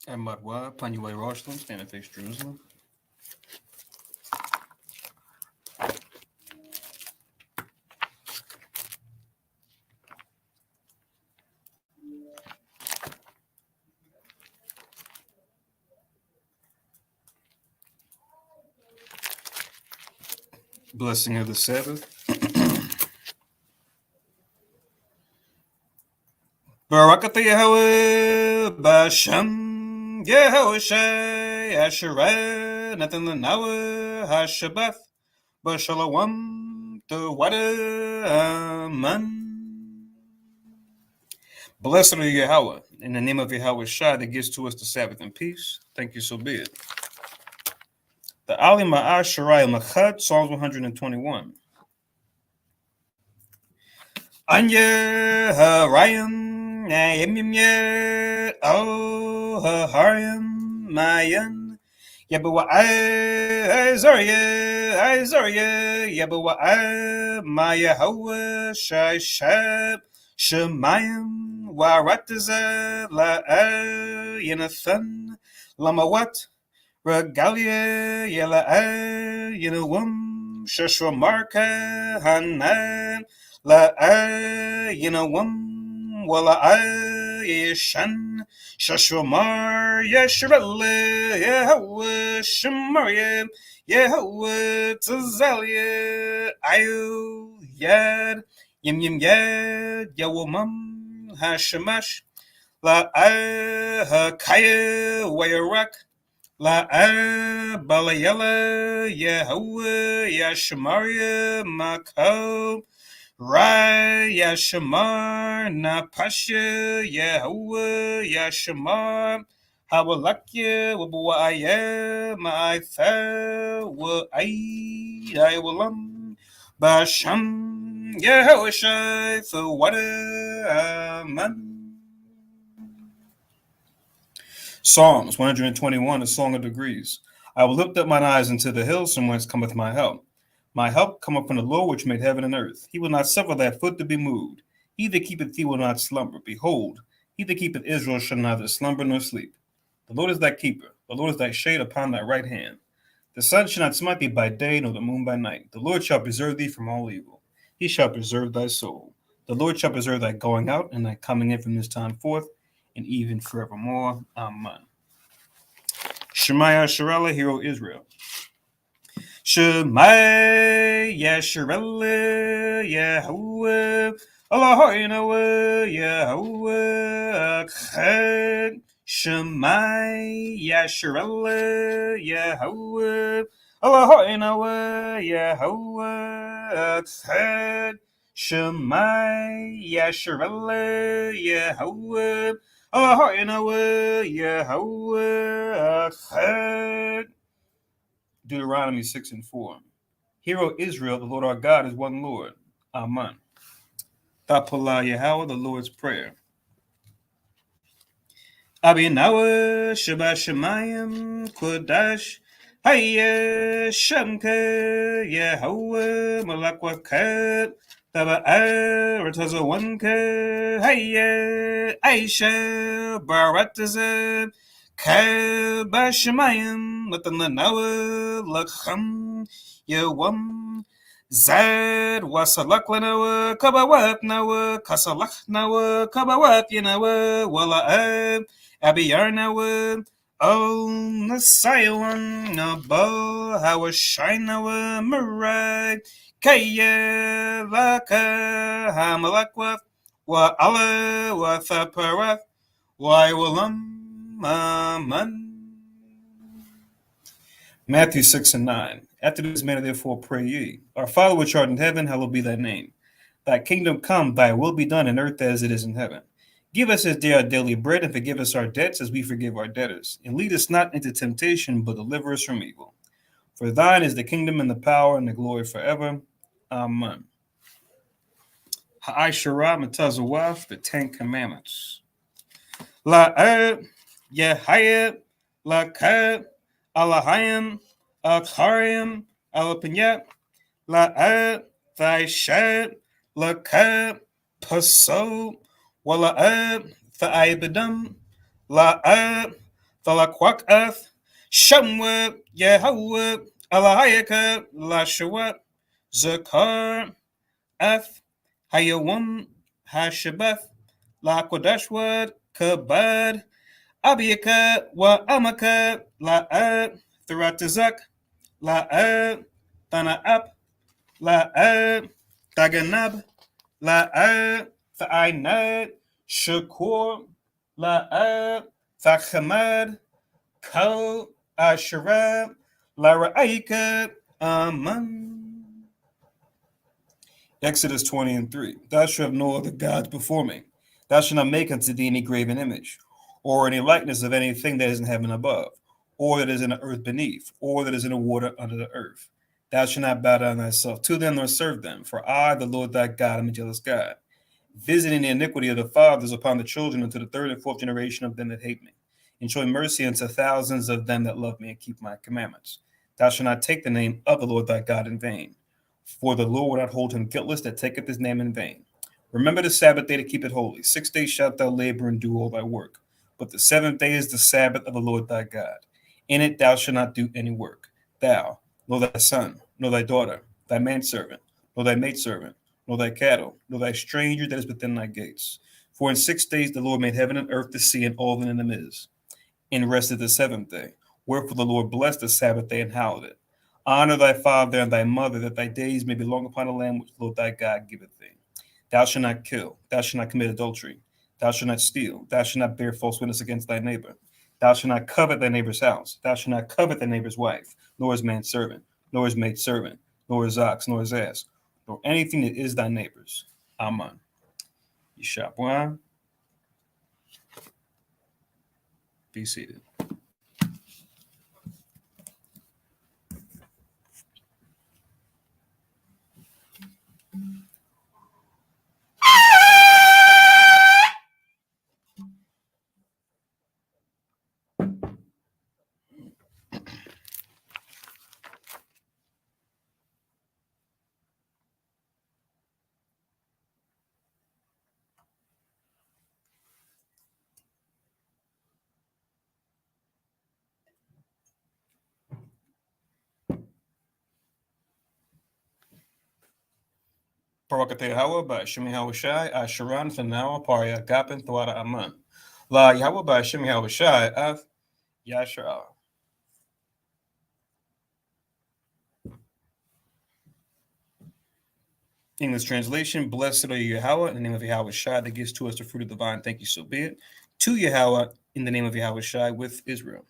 And Madwa, Panuay Rostam, stand and face Jerusalem. Blessing of the Sabbath. Barakatha Yahweh Bashem Yehoshai Asherah Nathan Lanawa Hashabath Bashalawam the Wada Aman. Blessed are you, Yahweh, in the name of Yahweh Shai that gives to us the Sabbath in peace. Thank you, so be it. The Ali Ma'ar Sharai Machad, Psalms 121. Anya Harayam Nayimya Oh Harayam Mayan Yabawa Isaiah Yabawa Maya Hawa Shai Shab Shemayim Warataza La Yanathan Lamawat Regalia Yela Yanawum Shashwa Marka Hanan La Yanawum Wala Yeshan Shashwamar Yeshrele Yahweh Shemaria Yahweh Tazalia Ayu Yad Yim Yad Yawamam Hashemash La Hakaya Wayarak La Balayela Yahweh Yashmaria Mako Rai Yashamar Napasha Yahweh Yashamar Hawalakya Wabuaya Maitha Wa Aiwalam Basham Yahweh Shai for what a man. Psalms 121, a song of degrees. I will lift up mine eyes into the hills, from whence cometh my help. My help cometh from the Lord, which made heaven and earth. He will not suffer thy foot to be moved. He that keepeth thee will not slumber. Behold, he that keepeth Israel shall neither slumber nor sleep. The Lord is thy keeper. The Lord is thy shade upon thy right hand. The sun shall not smite thee by day, nor the moon by night. The Lord shall preserve thee from all evil. He shall preserve thy soul. The Lord shall preserve thy going out and thy coming in from this time forth, and even forevermore. Amen. Shemaiah Sharala, Hero Israel. Shemaiah Sharala, Yahweh, Eloheinu, Yahweh, Echad. Shemaiah Sharala, Yahweh, Eloheinu, Yahweh, Echad. Shemaiah Sharala, Yahweh, Eloheinu, Yahweh, Echad. Deuteronomy 6 and 4. Hear, O Israel, the Lord our God is one Lord. Amen. Tapala Yahweh, the Lord's Prayer. Abinawa Shabbat Shemayim Kodash Hayya Shamka Yahweh Malakwakat Taba'a Ratazawanka Hayya Aisha Barataza Kabashemayim Latananawa Lakham Yawam Zad Wasalaklanawa Kabawat Nawa Kasalach Nawa Kabawat Yanawa Wala Abiyarnawa, O Nasayawan, Nabo, Hawashinawa, Marai, Kaya, Laka, Hamalakwa, Wa Allah, Wa Thaparath, Wa Walam, Aman. Matthew 6 and 9. After this manner, therefore, pray ye. Our Father which art in heaven, hallowed be thy name. Thy kingdom come, thy will be done in earth as it is in heaven. Give us this day our daily bread, and forgive us our debts as we forgive our debtors. And lead us not into temptation, but deliver us from evil. For thine is the kingdom and the power and the glory forever. Amen. Ha'ai Matazawaf, the Ten Commandments. La'ad, Yahayat, La'kad, Alahayim, Akarim, Alapanyat, La'ad, Thaishad, La'kad, Paso, Wala'ad, Tha'ibadam, La'ad, Thalaquath, Shamweb, Yehaweb, Alahayaka, Lashaweb, Zakar, Eth, Hayawam, Hashabeth, Laquadashwad, Kabad, Abiyaka, Wa Amaka, La'ad, Thuratazak, La'ad, Tanaap, La'ad, Taganab, La'ad, Tha'inad, Shakur, La'ad, Thachamad, Kal, Asherah, Lara'aika, Aman. Exodus 20 and 3. Thou shalt have no other gods before me. Thou shalt not make unto thee any graven image, or any likeness of anything that is in heaven above, or that is in the earth beneath, or that is in the water under the earth. Thou shalt not bow down thyself to them nor serve them, for I, the Lord thy God, am a jealous God, visiting the iniquity of the fathers upon the children unto the third and fourth generation of them that hate me, and showing mercy unto thousands of them that love me and keep my commandments. Thou shalt not take the name of the Lord thy God in vain, for the Lord will not hold him guiltless that taketh his name in vain. Remember the Sabbath day to keep it holy. 6 days shalt thou labor and do all thy work. But the seventh day is the Sabbath of the Lord thy God. In it thou shalt not do any work. Thou, nor thy son, nor thy daughter, thy manservant, nor thy maidservant, nor thy cattle, nor thy stranger that is within thy gates. For in 6 days the Lord made heaven and earth, the sea, and all that in them is, and rested the seventh day. Wherefore the Lord blessed the Sabbath day and hallowed it. Honor thy father and thy mother, that thy days may be long upon the land which the Lord thy God giveth thee. Thou shalt not kill. Thou shalt not commit adultery. Thou shalt not steal. Thou shalt not bear false witness against thy neighbor. Thou shalt not covet thy neighbor's house. Thou shalt not covet thy neighbor's wife, nor his manservant, nor his maidservant, nor his ox, nor his ass, nor anything that is thy neighbor's. Amen. Yishapwan. Be seated. Barakateh Hawa by Shemi Hawashai, Asharan, Thanawa, Paria, Gapin, Thwada Aman. La Yahweh by Shemi Hawashai, Af Yashar. English translation: Blessed are you, Yahweh, in the name of Yahweh Shai, that gives to us the fruit of the vine. Thank you, so be it. To Yahweh, in the name of Yahweh Shai, with Israel.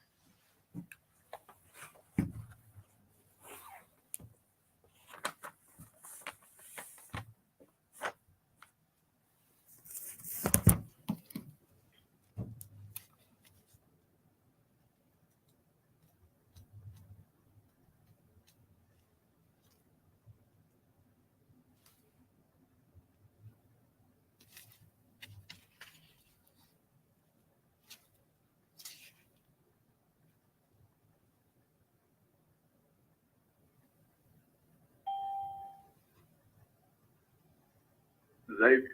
Xavier.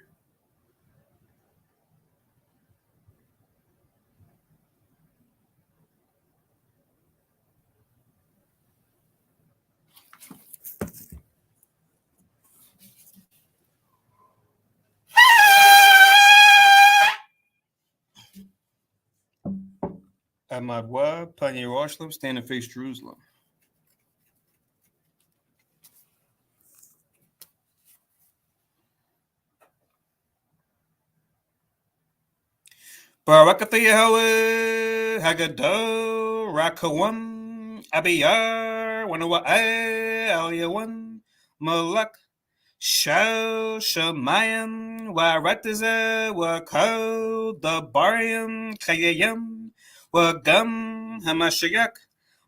Ahmad Panya Yerusalem, stand and face Jerusalem. Barakatha Yahweh, Haggadah, Rakawam, Abiyar, Wanawa Al Yawan, Malak, Shal, Shamayam, Warataza, Wakal, Dabariam, Kayayam, Wagam, Hamashayak,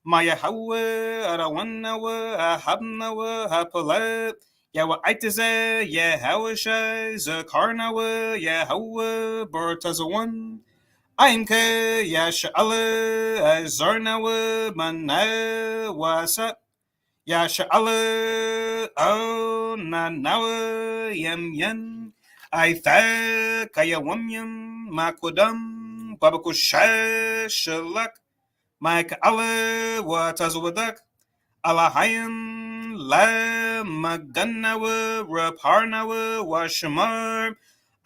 Mayahawa, Arawanawa, Ahabnawa, Hapalat, Yahweh Itaza, Yahawashai, Zakarnawa, Yahweh, Bartazawan, Aimka, Yasha'ala, Zarnawa, Mana, Wasat, Yasha'ala, Oh, Nanawa, Yem Yen, Aitha, Kayawamyam, Makwadam, Babakusha, Shalak, Mike Allah wa tazawadak. Alahayim la maganawa raparnawa wa shamar.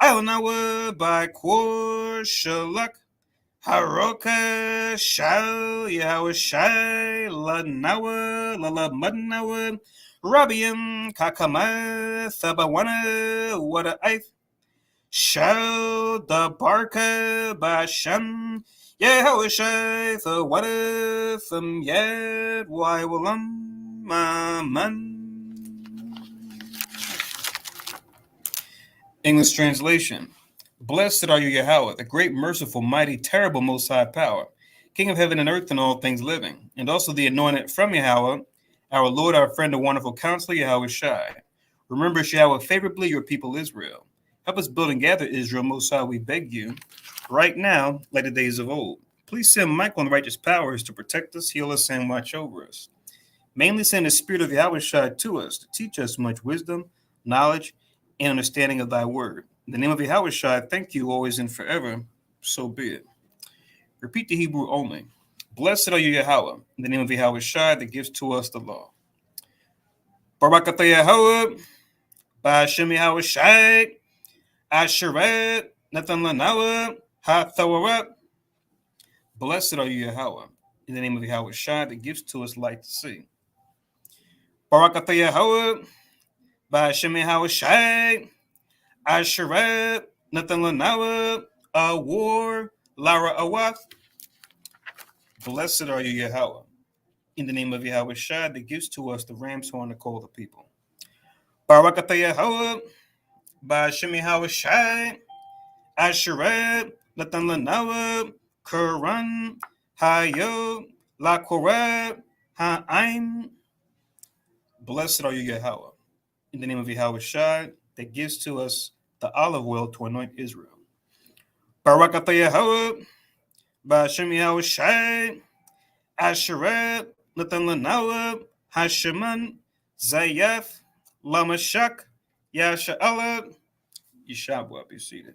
Ilnawa by Kwar Shalak. Haroka Shal Yahweh La Nawa Lala Mudnawa Rabiam Kakama Thabawana Wada Ith Shal the Barka Basham Yahweh the Wada Thum Yad Why Willam Man. English translation. Blessed are you, Yahweh, the great, merciful, mighty, terrible, most high power, King of heaven and earth and all things living, and also the anointed from Yahweh, our Lord, our friend, and wonderful counselor, Yahweh Shai. Remember, Yahweh, favorably your people Israel. Help us build and gather Israel, most high, we beg you, right now, like the days of old. Please send Michael and righteous powers to protect us, heal us, and watch over us. Mainly send the Spirit of Yahweh Shai to us to teach us much wisdom, knowledge, and understanding of thy word. In the name of Yahweh Shai, thank you always and forever. So be it. Repeat the Hebrew only. Blessed are you, Yahweh, in the name of Yahweh Shai that gives to us the law. Barakatah Yahweh, Ba'ashem Yahweh Shai, Asheret, Nathan Lanawa, Ha-Thawarat. Blessed are you, Yahweh, in the name of Yahweh Shai that gives to us light to see. Barakatah Yahweh, Ba'ashem Yahweh Shai, Asheret, Nathan Lanawa, Awar, Lara Awath. Blessed are you, Yahweh, in the name of Yahweh Shai that gives to us the ram's horn to call the people. Barakatah Yahweh, Ba'ashem Yahweh Shai, Asheret, Nathan Lanawa, Quran, Hayo, La Korab, Ha'aim. Blessed are you, Yahweh, in the name of Yahweh Shai that gives to us the olive oil to anoint Israel. Barakatah Yahweh, Ba'ashem Yahweh Shai, Asheret, Nathan Lanawa, Hasheman, Zayef, Lamashak, Yasha'ala. Yeshabwa, be seated.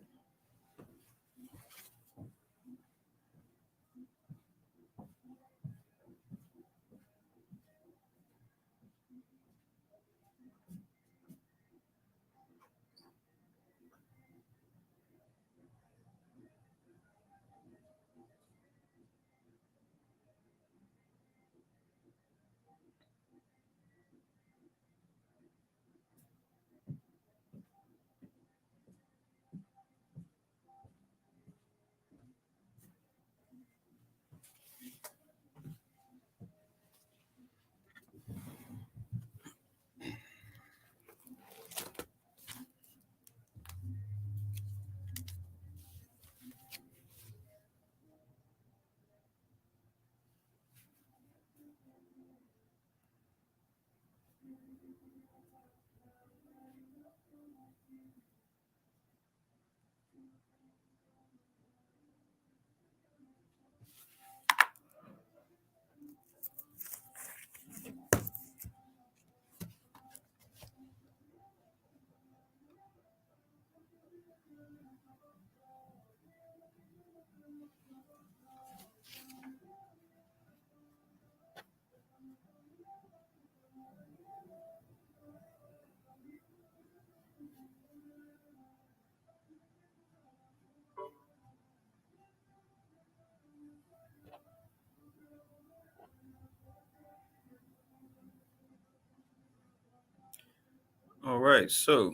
All right, so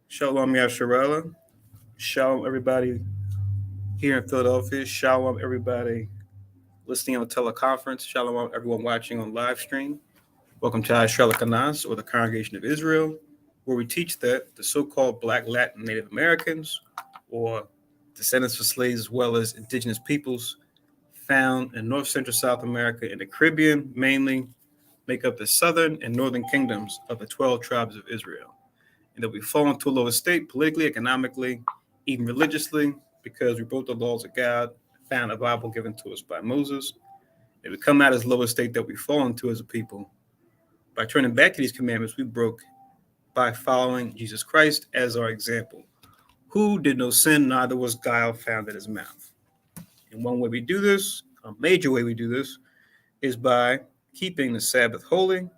Shalom Yasharala. Shalom, everybody here in Philadelphia. Shalom, everybody listening on teleconference. Shalom, everyone watching on live stream. Welcome to Ashrala Kanas, or the Congregation of Israel, where we teach that the so-called Black, Latin, Native Americans, or descendants of slaves as well as indigenous peoples found in North Central South America and the Caribbean mainly make up the southern and northern kingdoms of the 12 tribes of Israel. And that we fall into a lower state politically, economically, even religiously, because we broke the laws of God, found a Bible given to us by Moses. And we come out as lower state that we fall into as a people by turning back to these commandments we broke by following Jesus Christ as our example, who did no sin, neither was guile found in his mouth. And one way we do this, a major way we do this, is by keeping the Sabbath holy.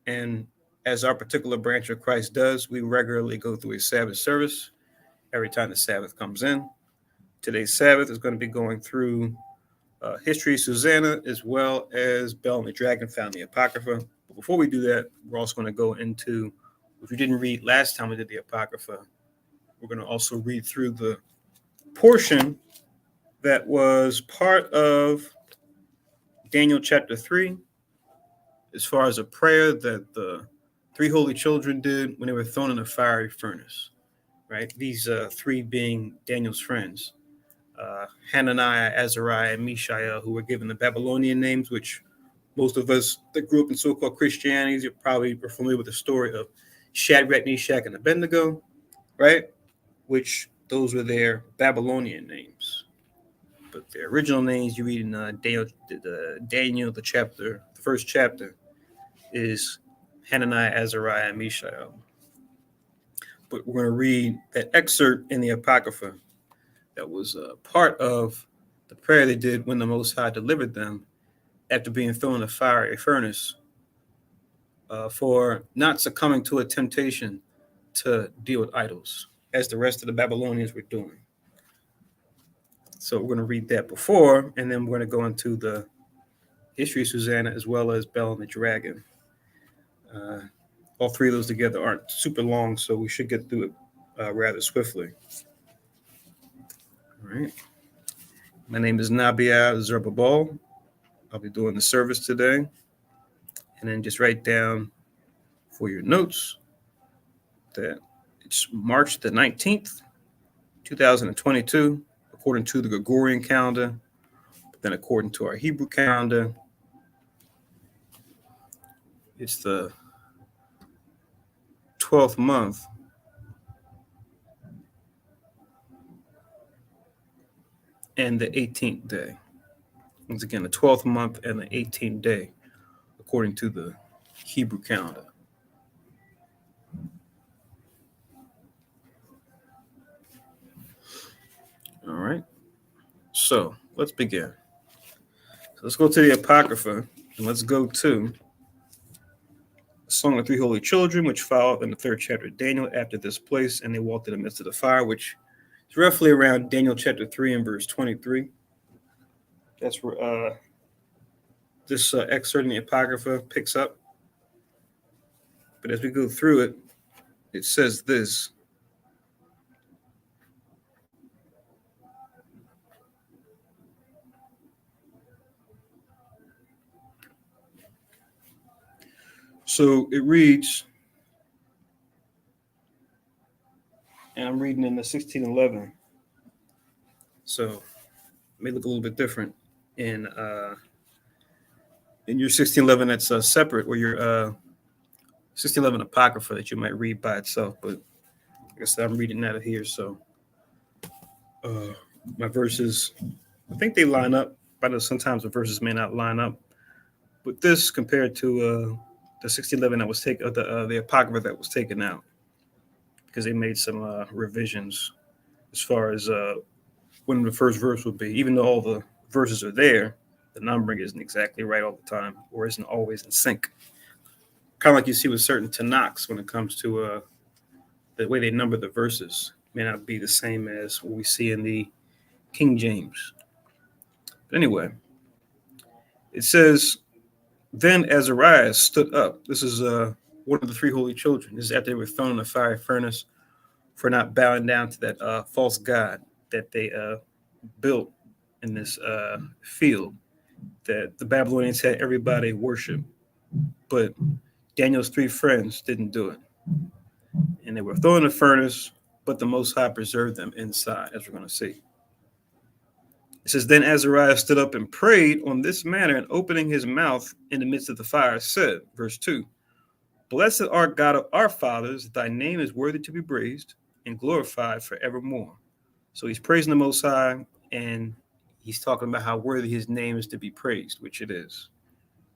And as our particular branch of Christ does, we regularly go through a Sabbath service every time the Sabbath comes in. Today's Sabbath is going to be going through History of Susanna, as well as Bell and the Dragon found the Apocrypha. But before we do that, we're also going to go into, if you didn't read last time we did the Apocrypha, we're going to also read through the portion that was part of Daniel chapter 3, as far as a prayer that the three holy children did when they were thrown in a fiery furnace, right? These three being Daniel's friends, Hananiah, Azariah, and Mishael, who were given the Babylonian names, which most of us that grew up in so-called Christianity, you're probably familiar with the story of Shadrach, Meshach, and Abednego, right? Which those were their Babylonian names. But their original names you read in Daniel, the first chapter, is Hananiah, Azariah, and Mishael. But we're going to read that excerpt in the Apocrypha that was part of the prayer they did when the Most High delivered them after being thrown in a fiery furnace for not succumbing to a temptation to deal with idols, as the rest of the Babylonians were doing. So we're going to read that before, and then we're going to go into the history of Susanna, as well as Bell and the Dragon. All three of those together aren't super long, so we should get through it rather swiftly. All right. My name is Nabia Zerbabal. I'll be doing the service today. And then just write down for your notes that it's March the 19th, 2022, according to the Gregorian calendar. But then according to our Hebrew calendar, it's the 12th month and the 18th day. Once again, the 12th month and the 18th day, according to the Hebrew calendar. All right. So let's begin. So let's go to the Apocrypha, and let's go to the Song of Three Holy Children, which followed in the third chapter of Daniel after this place, and they walked in the midst of the fire, which is roughly around Daniel chapter 3 and verse 23. That's where this excerpt in the Apocrypha picks up. But as we go through it, it says this. So it reads, and I'm reading in the 1611. So it may look a little bit different in your 1611 that's separate, or your 1611 Apocrypha that you might read by itself. But like I said, I'm reading out of here, so my verses, I think they line up, but sometimes the verses may not line up. But this compared to the 1611 that was taken, the Apocrypha that was taken out, because they made some revisions as far as when the first verse would be. Even though all the verses are there, the numbering isn't exactly right all the time, or isn't always in sync. Kind of like you see with certain Tanakhs when it comes to the way they number the verses. May not be the same as what we see in the King James. But anyway, it says, then Azariah stood up. This is one of the three holy children. This is after they were thrown in a fiery furnace for not bowing down to that false god that they built in this field that the Babylonians had everybody worship. But Daniel's three friends didn't do it. And they were thrown in the furnace, but the Most High preserved them inside, as we're going to see. It says, then Azariah stood up and prayed on this manner, and opening his mouth in the midst of the fire said, verse 2, blessed art God of our fathers, thy name is worthy to be praised and glorified forevermore. So he's praising the Most High, and he's talking about how worthy his name is to be praised, which it is,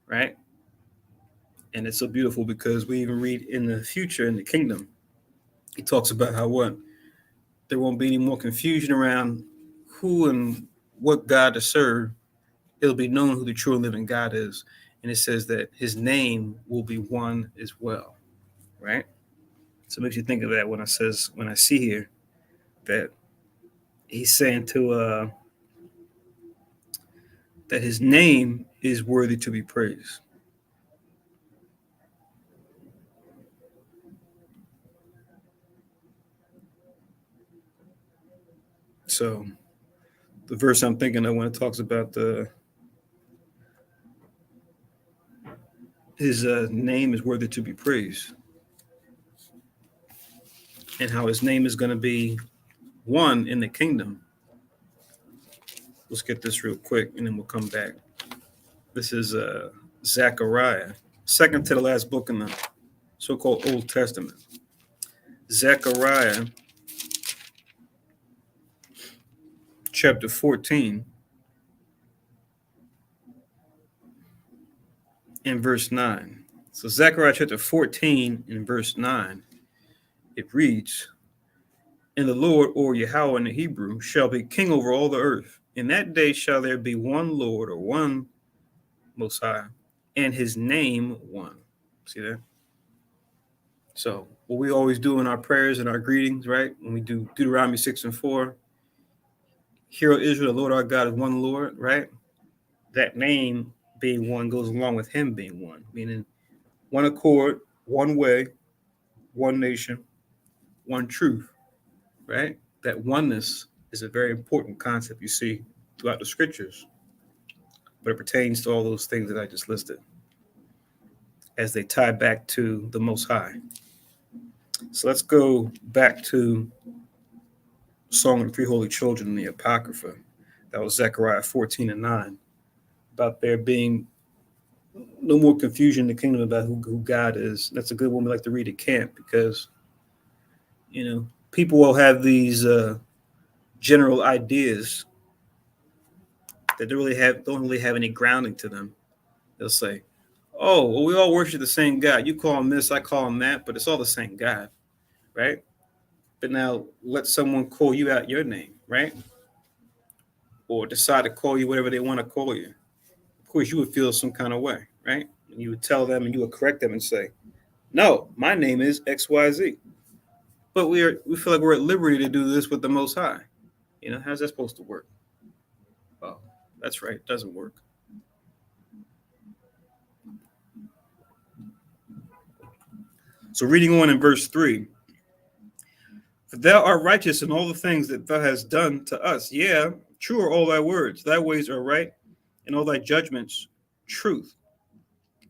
right? And it's so beautiful because we even read in the future in the kingdom, he talks about how there won't be any more confusion around who and what God to serve, it'll be known who the true and living God is. And it says that his name will be one as well, right? So it makes you think of that when I see here that he's saying that his name is worthy to be praised. So the verse I'm thinking of when it talks about his name is worthy to be praised, and how his name is going to be one in the kingdom. Let's get this real quick, and then we'll come back. This is Zechariah, second to the last book in the so-called Old Testament. Zechariah, chapter 14, and verse 9. So Zechariah chapter 14 and verse 9, it reads, "And the Lord, or Yahweh in the Hebrew, shall be king over all the earth. In that day shall there be one Lord, or one Most High, and his name one." See that? So what we always do in our prayers and our greetings, right? When we do Deuteronomy 6 and 4, "Hear, O Israel, the Lord our God is one Lord," right? That name being one goes along with him being one, meaning one accord, one way, one nation, one truth, right? That oneness is a very important concept you see throughout the scriptures, but it pertains to all those things that I just listed as they tie back to the Most High. So let's go back to Song of the Three Holy Children in the Apocrypha. That was Zechariah 14 and 9, about there being no more confusion in the kingdom about who God is. That's a good one we like to read at camp because, people will have these general ideas that don't really have any grounding to them. They'll say, "Oh, well, we all worship the same God. You call him this, I call him that, but it's all the same God, right?" But now let someone call you out your name, right? Or decide to call you whatever they want to call you. Of course, you would feel some kind of way, right? And you would tell them and you would correct them and say, "No, my name is XYZ." But we feel like we're at liberty to do this with the Most High. How's that supposed to work? Oh, that's right. It doesn't work. So reading on in verse 3, "For thou art righteous in all the things that thou hast done to us. Yeah, true are all thy words. Thy ways are right, and all thy judgments truth."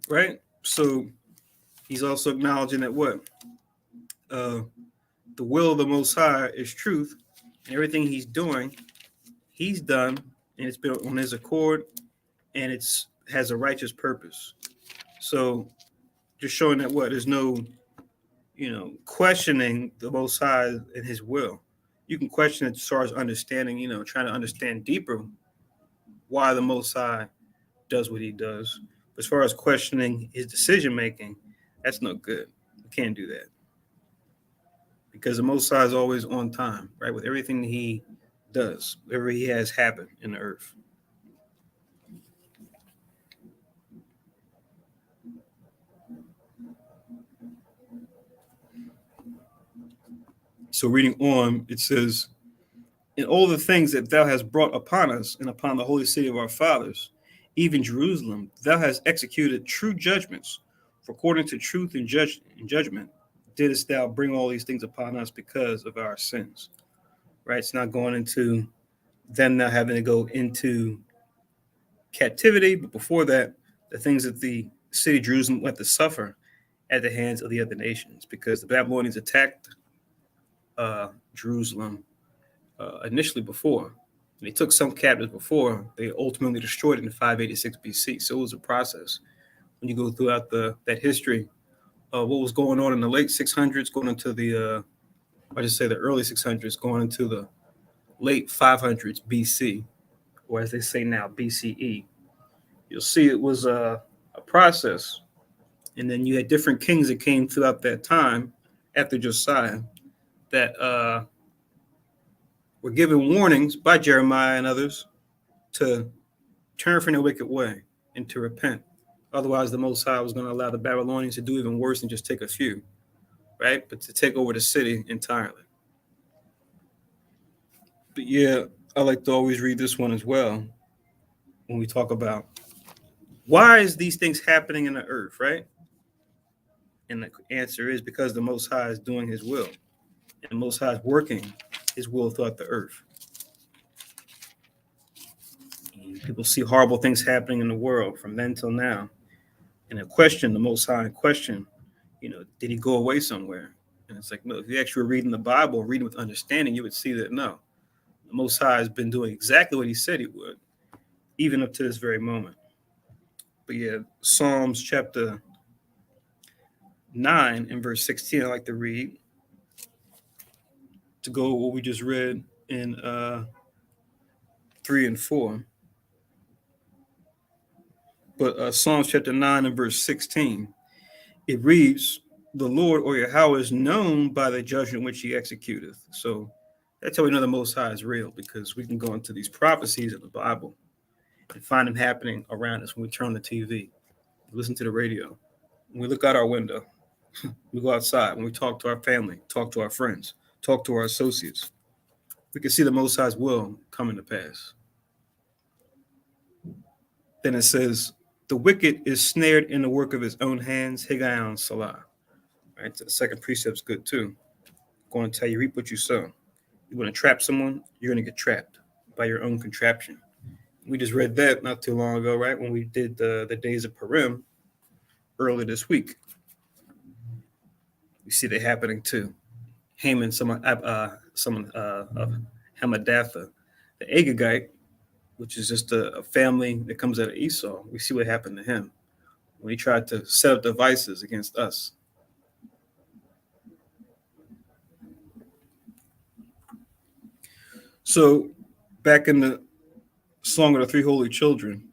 Right? So he's also acknowledging that what? The will of the Most High is truth, and everything he's doing, he's done, and it's been on his accord, and it's has a righteous purpose. So just showing that what? There's no questioning the Most High and his will. You can question it as far as understanding, trying to understand deeper why the Most High does what he does. But as far as questioning his decision making, that's no good. You can't do that. Because the Most High is always on time, right? With everything he does, whatever he has happen in the earth. So reading on, it says, "In all the things that thou hast brought upon us and upon the holy city of our fathers, even Jerusalem, thou hast executed true judgments. For according to truth and judgment, didst thou bring all these things upon us because of our sins." Right? It's not going into them now having to go into captivity, but before that, the things that the city of Jerusalem went to suffer at the hands of the other nations, because the Babylonians attacked Jerusalem initially before. And they took some captives before. They ultimately destroyed it in 586 BC. So it was a process. When you go throughout that history of what was going on in the late 600s, going into the the early 600s, going into the late 500s BC, or as they say now, BCE, you'll see it was a process. And then you had different kings that came throughout that time after Josiah that were given warnings by Jeremiah and others to turn from their wicked way and to repent. Otherwise, the Most High was going to allow the Babylonians to do even worse than just take a few, right? But to take over the city entirely. But yeah, I like to always read this one as well when we talk about why is these things happening in the earth, right? And the answer is because the Most High is doing his will. And the Most High is working his will throughout the earth. And people see horrible things happening in the world from then till now. And they question the Most High in question, did he go away somewhere? And it's like, no, if you actually were reading the Bible, reading with understanding, you would see that no, the Most High has been doing exactly what he said he would, even up to this very moment. But yeah, Psalms chapter 9 and verse 16, I like to read to go what we just read in 3 and 4. But Psalms chapter 9 and verse 16, it reads, the Lord or Yahweh is known by the judgment which he executeth. So that's how we know the Most High is real, because we can go into these prophecies of the Bible and find them happening around us when we turn on the TV, listen to the radio, when we look out our window, we go outside, when we talk to our family, talk to our friends, talk to our associates. We can see the Most High's will coming to pass. Then it says, the wicked is snared in the work of his own hands, Higayon Salah. Right, so the second precept's good too. Going to tell you, reap what you sow. You want to trap someone, you're going to get trapped by your own contraption. We just read that not too long ago, right? When we did the days of Purim earlier this week. We see that happening too. Haman, someone of Hamadatha, the Agagite, which is just a family that comes out of Esau. We see what happened to him when he tried to set up devices against us. So back in the Song of the Three Holy Children,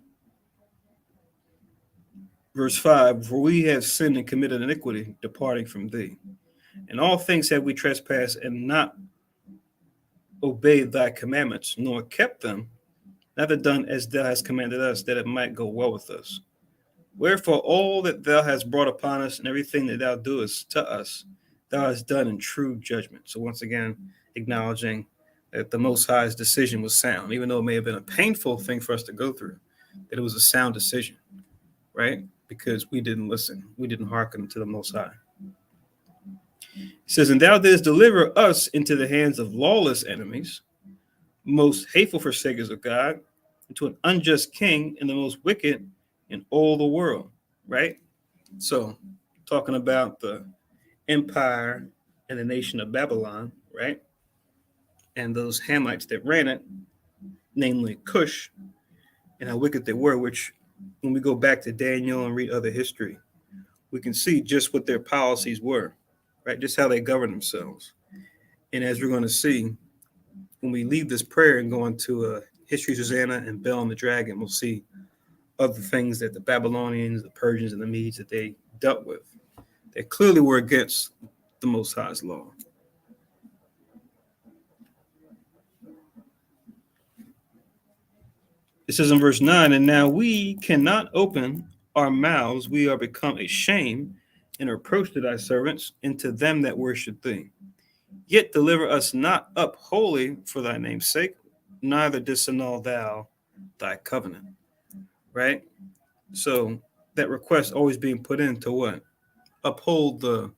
verse 5, for we have sinned and committed iniquity, departing from thee. And all things have we trespassed and not obeyed thy commandments, nor kept them, neither done as thou hast commanded us, that it might go well with us. Wherefore all that thou hast brought upon us and everything that thou doest to us, thou hast done in true judgment. So once again, acknowledging that the Most High's decision was sound, even though it may have been a painful thing for us to go through, that it was a sound decision, right? Because we didn't listen. We didn't hearken to the Most High. It says, and thou didst deliver us into the hands of lawless enemies, most hateful forsakers of God, into an unjust king and the most wicked in all the world, right? So talking about the empire and the nation of Babylon, right? And those Hamites that ran it, namely Cush, and how wicked they were, which when we go back to Daniel and read other history, we can see just what their policies were, right? Just how they govern themselves. And as we're going to see, when we leave this prayer and go into History Susanna and Bel and the Dragon, we'll see other things that the Babylonians, the Persians, and the Medes that they dealt with that clearly were against the Most High's law. It says in verse 9, and now we cannot open our mouths, we are become a shame and a reproach to thy servants and to them that worship thee. Yet deliver us not up wholly for thy name's sake, neither disannul thou thy covenant. Right? So that request always being put in to what? Uphold the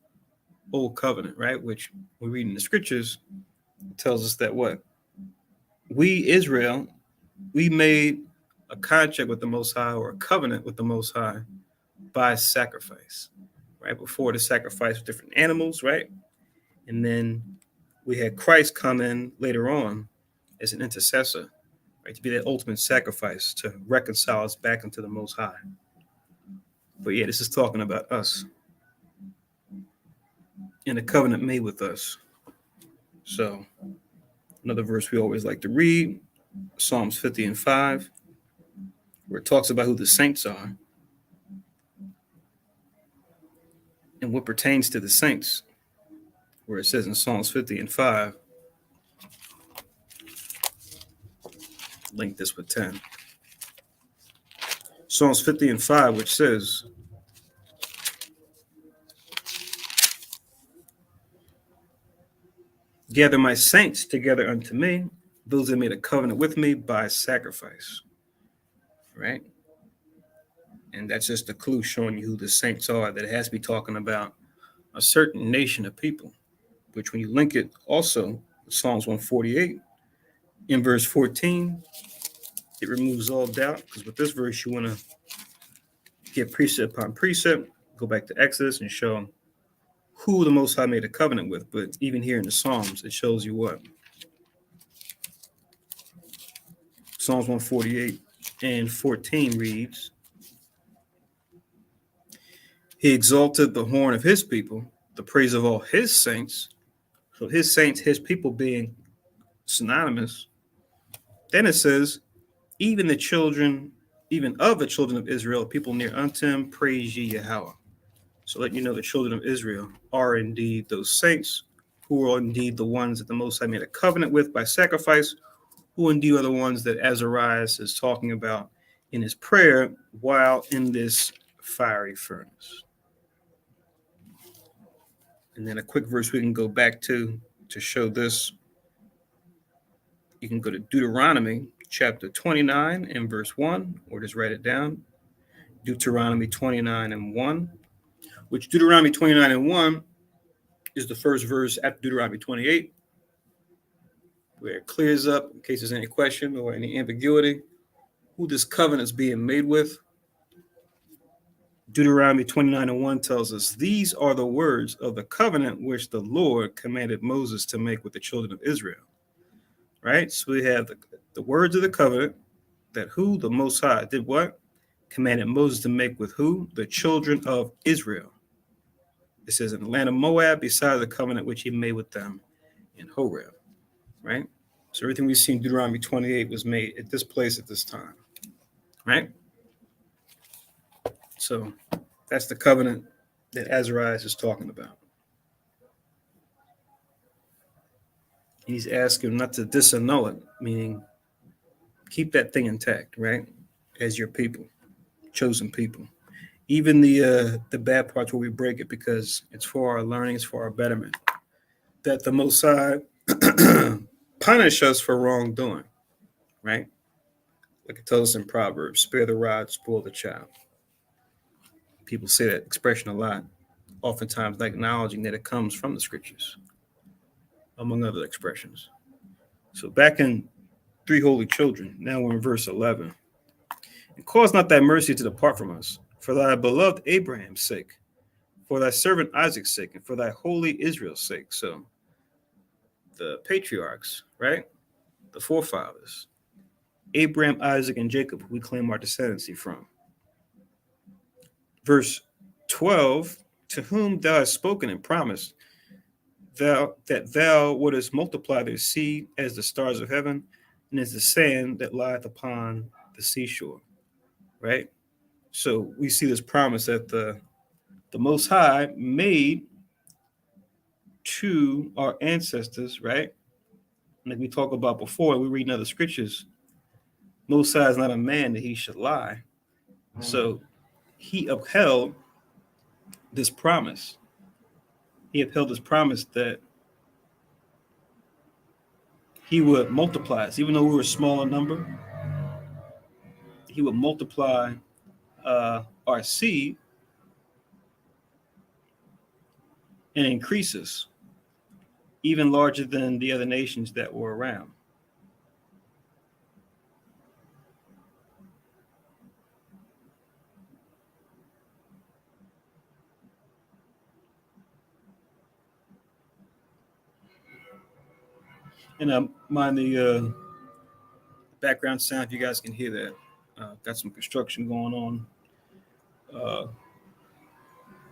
old covenant, right? Which we read in the scriptures tells us that what? We, Israel, we made a contract with the Most High or a covenant with the Most High by sacrifice, right? Before the sacrifice with different animals, right? And then we had Christ come in later on as an intercessor, right? To be that ultimate sacrifice to reconcile us back into the Most High. But yeah, this is talking about us and the covenant made with us. So another verse we always like to read, Psalms 50 and 5, where it talks about who the saints are and what pertains to the saints, where it says in Psalms 50 and 5, link this with 10. Psalms 50:5, which says, gather my saints together unto me, those that made a covenant with me by sacrifice. Right? And that's just a clue showing you who the saints are, that it has to be talking about a certain nation of people, which when you link it also with Psalms 148 in verse 14, it removes all doubt, because with this verse you want to get precept upon precept, go back to Exodus and show who the Most High made a covenant with. But even here in the Psalms, it shows you what. Psalms 148 and 14 reads, he exalted the horn of his people, the praise of all his saints. So his saints, his people being synonymous. Then it says, even the children, even of the children of Israel, people near unto him, praise ye Yahweh. So let you know the children of Israel are indeed those saints, who are indeed the ones that the Most High made a covenant with by sacrifice, who indeed are the ones that Azarias is talking about in his prayer while in this fiery furnace. And then a quick verse we can go back to show this. You can go to Deuteronomy chapter 29 and verse 1, or just write it down. Deuteronomy 29 and 1, which Deuteronomy 29 and 1 is the first verse after Deuteronomy 28, where it clears up, in case there's any question or any ambiguity, who this covenant is being made with. Deuteronomy 29 and 1 tells us, these are the words of the covenant which the Lord commanded Moses to make with the children of Israel. Right? So we have the words of the covenant that who the Most High did what? Commanded Moses to make with who? The children of Israel. It says in the land of Moab, beside the covenant which he made with them in Horeb. Right? So everything we see in Deuteronomy 28 was made at this place at this time. Right? So that's the covenant that Azarias is talking about. He's asking not to disannul it, meaning keep that thing intact, right? As your people, chosen people. Even the bad parts where we break it, because it's for our learning, it's for our betterment. That the Most High punish us for wrongdoing, right? Like it tells us in Proverbs, spare the rod, spoil the child. People say that expression a lot, oftentimes not acknowledging that it comes from the scriptures, among other expressions. So back in Three Holy Children, now we're in verse 11. And cause not thy mercy to depart from us, for thy beloved Abraham's sake, for thy servant Isaac's sake, and for thy holy Israel's sake. So the patriarchs, right? The forefathers, Abraham, Isaac, and Jacob, we claim our descendancy from. Verse 12, to whom thou hast spoken and promised, that thou wouldest multiply their seed as the stars of heaven and as the sand that lieth upon the seashore. Right? So we see this promise that the Most High made to our ancestors, right? Like we talked about before, we read in other scriptures, Most High is not a man that he should lie. So he upheld this promise. He upheld this promise that he would multiply us, even though we were small in number. He would multiply our seed and increase us, even larger than the other nations that were around. And mind the background sound, if you guys can hear that. Got some construction going on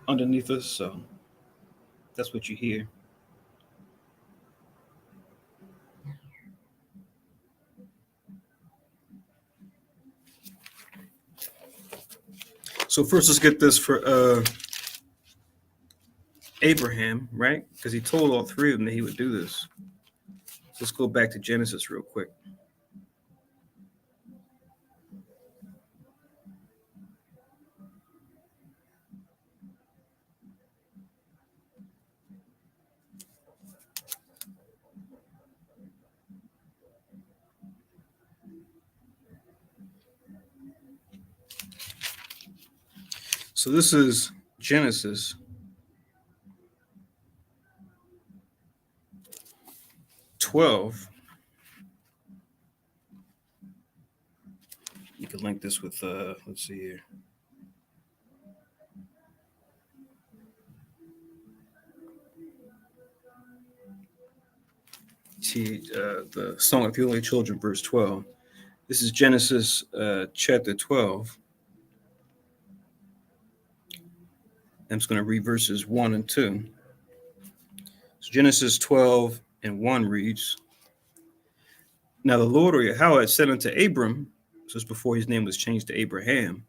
underneath us, so that's what you hear. So first, let's get this for Abraham, right? Because he told all three of them that he would do this. Let's go back to Genesis real quick. So this is Genesis 12. You can link this with, let's see here. See, the Song of the Only Children, verse 12. This is Genesis chapter 12. I'm just going to read verses 1 and 2. So Genesis 12 and 1 reads, Now the Lord or Yahweh had said unto Abram, just before his name was changed to Abraham,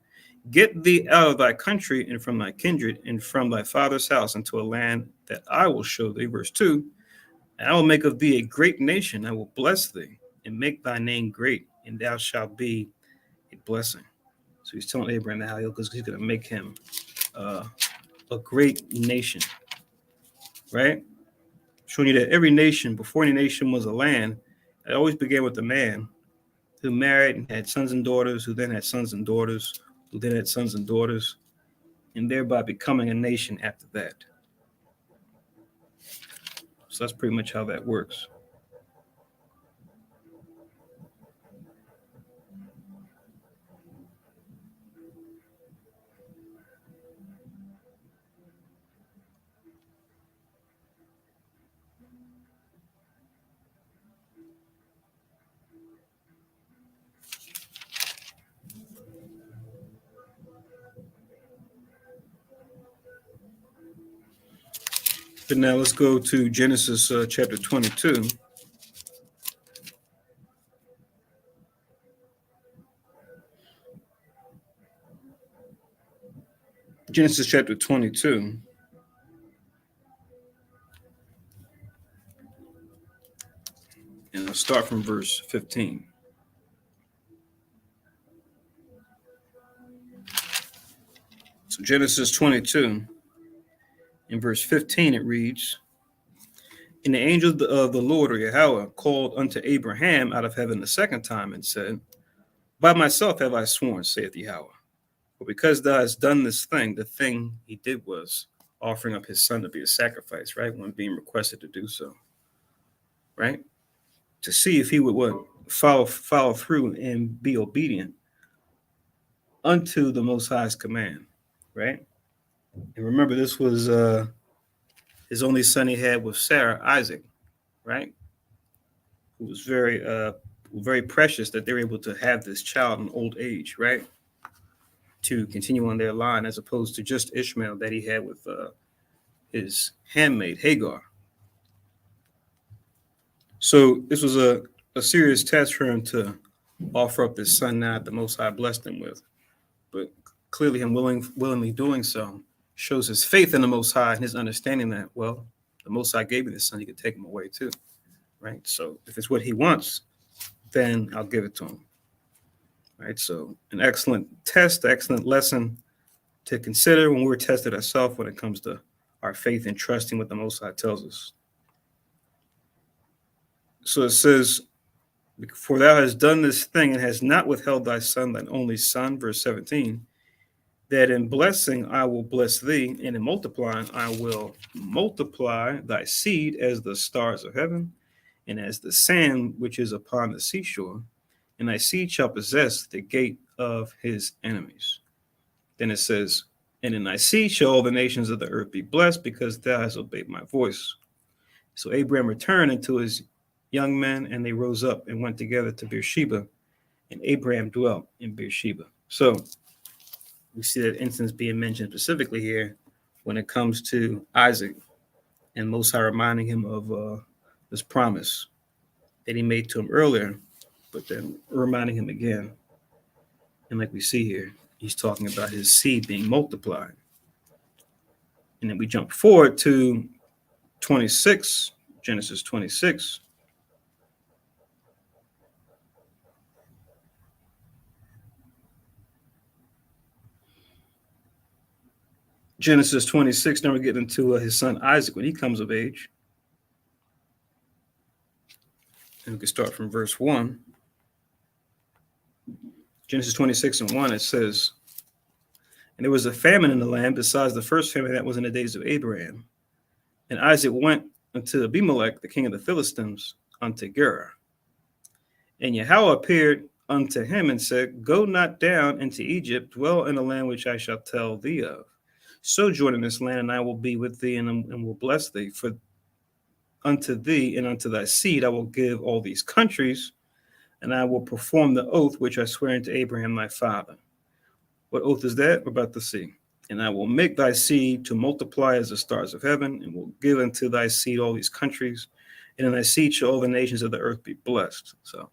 Get thee out of thy country and from thy kindred and from thy father's house into a land that I will show thee. Verse 2, And I will make of thee a great nation. I will bless thee and make thy name great, and thou shalt be a blessing. So he's telling Abraham how he's going to make him a great nation, right? Showing you that every nation, before any nation was a land, it always began with a man who married and had sons and daughters, who then had sons and daughters, who then had sons and daughters, and thereby becoming a nation after that. So that's pretty much how that works. But now let's go to Genesis chapter 22. Genesis chapter 22. And I'll start from verse 15. So Genesis 22, in verse 15, it reads, And the angel of the Lord, or Yahweh, called unto Abraham out of heaven the second time and said, By myself have I sworn, saith Yahweh. For because thou hast done this thing, the thing he did was offering up his son to be a sacrifice, right? When being requested to do so, right? To see if he would follow through and be obedient unto the Most High's command, right? And remember, this was his only son he had with Sarah, Isaac, right? Who was very precious that they were able to have this child in old age, right? To continue on their line, as opposed to just Ishmael that he had with his handmaid Hagar. So this was a serious test for him to offer up this son now that the Most High blessed him with. But clearly him willingly doing so shows his faith in the Most High and his understanding that, well, the Most High gave me this son, he could take him away too, right? So if it's what he wants, then I'll give it to him, right? So an excellent test, excellent lesson to consider when we're tested ourselves when it comes to our faith and trusting what the Most High tells us. So it says, For thou hast done this thing and hast not withheld thy son, thine only son, verse 17, that in blessing I will bless thee, and in multiplying I will multiply thy seed as the stars of heaven, and as the sand which is upon the seashore, and thy seed shall possess the gate of his enemies. Then it says, And in thy seed shall all the nations of the earth be blessed, because thou hast obeyed my voice. So Abraham returned unto his young men, and they rose up and went together to Beersheba, and Abraham dwelt in Beersheba. So we see that instance being mentioned specifically here when it comes to Isaac, and Most High reminding him of this promise that he made to him earlier, but then reminding him again. And like we see here, he's talking about his seed being multiplied. And then we jump forward to 26, Genesis 26. Genesis 26, now we're getting into his son Isaac when he comes of age. And we can start from verse 1. Genesis 26 and 1, it says, And there was a famine in the land besides the first famine that was in the days of Abraham. And Isaac went unto Abimelech, the king of the Philistines, unto Gerar. And Yahweh appeared unto him and said, Go not down into Egypt, dwell in the land which I shall tell thee of. Sojourn in this land, and I will be with thee and will bless thee. For unto thee and unto thy seed I will give all these countries, and I will perform the oath which I swear unto Abraham thy father. What oath is that? We're about to see. And I will make thy seed to multiply as the stars of heaven, and will give unto thy seed all these countries, and in thy seed shall all the nations of the earth be blessed. So,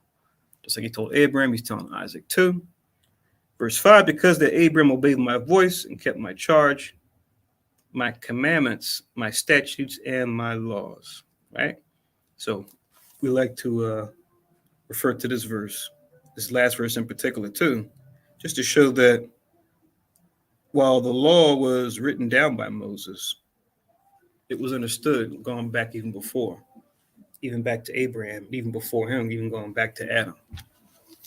just like he told Abraham, he's telling Isaac too. Verse 5, because that Abraham obeyed my voice and kept my charge, my commandments, my statutes, and my laws. Right? So, we like to refer to this verse, this last verse in particular too, just to show that while the law was written down by Moses, it was understood going back even before, even back to Abraham, even before him, even going back to Adam.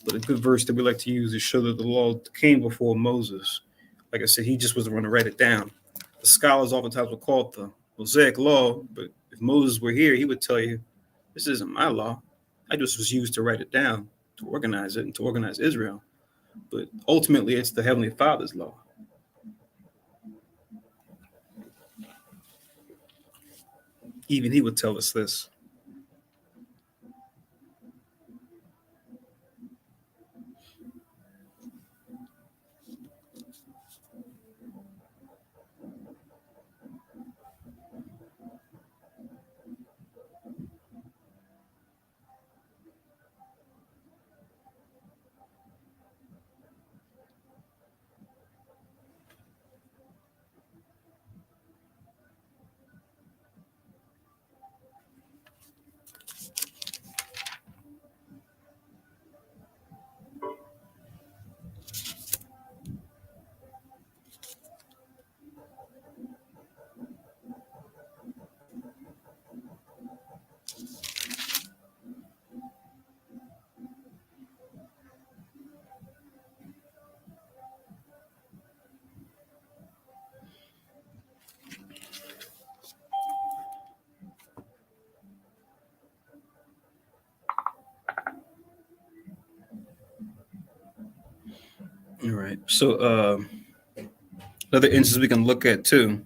But a good verse that we like to use is show that the law came before Moses. Like I said, he just wasn't going to write it down. The scholars oftentimes will call it the Mosaic law, but if Moses were here, he would tell you, this isn't my law. I just was used to write it down, to organize it, and to organize Israel. But ultimately, it's the Heavenly Father's law. Even he would tell us this. All right. So another instance we can look at too,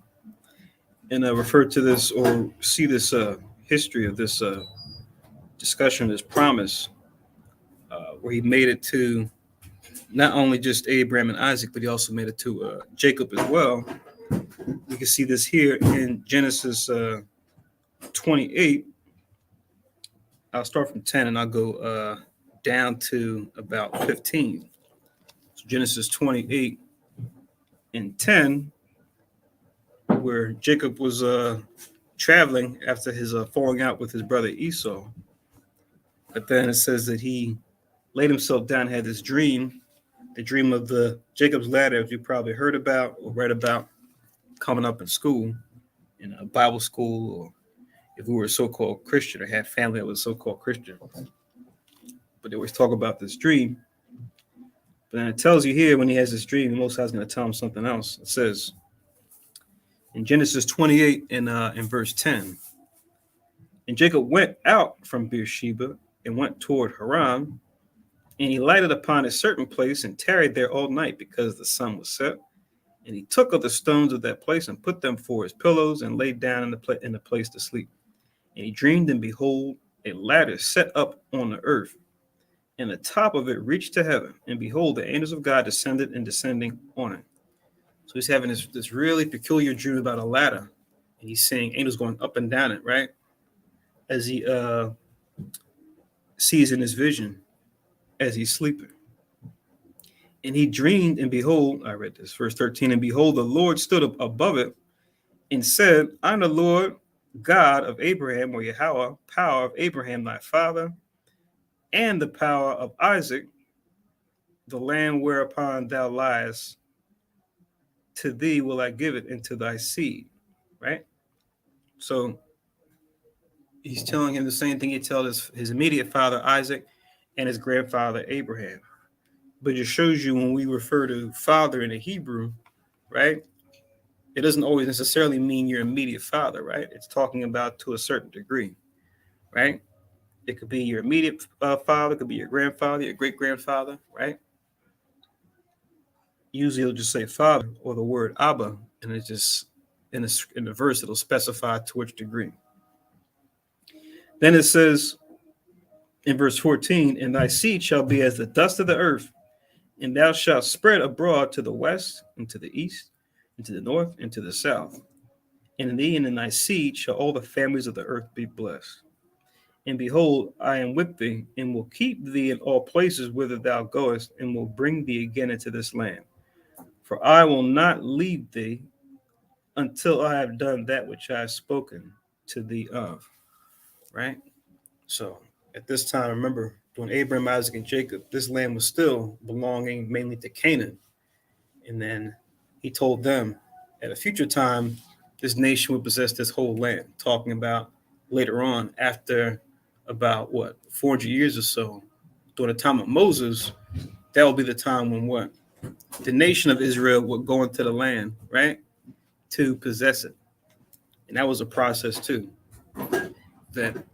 and refer to this or see this history of this discussion, this promise, where he made it to not only just Abraham and Isaac, but he also made it to Jacob as well. We can see this here in Genesis 28. I'll start from 10 and I'll go down to about 15. So Genesis 28 and 10, where Jacob was traveling after his falling out with his brother Esau. But then it says that he laid himself down, had this dream, the dream of the Jacob's ladder, as you probably heard about or read about coming up in school, in a Bible school, or if we were a so-called Christian or had family that was so-called Christian. But they always talk about this dream. But then it tells you here when he has this dream, the Most High is going to tell him something else. It says in Genesis 28 in verse 10, and Jacob went out from Beersheba and went toward Haran, and he lighted upon a certain place and tarried there all night because the sun was set. And he took of the stones of that place and put them for his pillows and laid down in the place to sleep. And he dreamed, and behold, a ladder set up on the earth, and the top of it reached to heaven. And behold, the angels of God descended and descending on it. So he's having this really peculiar dream about a ladder. And he's seeing angels going up and down it, right? As he sees in his vision as he's sleeping. And he dreamed, and behold, I read this, verse 13, and behold, the Lord stood up above it and said, I'm the Lord God of Abraham, or Yahweh, power of Abraham thy father, and the power of Isaac, the land whereupon thou liest, to thee will I give it, and to thy seed. Right? So he's telling him the same thing he tells his immediate father Isaac and his grandfather Abraham. But it shows you when we refer to father in the Hebrew, right? It doesn't always necessarily mean your immediate father, right? It's talking about to a certain degree, right? It could be your immediate father, it could be your grandfather, your great grandfather, right? Usually it'll just say father or the word Abba, and it's just in the verse it'll specify to which degree. Then it says in verse 14, and thy seed shall be as the dust of the earth, and thou shalt spread abroad to the west, and to the east, and to the north, and to the south. And in thee and in thy seed shall all the families of the earth be blessed. And behold, I am with thee, and will keep thee in all places whither thou goest, and will bring thee again into this land. For I will not leave thee until I have done that which I have spoken to thee of. Right? So at this time, remember, when Abraham, Isaac, and Jacob, this land was still belonging mainly to Canaan. And then he told them at a future time, this nation would possess this whole land, talking about later on, after about 400 years or so, during the time of Moses, that will be the time when what? The nation of Israel would go into the land, right? To possess it. And that was a process too that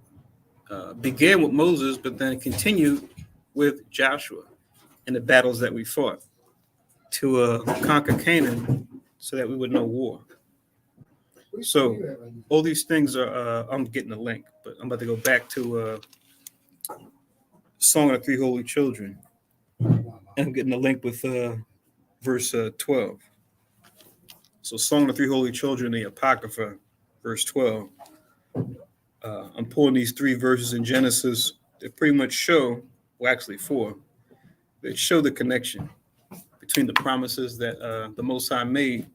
began with Moses, but then continued with Joshua and the battles that we fought to conquer Canaan so that we would know war. So all these things are, I'm getting a link, but I'm about to go back to Song of the Three Holy Children. And I'm getting a link with verse 12. So Song of the Three Holy Children, the Apocrypha, verse 12. I'm pulling these three verses in Genesis that pretty much show, well, actually four, that show the connection between the promises that the Most High made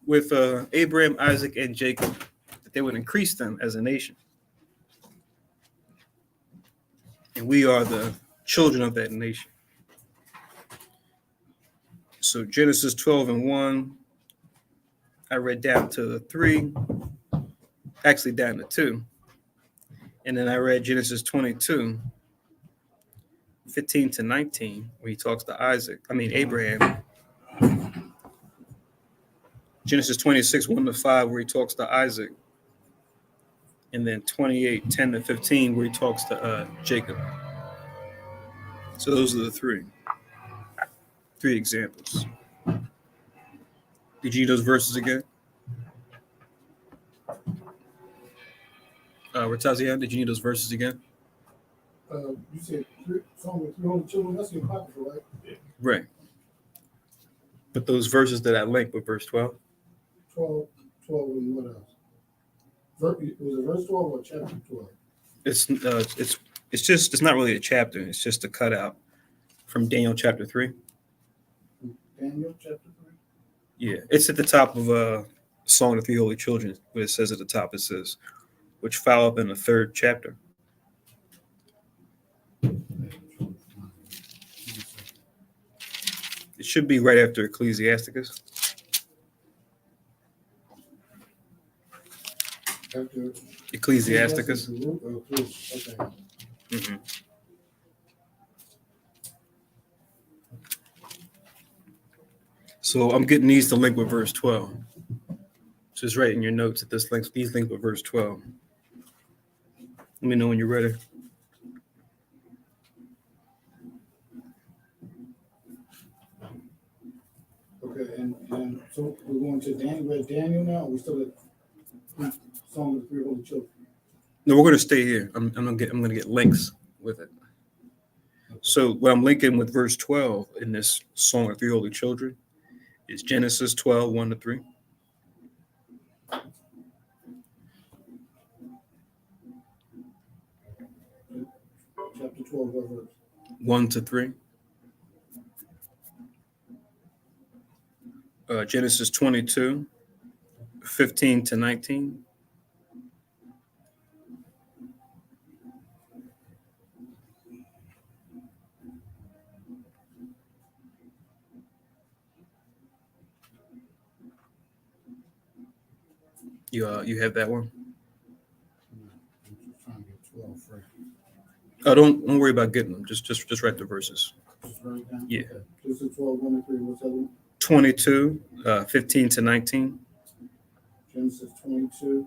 with Abraham, Isaac, and Jacob, that they would increase them as a nation. And we are the children of that nation. So Genesis 12 and 1, I read down to 3, actually down to 2. And then I read Genesis 22, 15 to 19, where he talks to Abraham. Genesis 26, 1 to 5, where he talks to Isaac. And then 28, 10 to 15, where he talks to Jacob. So those are the three examples. Did you need those verses again? Ratazian, did you need those verses again? You said Song of 300 Children, that's the Apocrypha, right? Yeah. Right. But those verses that I linked with verse 12? 12 and what else? Was it verse 12 or chapter 12? It's not really a chapter. It's just a cutout from Daniel chapter 3. Daniel chapter 3? Yeah, it's at the top of Song of the Three Holy Children, where it says at the top, it says, which follow up in the 3rd chapter. It should be right after Ecclesiasticus. After Ecclesiasticus. Okay. Mm-hmm. So I'm getting these to link with verse 12. Just write in your notes that these link with verse 12. Let me know when you're ready. Okay, and so we're going to Daniel now, or we still at Song of the Three Holy Children? No, we're going to stay here. I'm going to get links with it. So what I'm linking with verse 12 in this Song of the Three Holy Children is Genesis 12, 1 to 3. Chapter 12, what verse? 1 to 3. Genesis 22, 15 to 19. You have that one? I'm just trying to get 12 free. Oh, don't worry about getting them. Just write the verses. Just write it down? Yeah. Okay. This is 12, 1 to 3. What's that one? 22, 15 to 19. Genesis 22,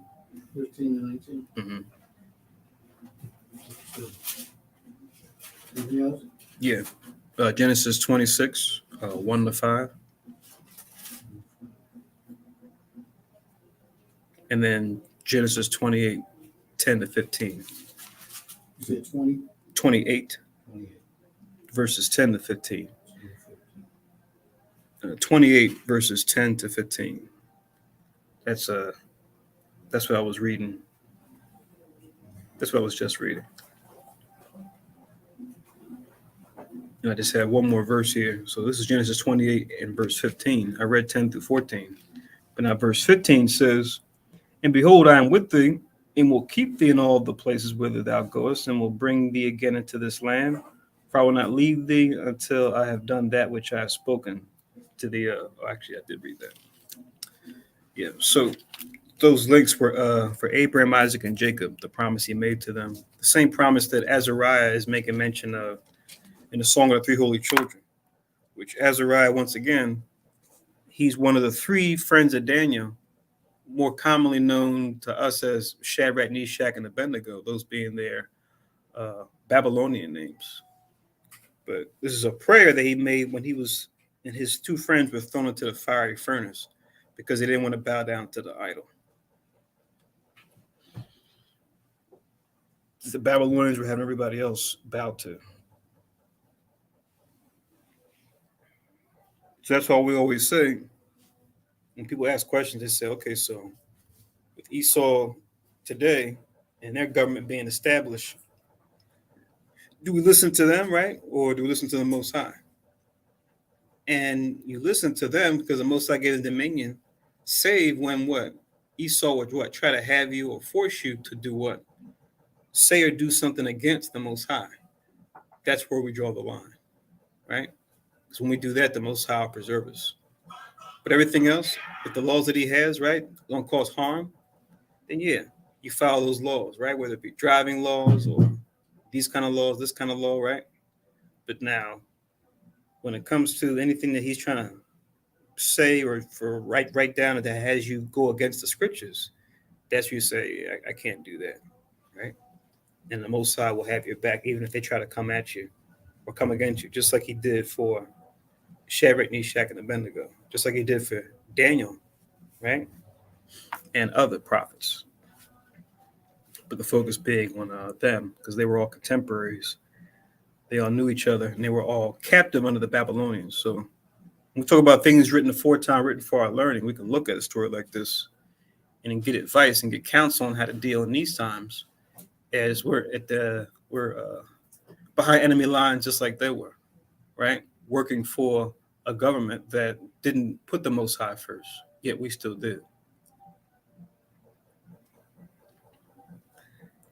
15 and 19. Mm-hmm. Anything else? Yeah. Genesis 26, 1 to 5. And then Genesis 28, 10 to 15. You said 20? 28, 28. verses 10 to 15. 28 verses 10 to 15. That's what I was reading. That's what I was just reading. And I just had one more verse here. So this is Genesis 28 and verse 15. I read 10 through 14. But now verse 15 says, "And behold, I am with thee, and will keep thee in all the places whither thou goest, and will bring thee again into this land. For I will not leave thee until I have done that which I have spoken to thee." Actually, I did read that. Yeah. So those links were for Abraham, Isaac, and Jacob, the promise he made to them. The same promise that Azariah is making mention of in the Song of the Three Holy Children, which Azariah, once again, he's one of the three friends of Daniel, more commonly known to us as Shadrach, Meshach, and Abednego, those being their Babylonian names. But this is a prayer that he made when he was, and his two friends were thrown into the fiery furnace because they didn't want to bow down to the idol. The Babylonians were having everybody else bow to. So that's why we always say, when people ask questions, they say, okay, so with Esau today and their government being established, do we listen to them, right? Or do we listen to the Most High? And you listen to them because the Most High gave the dominion, save when what? Esau would what? Try to have you or force you to do what? Say or do something against the Most High. That's where we draw the line, right? Because when we do that, the Most High will preserve us. But everything else, if the laws that he has, right, don't cause harm, then yeah, you follow those laws, right? Whether it be driving laws or these kind of laws, this kind of law, right? But now, when it comes to anything that he's trying to say or for write down that has you go against the scriptures, that's where you say, I can't do that, right? And the Most High will have your back, even if they try to come at you or come against you, just like he did for Shadrach, Meshach, and Abednego, just like he did for Daniel, right? And other prophets. But the focus being on them because they were all contemporaries. They all knew each other and they were all captive under the Babylonians. So when we talk about things written aforetime, written for our learning, we can look at a story like this and get advice and get counsel on how to deal in these times as we're behind enemy lines just like they were, right? Working for a government that didn't put the Most High first, yet we still did.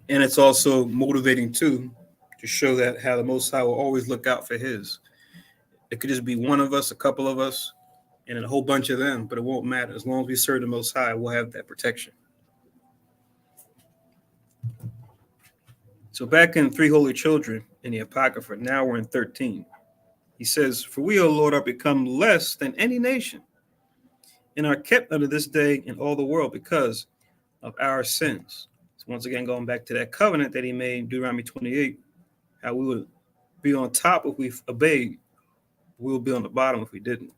And it's also motivating too to show that how the Most High will always look out for his. It could just be one of us, a couple of us, and a whole bunch of them, but it won't matter. As long as we serve the Most High, we'll have that protection. So back in Three Holy Children in the Apocrypha, now we're in 13. He says, "For we, O Lord, are become less than any nation, and are kept under this day in all the world because of our sins." So once again, going back to that covenant that he made in Deuteronomy 28, how we would be on top if we obeyed, we will be on the bottom if we didn't.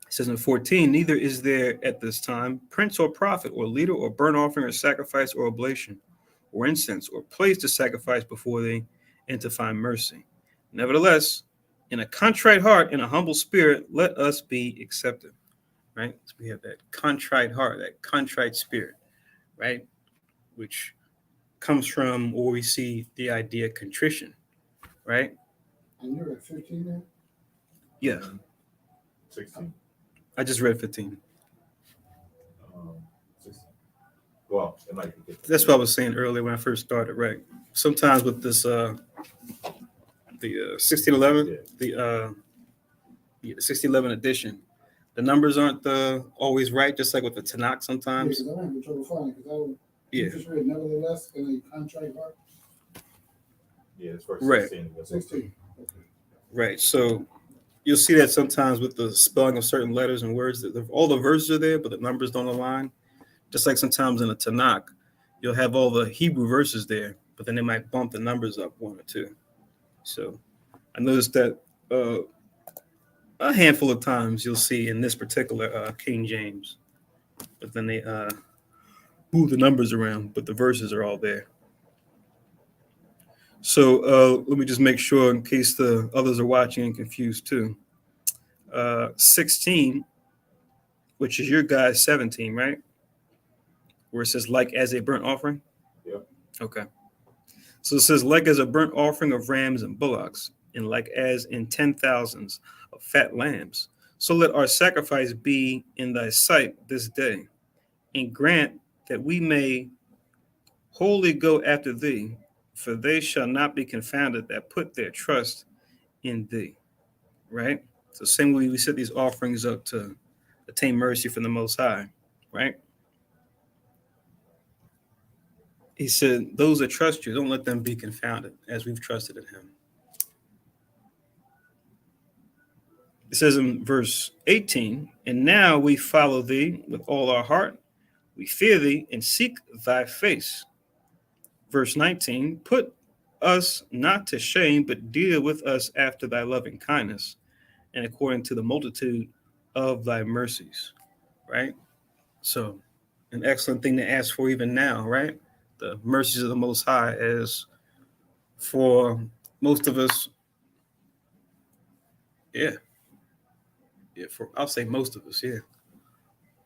It says in 14, "Neither is there at this time prince or prophet or leader or burnt offering or sacrifice or oblation or incense or place to sacrifice before thee and to find mercy. Nevertheless, in a contrite heart and a humble spirit, let us be accepted." Right? So we have that contrite heart, that contrite spirit, right? Which comes from, or we see the idea contrition, right? And you're at 15 there? Yeah. 16. I just read 15. 16. Well, it might be 15. That's what I was saying earlier when I first started, right? Sometimes with this, the 1611, the 1611 edition, the numbers aren't always right, just like with the Tanakh sometimes. Yeah, because I'm having trouble finding it. Because Yeah. just read nevertheless in a contrite heart. Yeah, it's verse Right. 16. 16. Okay. Right. So, you'll see that sometimes with the spelling of certain letters and words, that all the verses are there, but the numbers don't align. Just like sometimes in the Tanakh, you'll have all the Hebrew verses there, but then they might bump the numbers up one or two. So I noticed that a handful of times you'll see in this particular King James, but then they move the numbers around, but the verses are all there. So let me just make sure in case the others are watching and confused too. 16, which is your guy's 17, right? Where it says like as a burnt offering. Yep. Okay. So it says like as a burnt offering of rams and bullocks, and like as in 10,000s of fat lambs. So let our sacrifice be in thy sight this day, and grant that we may wholly go after thee, for they shall not be confounded that put their trust in thee. Right? So same way we set these offerings up to attain mercy from the Most High, right? He said, those that trust you, don't let them be confounded as we've trusted in him. It says in verse 18, and now we follow thee with all our heart. We fear thee and seek thy face. Verse 19, put us not to shame, but deal with us after thy loving kindness and according to the multitude of thy mercies, right? So an excellent thing to ask for even now, right? The mercies of the Most High, as for most of us, I'll say most of us,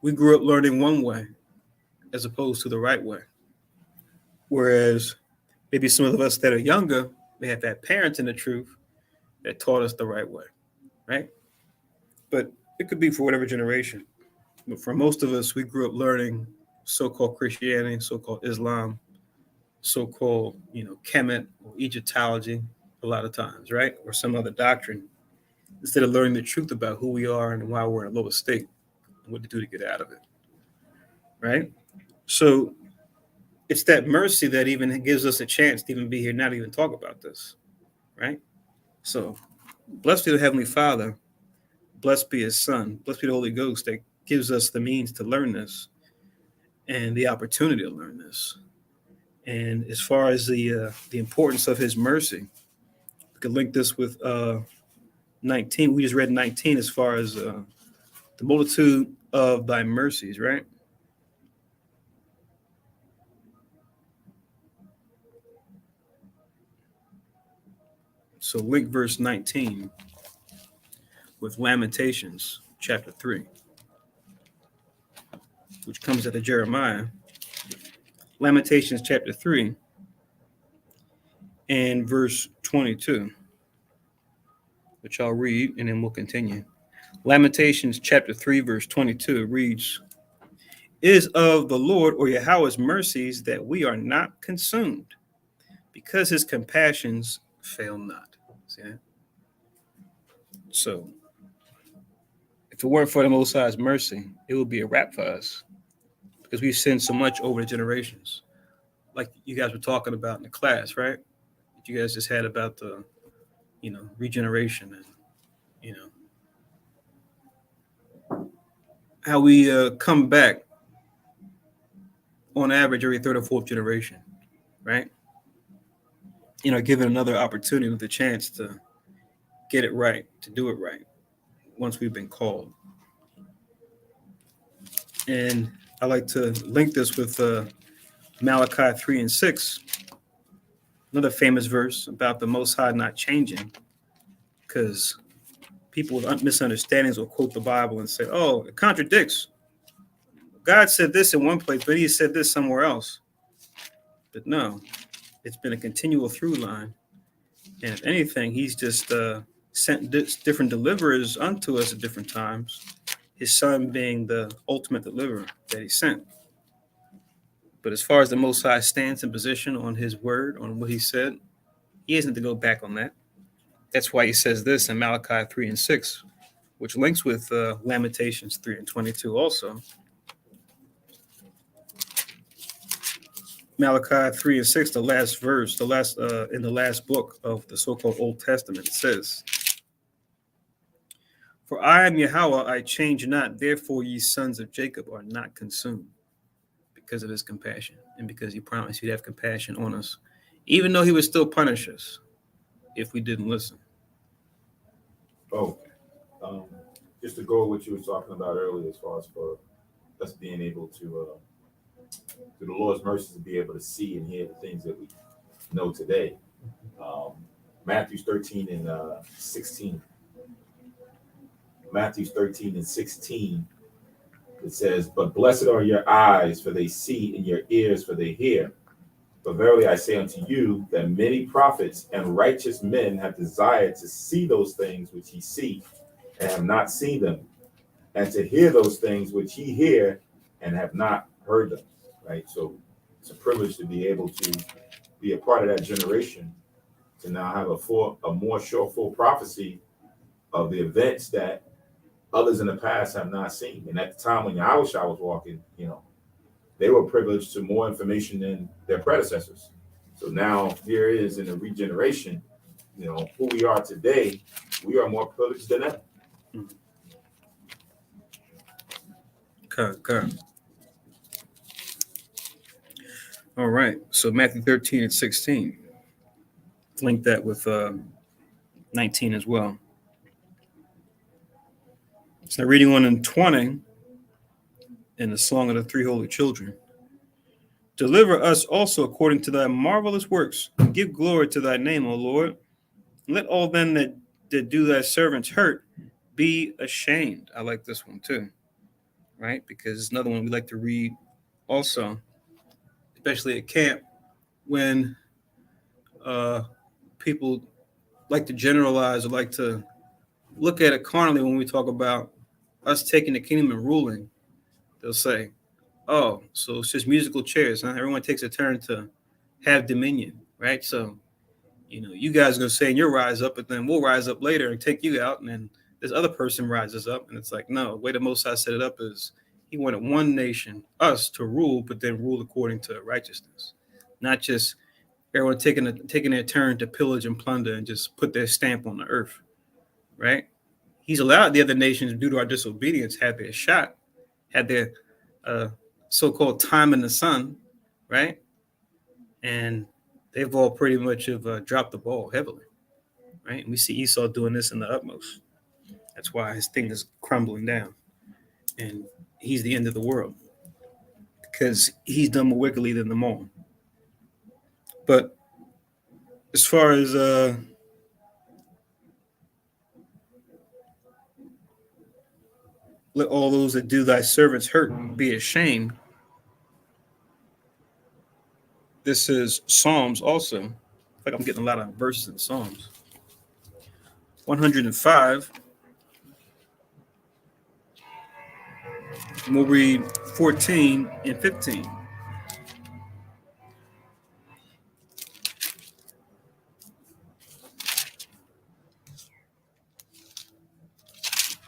we grew up learning one way as opposed to the right way. Whereas maybe some of us that are younger, they have had parents in the truth that taught us the right way, right? But it could be for whatever generation. But for most of us, we grew up learning so-called Christianity, so-called Islam, so-called, Kemet or Egyptology a lot of times, right? Or some other doctrine, instead of learning the truth about who we are and why we're in a lower state and what to do to get out of it, right? So it's that mercy that even gives us a chance to even be here, not to even talk about this, right? So blessed be the Heavenly Father, blessed be his Son, blessed be the Holy Ghost that gives us the means to learn this and the opportunity to learn this. And as far as the importance of his mercy, we could link this with 19. We just read 19 as far as the multitude of thy mercies, right? So link verse 19 with Lamentations chapter 3, which comes out of Jeremiah. Lamentations chapter 3 and verse 22, which I'll read and then we'll continue. Lamentations chapter 3 verse 22 reads, it is of the Lord or Yahweh's mercies that we are not consumed, because his compassions fail not. See that? So if it weren't for the Most High's mercy, it would be a wrap for us, because we've sinned so much over the generations. Like you guys were talking about in the class, right? That you guys just had about the, regeneration and, how we come back on average every third or fourth generation, right? Given another opportunity with a chance to get it right, to do it right once we've been called. And I like to link this with Malachi 3 and 6, another famous verse about the Most High not changing, because people with misunderstandings will quote the Bible and say, oh, it contradicts. God said this in one place, but he said this somewhere else. But no, it's been a continual through line. And if anything, he's just sent different deliverers unto us at different times, his Son being the ultimate deliverer that he sent. But as far as the Most High stance and position on his word, on what he said, he hasn't to go back on that. That's why he says this in Malachi 3 and 6, which links with Lamentations 3 and 22 also. Malachi 3 and 6, the last verse, in the last book of the so-called Old Testament, it says, For I am Yahweh, I change not. Therefore, ye sons of Jacob are not consumed, because of his compassion and because he promised he'd have compassion on us, even though he would still punish us if we didn't listen. Oh, um, just to go with what you were talking about earlier, as far as for us being able to, through the Lord's mercy, to be able to see and hear the things that we know today. Um, Matthew 13 and 16. Matthew 13 and 16. It says, "But blessed are your eyes, for they see, and your ears, for they hear. But verily I say unto you, that many prophets and righteous men have desired to see those things which ye see, and have not seen them, and to hear those things which ye hear, and have not heard them." Right? So it's a privilege to be able to be a part of that generation, to now have a more sure full prophecy of the events that others in the past have not seen. And at the time when Yahushua was walking, they were privileged to more information than their predecessors. So now here is in the regeneration, who we are today, we are more privileged than them. Okay. All right. So Matthew 13 and 16. Link that with 19 as well. So reading 1 and 20 in the Song of the Three Holy Children. Deliver us also according to thy marvelous works. Give glory to thy name, O Lord. Let all them that do thy servants hurt be ashamed. I like this one too, right? Because it's another one we like to read also, especially at camp, when people like to generalize or like to look at it carnally when we talk about us taking the kingdom and ruling. They'll say, oh, so it's just musical chairs, huh? Everyone takes a turn to have dominion, right? So, you guys are going to say, and you'll rise up, but then we'll rise up later and take you out. And then this other person rises up. And it's like, no, the way the Most High set it up is he wanted one nation, us, to rule, but then rule according to righteousness. Not just everyone taking their turn to pillage and plunder and just put their stamp on the earth, right? He's allowed the other nations, due to our disobedience, had their shot, had their so-called time in the sun, right? And they've all pretty much have dropped the ball heavily, right? And we see Esau doing this in the utmost. That's why his thing is crumbling down, and he's the end of the world because he's done more wickedly than them all. But as far as let all those that do thy servants hurt be ashamed. This is Psalms also. Like I'm getting a lot of verses in Psalms. 105. And we'll read 14 and 15.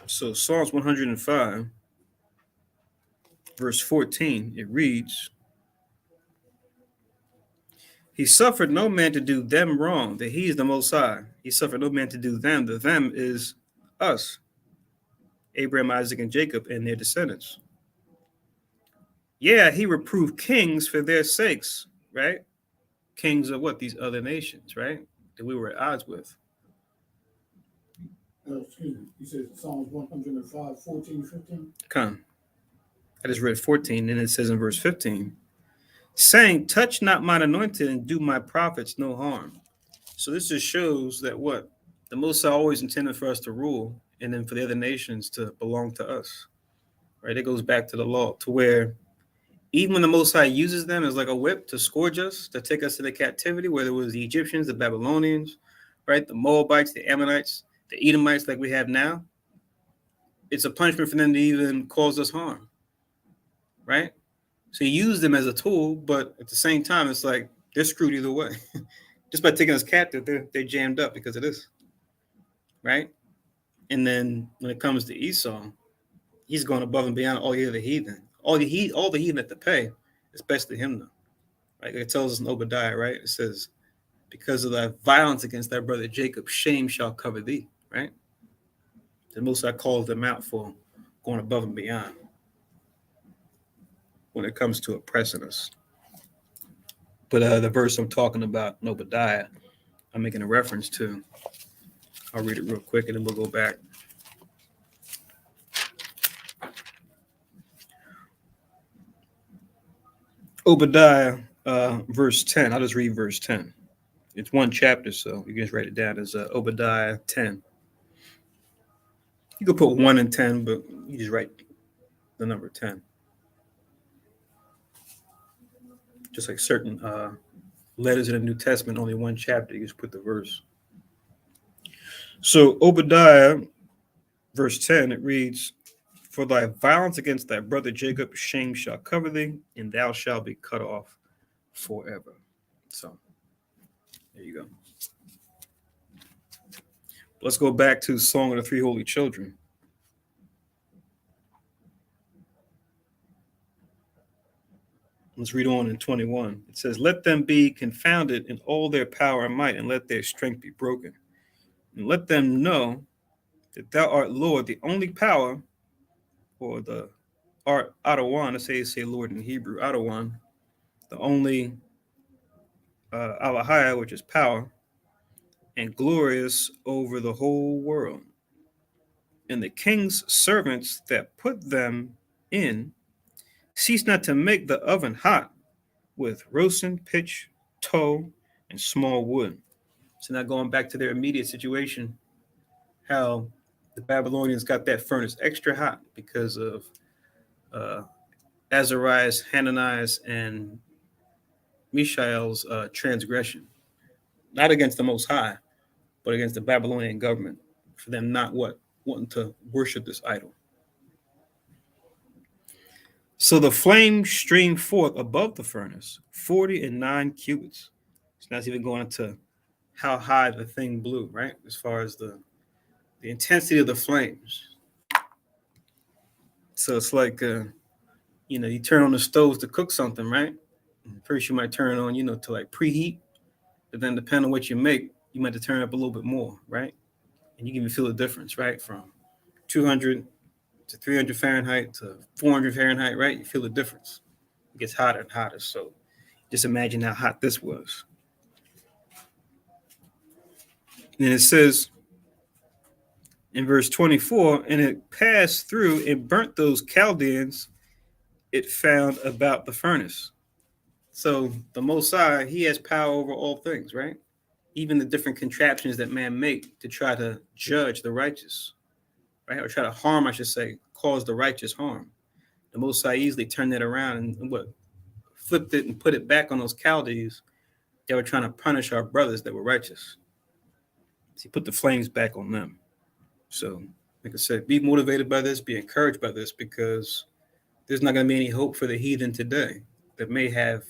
So Psalms 105, verse 14, it reads, he suffered no man to do them wrong, that he is the Most High. He suffered no man to do them. The them is us, Abraham, Isaac, and Jacob, and their descendants. Yeah, he reproved kings for their sakes, right? Kings of what? These other nations, right? That we were at odds with. Excuse me. You said Psalms 105, 14, 15? Come. I just read 14, and it says in verse 15, saying, touch not mine anointed and do my prophets no harm. So this just shows that what? The Most High always intended for us to rule, and then for the other nations to belong to us, right? It goes back to the law, to where even when the Most High uses them as like a whip to scourge us, to take us to the captivity, whether it was the Egyptians, the Babylonians, right? The Moabites, the Ammonites, the Edomites like we have now, it's a punishment for them to even cause us harm, right? So he used them as a tool, but at the same time, it's like they're screwed either way. Just by taking us captive, they're jammed up because of this, right? And then when it comes to Esau, he's going above and beyond all the other heathen. All the heathen have to pay, especially him, though. Right? It tells us in Obadiah, right? It says, because of thy violence against thy brother Jacob, shame shall cover thee, right? The Most High calls them out for going above and beyond when it comes to oppressing us. But the verse I'm talking about, in Obadiah, I'm making a reference to. I'll read it real quick and then we'll go back. Obadiah, verse 10. I'll just read verse 10. It's one chapter, so you can just write it down as Obadiah 10. You could put 1 and 10, but you just write the number 10. Just like certain letters in the New Testament, only one chapter, you just put the verse. So Obadiah, verse 10, it reads, "For thy violence against thy brother Jacob, shame shall cover thee, and thou shalt be cut off forever." So there you go. Let's go back to Song of the Three Holy Children. Let's read on in 21. It says, "Let them be confounded in all their power and might, and let their strength be broken. And let them know that thou art Lord, the only power," or the art Adawan, let's say Lord in Hebrew, Adawan, the only Alahaya, which is power, and glorious over the whole world. And the king's servants that put them in cease not to make the oven hot with roasting, pitch, tow, and small wood. So now going back to their immediate situation, how the Babylonians got that furnace extra hot because of Azariah's, Hananiah's, and Mishael's transgression. Not against the Most High, but against the Babylonian government, for them not wanting to worship this idol. So the flame streamed forth above the furnace, 49 cubits. So that's even going into how high the thing blew, right? As far as the intensity of the flames. So it's like, you turn on the stoves to cook something, right? First you might turn on, to like preheat, but then depending on what you make, you might have to turn it up a little bit more, right? And you can even feel the difference, right? From 200 to 300 Fahrenheit to 400 Fahrenheit, right? You feel the difference. It gets hotter and hotter. So just imagine how hot this was. And it says in verse 24, "And it passed through and burnt those Chaldeans it found about the furnace." So the Most High, he has power over all things, right? Even the different contraptions that man make to try to judge the righteous, right? Or try to harm, I should say, cause the righteous harm. The Most High easily turned that around and flipped it and put it back on those Chaldees that were trying to punish our brothers that were righteous. So he put the flames back on them. So, like I said, be motivated by this, be encouraged by this, because there's not going to be any hope for the heathen today that may have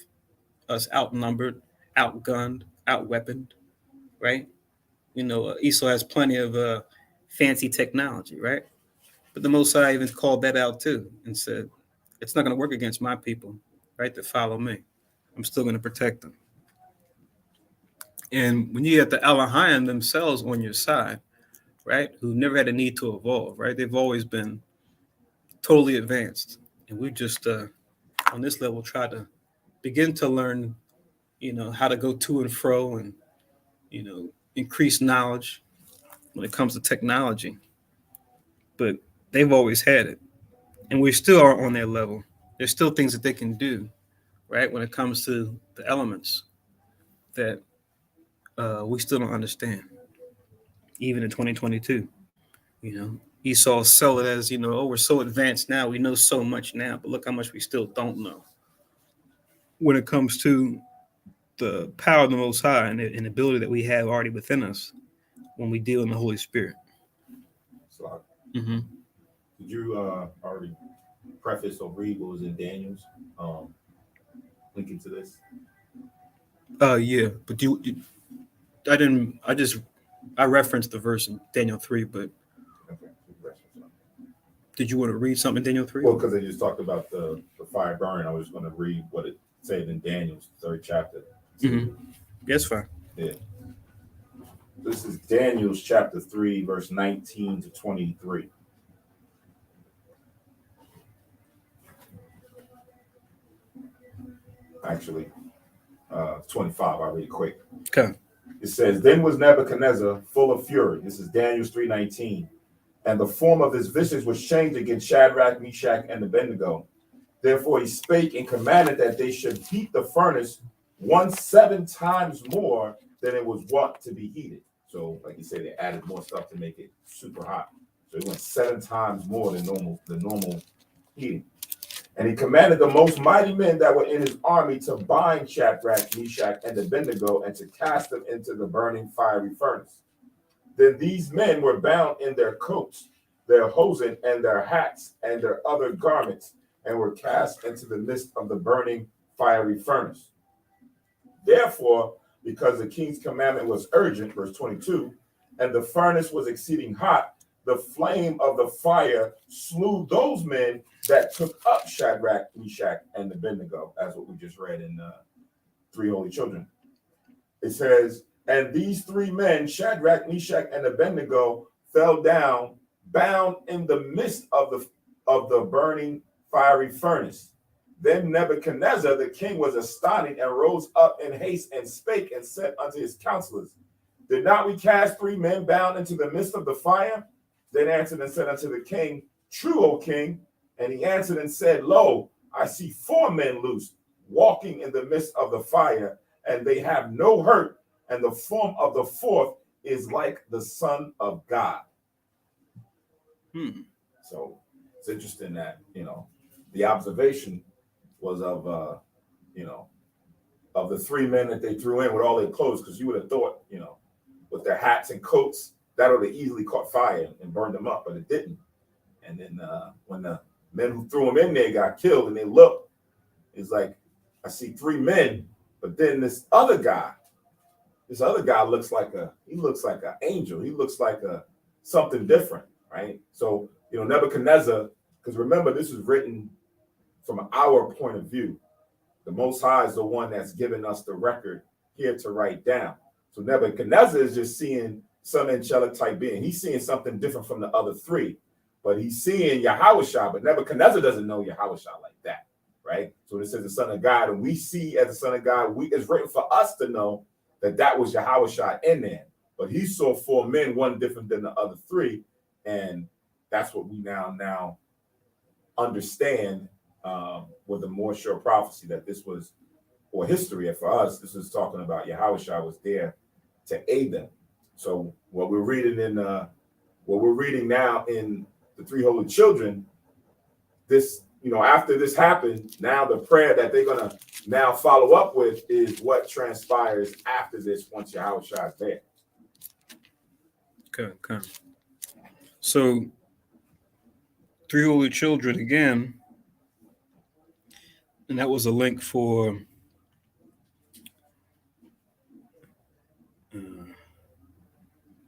us outnumbered, outgunned, outweaponed, right? Esau has plenty of fancy technology, right? But the Most High even called that out too and said, it's not going to work against my people, right, that follow me. I'm still going to protect them. And when you have the Elohim themselves on your side, right, who never had a need to evolve, right? They've always been totally advanced. And we just, on this level, try to begin to learn, how to go to and fro and, increase knowledge when it comes to technology. But they've always had it. And we still are on their level. There's still things that they can do, right, when it comes to the elements that we still don't understand, even in 2022. Esau sell it as, we're so advanced now, we know so much now, but look how much we still don't know when it comes to the power of the Most High and the ability that we have already within us when we deal in the Holy Spirit. So, Mm-hmm. Did you already preface or read what was in Daniel's linking to this? Yeah, but I didn't. I referenced the verse in Daniel 3, but Okay. did you want to read something in Daniel 3? Well, because they just talked about the fire burning, I was going to read what it said in Daniel's 3rd chapter. Mm-hmm. That's fine. Yeah. This is Daniel's chapter 3, verse 19 to 23. Actually, 25, I'll read quick. Okay. It says, Then was Nebuchadnezzar full of fury. This is Daniel's 3:19. And the form of his visage was changed against Shadrach, Meshach, and Abednego. Therefore he spake and commanded that they should heat the furnace 7 times more than it was wont to be heated. So, like you said, they added more stuff to make it super hot. So it went 7 times more than normal heating. And he commanded the most mighty men that were in his army to bind Shadrach, Meshach, and Abednego, and to cast them into the burning fiery furnace. Then these men were bound in their coats, their hosen, and their hats, and their other garments, and were cast into the midst of the burning fiery furnace. Therefore, because the king's commandment was urgent, verse 22, and the furnace was exceeding hot, the flame of the fire slew those men that took up Shadrach, Meshach, and Abednego, as what we just read in Three Holy Children. It says, and these 3 men, Shadrach, Meshach, and Abednego, fell down, bound in the midst of the burning fiery furnace. Then Nebuchadnezzar the king was astonished and rose up in haste and spake and said unto his counselors, Did not we cast 3 men bound into the midst of the fire? Then answered and said unto the king, True, O king. And he answered and said, Lo, I see 4 men loose, walking in the midst of the fire, and they have no hurt, and the form of the 4th is like the Son of God. So it's interesting that, the observation was of, of the 3 men that they threw in with all their clothes, because you would have thought, with their hats and coats, that would have easily caught fire and burned them up, but it didn't. And then when the men who threw them in there got killed and they looked, it's like, I see 3 men, but then this other guy looks like an angel. He looks like something different, right? So, Nebuchadnezzar, because remember, this is written from our point of view. The Most High is the one that's given us the record here to write down. So Nebuchadnezzar is just seeing some angelic type being. He's seeing something different from the other 3, but he's seeing Yahushua, but Nebuchadnezzar doesn't know Yahushua like that, right? So this is the Son of God, and we see as the Son of God, it's written for us to know that was Yahushua in there. But he saw 4 men, one different than the other 3, and that's what we now understand with a more sure prophecy that this was, or history, and for us, this is talking about Yahushua was there to aid them. So what we're reading now in the Three Holy Children, this, after this happened, now the prayer that they're gonna now follow up with is what transpires after this once Yahushua is there. Okay. So, Three Holy Children again, and that was a link for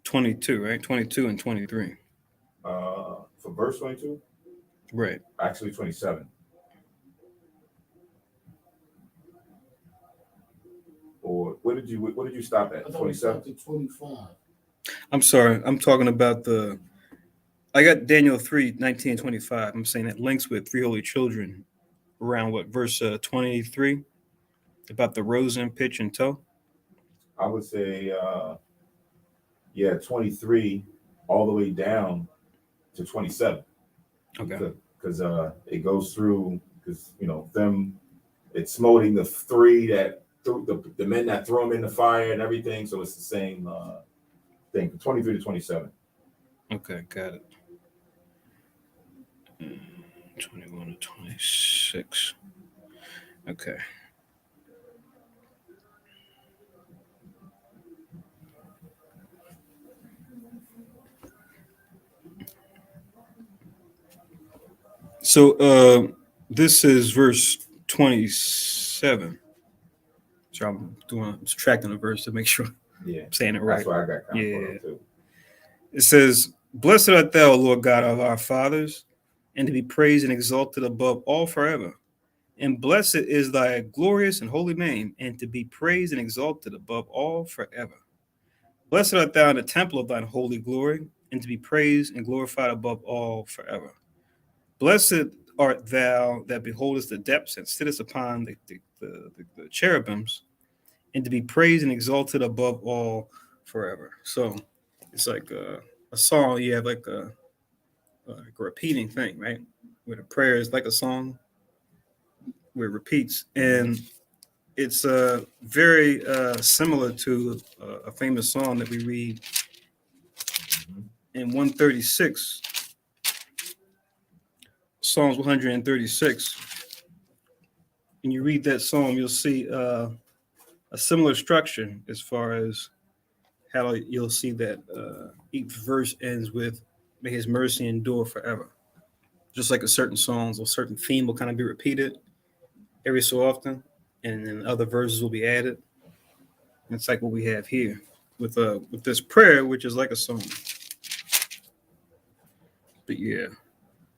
22, right? 22 and 23. For verse 22? Right. Actually 27. Or what did you stop at? 27? 25. I'm sorry. I'm talking about I got Daniel 3:19 and 25. I'm saying that links with Three Holy Children around what, verse 23, about the rosin, pitch, and toe. I would say 23 all the way down to 27. Okay. Because it goes through, because them, it's smoting the 3 that threw the men that threw them in the fire and everything. So it's the same thing from 23 to 27. Okay, got it. 21 to 26. Okay. So this is verse 27. So I'm subtracting the verse to make sure I'm saying it right. That's why I got kind of too. It says, Blessed art thou, Lord God of our fathers, and to be praised and exalted above all forever. And blessed is thy glorious and holy name, and to be praised and exalted above all forever. Blessed art thou in the temple of thine holy glory, and to be praised and glorified above all forever. Blessed art thou that beholdest the depths and sittest upon the cherubims, and to be praised and exalted above all forever. So it's like a song. You have like a repeating thing, right? Where the prayer is like a song where it repeats. And it's very similar to a famous song that we read in 136, Psalms 136. When you read that psalm, you'll see a similar structure as far as how you'll see that each verse ends with "May His mercy endure forever." Just like a certain songs or certain theme will kind of be repeated every so often, and then other verses will be added. And it's like what we have here with this prayer, which is like a song. But yeah,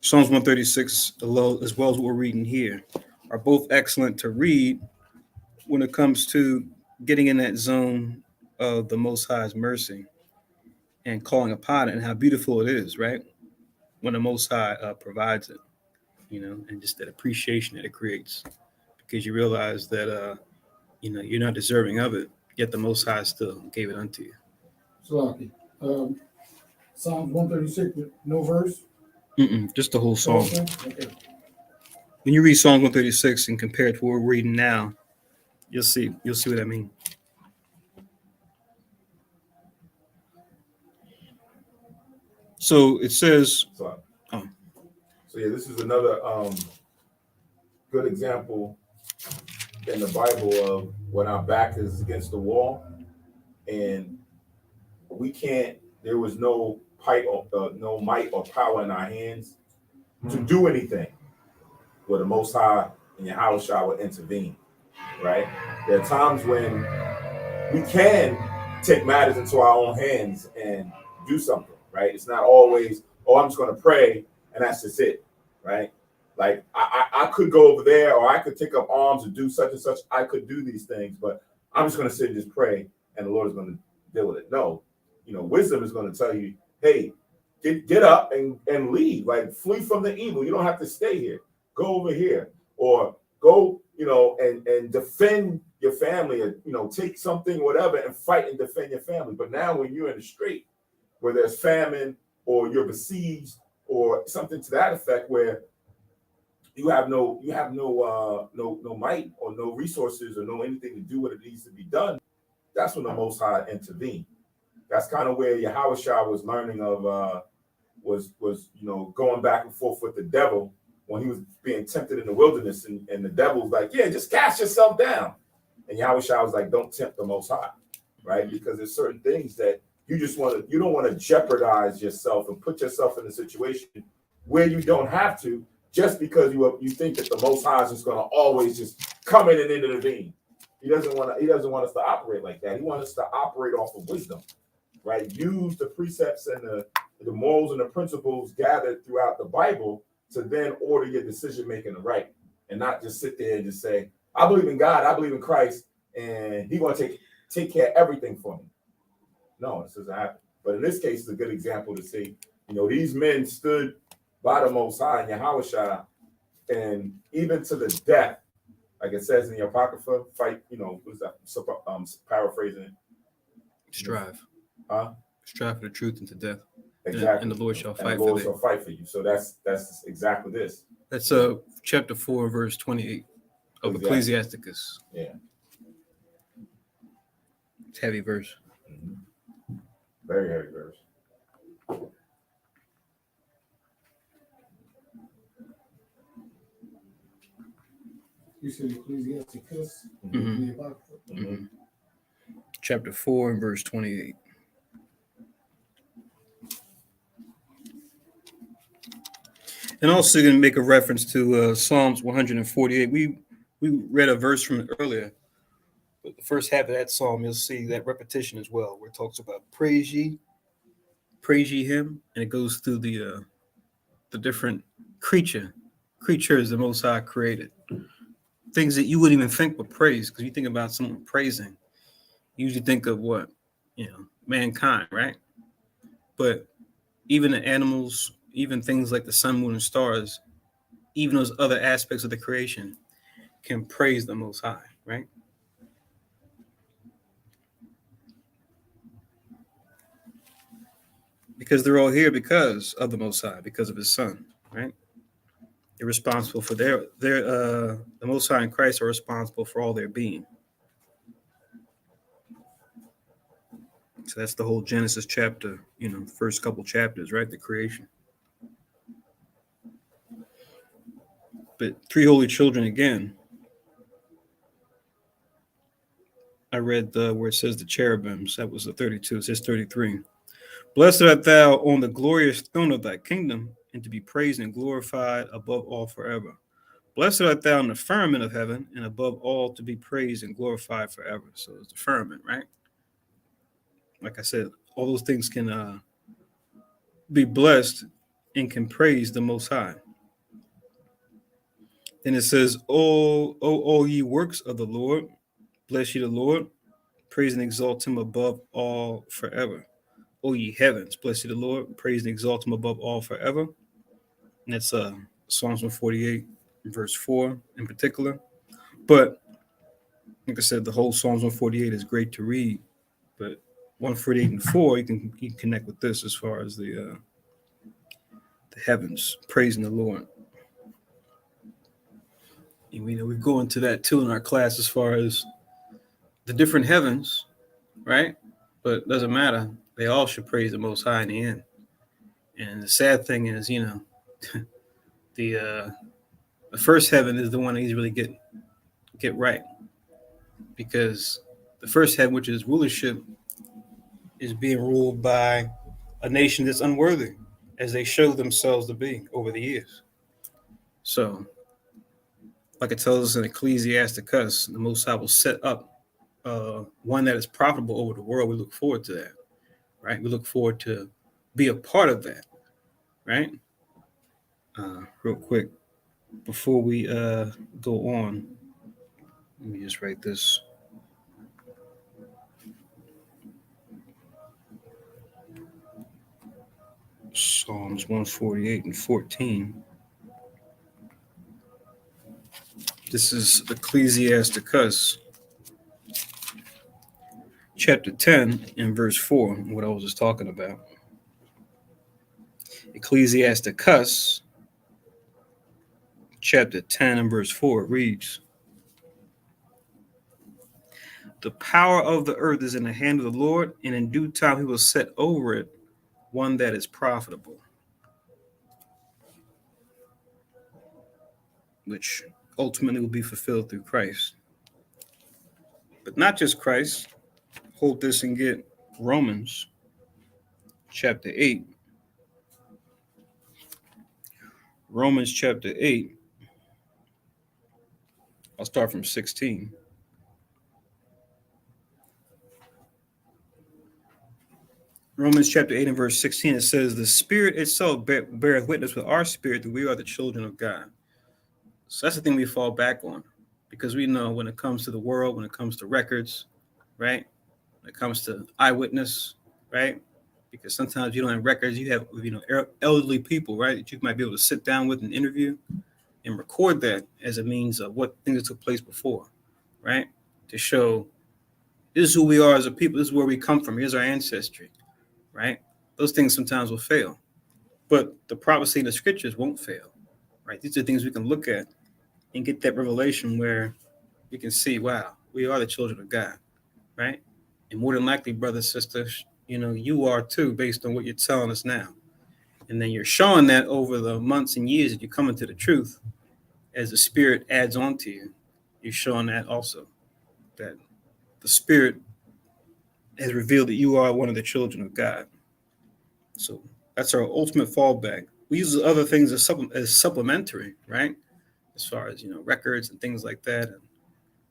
Psalms 136, as well as what we're reading here, are both excellent to read when it comes to getting in that zone of the Most High's mercy and calling upon it, and how beautiful it is, right? When the Most High provides it, and just that appreciation that it creates, because you realize that you're not deserving of it, yet the Most High still gave it unto you. Salaki. Psalms 136, no verse. Just the whole song. Okay. When you read Psalm 136 and compare it to what we're reading now, you'll see what I mean. So it says. So yeah, this is another good example in the Bible of when our back is against the wall and we can't. There was no no might or power in our hands to do anything. Where the Most High and Yahushua will intervene, right? There are times when we can take matters into our own hands and do something, right? It's not always, oh, I'm just going to pray and that's just it, right? Like I could go over there or I could take up arms and do such and such. I could do these things, but I'm just going to sit and just pray and the Lord is going to deal with it. No, wisdom is going to tell you, hey, get up and leave, like flee from the evil. You don't have to stay here. Go over here or go, and defend your family or, take something, whatever, and fight and defend your family. But now when you're in the strait where there's famine or you're besieged or something to that effect where you have no might or no resources or no anything to do what it needs to be done, that's when the Most High intervened. That's kind of where Yahushua was learning of was going back and forth with the devil when he was being tempted in the wilderness, and the devil's like, yeah, just cast yourself down. And Yahushua was like, don't tempt the Most High, right? Because there's certain things that you don't want to jeopardize yourself and put yourself in a situation where you don't have to, just because you think that the Most High is just going to always just come in and intervene. He doesn't want us to operate like that. He wants us to operate off of wisdom, right? Use the precepts and the morals and the principles gathered throughout the Bible to then order your decision making right, and not just sit there and just say, I believe in God, I believe in Christ, and He's going to take care of everything for me. No, this doesn't happen. But in this case, it's a good example to see, these men stood by the Most High and Yahushua, and even to the death, like it says in the Apocrypha, fight, what is that? Paraphrasing it. Strive. Huh? Strive for the truth unto death. Exactly. And the Lord shall fight and the Lord shall fight for you. So that's exactly this. That's chapter 4, verse 28 of Ecclesiasticus. Yeah. It's a heavy verse. Mm-hmm. Very heavy verse. You said Ecclesiasticus? Mm-hmm. Mm-hmm. Chapter 4 and verse 28. And also going to make a reference to Psalms 148. We read a verse from it earlier. But the first half of that psalm, you'll see that repetition as well, where it talks about praise ye him, and it goes through the different creatures the Most High created. Things that you wouldn't even think were praise, because you think about someone praising, you usually think of what? mankind, right? But even the animals, even things like the sun, moon, and stars, even those other aspects of the creation can praise the Most High, right? Because they're all here because of the Most High, because of His Son, right? They're responsible for the Most High and Christ are responsible for all their being. So that's the whole Genesis chapter, first couple chapters, right? The creation. But three holy children again. I read where it says the cherubims. That was the 32. It says 33. Blessed art thou on the glorious throne of thy kingdom, and to be praised and glorified above all forever. Blessed art thou in the firmament of heaven, and above all to be praised and glorified forever. So it's the firmament, right? Like I said, all those things can be blessed and can praise the Most High. Then it says, all ye works of the Lord, bless ye the Lord, praise and exalt him above all forever. O ye heavens, bless ye the Lord, praise and exalt him above all forever. And that's Psalms 148, verse 4 in particular. But like I said, the whole Psalms 148 is great to read. But 148 and 4, you can connect with this as far as the heavens, praising the Lord. And we go into that too in our class as far as the different heavens, right? But it doesn't matter. They all should praise the Most High in the end. And the sad thing is, the first heaven is the one that needs to really get right. Because the first heaven, which is rulership, is being ruled by a nation that's unworthy, as they show themselves to be over the years. So, like it tells us in Ecclesiasticus, the Most High will set up one that is profitable over the world. We look forward to that, right? We look forward to be a part of that, right? Real quick, before we go on, let me just write this. Psalms 148 and 14. This is Ecclesiasticus, chapter 10 and verse 4, what I was just talking about. Ecclesiasticus, chapter 10 and verse 4, it reads, the power of the earth is in the hand of the Lord, and in due time he will set over it one that is profitable. Which ultimately will be fulfilled through Christ. But not just Christ. Hold this and get Romans chapter 8. Romans chapter 8. I'll start from 16. Romans chapter 8 and verse 16, it says, the Spirit itself beareth witness with our spirit that we are the children of God. So that's the thing we fall back on, because we know when it comes to the world, when it comes to records, right? When it comes to eyewitness, right? Because sometimes you don't have records, you have elderly people, right, that you might be able to sit down with and interview and record that as a means of what things that took place before, right? To show this is who we are as a people, this is where we come from, here's our ancestry, right? Those things sometimes will fail, but the prophecy in the scriptures won't fail, right? These are things we can look at and get that revelation where you can see, wow, we are the children of God, right? And more than likely, brothers, sisters, you are too, based on what you're telling us now. And then you're showing that over the months and years that you come into the truth, as the Spirit adds on to you, you're showing that also, that the Spirit has revealed that you are one of the children of God. So that's our ultimate fallback. We use other things as supplementary, right? As far as, records and things like that, and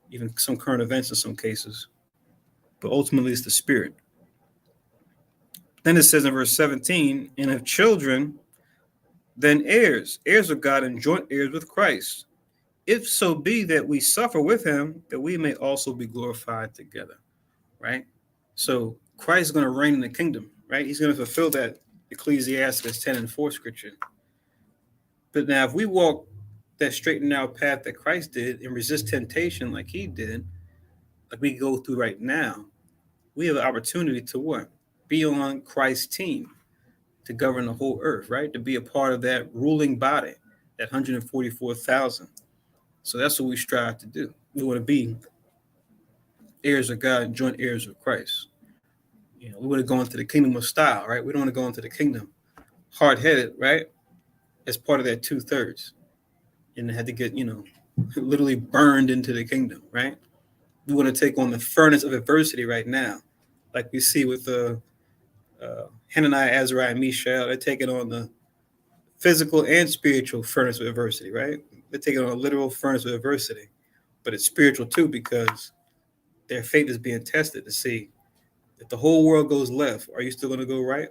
even some current events in some cases. But ultimately, it's the Spirit. Then it says in verse 17, and if children, then heirs of God and joint heirs with Christ, if so be that we suffer with him, that we may also be glorified together, right? So Christ is going to reign in the kingdom, right? He's going to fulfill that Ecclesiastes 10 and 4 scripture. But now, if we walk that straight and narrow path that Christ did and resist temptation like he did, like we go through right now, we have an opportunity to what? Be on Christ's team to govern the whole earth, right? To be a part of that ruling body, that 144,000. So that's what we strive to do. We want to be heirs of God and joint heirs of Christ. You know, we want to go into the kingdom of style, right? We don't want to go into the kingdom hard-headed, right? As part of that 2/3, and had to get, literally burned into the kingdom, right? We want to take on the furnace of adversity right now, like we see with Hananiah, Azariah, and Mishael. They're taking on the physical and spiritual furnace of adversity, right? They're taking on a literal furnace of adversity, but it's spiritual too, because their faith is being tested to see if the whole world goes left, are you still going to go right?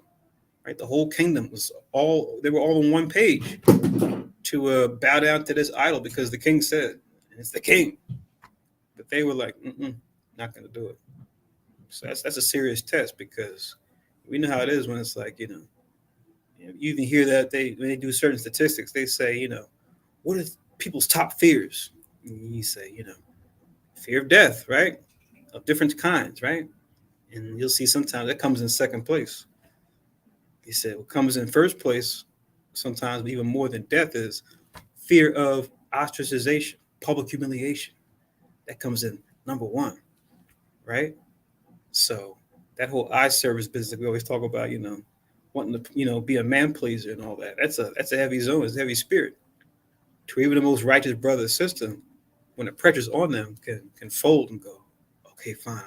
Right? The whole kingdom they were all on one page to bow down to this idol because the king said, and it's the king. But they were like, not going to do it. So that's a serious test, because we know how it is when it's like, you even hear that when they do certain statistics, they say, what are people's top fears? And you say, fear of death, right? Of different kinds, right? And you'll see sometimes that comes in second place. He said what comes in first place, sometimes even more than death, is fear of ostracization, public humiliation. That comes in number one, right? So that whole eye service business we always talk about, wanting to, be a man pleaser and all that. That's a heavy zone. It's a heavy spirit. To even the most righteous brother or sister, when the pressure's on them, can fold and go, okay, fine.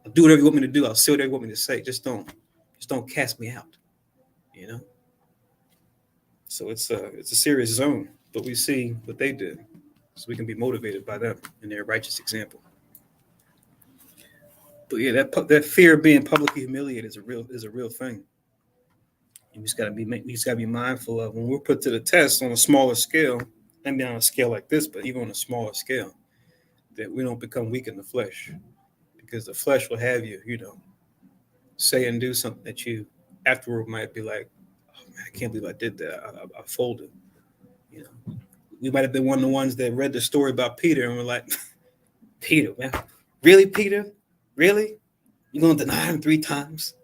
I'll do whatever you want me to do. I'll say whatever you want me to say. Just don't cast me out. So it's a serious zone, but we see what they did, so we can be motivated by them and their righteous example. But yeah, that fear of being publicly humiliated is a real thing. And we just gotta be mindful of when we're put to the test on a smaller scale, maybe on a scale like this, but even on a smaller scale, that we don't become weak in the flesh, because the flesh will have you, say and do something that you afterward might be like, oh man, I can't believe I did that. I folded. We might have been one of the ones that read the story about Peter and were like, Peter, man, really, Peter? Really? You're going to deny him 3 times?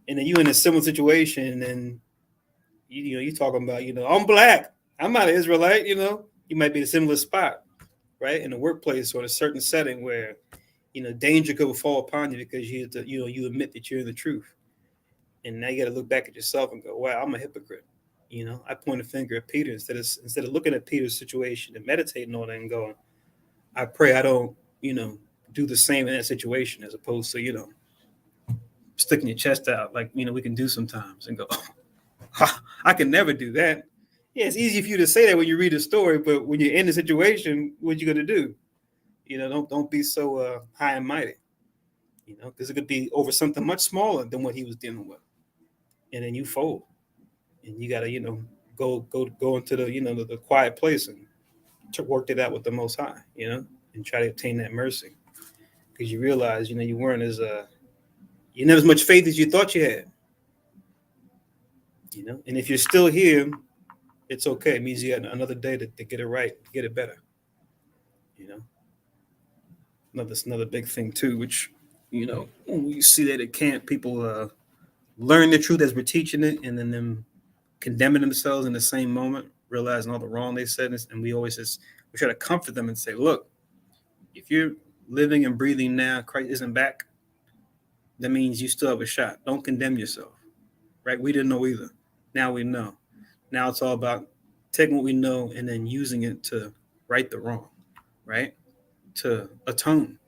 And then you in a similar situation, and you talking about, I'm black. I'm not an Israelite, You might be in a similar spot, right? In a workplace or in a certain setting where, danger could fall upon you because you admit that you're in the truth. And now you got to look back at yourself and go, wow, I'm a hypocrite. I point a finger at Peter instead of looking at Peter's situation and meditating on it and going, I pray I don't, do the same in that situation, as opposed to, sticking your chest out like, we can do sometimes and go, I can never do that. Yeah, it's easy for you to say that when you read a story, but when you're in the situation, what you going to do? Don't be so high and mighty, because it could be over something much smaller than what he was dealing with. And then you fold. And you gotta, go into the, the quiet place and to work it out with the Most High, and try to obtain that mercy, because you realize, you weren't as you never as much faith as you thought you had, And if you're still here, it's okay. It means you got another day to get it right, get it better, Another big thing too, which, when we see that at camp, people learn the truth as we're teaching it, and then them condemning themselves in the same moment, realizing all the wrong they said. And we try to comfort them and say, look, if you're living and breathing now, Christ isn't back, that means you still have a shot. Don't condemn yourself, right? We didn't know either. Now we know. Now it's all about taking what we know and then using it to right the wrong, right? To atone.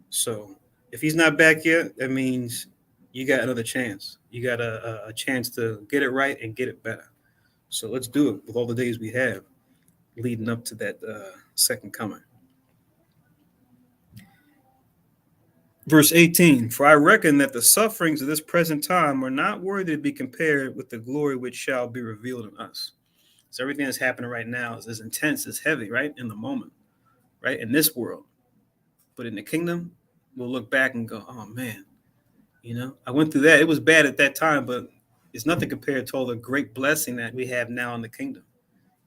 So if he's not back yet, that means you got another chance. You got a chance to get it right and get it better. So let's do it with all the days we have leading up to that second coming. Verse 18, for I reckon that the sufferings of this present time are not worthy to be compared with the glory which shall be revealed in us. So everything that's happening right now is intense, it's heavy, right? In the moment, right? In this world. But in the kingdom, we'll look back and go, oh man, I went through that. It was bad at that time, but it's nothing compared to all the great blessing that we have now in the kingdom.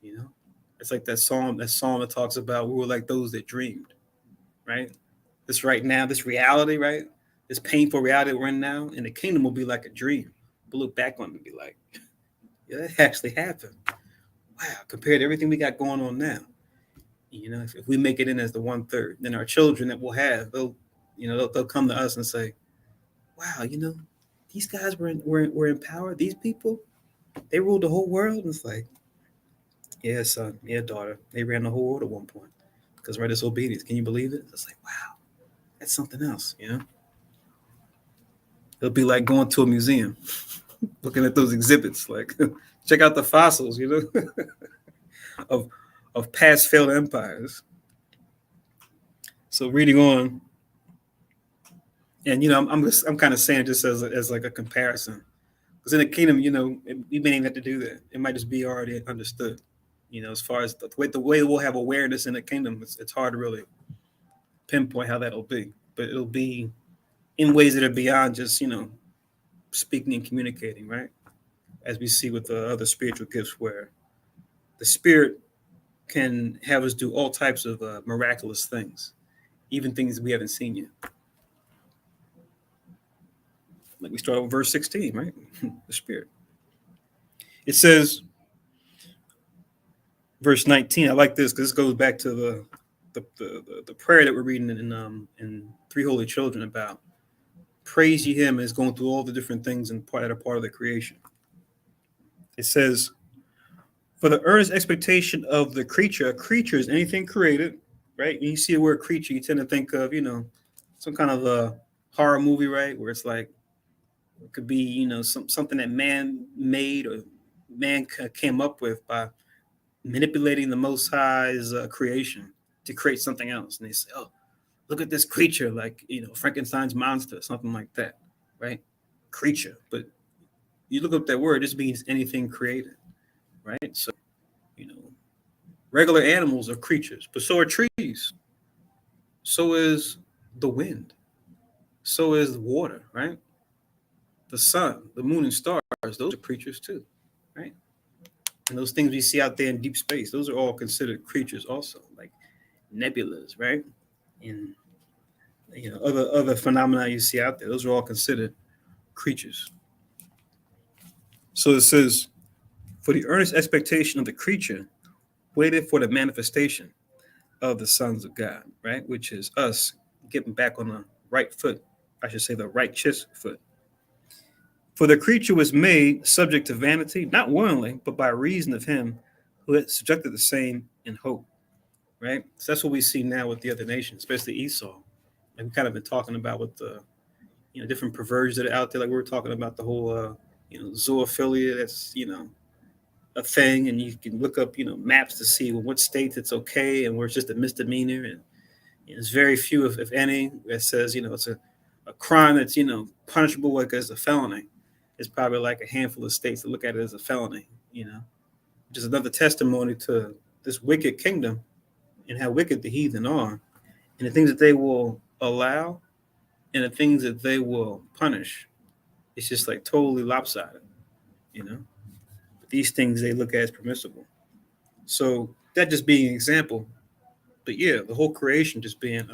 You know, it's like that psalm that talks about we were like those that dreamed, right? This right now, this reality, right? This painful reality we're in now, in the kingdom will be like a dream. We'll look back on it and be like, yeah, that actually happened. Wow, compared to everything we got going on now. If we make it in as the 1/3, then our children that we'll have, they'll come to us and say, wow, these guys were in power. These people, they ruled the whole world. And it's like, yeah, son, yeah, daughter, they ran the whole world at one point because of our disobedience. Can you believe it? It's like, wow, that's something else. It'll be like going to a museum, looking at those exhibits, like check out the fossils, of past failed empires. So reading on, and I'm kind of saying just as like a comparison, because in the kingdom, we may even have to do that. It might just be already understood. As far as the way we'll have awareness in the kingdom, it's hard to really pinpoint how that'll be, but it'll be in ways that are beyond just speaking and communicating, right? As we see with the other spiritual gifts, where the Spirit can have us do all types of miraculous things, even things we haven't seen yet. Like we start with verse 16, right? The Spirit. It says, verse 19. I like this because this goes back to the prayer that we're reading in Three Holy Children about praise ye him as going through all the different things and that are part of the creation. It says, for the earnest expectation of the creature is anything created, right? When you see the word creature, you tend to think of, some kind of a horror movie, right? Where it's like, it could be, something that man made or man came up with by manipulating the Most High's creation to create something else. And they say, oh, look at this creature, like, Frankenstein's monster, something like that, right? Creature. But you look up that word, it just means anything created, right? So, regular animals are creatures, but so are trees. So is the wind. So is water, right? The sun, the moon, and stars, those are creatures too, right? And those things we see out there in deep space, those are all considered creatures also, like nebulas, right? And other phenomena you see out there, those are all considered creatures. So it says, for the earnest expectation of the creature waited for the manifestation of the sons of God, right? Which is us getting back on the right foot. I should say the righteous foot. For the creature was made subject to vanity, not willingly, but by reason of him who had subjected the same in hope, right? So that's what we see now with the other nations, especially Esau. And we've kind of been talking about with the, different perversions that are out there. Like we were talking about the whole, zoophilia. That's, a thing, and you can look up, maps to see what states it's okay and where it's just a misdemeanor. And there's very few, if any, that says, it's a crime that's, punishable like as a felony. It's probably like a handful of states that look at it as a felony, which is another testimony to this wicked kingdom and how wicked the heathen are and the things that they will allow and the things that they will punish. It's just like totally lopsided, But these things they look at as permissible. So that just being an example. But yeah, the whole creation just being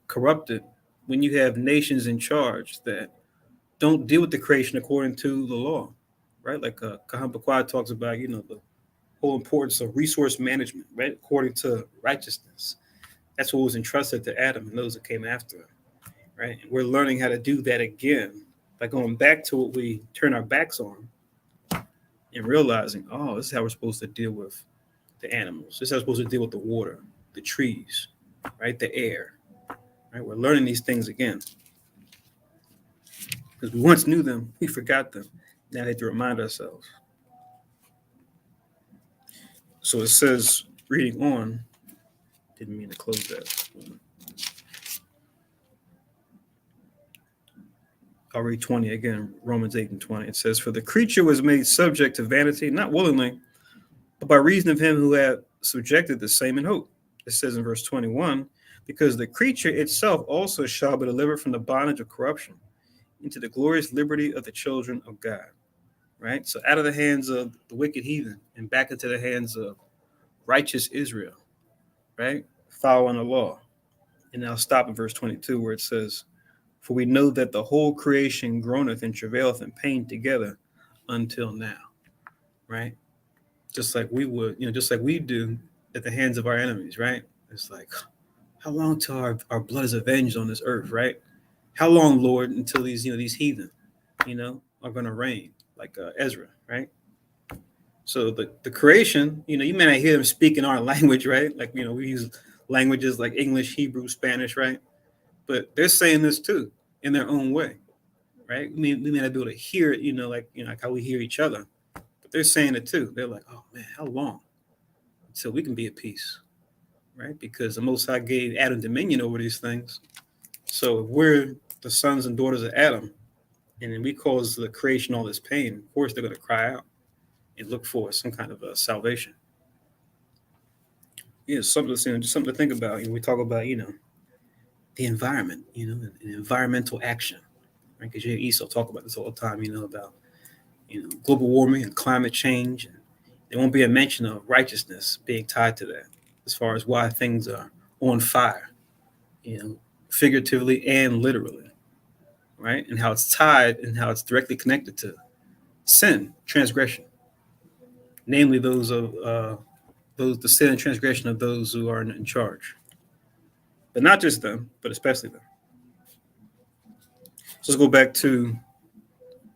corrupted when you have nations in charge that don't deal with the creation according to the law, right? Like Kahan Bakwad talks about, the whole importance of resource management, right? According to righteousness. That's what was entrusted to Adam and those that came after him, right? And we're learning how to do that again by going back to what we turn our backs on and realizing, oh, this is how we're supposed to deal with the animals. This is how we're supposed to deal with the water, the trees, right? The air, right? We're learning these things again. Because we once knew them, we forgot them. Now we have to remind ourselves. So it says, reading on, didn't mean to close that. I'll read 20 again, Romans 8 and 20. It says, for the creature was made subject to vanity, not willingly, but by reason of him who had subjected the same in hope. It says in verse 21, because the creature itself also shall be delivered from the bondage of corruption into the glorious liberty of the children of God. Right? So out of the hands of the wicked heathen and back into the hands of righteous Israel, right? Following the law. And I'll stop in verse 22 where it says, "For we know that the whole creation groaneth and travaileth in pain together until now." Right? Just like we would, just like we do at the hands of our enemies, right? It's like, how long till our blood is avenged on this earth, right? How long, Lord, until these heathen, are going to reign, like Ezra, right? So the creation, you may not hear them speak in our language, right? Like, we use languages like English, Hebrew, Spanish, right? But they're saying this too in their own way, right? We may not be able to hear it, like how we hear each other, but they're saying it too. They're like, oh man, how long until we can be at peace, right? Because the Most High gave Adam dominion over these things. So if we're the sons and daughters of Adam, and then we cause the creation all this pain, of course they're going to cry out and look for some kind of salvation. Yeah, something just something to think about. We talk about the environment, and environmental action, right? Because you hear Esau talk about this all the time, about global warming and climate change. And there won't be a mention of righteousness being tied to that, as far as why things are on fire, figuratively and literally, right? And how it's tied and how it's directly connected to sin, transgression, namely those the sin and transgression of those who are in charge, but not just them, but especially them. So let's go back to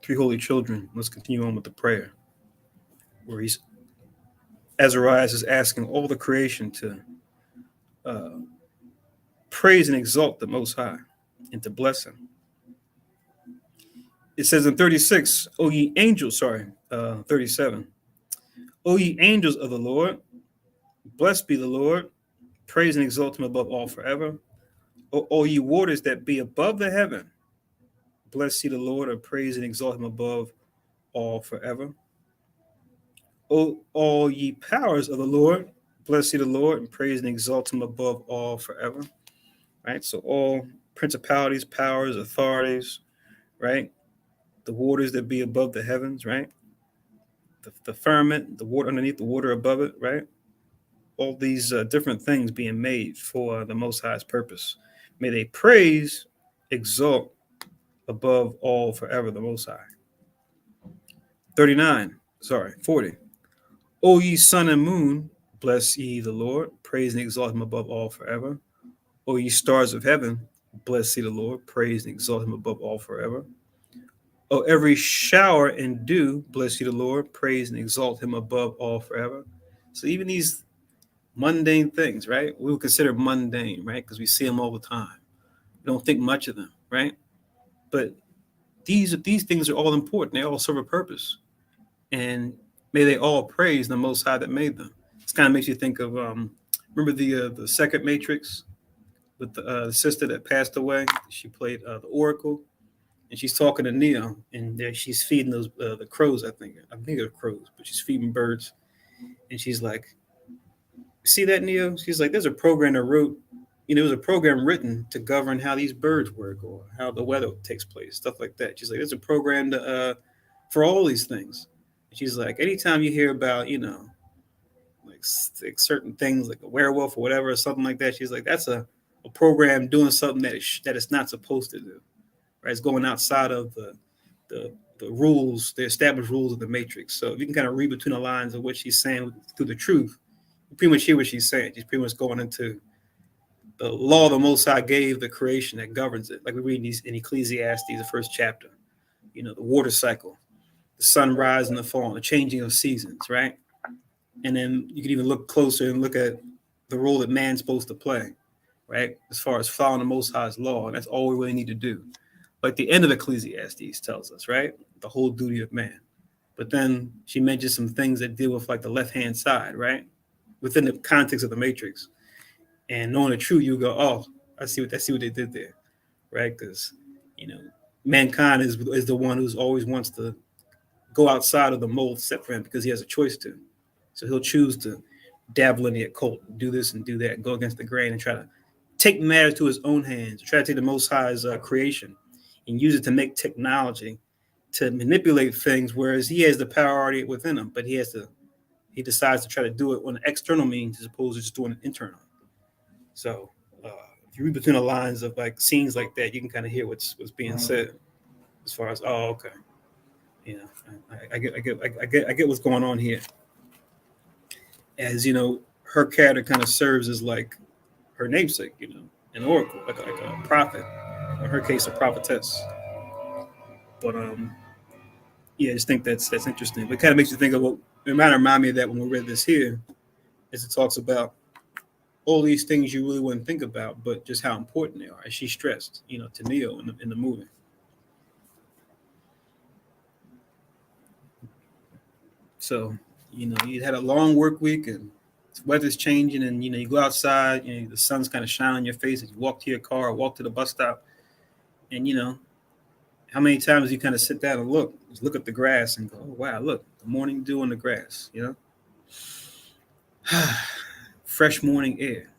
three holy children. Let's continue on with the prayer, where Azarias is asking all the creation to praise and exalt the Most High and to bless Him. It says in 36, "O ye angels," 37, "O ye angels of the Lord, blessed be the Lord, praise and exalt Him above all forever. O ye waters that be above the heaven, bless ye the Lord, and praise and exalt Him above all forever. O all ye powers of the Lord, bless ye the Lord, and praise and exalt Him above all forever." Right? So all principalities, powers, authorities, right? The waters that be above the heavens, right? The firmament, the water underneath, the water above it, right? All these different things being made for the Most High's purpose. May they praise, exalt above all forever the Most High. 40. "O ye sun and moon, bless ye the Lord, praise and exalt Him above all forever. O ye stars of heaven, bless ye the Lord, praise and exalt Him above all forever. O every shower and dew, bless ye the Lord, praise and exalt Him above all forever." So even these mundane things, right? We would consider mundane, right? Because we see them all the time. We don't think much of them, right? But these things are all important. They all serve a purpose. And may they all praise the Most High that made them. This kind of makes you think of, remember the second Matrix with the sister that passed away? She played the Oracle. And she's talking to Neo, and there she's feeding those the crows. I think they're crows, but she's feeding birds. And she's like, "See that, Neo?" She's like, "There's a program that wrote, there was a program written to govern how these birds work or how the weather takes place, stuff like that." She's like, "There's a program for all these things." And she's like, "Anytime you hear about, like certain things like a werewolf or whatever or something like that," she's like, "That's a program doing something that it's not supposed to do." Right? It's going outside of the rules, the established rules of the Matrix. So you can kind of read between the lines of what she's saying through the truth. You pretty much hear what she's saying. She's pretty much going into the law the Most High gave the creation that governs it. Like we read in Ecclesiastes, the first chapter, the water cycle, the sunrise and the fall, the changing of seasons, right? And then you can even look closer and look at the role that man's supposed to play, right? As far as following the Most High's law. And that's all we really need to do. Like the end of Ecclesiastes tells us, right? The whole duty of man. But then she mentions some things that deal with like the left-hand side, right? Within the context of the Matrix. And knowing the truth, you go, "Oh, I see what they did there," right? Because, mankind is the one who's always wants to go outside of the mold set for him because he has a choice to. So he'll choose to dabble in the occult, do this and do that, and go against the grain and try to take matters to his own hands, try to take the Most High's creation and use it to make technology to manipulate things, whereas he has the power already within him, but he decides to try to do it on external means as opposed to just doing it internal. So if you read between the lines of like scenes like that, you can kind of hear what's being said as far as, oh, okay, you know, I get what's going on here. As you know, her character kind of serves as like her namesake, you know, an oracle, like a prophet. In her case, a prophetess. But yeah, I just think that's interesting. But it kind of makes you think of what it might remind me of that when we read this here, as it talks about all these things you really wouldn't think about, but just how important they are. As she stressed, you know, to Neo in the movie. So, you know, you had a long work week and weather's changing, and you know, you go outside, you know, the sun's kind of shining on your face as you walk to your car or walk to the bus stop, and you know, how many times you kind of sit down and look at the grass and go, oh, wow, look, the morning dew on the grass, you know, fresh morning air.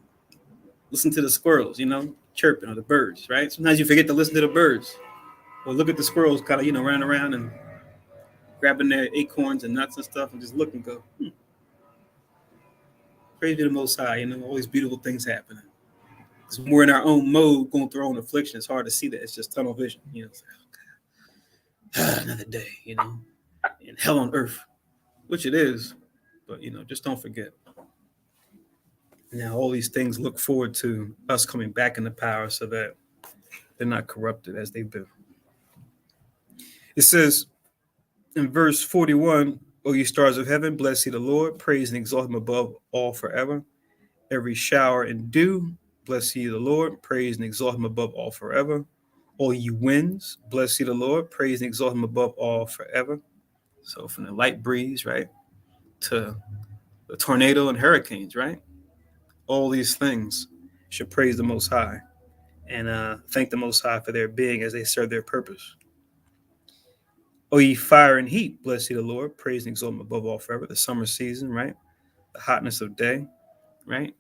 Listen to the squirrels, you know, chirping, or the birds, right? Sometimes you forget to listen to the birds, or look at the squirrels kind of, you know, running around and grabbing their acorns and nuts and stuff, and just look and go, praise be the Most High, you know, all these beautiful things happening. Because when we're in our own mode, going through our own affliction, it's hard to see that. It's just tunnel vision, you know. It's like, oh, God. Another day, you know, and hell on earth, which it is, but you know, just don't forget. Now, all these things look forward to us coming back into power so that they're not corrupted as they've been. It says in verse 41, O ye stars of heaven, bless ye the Lord, praise and exalt him above all forever. Every shower and dew, bless ye the Lord, praise and exalt him above all forever. All ye winds, bless ye the Lord, praise and exalt him above all forever. So from the light breeze, right, to the tornado and hurricanes, right? All these things should praise the Most High and thank the Most High for their being as they serve their purpose. O ye fire and heat, bless ye the Lord, praise and exalt him above all forever. The summer season, right? The hotness of day, right?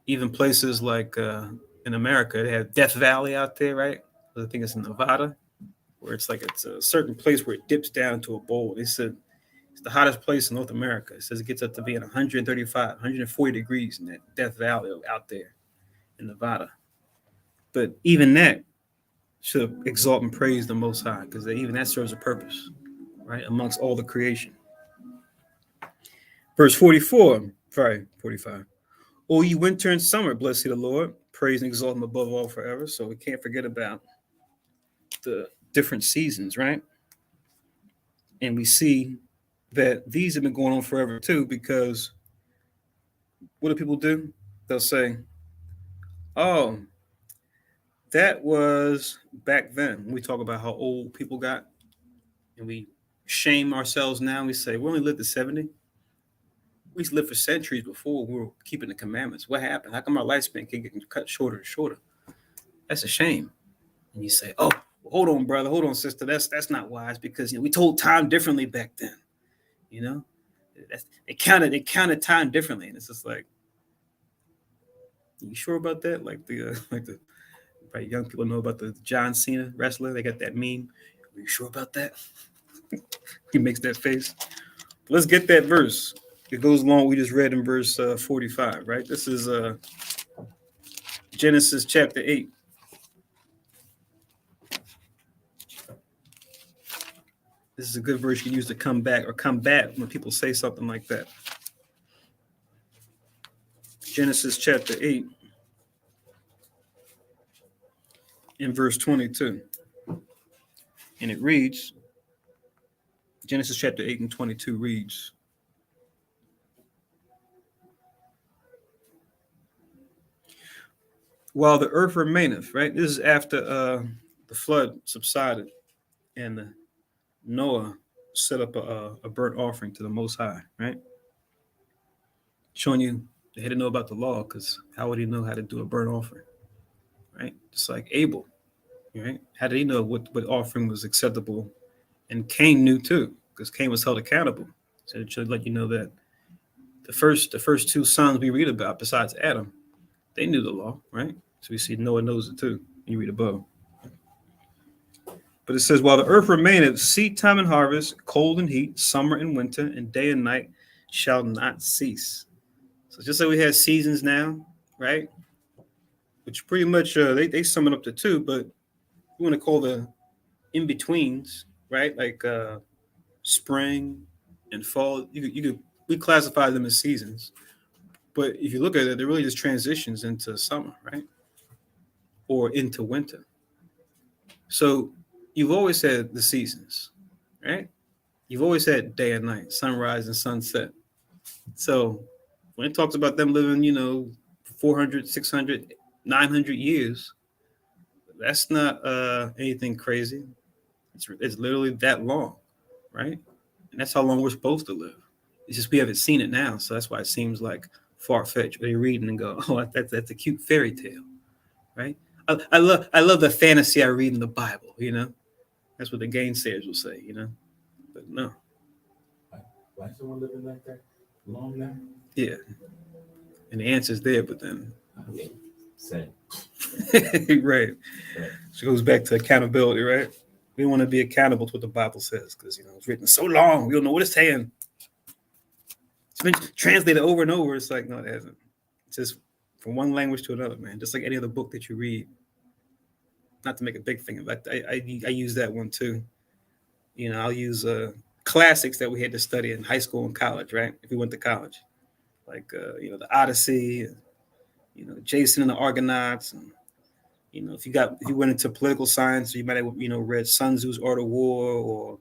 Even places like in America, they have Death Valley out there, right? I think it's in Nevada, where it's a certain place where it dips down to a bowl. They said it's the hottest place in North America. It says it gets up to being 135, 140 degrees in that Death Valley out there in Nevada. But even that should exalt and praise the Most High, because even that serves a purpose, right, amongst all the creation. Verse 44, sorry, 45. O ye winter and summer, bless ye the Lord, praise and exalt him above all forever. So we can't forget about the different seasons, right? And we see that these have been going on forever too, because what do people do? They'll say, oh, that was back then. We talk about how old people got, and we shame ourselves now. We say, we only lived to 70. We used to live for centuries before we were keeping the commandments. What happened? How come our lifespan keep getting cut shorter and shorter? That's a shame. And you say, oh, hold on, brother. Hold on, sister. That's not wise, because we told time differently back then. You know, they counted time differently. And it's just like, you sure about that? Like the probably young people know about the John Cena wrestler. They got that meme. Are you sure about that? He makes that face. Let's get that verse. It goes along what we just read in verse 45, right? This is Genesis chapter 8. This is a good verse you can use to come back or combat when people say something like that. Genesis chapter 8 in verse 22. And it reads, Genesis chapter 8 and 22 reads, while the earth remaineth, right? This is after the flood subsided and Noah set up a burnt offering to the Most High, right? Showing you they had to know about the law, because how would he know how to do a burnt offering, right? Just like Abel, right? How did he know what offering was acceptable? And Cain knew too, because Cain was held accountable. So it should let you know that the first two sons we read about, besides Adam, They knew the law, right? So we see Noah knows it too. You read above. But it says, while the earth remaineth, seed time and harvest, cold and heat, summer and winter, and day and night shall not cease. So just like we have seasons now, right? Which pretty much they sum it up to two, but you want to call the in-betweens, right? Like spring and fall. We classify them as seasons. But if you look at it, they're really just transitions into summer, right? Or into winter. So you've always had the seasons, right? You've always had day and night, sunrise and sunset. So when it talks about them living, 400, 600, 900 years, that's not anything crazy. It's literally that long, right? And that's how long we're supposed to live. It's just we haven't seen it now, so that's why it seems like far-fetched. Where you read and go, "Oh, that's a cute fairy tale," right? I love the fantasy I read in the Bible. That's what the gainsayers will say. But no, Why is someone living like that long now? yeah, and the answer's there, but then Same. right. So it goes back to accountability, right? We don't want to be accountable to what the Bible says because it's written so long, we don't know what it's saying. It's been translated over and over. It's like, no, it hasn't. It's just from one language to another, man. Just like any other book that you read. Not to make a big thing of it. I use that one too. I'll use classics that we had to study in high school and college, right? If we went to college, like the Odyssey, Jason and the Argonauts, and if you went into political science, you might have read Sun Tzu's Art of War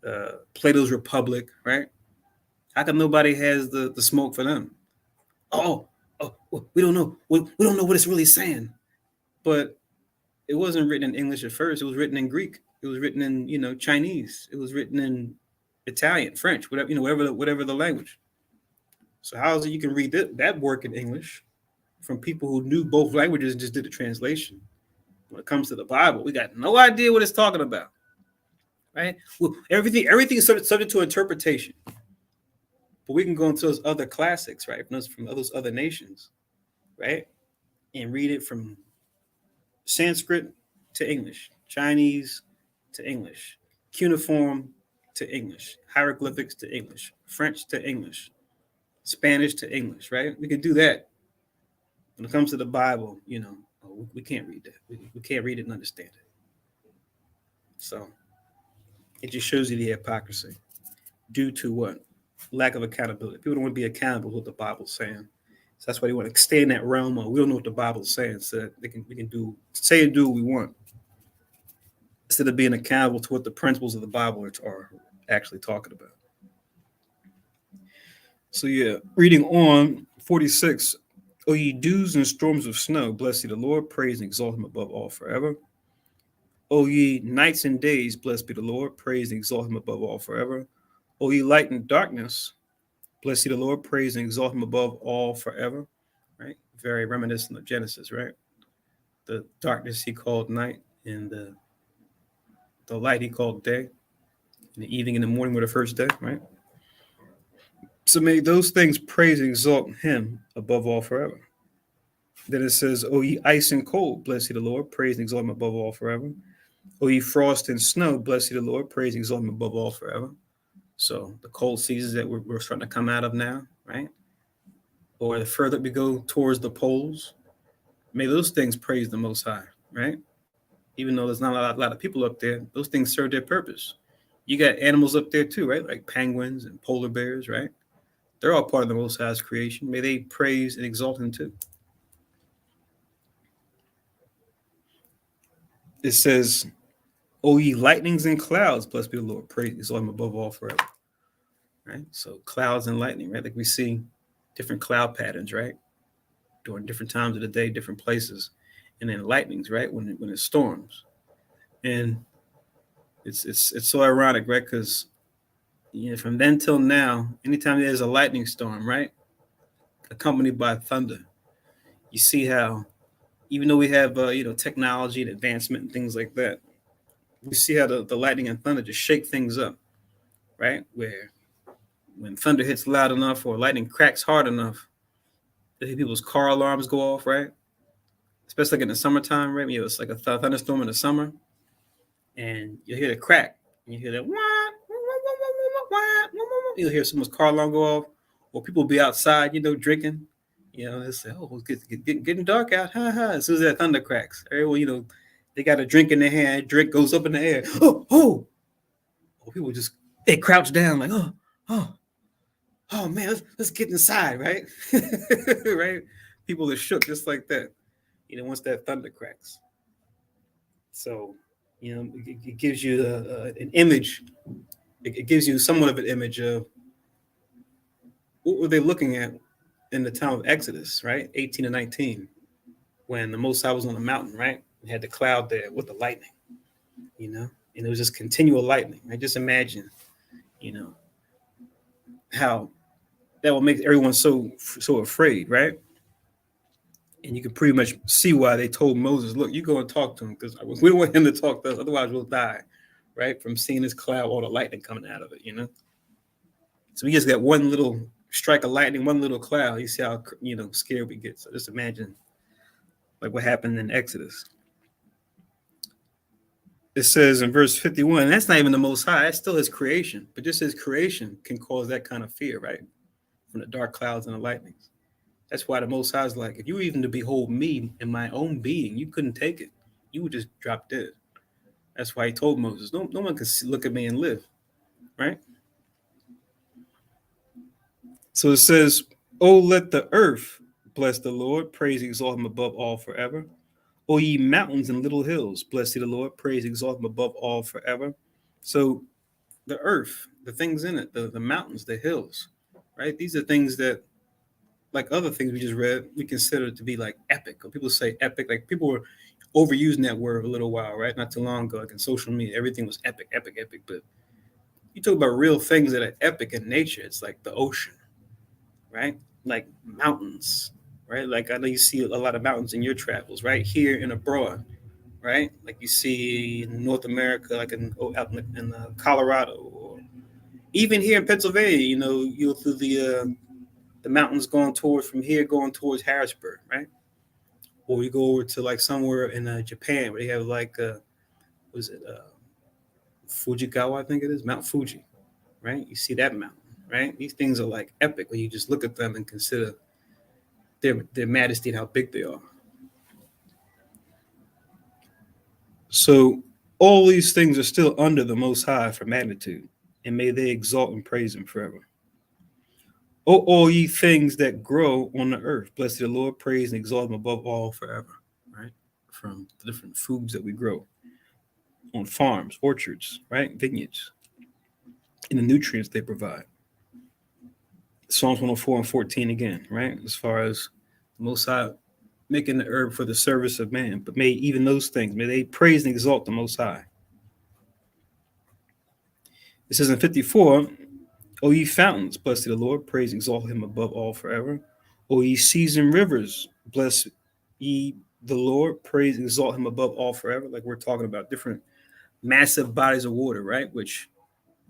or Plato's Republic, right? How come nobody has the smoke for them? Oh, we don't know. We don't know what it's really saying. But it wasn't written in English at first. It was written in Greek. It was written in Chinese. It was written in Italian, French, whatever the language. So how is it you can read that work in English from people who knew both languages and just did the translation? When it comes to the Bible, we got no idea what it's talking about, right? Well, everything is subject to interpretation. But we can go into those other classics, right, from those other nations, right, and read it from Sanskrit to English, Chinese to English, cuneiform to English, hieroglyphics to English, French to English, Spanish to English, right? We can do that. When it comes to the Bible, we can't read that. We can't read it and understand it. So it just shows you the hypocrisy due to what? Lack of accountability. People don't want to be accountable to what the Bible's saying. So that's why they want to stay in that realm of we don't know what the Bible's saying, so that we can say and do what we want, instead of being accountable to what the principles of the Bible are actually talking about. So yeah, reading on 46. O ye dews and storms of snow, bless ye the Lord, praise and exalt him above all forever. O ye nights and days, blessed be the Lord, praise and exalt him above all forever. O ye light and darkness, bless ye the Lord, praise and exalt him above all forever. Right? Very reminiscent of Genesis, right? The darkness he called night, and the light he called day. And the evening and the morning were the first day, right? So may those things praise and exalt him above all forever. Then it says, O ye ice and cold, bless ye the Lord, praise and exalt him above all forever. O ye frost and snow, bless ye the Lord, praise and exalt him above all forever. So the cold seasons that we're starting to come out of now, right? Or the further we go towards the poles, may those things praise the Most High, right? Even though there's not a lot of people up there, those things serve their purpose. You got animals up there too, right? Like penguins and polar bears, right? They're all part of the Most High's creation. May they praise and exalt him too. It says, O ye lightnings and clouds, blessed be the Lord, praise and exalt him above all forever. Right? So clouds and lightning, right? Like we see different cloud patterns, right? During different times of the day, different places. And then lightnings, right? When it storms. And it's so ironic, right? Because from then till now, anytime there's a lightning storm, right? Accompanied by thunder, you see how, even though we have technology and advancement and things like that, we see how the lightning and thunder just shake things up, right? Where when thunder hits loud enough or lightning cracks hard enough, You hear people's car alarms go off, right? Especially like in the summertime, right? It's like a thunderstorm in the summer, and you hear the crack, and you hear that wah, wah, wah, wah, wah, wah, wah, wah. You'll hear someone's car alarm go off, or people be outside, drinking. They say, "Oh, it's getting dark out." Ha ha! As soon as that thunder cracks, everyone, they got a drink in their hand. Drink goes up in the air. Oh, oh! Or people they crouch down like, oh, oh, oh man, let's get inside, right? Right? People are shook just like that. Once that thunder cracks. So, it gives you an image. It gives you somewhat of an image of what were they looking at in the time of Exodus, right? 18 and 19, when the Most High was on the mountain, right? And had the cloud there with the lightning, and it was just continual lightning. I just imagine, how that will make everyone so afraid, right? And you can pretty much see why they told Moses, look, you go and talk to him, because we don't want him to talk to us, otherwise we'll die, right? From seeing this cloud, all the lightning coming out of it, So we just got one little strike of lightning, one little cloud. You see how, scared we get. So just imagine like what happened in Exodus. It says in verse 51, and that's not even the Most High, that's still his creation, but just his creation can cause that kind of fear, right? From the dark clouds and the lightnings. That's why the Most High is like, if you were even to behold me in my own being, you couldn't take it. You would just drop dead. That's why he told Moses, no one can look at me and live, right? So it says, oh, let the earth bless the Lord, praise, exalt him above all forever. O ye mountains and little hills, bless the Lord, praise, exalt him above all forever. So the earth, the things in it, the mountains, the hills, right? These are things that, like other things we just read, we consider to be like epic. Or people say epic, like people were overusing that word a little while, right? Not too long ago, like in social media, everything was epic, epic, epic. But you talk about real things that are epic in nature. It's like the ocean, right? Like mountains, right? Like I know you see a lot of mountains in your travels, right? Here and abroad, right? Like you see in North America, like out in Colorado, or even here in Pennsylvania, you go through the mountains going towards Harrisburg, right? Or we go over to like somewhere in Japan where they have like, was it Fujigawa, I think it is, Mount Fuji, right? You see that mountain, right? These things are like epic when you just look at them and consider their majesty and how big they are. So all these things are still under the Most High for magnitude, and may they exalt and praise him forever. O all ye things that grow on the earth, bless the Lord, praise and exalt him above all forever, right? From the different foods that we grow on farms, orchards, right? Vineyards, and the nutrients they provide. Psalms 104 and 14 again, right? As far as the Most High making the earth for the service of man, but may even those things, may they praise and exalt the Most High. It says in 54, O ye fountains, bless the Lord, praise and exalt him above all forever. O ye seas and rivers, bless ye the Lord, praise and exalt him above all forever. Like we're talking about different massive bodies of water, right? Which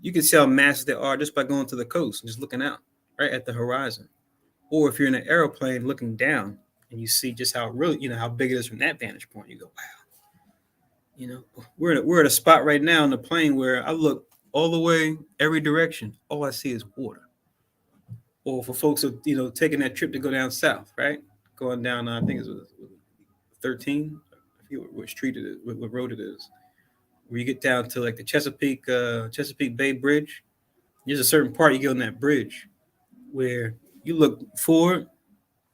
you can see how massive they are just by going to the coast and just looking out, right, at the horizon. Or if you're in an airplane looking down and you see just how really, how big it is from that vantage point, you go, wow. We're at a spot right now in the plane where I look all the way, every direction, all I see is water. Or for folks who, taking that trip to go down south, right? Going down, I think it was 13. I forget what street it is, what road it is. Where you get down to like the Chesapeake Bay Bridge. There's a certain part you get on that bridge where you look forward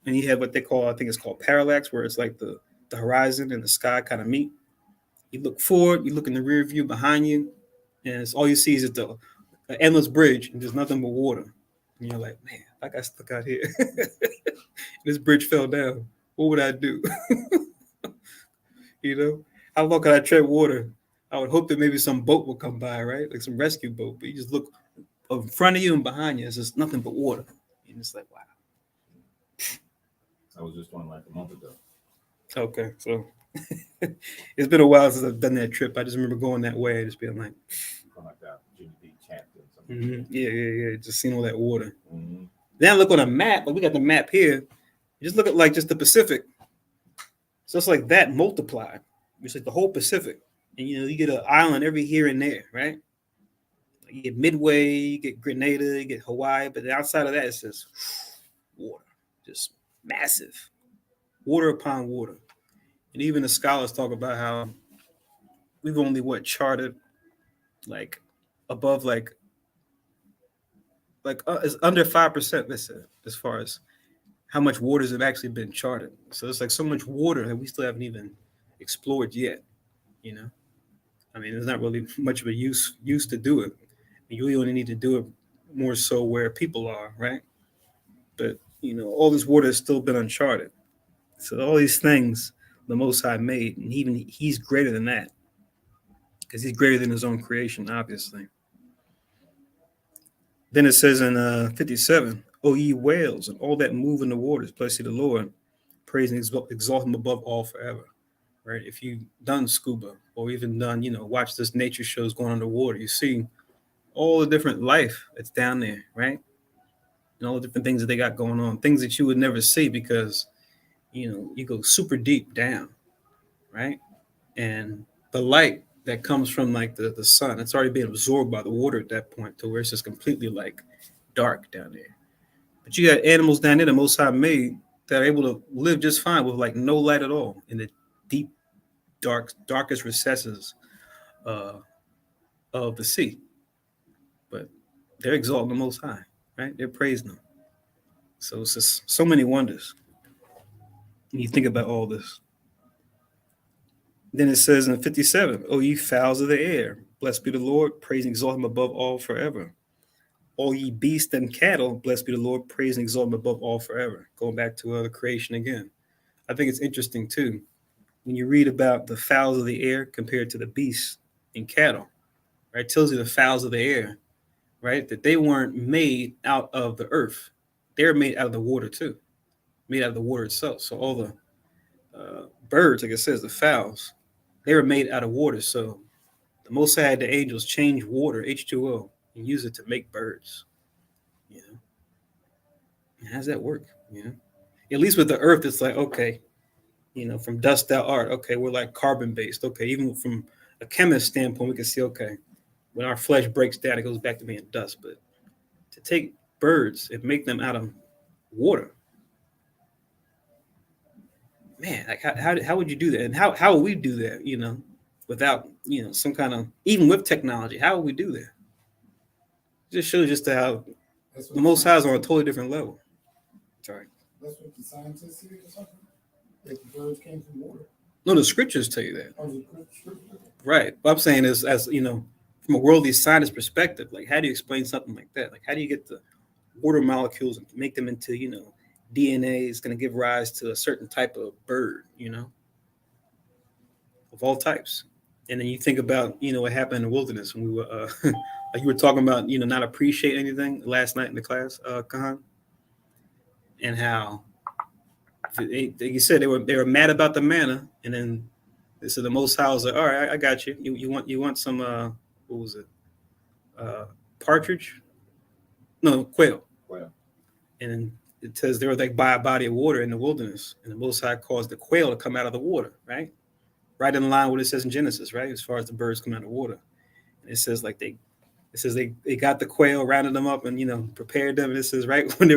and you have what they call, I think it's called parallax, where it's like the horizon and the sky kind of meet. You look forward, you look in the rear view behind you, and it's all you see is the endless bridge, and there's nothing but water. And you're like, man, I got stuck out here. This bridge fell down. What would I do? How long could I tread water? I would hope that maybe some boat will come by, right? Like some rescue boat. But you just look in front of you and behind you, it's just nothing but water. And it's like, wow. I was just one like a month ago. Okay, so it's been a while since I've done that trip. I just remember going that way, just being like, something like that, Virginia Beach, Hampton, something. Mm-hmm. Yeah. Just seeing all that water. Mm-hmm. Then I look on a map. Like we got the map here. Just look at like just the Pacific. So it's like that multiplied. It's like the whole Pacific. And you get an island every here and there, right? You get Midway, you get Grenada, you get Hawaii, but outside of that, it's just water, just massive, water upon water. And even the scholars talk about how we've only charted like above it's under 5%. Listen, as far as how much waters have actually been charted. So it's like so much water that we still haven't even explored yet. You know, I mean, there's not really much of a use to do it. You really only need to do it more so where people are, right? But all this water has still been uncharted. So all these things the Most High made, and even He's greater than that, because He's greater than His own creation, obviously. Then it says in 57, "O ye whales and all that move in the waters, bless ye the Lord, praise and exalt Him above all forever." Right? If you've done scuba or even done, watch this nature shows going underwater, you see all the different life that's down there, right? And all the different things that they got going on, things that you would never see because, you go super deep down, right? And the light that comes from like the sun, it's already being absorbed by the water at that point to where it's just completely like dark down there. But you got animals down there the Most High made that are able to live just fine with like no light at all in the deep, darkest recesses of the sea. But they're exalting the Most High, right? They're praising Him. So it's just so many wonders when you think about all this. Then it says in 57, "O ye fowls of the air, blessed be the Lord, praise and exalt Him above all forever. All ye beasts and cattle, blessed be the Lord, praise and exalt Him above all forever." Going back to the creation again. I think it's interesting too when you read about the fowls of the air compared to the beasts and cattle. Right, it tells you the fowls of the air, right, that they weren't made out of the earth; they're made out of the water too, made out of the water itself. So all the birds, like it says, the fowls, they were made out of water. So the Most High had the angels change water, H2O, and use it to make birds. You know, and how does that work? At least with the earth, it's like, okay, from dust thou art. Okay, we're like carbon based. Okay, even from a chemist standpoint, we can see, okay, when our flesh breaks down, it goes back to being dust. But to take birds and make them out of water, man, like how would you do that? And how would we do that, without, some kind of, even with technology, how would we do that? It just shows just how the Most High is on a totally different level. Sorry. That's what the scientists see or something? Like the birds came from water. No, the scriptures tell you that. Oh, the scripture? Right. What I'm saying is, as from a worldly scientist perspective, like how do you explain something like that? Like how do you get the water molecules and make them into, DNA is going to give rise to a certain type of bird, of all types. And then you think about, what happened in the wilderness when we were, like you were talking about, not appreciate anything last night in the class, Kahan, and how you said they were mad about the manna, and then they said the Most High was like, all right, I got you. You want some what was it? Partridge? No, quail. Quail. And then it says they were like by a body of water in the wilderness, and the Most High caused the quail to come out of the water, right? Right in line with what it says in Genesis, right? As far as the birds come out of water. And it says like they got the quail, rounded them up, and prepared them. And it says right when they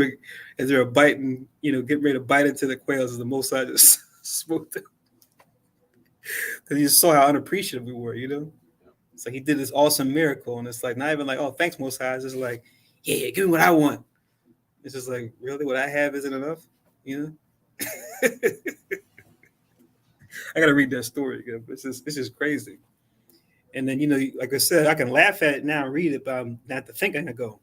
were biting, getting ready to bite into the quails, as the Most High just spoke them. Because he just saw how unappreciative we were, It's like he did this awesome miracle, and it's like not even like, oh, thanks, Most High. It's just like, yeah, give me what I want. It's just like, really, what I have isn't enough, I gotta read that story again. But it's just crazy. And then like I said, I can laugh at it now and read it, but I'm not to think. I go,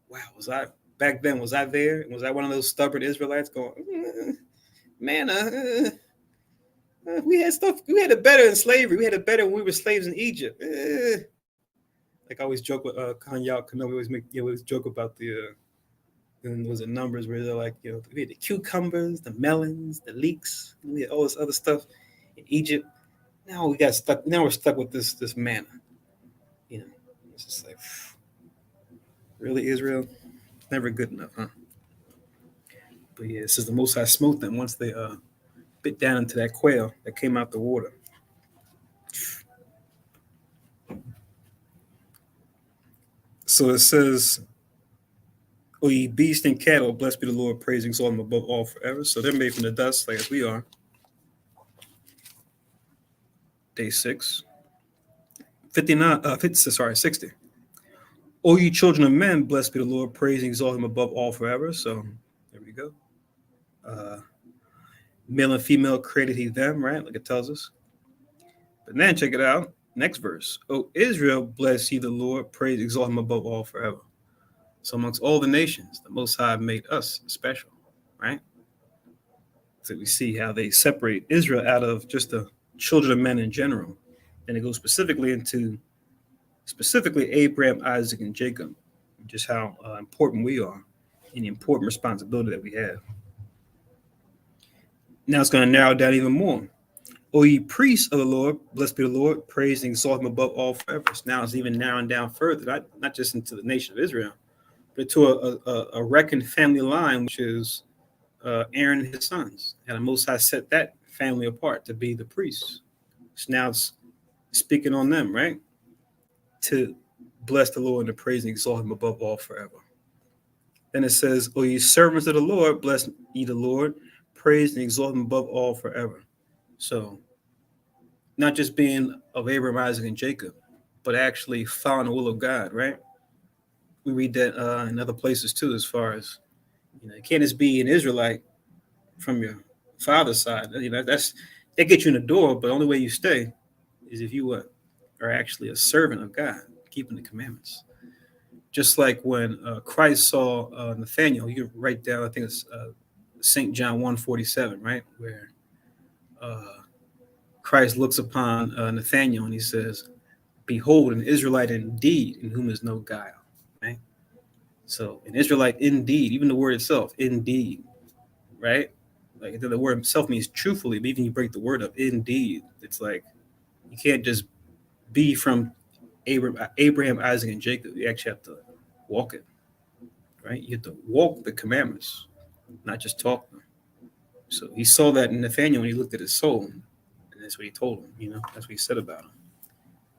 wow, was I back then? Was I there? Was I one of those stubborn Israelites going, man? We had stuff. We had it better in slavery. We had it better when we were slaves in Egypt. Like I always joke with Kanye Kanoe. We always joke about the. And was it Numbers where they're like, we had the cucumbers, the melons, the leeks, we had all this other stuff in Egypt. Now we got stuck. Now we're stuck with this manna. It's just like, really, Israel, never good enough, huh? But yeah, it says the Most High smote them once they bit down into that quail that came out the water. So it says, "O ye beasts and cattle, blessed be the Lord, praise and exalt him above all forever." So they're made from the dust, like as we are. Day 6. 59, 60. "O ye children of men, blessed be the Lord, praise and exalt him above all forever." So there we go. Male and female created he them, right? Like it tells us. But then check it out. Next verse. "O Israel, bless ye the Lord, praise, exalt him above all forever." So amongst all the nations, the Most High made us special, right? So we see how they separate Israel out of just the children of men in general. And it goes specifically Abraham, Isaac, and Jacob, just how important we are and the important responsibility that we have. Now it's going to narrow down even more. "O ye priests of the Lord, blessed be the Lord, praise and exalt him above all forever." So now it's even narrowing down further, not just into the nation of Israel, but to a reckoned family line, which is Aaron and his sons. And the Most High set that family apart to be the priests. So now it's speaking on them, right? To bless the Lord and to praise and exalt him above all forever. Then it says, "O ye servants of the Lord, bless ye the Lord, praise and exalt him above all forever." So not just being of Abraham, Isaac, and Jacob, but actually following the will of God, right? We read that in other places too, as far as, you can't just be an Israelite from your father's side. That gets you in the door, but the only way you stay is if you are actually a servant of God, keeping the commandments. Just like when Christ saw Nathaniel, you can write down, I think it's St. John 1:47, right? Where Christ looks upon Nathaniel and he says, "Behold, an Israelite indeed, in whom is no guile." Right? So an Israelite indeed, even the word itself, indeed, right? Like the word itself means truthfully, but even you break the word up, indeed. It's like you can't just be from Abraham, Isaac, and Jacob. You actually have to walk it, right? You have to walk the commandments, not just talk them. So he saw that in Nathaniel when he looked at his soul, and that's what he told him. That's what he said about him.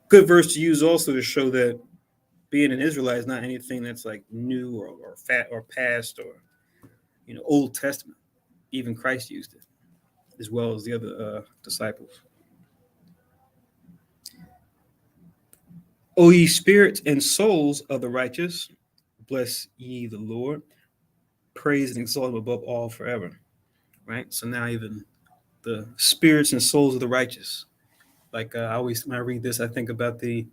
Good verse to use also to show that being an Israelite is not anything that's like new or fat or past or Old Testament. Even Christ used it, as well as the other disciples. "O ye spirits and souls of the righteous, bless ye the Lord, praise and exalt him above all forever." Right. So now even the spirits and souls of the righteous. Like I always, when I read this, I think about the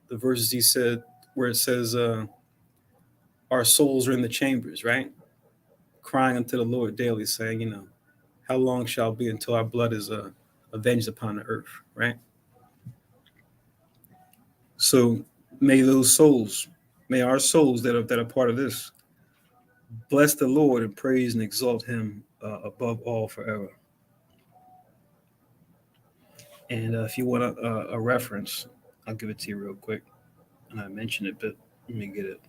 verses he said where it says, "Our souls are in the chambers," right? Crying unto the Lord daily, saying, "How long shall it be until our blood is avenged upon the earth," right? So may our souls that are part of this, bless the Lord and praise and exalt him above all forever. And if you want a reference, I'll give it to you real quick. And I mentioned it, but let me get it.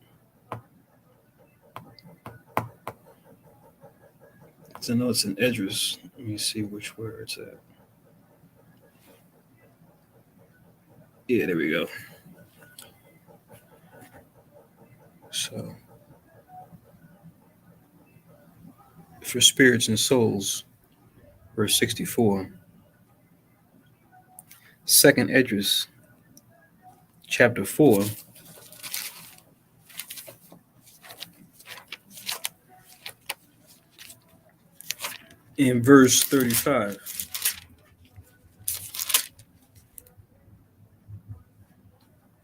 So I know it's in Esdras. Let me see which where it's at. Yeah, there we go. So for spirits and souls, verse 64. Second Esdras, chapter 4. In verse 35.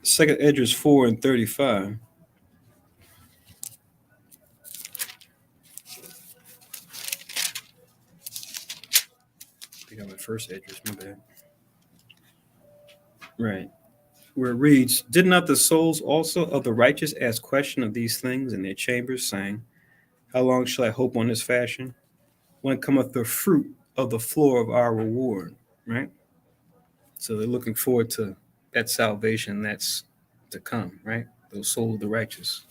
Second Esdras 4 and 35. I think I'm at first Esdras, my bad. Right. Where it reads, "Did not the souls also of the righteous ask question of these things in their chambers, saying, How long shall I hope on this fashion? When cometh the fruit of the floor of our reward?" Right? So they're looking forward to that salvation that's to come, right? Those souls of the righteous.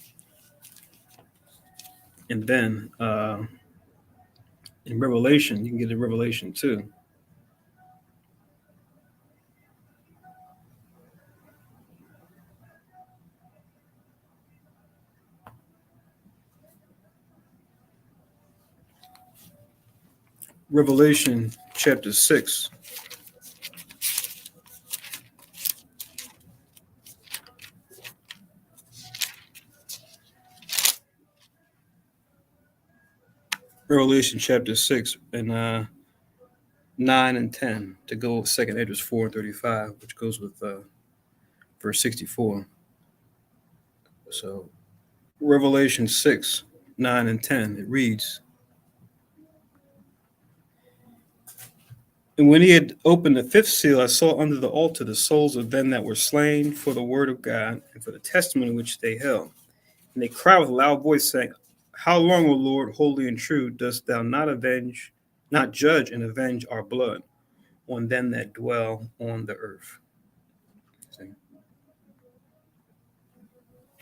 And then In Revelation, you can get in Revelation too. Revelation chapter 6. Revelation chapter 6 and 9 and 10 to go with 2nd Edwards 4 and 35, which goes with verse 64. So Revelation 6, 9 and 10, it reads, "And when he had opened the fifth seal, I saw under the altar the souls of them that were slain for the word of God and for the testimony which they held. And they cried with a loud voice, saying, How long, O Lord, holy and true, dost thou not judge and avenge our blood on them that dwell on the earth?" See?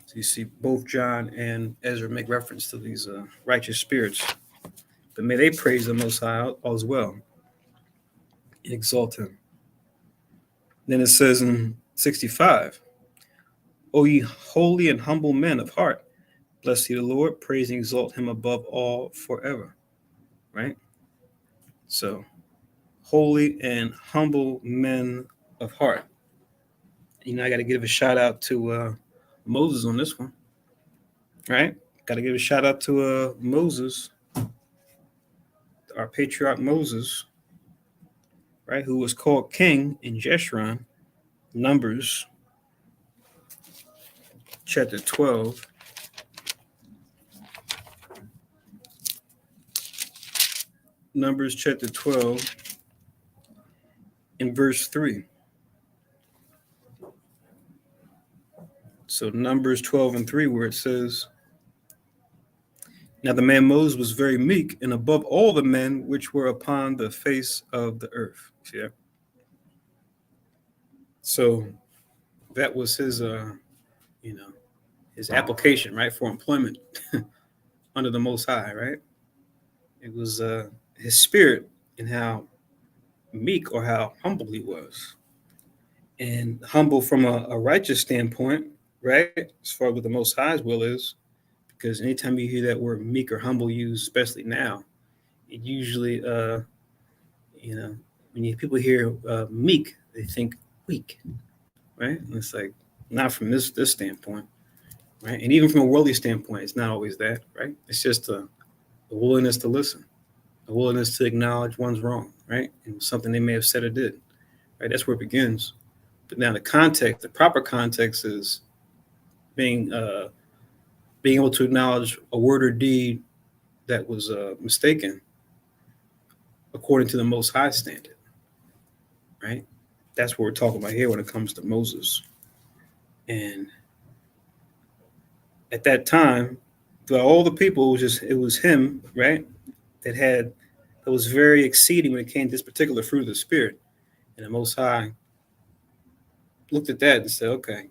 So you see both John and Ezra make reference to these righteous spirits. But may they praise the Most High as well and exalt him. Then it says in 65, "O ye holy and humble men of heart, bless ye the Lord, praise and exalt him above all forever." Right? So, holy and humble men of heart. I got to give a shout out to Moses on this one. Right? Got to give a shout out to Moses, our patriarch Moses, right, who was called king in Jeshurun, Numbers chapter 12. Numbers chapter 12 in verse 3. So Numbers 12 and 3, where it says, "Now the man Moses was very meek, and above all the men which were upon the face of the earth." See that? So that was his, his application, right, for employment under the Most High, right? It was his spirit and how meek or how humble he was. And humble from a righteous standpoint, right? As far as what the Most High's will is, because anytime you hear that word meek or humble used, especially now, it usually, when people hear meek, they think weak, right? And it's like not from this standpoint, right? And even from a worldly standpoint, it's not always that, right? It's just a willingness to listen, a willingness to acknowledge one's wrong, right? And something they may have said or did, right? That's where it begins. But now the proper context is being able to acknowledge a word or deed that was mistaken according to the Most High standard, right? That's what we're talking about here when it comes to Moses. And at that time, throughout all the people, it was him, right, that was very exceeding when it came to this particular fruit of the Spirit. And the Most High looked at that and said, okay,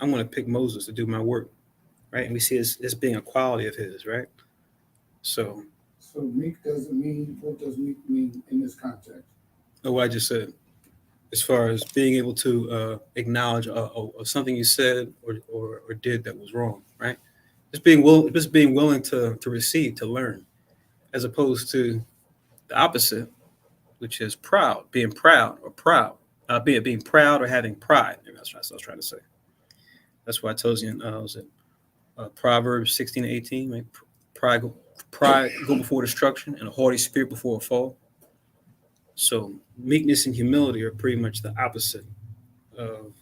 I'm going to pick Moses to do my work, right? And we see this being a quality of his, right? So meek doesn't mean, what does meek mean in this context? What I just said, as far as being able to acknowledge something you said or did that was wrong, right? Just being willing to receive, to learn, as opposed to the opposite, which is being proud, being proud or having pride. Maybe that's what I was trying to say. That's why I told you in Proverbs 16:18, right? Pride go before destruction, and a haughty spirit before a fall. So meekness and humility are pretty much the opposite of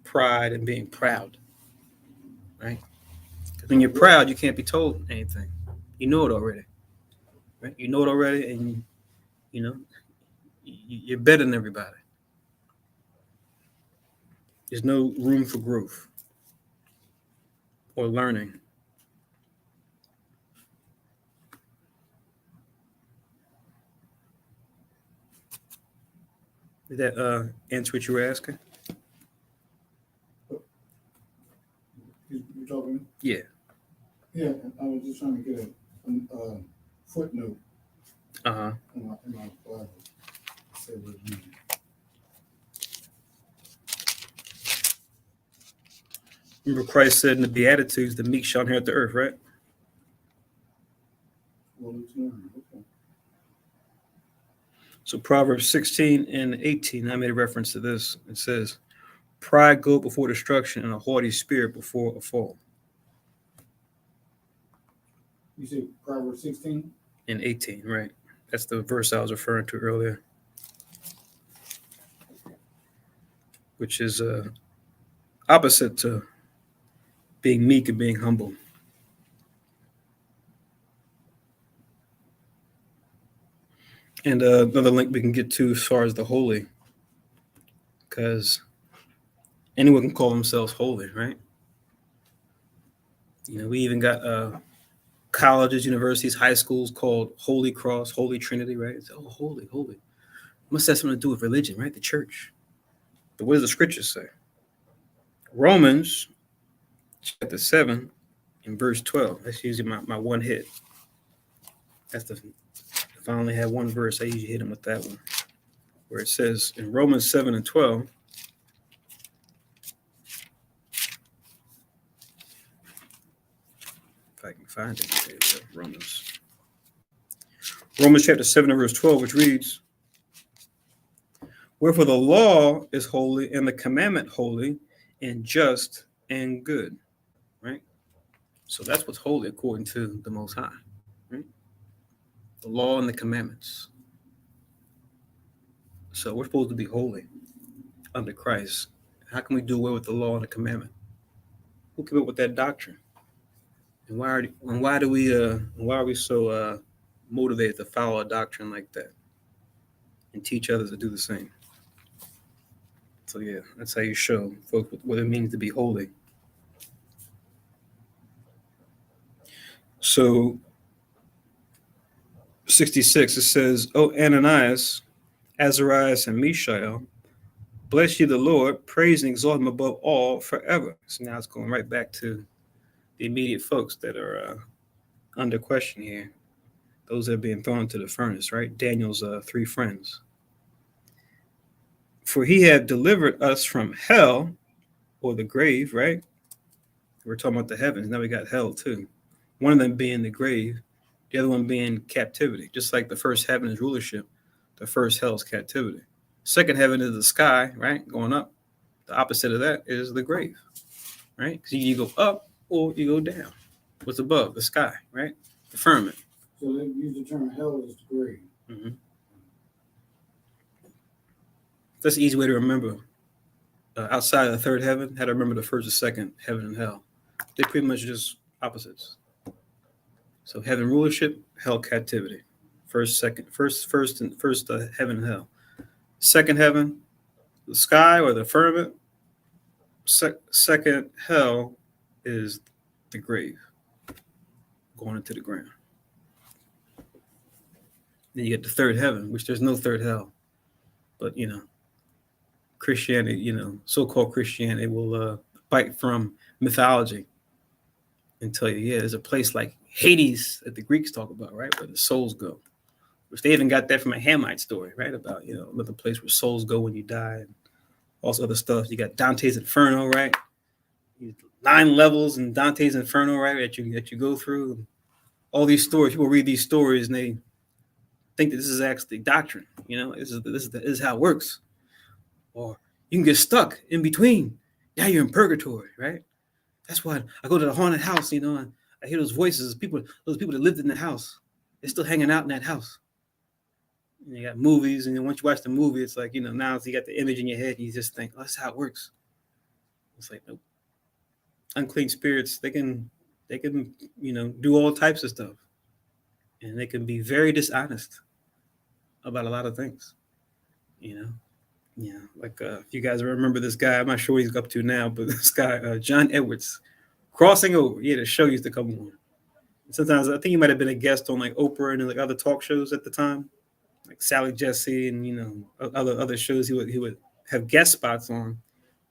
pride and being proud, right? Because when you're proud, you can't be told anything. You know it already, right? You know it already, and you're better than everybody. There's no room for growth or learning. Did that answer what you were asking? You talking? Yeah. Yeah, I was just trying to get a footnote. Uh-huh. In my Bible. Say what it means. Remember Christ said in the Beatitudes, the meek shall inherit the earth, right? Well, it's one. Okay. So Proverbs 16 and 18, I made a reference to this. It says, pride goeth before destruction and a haughty spirit before a fall. You said Proverbs 16? And 18, right? That's the verse I was referring to earlier, which is opposite to being meek and being humble. And another link we can get to as far as the holy, because anyone can call themselves holy, right? You know, we even got colleges, universities, high schools called Holy Cross, Holy Trinity, right? It's, oh, holy, holy. Must have something to do with religion, right? The church. But what does the scriptures say? Romans chapter 7 and verse 12. That's usually my one hit. That's the, if I only had one verse, I usually hit him with that one. Where it says in Romans 7 and 12, if I can find it, Romans chapter 7 and verse 12, which reads, wherefore the law is holy and the commandment holy and just and good, right? So that's what's holy according to the Most High, right? The law and the commandments. So we're supposed to be holy under Christ. How can we do away with the law and the commandment? Who came up with that doctrine? And why are we so motivated to follow a doctrine like that and teach others to do the same? So yeah, that's how you show folks what it means to be holy. So 66, it says, O Ananias, Azarias, and Mishael, bless ye the Lord, praise and exalt him above all forever. So now it's going right back to the immediate folks that are under question here. Those that are being thrown into the furnace, right? Daniel's 3 friends. For he had delivered us from hell, or the grave, right? We're talking about the heavens. Now we got hell too. One of them being the grave, the other one being captivity. Just like the first heaven is rulership, the first hell is captivity. Second heaven is the sky, right? Going up. The opposite of that is the grave, right? Because you go up or you go down. What's above? The sky, right? The firmament. So they use the term hell as the grave. Mm-hmm. That's an easy way to remember. Outside of the third heaven, how to remember the first and second heaven and hell. They're pretty much just opposites. So heaven rulership, hell captivity. First heaven and hell. Second heaven, the sky or the firmament. Second hell is the grave, going into the ground. Then you get the third heaven, which there's no third hell. But, you know, Christianity, you know, so-called Christianity will bite from mythology and tell you, yeah, there's a place like Hades that the Greeks talk about, right, where the souls go. Which they even got that from a Hamite story, right, about, you know, another place where souls go when you die, and also other stuff. You got Dante's Inferno, right? 9 levels in Dante's Inferno, right, that you go through. All these stories, people read these stories and they think that this is actually doctrine. You know, this is how it works. Or you can get stuck in between. Now you're in purgatory, right? That's why I go to the haunted house, you know, and I hear those voices, those people that lived in the house. They're still hanging out in that house. And you got movies, and then once you watch the movie, it's like, you know, now you got the image in your head, and you just think, oh, that's how it works. It's like, nope. Unclean spirits, they can, you know, do all types of stuff. And they can be very dishonest about a lot of things, you know. Yeah, like if you guys remember this guy, I'm not sure what he's up to now, but this guy, John Edwards, crossing over. Yeah, the show used to come on. Sometimes I think he might have been a guest on like Oprah and like other talk shows at the time, like Sally Jesse and, you know, other shows he would have guest spots on.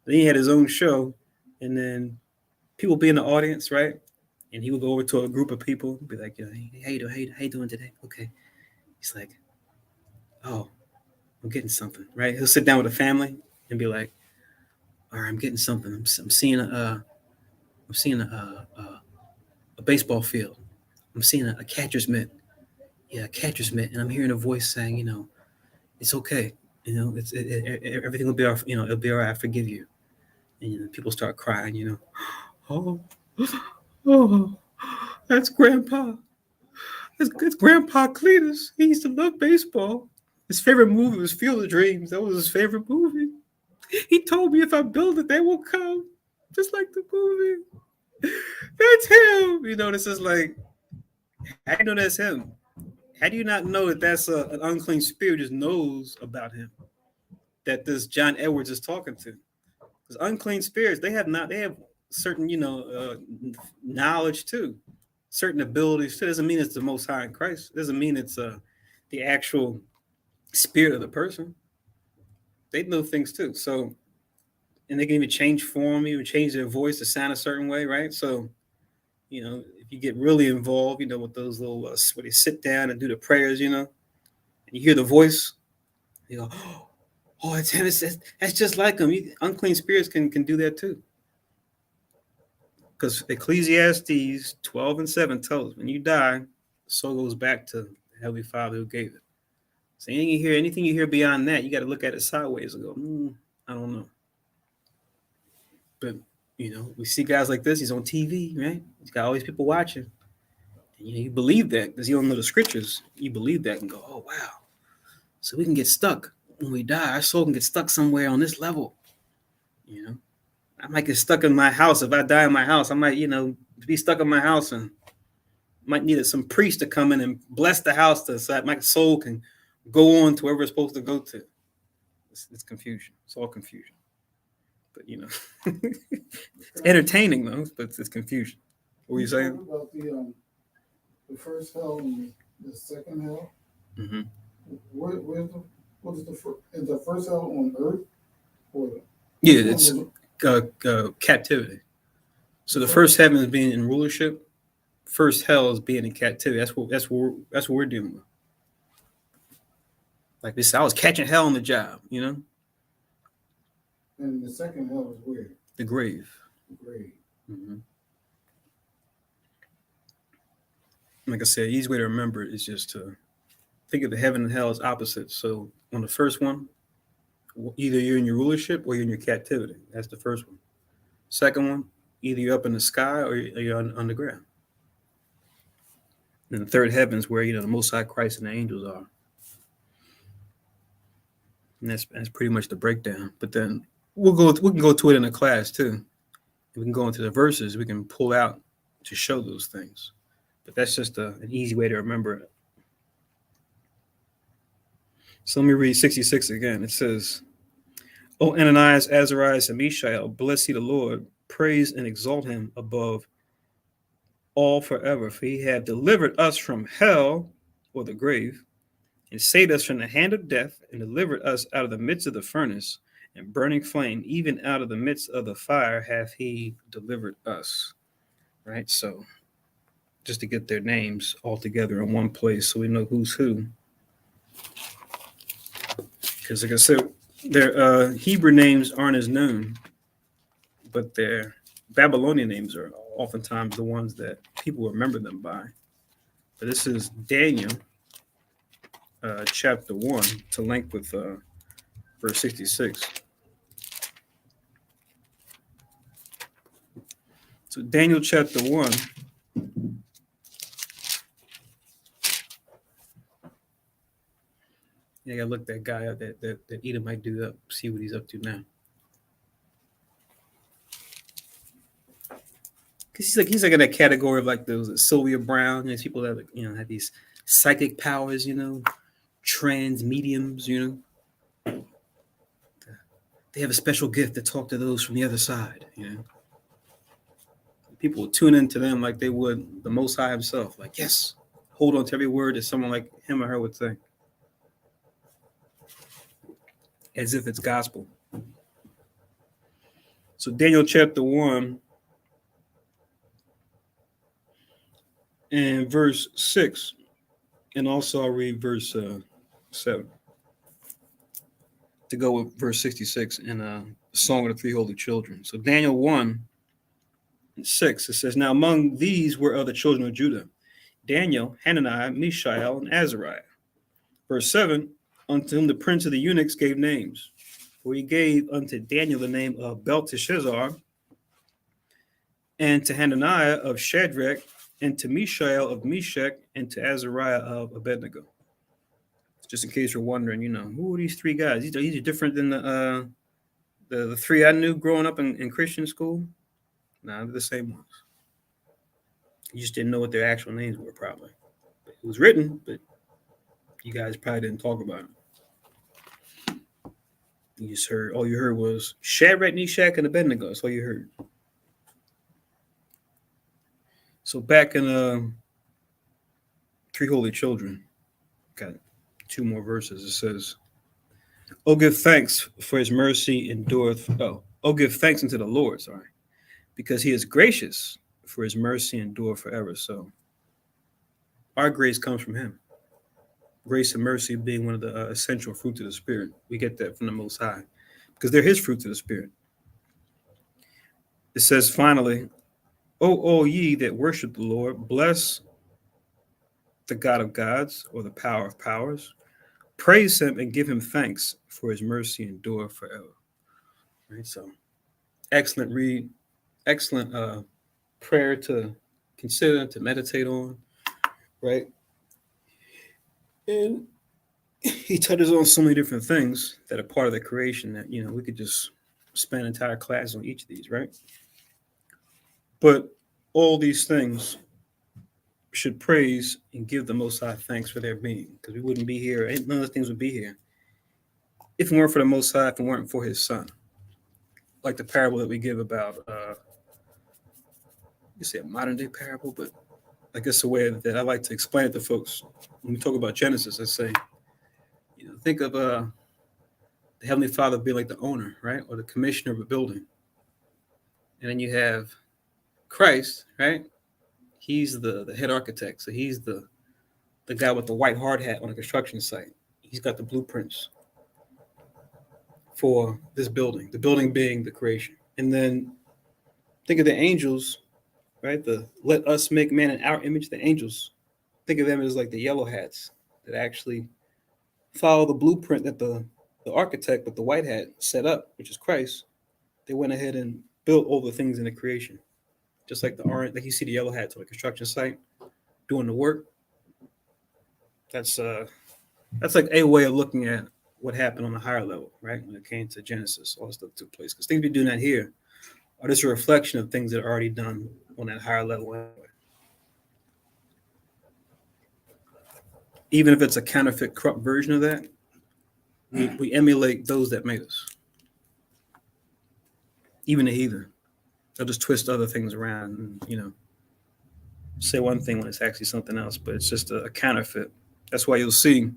Then he had his own show, and then people be in the audience, right? And he would go over to a group of people and be like, you know, hey, how you doing today? Okay. He's like, oh, I'm getting something, right? He'll sit down with a family and be like, all right, I'm getting something. I'm seeing a baseball field. I'm seeing a catcher's mitt. Yeah, a catcher's mitt. And I'm hearing a voice saying, it's okay. Everything will be all, it'll be all right. I forgive you. And people start crying. Oh, oh, that's Grandpa. That's Grandpa Cletus. He used to love baseball. His favorite movie was Field of Dreams. That was his favorite movie. He told me if I build it, they will come, just like the movie. That's him. This is like, how do you know that's him? How do you not know that that's an unclean spirit just knows about him? That this John Edwards is talking to. Because unclean spirits, they have certain, knowledge too, certain abilities too. Doesn't mean it's the Most High in Christ. Doesn't mean it's the actual spirit of the person. They know things too. So, and they can even change form, even change their voice to sound a certain way, right? So, if you get really involved, with those little where they sit down and do the prayers, and you hear the voice, you go, oh, it's him. That's just like him. Unclean spirits can do that too. Because Ecclesiastes 12:7 tells us when you die, the soul goes back to the Heavenly Father who gave it. So anything you hear beyond that, you got to look at it sideways and go, I don't know. But, we see guys like this. He's on TV, right? He's got all these people watching. And, you believe that because you don't know the scriptures. You believe that and go, oh, wow. So we can get stuck when we die. Our soul can get stuck somewhere on this level. I might get stuck in my house. If I die in my house, I might, be stuck in my house and might need some priest to come in and bless the house so that my soul can go on to wherever it's supposed to go to. It's confusion. It's all confusion. But, it's entertaining, though, but it's confusion. What were you saying? About the first hell and the second hell? Mm-hmm. What is the first hell on earth? It's captivity. So the first heaven is being in rulership. First hell is being in captivity. That's what we're dealing with. Like this, I was catching hell on the job, And the second hell is where? The grave. The grave. Mm-hmm. Like I said, the easy way to remember it is just to think of the heaven and hell as opposites. So on the first one, either you're in your rulership or you're in your captivity. That's the first one. Second one, either you're up in the sky or you're underground. And the third heaven is where the Most High Christ and the angels are. And that's pretty much the breakdown. But then we can go to it in a class too. We can go into the verses. We can pull out to show those things. But that's just an easy way to remember it. So let me read 66 again. It says, O Ananias, Azarias, and Mishael, bless ye the Lord, praise and exalt him above all forever. For he hath delivered us from hell, or the grave, and saved us from the hand of death, and delivered us out of the midst of the furnace and burning flame, even out of the midst of the fire hath he delivered us. Right? So just to get their names all together in one place so we know who's who. Because like I said, their Hebrew names aren't as known, but their Babylonian names are oftentimes the ones that people remember them by. But this is Daniel chapter 1 to link with verse 66. So Daniel chapter 1. Yeah, I gotta look that guy up that Edom might do up, see what he's up to now. Cause he's like in that category of like those Sylvia Brown, these people that have these psychic powers, trans mediums, they have a special gift to talk to those from the other side, People will tune into them like they would the Most High himself. Like, yes, hold on to every word that someone like him or her would say. As if it's gospel. So Daniel chapter 1 and verse 6. And also I'll read verse 7 to go with verse 66 in Song of the Three Holy Children. So Daniel 1:6, it says, Now among these were of the children of Judah, Daniel, Hananiah, Mishael, and Azariah. Verse 7, unto whom the prince of the eunuchs gave names. For he gave unto Daniel the name of Belteshazzar, and to Hananiah of Shadrach, and to Mishael of Meshach, and to Azariah of Abednego. Just in case you're wondering, who are these three guys? These are different than the three I knew growing up in Christian school. Nah, they're the same ones. You just didn't know what their actual names were, probably. It was written, but you guys probably didn't talk about it. You just heard, all you heard was Shadrach, Meshach, and Abednego. That's all you heard. So back in Three Holy Children, got 2 more verses. It says, Oh, give thanks for his mercy endureth. Oh, give thanks unto the Lord, because he is gracious, for his mercy endureth forever. So our grace comes from him. Grace and mercy being one of the essential fruits of the Spirit. We get that from the Most High because they're his fruits of the Spirit. It says finally, O all ye that worship the Lord, bless the God of gods, or the power of powers. Praise him and give him thanks, for his mercy endure forever. Right. So excellent read, excellent prayer to consider, to meditate on. Right. And he touches on so many different things that are part of the creation that, we could just spend an entire class on each of these, right? But all these things should praise and give the Most High thanks for their being, because we wouldn't be here. None of the things would be here if it weren't for the Most High, if it weren't for his son. Like the parable that we give about, you say a modern day parable, but I guess the way that I like to explain it to folks when we talk about Genesis, I say, think of the Heavenly Father being like the owner, right? Or the commissioner of a building. And then you have Christ, right? He's the head architect. So he's the guy with the white hard hat on a construction site. He's got the blueprints for this building, the building being the creation. And then think of the angels, right? Let us make man in our image, the angels. Think of them as like the yellow hats that actually follow the blueprint that the architect with the white hat set up, which is Christ. They went ahead and built all the things in the creation. Just like the orange, like you see the yellow hats on a construction site doing the work. That's like a way of looking at what happened on the higher level, right? When it came to Genesis, all this stuff took place. Because things we're doing that here are just a reflection of things that are already done on that higher level anyway. Even if it's a counterfeit, corrupt version of that, we emulate those that made us. Even the heathen. They'll just twist other things around and, say one thing when it's actually something else, but it's just a counterfeit. That's why you'll see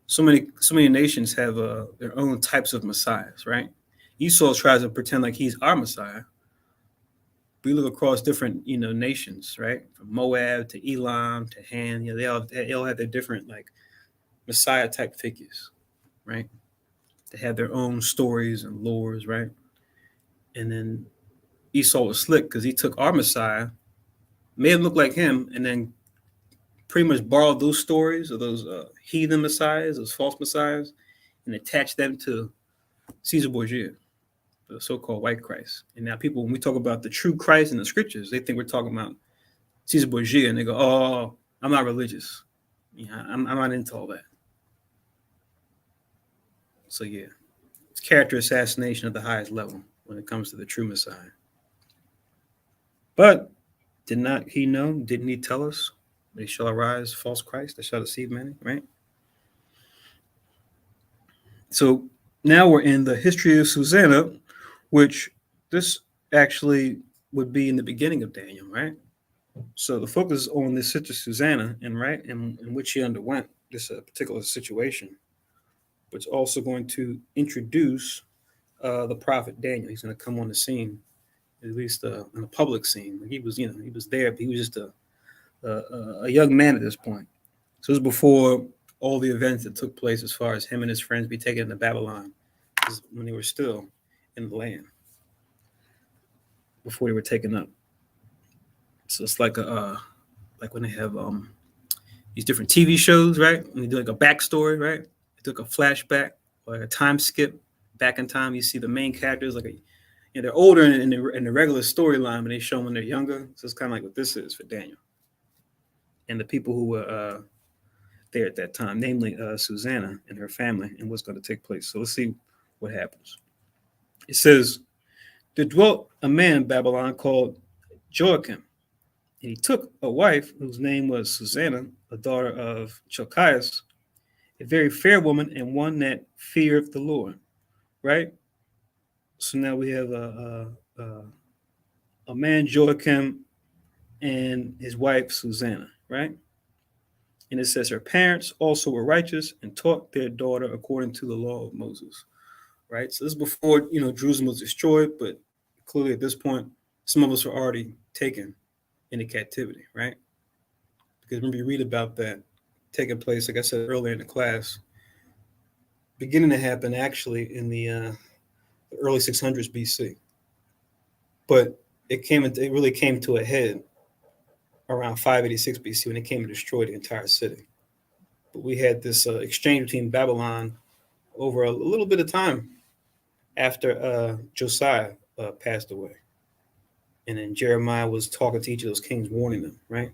so many nations have their own types of messiahs, right? Esau tries to pretend like he's our messiah. We look across different, nations, right? From Moab to Elam to Han, they all have their different like messiah type figures, right? They have their own stories and lores, right? And then Esau was slick because he took our Messiah, made him look like him, and then pretty much borrowed those stories of those heathen messiahs, those false messiahs, and attached them to Caesar Borgia, the so-called white Christ. And now people, when we talk about the true Christ in the scriptures, they think we're talking about Caesar Borgia, and they go, "Oh, I'm not religious. I'm not into all that." So yeah, it's character assassination at the highest level when it comes to the true Messiah. But did not he know? Didn't he tell us? They shall arise false Christ, they shall deceive many, right? So now we're in the history of Susanna, which this actually would be in the beginning of Daniel, right? So the focus is on this sister Susanna, and right, in which she underwent this particular situation, but it's also going to introduce the prophet Daniel. He's going to come on the scene, at least in a public scene. He was, he was there, but he was just a young man at this point. So this is before all the events that took place as far as him and his friends be taken into Babylon. This is when they were still in the land, before they were taken up. So it's like like when they have these different TV shows, right? And they do like a backstory, right? They took a flashback or like a time skip back in time. You see the main characters like they're older in the regular storyline, but they show them when they're younger. So it's kind of like what this is for Daniel and the people who were there at that time, namely Susanna and her family, and what's going to take place. So let's see what happens. It says, there dwelt a man in Babylon called Joachim, and he took a wife whose name was Susanna, a daughter of Chelcias, a very fair woman and one that feared the Lord. Right. So now we have a man Joachim and his wife Susanna. Right. And it says her parents also were righteous and taught their daughter according to the law of Moses. Right. So this is before Jerusalem was destroyed, but clearly at this point some of us were already taken into captivity. Right. Because remember, you read about that taking place, like I said earlier in the class, beginning to happen actually in the early 600s BC. But it really came to a head around 586 BC when it came to destroy the entire city. But we had this exchange between Babylon over a little bit of time after Josiah passed away. And then Jeremiah was talking to each of those kings, warning them, right?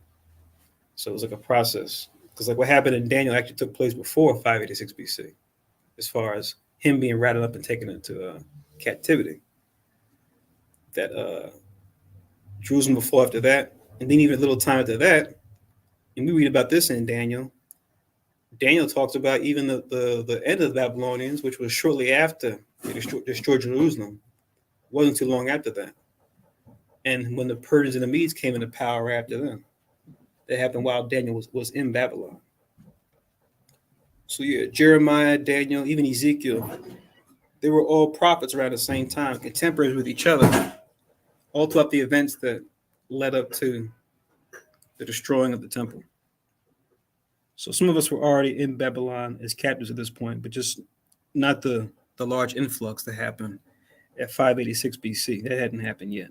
So it was like a process. Because like what happened in Daniel actually took place before 586 BC, as far as him being rattled up and taken into captivity. That Jerusalem before after that, and then even a little time after that, and we read about this in Daniel. Daniel talks about even the end of the Babylonians, which was shortly after they destroyed Jerusalem. It wasn't too long after that. And when the Persians and the Medes came into power after them, that happened while Daniel was in Babylon. So yeah, Jeremiah, Daniel, even Ezekiel, they were all prophets around the same time, contemporaries with each other, all throughout the events that led up to the destroying of the temple. So some of us were already in Babylon as captives at this point, but just not the large influx that happened at 586 BC. That hadn't happened yet.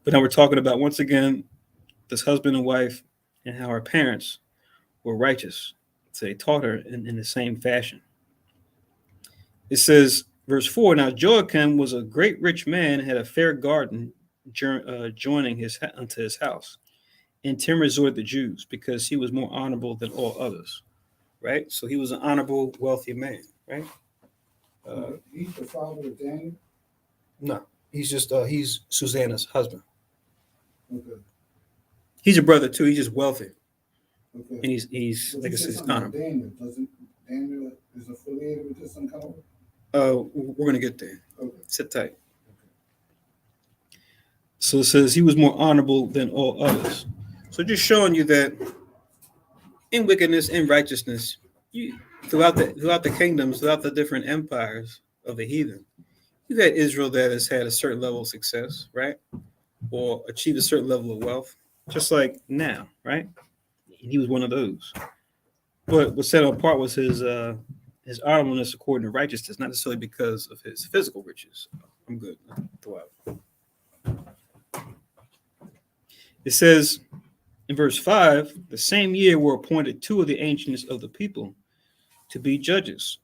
But now we're talking about, once again, this husband and wife and how her parents were righteous. So they taught her in the same fashion. It says, verse 4, now Joachim was a great rich man and had a fair garden joining unto his house. And Tim resorted the Jews because he was more honorable than all others. Right? So he was an honorable, wealthy man. Right? He's the father of Daniel? No, he's just, he's Susanna's husband. Okay. He's a brother too. He's just wealthy. Okay. And he's But like I you said, said something about honorable. Daniel. Daniel is affiliated with this some kind of way? We're gonna get there. Okay. Sit tight. So it says he was more honorable than all others. So just showing you that in wickedness, in righteousness, you throughout the kingdoms, throughout the different empires of the heathen, you've had Israel that has had a certain level of success, right? Or achieved a certain level of wealth, just like now, right? And he was one of those. But what set him apart was his honorableness according to righteousness, not necessarily because of his physical riches. I'm good. Throughout. It says in verse 5, the same year were appointed two of the ancients of the people to be judges,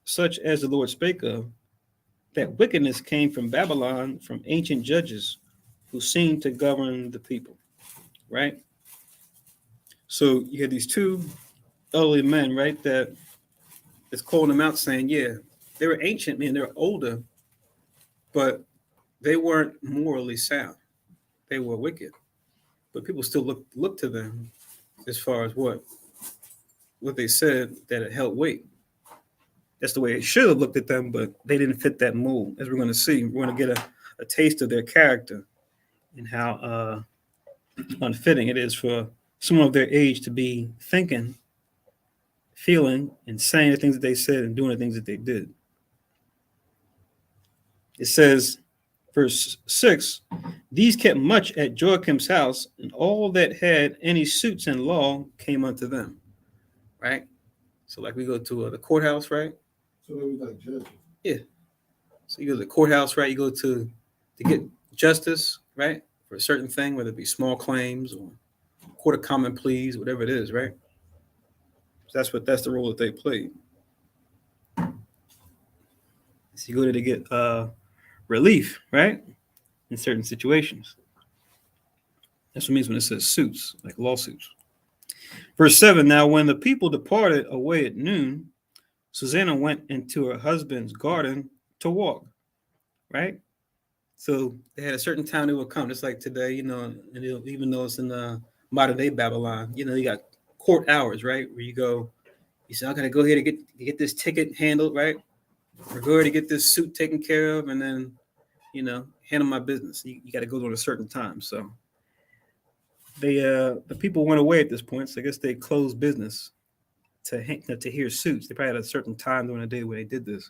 such as the Lord spake of, that wickedness came from Babylon from ancient judges who seemed to govern the people. Right? So you had these two elderly men, right, that is calling them out saying, yeah, they were ancient, man, they're older, but they weren't morally sound. They were wicked. But people still look to them as far as what they said, that it held weight. That's the way it should have looked at them, but they didn't fit that mold. As we're going to see, we're going to get a taste of their character and how unfitting it is for someone of their age to be thinking, feeling, and saying the things that they said and doing the things that they did. It says, Verse 6, these kept much at Joachim's house, and all that had any suits in law came unto them. Right? So like we go to the courthouse, right? So they was like judges. So you go to the courthouse, right? You go to get justice, right? For a certain thing, whether it be small claims or court of common pleas, whatever it is, right? So that's the role that they played. So you go there to get relief, right? In certain situations. That's what it means when it says suits, like lawsuits. Verse 7, now when the people departed away at noon, Susanna went into her husband's garden to walk, right? So they had a certain time they would come, just like today, you know, and even though it's in the modern day Babylon, you know, you got court hours, right? Where you go, you say, I gotta go here to get this ticket handled, right? Or go here to get this suit taken care of, and then, you know, handle my business. You got to go to a certain time. So the people went away at this point. So I guess they closed business to hear suits. They probably had a certain time during the day where they did this.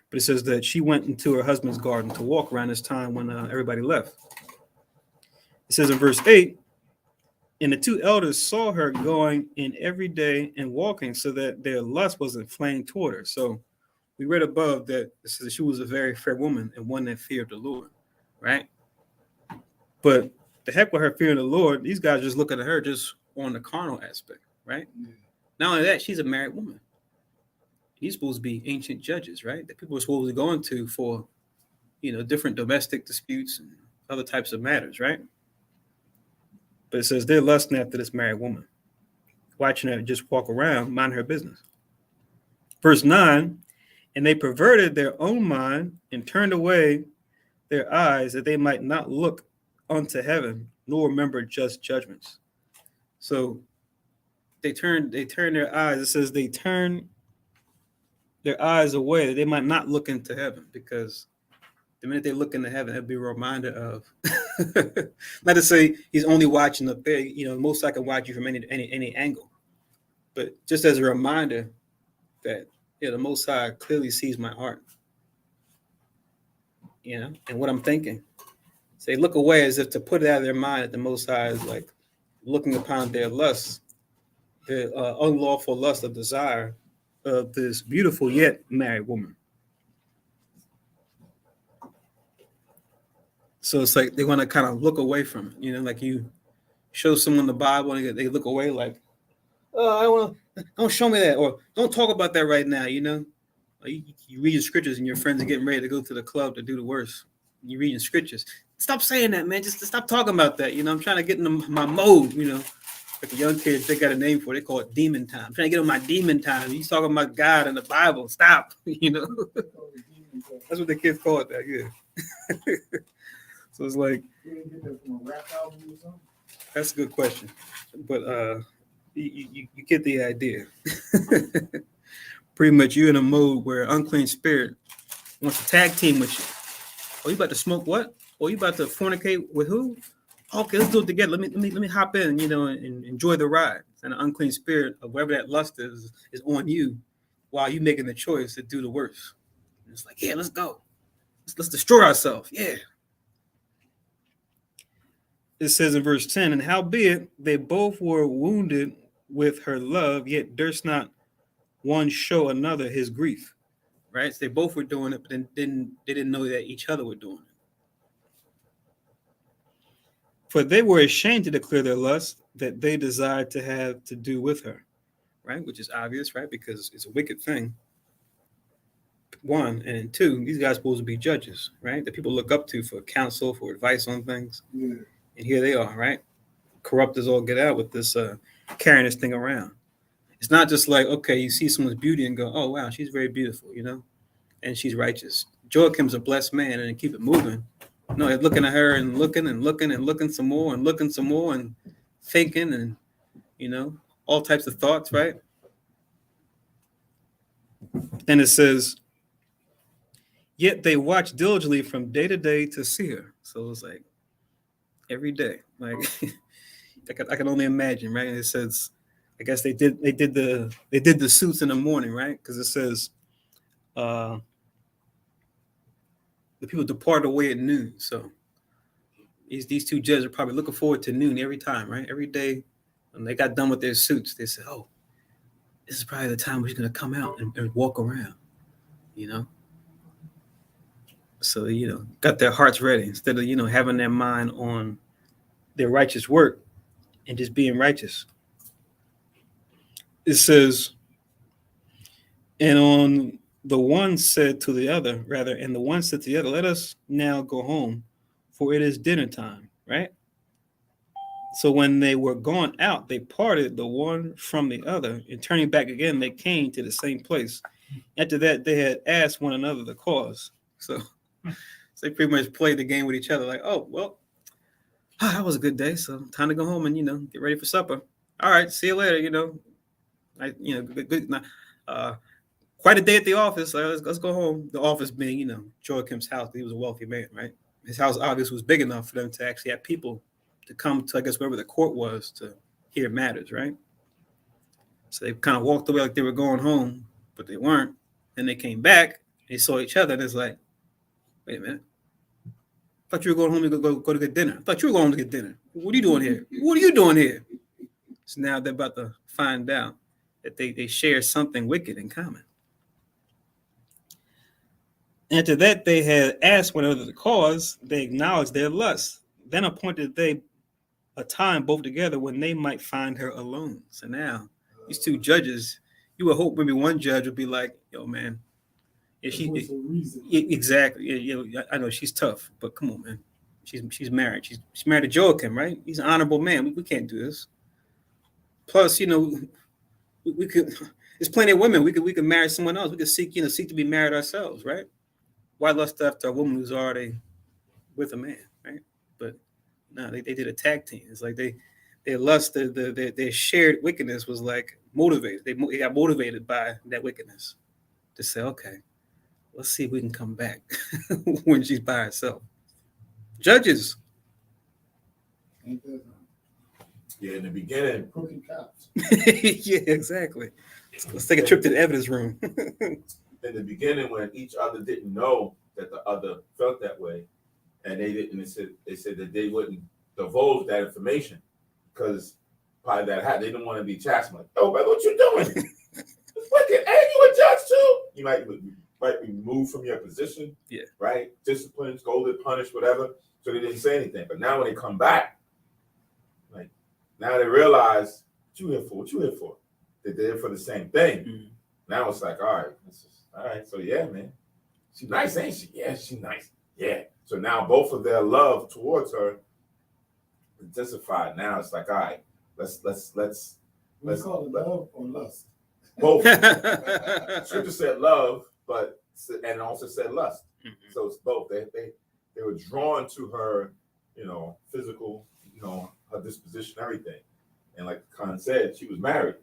But it says that she went into her husband's garden to walk around this time when everybody left. It says in verse 8, and the two elders saw her going in every day and walking, so that their lust was inflamed toward her. So we read above that it says that she was a very fair woman and one that feared the Lord, right? But the heck with her fearing the Lord, these guys just looking at her just on the carnal aspect, right? Yeah. Not only that, she's a married woman. These supposed to be ancient judges, right? That people are supposed to go into for, you know, different domestic disputes and other types of matters, right? But it says they're lusting after this married woman, watching her just walk around, mind her business. Verse 9, and they perverted their own mind and turned away their eyes that they might not look unto heaven, nor remember just judgments. So they turn their eyes. It says they turn their eyes away that they might not look into heaven, because the minute they look into heaven, it'll be a reminder of not to say he's only watching up there, you know, most I can watch you from any angle, but just as a reminder that, yeah, the Most High clearly sees my heart, you know, and what I'm thinking. So they look away as if to put it out of their mind that the Most High is like looking upon their lust, their unlawful lust of desire of this beautiful yet married woman. So it's like they want to kind of look away from it, you know, like you show someone the Bible and they look away like, oh, don't show me that, or don't talk about that right now, you know. You read your scriptures and your friends are getting ready to go to the club to do the worst. You reading scriptures. Stop saying that, man. Just stop talking about that. You know, I'm trying to get in my mode, you know. Like the young kids, they got a name for it. They call it demon time. I'm trying to get on my demon time. He's talking about God and the Bible. Stop, you know. That's what the kids call it, that, yeah. So it's like, You didn't get that from a rap album or something? that's a good question. But you get the idea. Pretty much you're in a mode where unclean spirit wants to tag team with you. Oh, you about to smoke what? Oh, you about to fornicate with who? Okay, let's do it together. Let me hop in, you know, and enjoy the ride. And the unclean spirit of whatever that lust is on you while you making the choice to do the worst. And it's like, yeah, let's go. Let's destroy ourselves. Yeah. It says in verse 10, and howbeit they both were wounded with her love, yet durst not one show another his grief. Right? So they both were doing it, but then they didn't know that each other were doing it. For they were ashamed to declare their lust that they desired to have to do with her. Right? Which is obvious, right? Because it's a wicked thing. One, and two, these guys are supposed to be judges, right? That people look up to for counsel, for advice on things. Yeah. And here they are, right? Corrupt as all get out with this carrying this thing around. It's not just like, okay, you see someone's beauty and go, oh, wow, she's very beautiful, you know, and she's righteous. Joachim's a blessed man, and keep it moving. No, they're looking at her and looking and looking and looking some more and looking some more and thinking and, you know, all types of thoughts, right? And it says, yet they watch diligently from day to day to see her. So it's like every day, like I can only imagine, right? And it says, I guess they did the suits in the morning, right? Because it says, the people departed away at noon. So these two judges are probably looking forward to noon every time, right? Every day when they got done with their suits, they said, "Oh, this is probably the time we're going to come out and walk around," you know. So got their hearts ready instead of having their mind on their righteous work and just being righteous. It says, and on the one said to the other, rather, and the one said to the other, "Let us now go home, for it is dinner time," right? So when they were gone out, they parted the one from the other, and turning back again, they came to the same place. After that, they had asked one another the cause. So they pretty much played the game with each other, like, "Oh, well, that was a good day, so time to go home and get ready for supper. All right, see you later. Good. Quite a day at the office. Let's go home." The office being Joachim's house. He was a wealthy man, right? His house obviously was big enough for them to actually have people to come to, I guess, wherever the court was to hear matters, right? So they kind of walked away like they were going home, but they weren't. Then they came back. They saw each other, and it's like, wait a minute. I thought you were going home to go to get dinner. I thought you were going to get dinner. What are you doing here? What are you doing here? So now they're about to find out that they share something wicked in common. After that, they had asked one another the cause. They acknowledged their lust. Then appointed they a time both together when they might find her alone. So now these two judges, you would hope maybe one judge would be like, "Yo, man, exactly. I know she's tough, but come on, man. She's married. She's married to Joachim, right? He's an honorable man. We can't do this. Plus, we could. There's plenty of women. We could marry someone else. We could seek to be married ourselves, right? Why lust after a woman who's already with a man, right? But no, they did a tag team. It's like their lust, their shared wickedness was like motivated. They got motivated by that wickedness to say, okay, let's see if we can come back when she's by herself. Judges. Yeah, in the beginning. Crooked cops. Yeah, exactly. Let's take a trip to the evidence room. In the beginning, when each other didn't know that the other felt that way, and they said that they wouldn't divulge that information because probably they didn't want to be chastised. Like, "Oh, man, what you doing? Wicked, and you a judge too? You might be moved from your position, yeah, right? Disciplined, scolded, punished, whatever." So they didn't say anything. But now when they come back, like now they realize what you here for. They're there for the same thing. Mm-hmm. Now it's like, all right. So yeah, man, she's nice, ain't she? Yeah, she's nice. Yeah. So now both of their love towards her intensified. Now it's like, all right, let's call it love or lust. Both. Scripture said love, and also said lust. Mm-hmm. So it's both. They were drawn to her, physical, her disposition, everything. And like Khan said, she was married,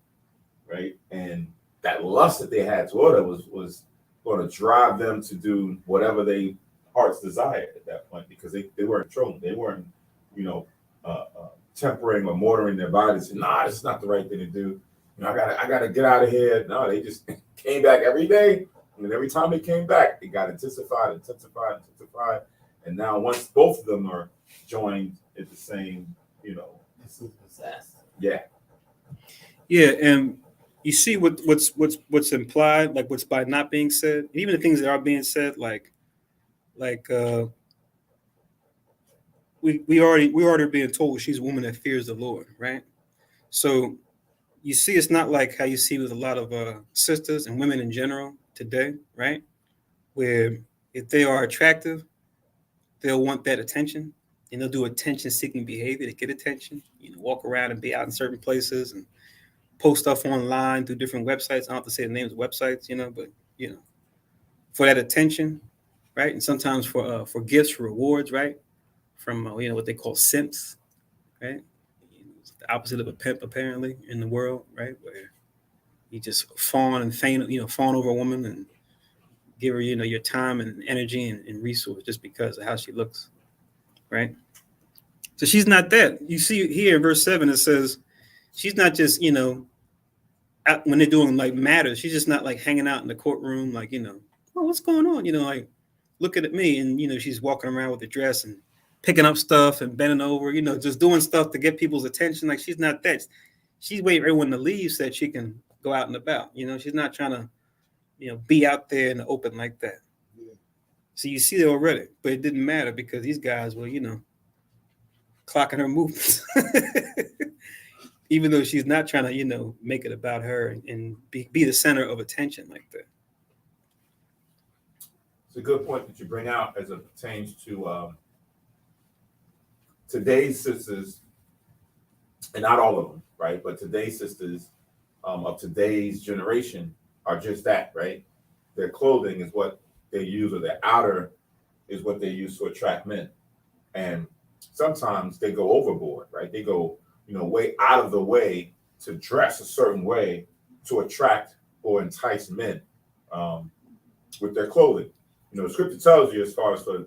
right? And that lust that they had toward her was going to drive them to do whatever they hearts desired at that point, because they weren't trolling. They weren't, tempering or mortaring their bodies. Nah, it's not the right thing to do. I gotta get out of here. No, they just came back every day. And every time they came back, it got intensified. And now once both of them are joined at the same, yeah. Yeah, and you see what's implied, like what's by not being said, even the things that are being said, like we already being told she's a woman that fears the Lord, right? So you see, it's not like how you see with a lot of sisters and women in general today, right? Where if they are attractive, they'll want that attention, and they'll do attention-seeking behavior to get attention. Walk around and be out in certain places and post stuff online through different websites. I don't have to say the names of websites, but for that attention, right? And sometimes for gifts, for rewards, right? From what they call simps, right? It's the opposite of a pimp, apparently, in the world, right? Where you just fawn and feign, fawn over a woman and give her, your time and energy and resource just because of how she looks, right? So she's not that. You see here in verse 7, it says she's not just, out when they're doing like matters. She's just not like hanging out in the courtroom, like, oh, what's going on? Like looking at me, and she's walking around with the dress and picking up stuff and bending over, just doing stuff to get people's attention. Like, she's not that. She's waiting for everyone to leave so that she can go out and about. She's not trying to, be out there in the open like that. Yeah. So you see it already, but it didn't matter because these guys were, clocking her movements. Even though she's not trying to, make it about her and be the center of attention like that. It's a good point that you bring out as it pertains to today's sisters, and not all of them, right? But today's sisters of today's generation are just that, right? Their clothing is what they use, or their outer is what they use to attract men. And sometimes they go overboard, right? They go, way out of the way to dress a certain way to attract or entice men with their clothing. The scripture tells you, as far as for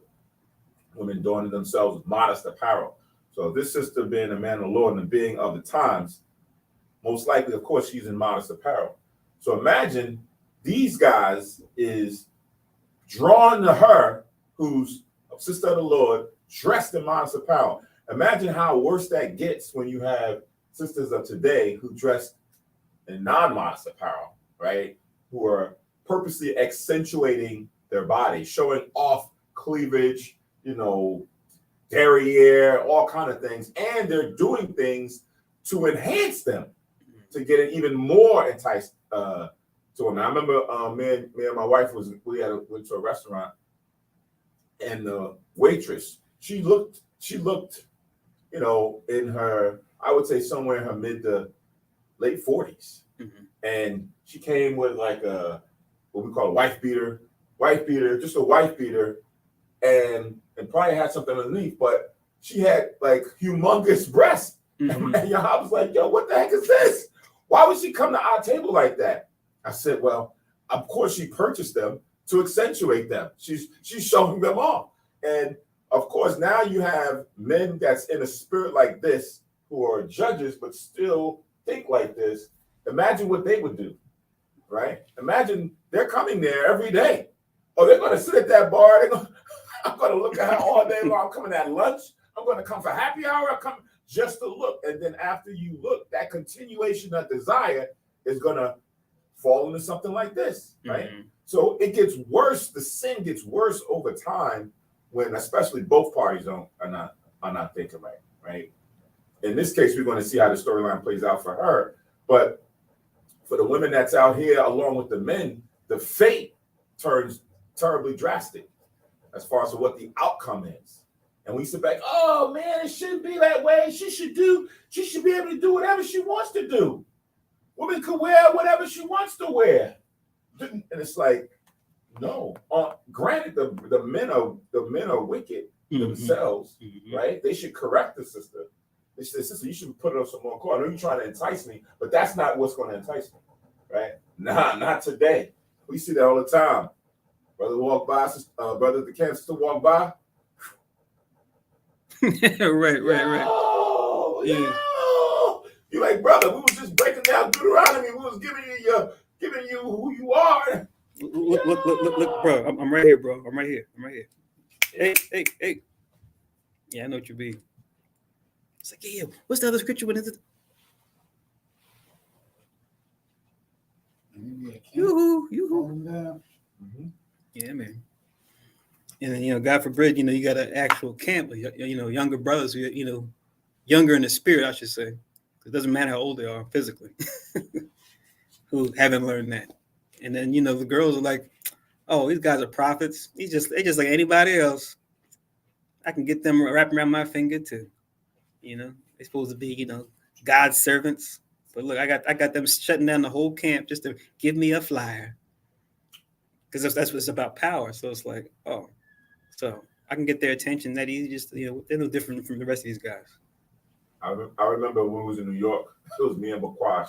women adorning themselves with modest apparel. So this sister, being a man of the Lord and being of the times, most likely, of course, she's in modest apparel. So imagine these guys is drawn to her, who's a sister of the Lord, dressed in modest apparel. Imagine how worse that gets when you have sisters of today who dress in non-modest apparel, right? Who are purposely accentuating their body, showing off cleavage, derriere, all kind of things. And they're doing things to enhance them, to get it even more enticed to them. I remember me and my wife went to a restaurant, and the waitress, she looked, in her, I would say somewhere in her mid to late 40s. Mm-hmm. And she came with like a, what we call a wife beater, just a wife beater, and probably had something underneath, but she had like humongous breasts. Mm-hmm. And I was like, yo, what the heck is this? Why would she come to our table like that? I said, well, of course she purchased them to accentuate them. She's showing them off. And of course, now you have men that's in a spirit like this who are judges but still think like this. Imagine what they would do, right? Imagine they're coming there every day. Oh, they're going to sit at that bar. I'm going to look at her all day long. I'm coming at lunch. I'm going to come for happy hour. I'm coming just to look. And then after you look, that continuation of desire is going to fall into something like this, right? Mm-hmm. So it gets worse. The sin gets worse over time when, especially, both parties are not thinking right? In this case, we're going to see how the storyline plays out for her. But for the women that's out here, along with the men, the fate turns terribly drastic as far as what the outcome is. And we sit back, oh man, it shouldn't be that way. She should be able to do whatever she wants to do. Women can wear whatever she wants to wear. And it's like, no. Granted, the men are wicked themselves, right? They should correct the sister. They should say, sister, you should put it on some more clothes. I know you're trying to entice me, but that's not what's going to entice me, right? Nah, not today. We see that all the time. Brother walk by, brother the camp sister walk by. right. Yeah. You like, brother, we was just breaking down Deuteronomy. We was giving you who you are. Look, bro. I'm right here, bro. I'm right here. Hey. Yeah, I know what you mean. It's like, yeah, what's the other scripture? What is it? Yoo-hoo. Mm-hmm. Yeah, man. And then, God forbid, you got an actual camp, younger brothers, younger in the spirit, I should say. It doesn't matter how old they are physically, who haven't learned that. And then, the girls are like, oh, these guys are prophets. They just like anybody else. I can get them wrapped around my finger too. They're supposed to be, God's servants. But look, I got them shutting down the whole camp just to give me a flyer. Because that's what it's about, power. So it's like, oh, so I can get their attention that easy. Just, they're no different from the rest of these guys. I remember when we was in New York, it was me and Bakwash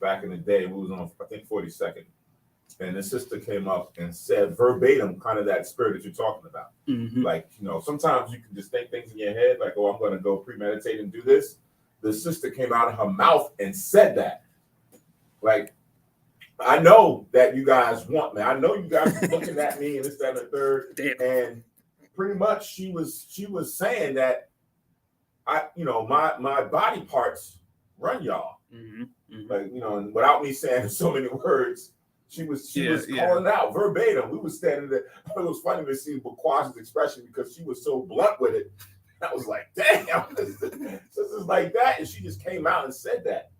back in the day. We was on, I think, 42nd. And the sister came up and said verbatim kind of that spirit that you're talking about. Mm-hmm. Like, sometimes you can just think things in your head, like, oh, I'm going to go premeditate and do this. The sister came out of her mouth and said that. Like, I know that you guys want me. I know you guys are looking at me and this, that, and the third. Damn. And pretty much she was saying that my body parts run y'all. Like, and without me saying so many words, she was calling it out verbatim. We was standing there. It was funny to see Baquash's expression because she was so blunt with it. I was like, damn, this is like that. And she just came out and said that.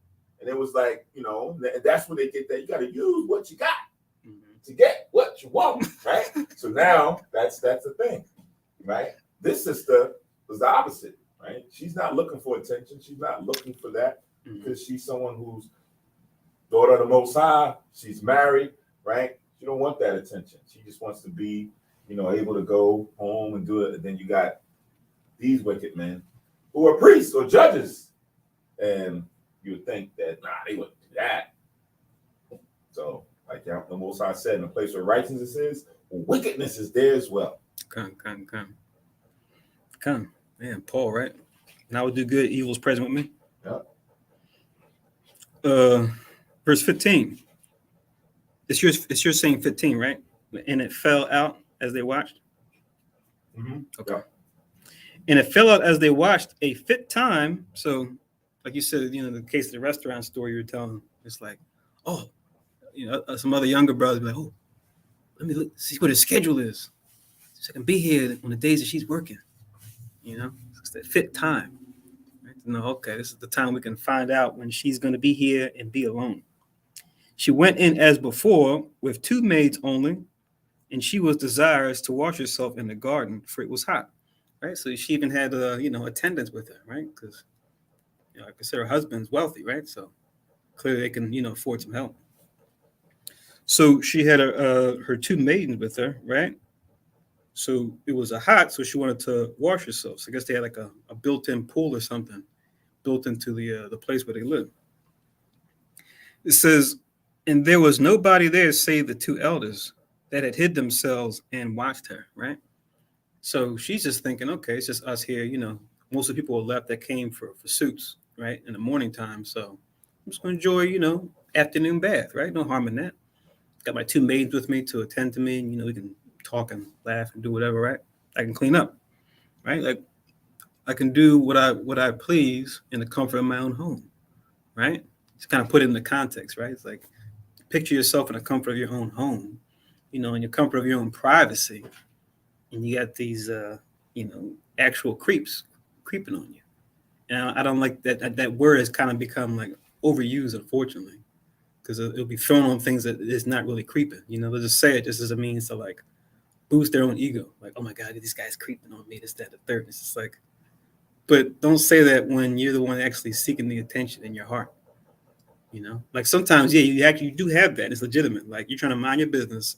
And it was like, that's where they get that. You got to use what you got to get what you want, right? So now that's the thing, right? This sister was the opposite, right? She's not looking for attention. She's not looking for that because she's someone who's daughter of the Most High. She's married, right? She don't want that attention. She just wants to be, able to go home and do it. And then you got these wicked men who are priests or judges, and you would think that they wouldn't do that. So, like the Most High said, in a place where righteousness is, wickedness is there as well. Come, man, Paul, right? And I would do good, evil's present with me. Yep. Verse 15. It's your saying 15, right? And it fell out as they watched. Okay. Yep. And it fell out as they watched a fit time. So, like you said, the case of the restaurant story you were telling, it's like, some other younger brothers be like, oh, let me see what his schedule is, so I can be here on the days that she's working. It's that fit time. Right? Okay, this is the time we can find out when she's going to be here and be alone. She went in as before with 2 maids only, and she was desirous to wash herself in the garden, for it was hot. Right, so she even had attendants with her, right? Because I consider her husband's wealthy, right? So clearly they can afford some help. So she had her 2 maidens with her, right? So it was hot, so she wanted to wash herself. So I guess they had like a built-in pool or something built into the place where they live. It says, and there was nobody there save the 2 elders that had hid themselves and watched her, right? So she's just thinking, okay, it's just us here. Most of the people were left that came for suits, right, in the morning time. So I'm just going to enjoy, afternoon bath, right? No harm in that. Got my 2 maids with me to attend to me. And, we can talk and laugh and do whatever, right? I can clean up, right? Like I can do what I please in the comfort of my own home, right? Just kind of put it in the context, right? It's like picture yourself in the comfort of your own home, in your comfort of your own privacy. And you got these, actual creeps creeping on you. And I don't like that word has kind of become like overused, unfortunately, because it'll be thrown on things that is not really creeping. They'll just say it just as a means to like boost their own ego. Like, oh my God, this guy's creeping on me, this, that, the third. It's just like, but don't say that when you're the one actually seeking the attention in your heart. Like sometimes, you do have that. It's legitimate. Like you're trying to mind your business,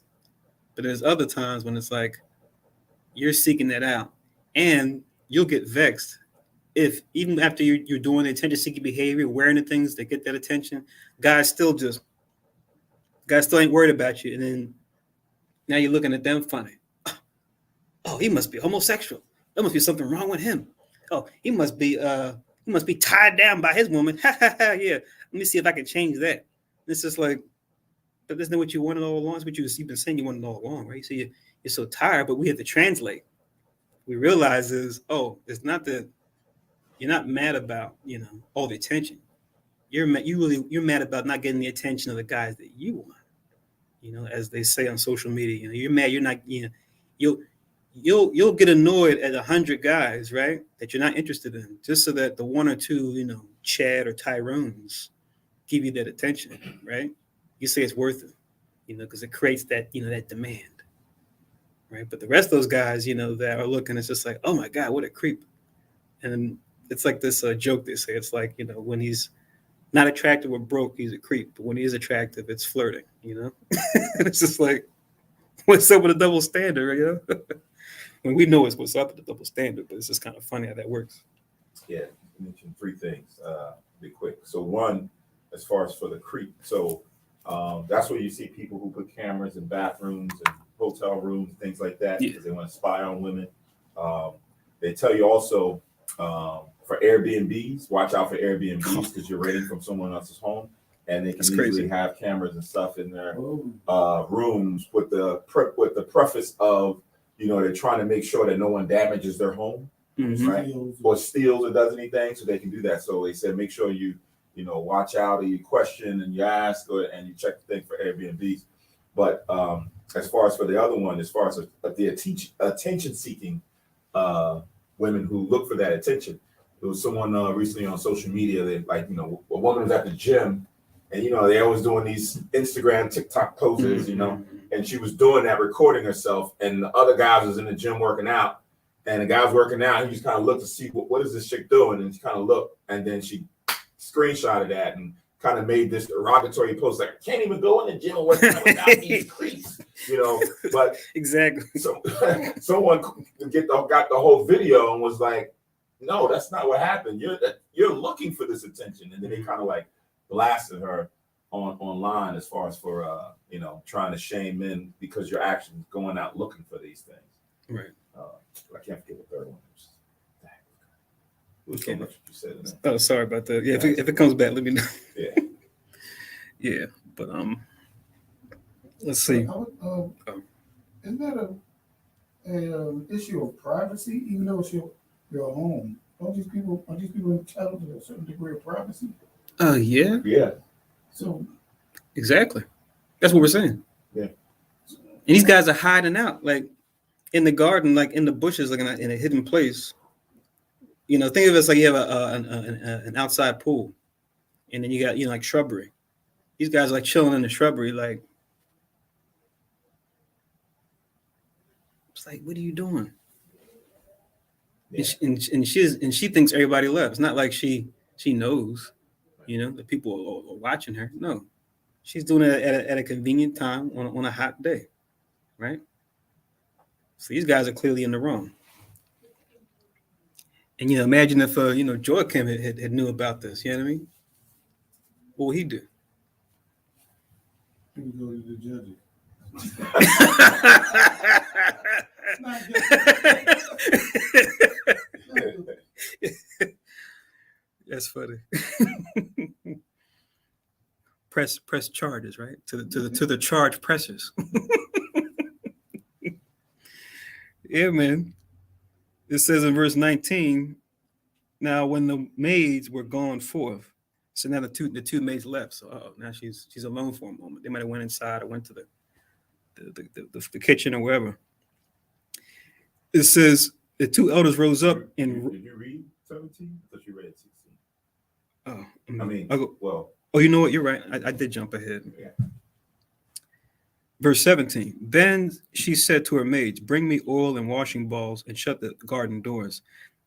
but there's other times when it's like, you're seeking that out, and you'll get vexed if even after you're doing the attention-seeking behavior, wearing the things that get that attention, guys still ain't worried about you, and then now you're looking at them funny. Oh, he must be homosexual. There must be something wrong with him. Oh, he must be tied down by his woman. Ha ha ha. Yeah, let me see if I can change that. It's just like, but isn't that what you wanted all along? It's what you've been saying you wanted all along, right? So you're so tired, but we have to translate. We realize it's not that you're not mad about, all the attention. You're mad about not getting the attention of the guys that you want. As they say on social media, you're mad. You're not, you'll get annoyed at 100 guys, right? That you're not interested in, just so that the 1 or 2, Chad or Tyrones give you that attention, right? You say it's worth it, because it creates that, that demand. Right. But the rest of those guys, that are looking, it's just like, oh my God, what a creep. And it's like this joke they say. It's like, when he's not attractive or broke, he's a creep. But when he is attractive, it's flirting, It's just like, what's up with a double standard, When we know what's up with the double standard, but it's just kind of funny how that works. Yeah, I mentioned 3 things, be quick. So 1, as far as for the creep. So that's where you see people who put cameras in bathrooms and hotel rooms, things like that, because they want to spy on women. They tell you also for Airbnbs, watch out for Airbnbs because you're renting from someone else's home. and they can That's easily crazy. have cameras and stuff in their Oh, rooms with the preface of, they're trying to make sure that no one damages their home, Mhm. right? steals. Or steals or does anything, so they can do that. So they said make sure you watch out, or you question and you ask, and you check the thing for Airbnbs. But as far as for the other one, as far as the attention seeking women who look for that attention, there was someone recently on social media that, like, a woman was at the gym, and they always doing these Instagram, TikTok poses, and she was doing that, recording herself, and the other guys was in the gym working out, and the guy was working out, and he just kind of looked to see what is this chick doing, and she kind of looked, and then she screenshotted that and kind of made this derogatory post, like, I can't even go in the gym and work out without these creeps, but Exactly. so someone got the whole video and was like, no, that's not what happened. You're looking for this attention, and then they kind of like blasted her online as far as for trying to shame men because you're actually going out looking for these things. Right. I can't forget the third one. It was so Okay. much you said in there. Oh, sorry about that. Yeah, if it comes back, let me know. Yeah. Yeah, but let's see. Isn't that a issue of privacy? Even though it's your home, are these people entitled to a certain degree of privacy? Yeah, Yeah. So exactly. That's what we're saying. Yeah. And these guys are hiding out, like in the garden, like in the bushes, like in a hidden place. Think of it as like you have an outside pool, and then you got like shrubbery. These guys are like chilling in the shrubbery, like it's like, what are you doing? Yeah. And she thinks everybody left. It's not like she knows, that people are watching her. No, she's doing it at a convenient time on a hot day, right? So these guys are clearly in the wrong. And imagine if Joachim had knew about this. You know what I mean? What would he do? we go to the judges. That's funny. press charges, right? To the charge pressers. Yeah, man. It says in verse 19, now when the maids were gone forth, so now the two maids left. So now she's alone for a moment. They might have went inside or went to the kitchen or wherever. It says the two elders rose up and Did you read 17? I thought you read 16. Oh, you know what? You're right. I did jump ahead. Yeah. Verse 17. Then she said to her maids, bring me oil and washing balls and shut the garden doors,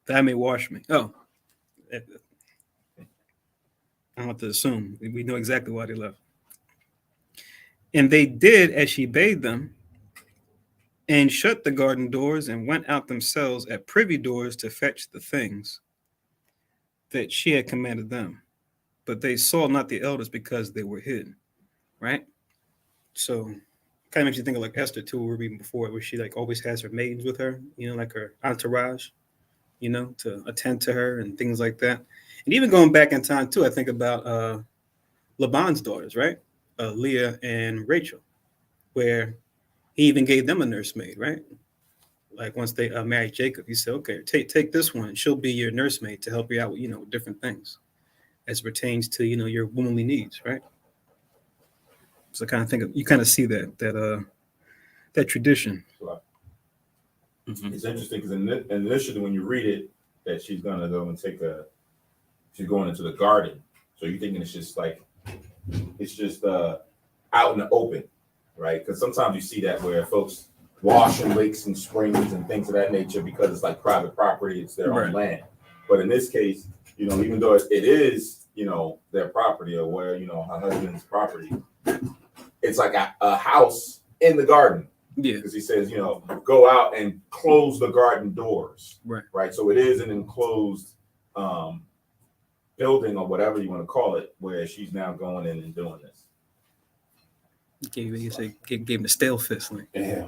that I may wash me. Oh, I don't have to assume. We know exactly why they left. And they did as she bade them, and shut the garden doors and went out themselves at privy doors to fetch the things that she had commanded them. But they saw not the elders because they were hidden. Right? So kind of makes you think of like Esther too, we were reading before, where she like always has her maidens with her, like her entourage, to attend to her and things like that. And even going back in time too, I think about Laban's daughters, right? Leah and Rachel, where he even gave them a nursemaid, right? Like once they married Jacob, he said, okay, take this one. She'll be your nursemaid to help you out with, with different things as it pertains to, your womanly needs, right? So you kind of see that tradition. Mm-hmm. It's interesting because initially when you read it, that she's gonna go and she's going into the garden. So you're thinking it's just out in the open, right? Because sometimes you see that where folks wash in lakes and springs and things of that nature because it's like private property, it's their own land. But in this case, even though it is, their property or where, her husband's property, it's like a house in the garden. Yeah. Because he says, go out and close the garden doors. Right. So it is an enclosed building or whatever you want to call it, where she's now going in and doing this. Gave him the stale fist, like. Yeah.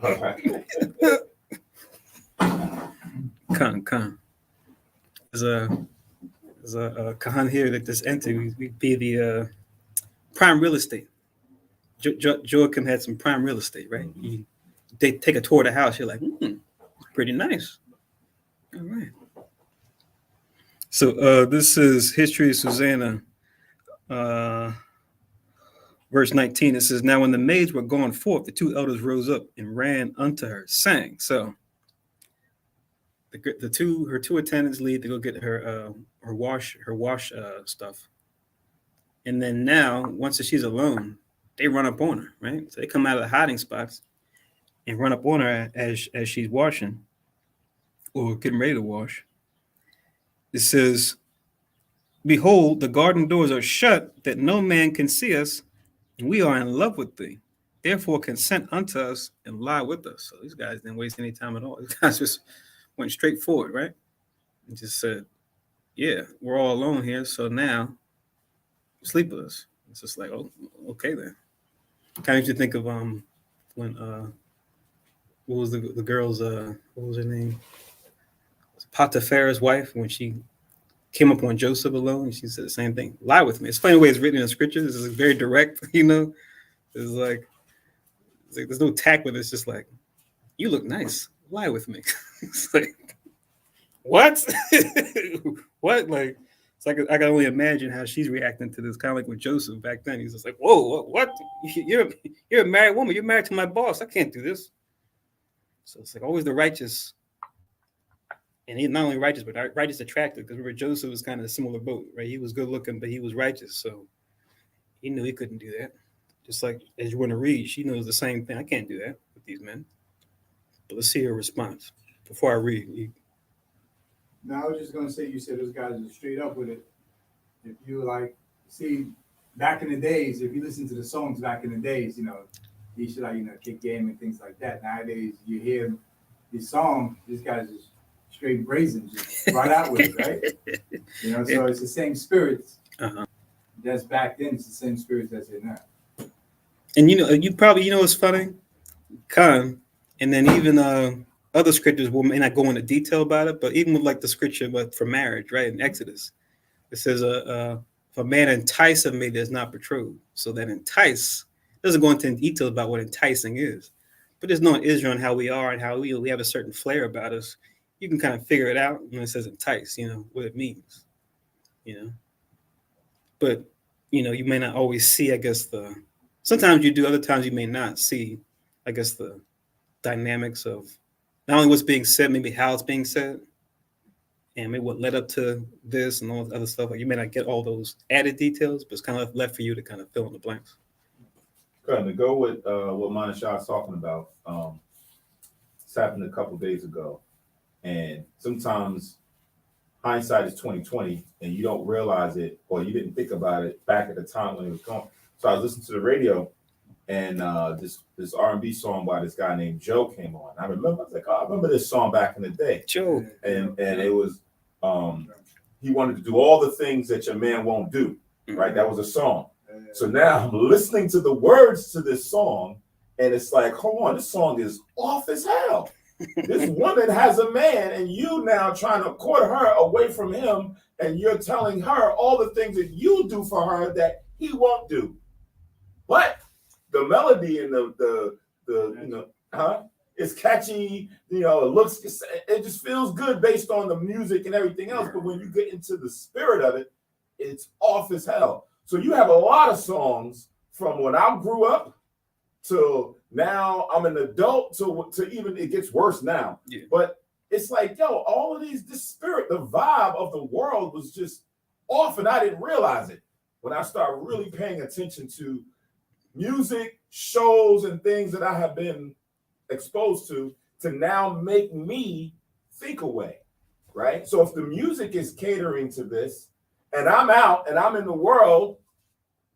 Khan. There's a Khan here that this entity we be the prime real estate. Joachim had some prime real estate, right? They take a tour of the house. You're like, it's pretty nice. All right. So this is History of Susanna, verse 19. It says, now when the maids were gone forth, the two elders rose up and ran unto her, saying, so her two attendants leave to go get her wash stuff. And then now, once that she's alone, they run up on her, right? So they come out of the hiding spots and run up on her as she's washing or getting ready to wash. It says, behold, the garden doors are shut, that no man can see us, and we are in love with thee. Therefore consent unto us and lie with us. So these guys didn't waste any time at all. These guys just went straight forward, right? And just said, yeah, we're all alone here, so now sleep with us. It's just like, oh, okay then. Kind of makes you think of when what was the girl's what was her name? Potiphar's wife, when she came up on Joseph alone, and she said the same thing. Lie with me. It's funny the way it's written in the scriptures. This is very direct, you know. It's like there's no tact with it. It's just like, you look nice. Lie with me. It's like, what? What? Like, it's like I can only imagine how she's reacting to this. Kind of like with Joseph back then. He's just like, whoa, what? You're a married woman. You're married to my boss. I can't do this. So it's like always the righteous. And he's not only righteous, but righteous attractive. Because remember, Joseph was kind of a similar boat, right? He was good looking, but he was righteous. So he knew he couldn't do that. Just like as you want to read, she knows the same thing. I can't do that with these men. But let's see her response before I read. No, I was just gonna say, you said those guys are straight up with it. If you like, see, back in the days, if you listen to the songs back in the days, you know, you should like, you know, kick game and things like that. Nowadays, you hear these songs, these guys is straight brazen, just right out with it, right? You know, so it's the same spirits that's back then. It's the same spirits that's in now. And you probably what's funny, and then even other scriptures may not go into detail about it, but even with like the scripture but for marriage, right, in Exodus, it says if a man entice a maid that's not betrothed. So that entice doesn't go into detail about what enticing is, but just knowing Israel and how we are and how we have a certain flair about us, you can kind of figure it out when it says entice, what it means, but you may not always see, I guess, sometimes you do, other times you may not see, I guess, the dynamics of not only what's being said, maybe how it's being said, and maybe what led up to this and all the other stuff. Like you may not get all those added details, but it's kind of left for you to kind of fill in the blanks. Good. To go with what Manashah is talking about, this happened a couple days ago, and sometimes hindsight is 20/20, and you don't realize it, or you didn't think about it back at the time when it was going. So I was listening to the radio, and this R&B song by this guy named Joe came on. I remember, I was like, oh, I remember this song back in the day. Joe. And it was, he wanted to do all the things that your man won't do, right? That was a song. So now I'm listening to the words to this song, and it's like, hold on, this song is off as hell. This woman has a man, and you now trying to court her away from him, and you're telling her all the things that you do for her that he won't do. But the melody and the it's catchy, it just feels good based on the music and everything else. But when you get into the spirit of it, it's off as hell. So you have a lot of songs from when I grew up to now I'm an adult to even it gets worse now. Yeah. But it's like, all of this spirit, the vibe of the world was just off, and I didn't realize it when I started really paying attention to music, shows, and things that I have been exposed to now make me think away, right? So if the music is catering to this, and I'm out and I'm in the world,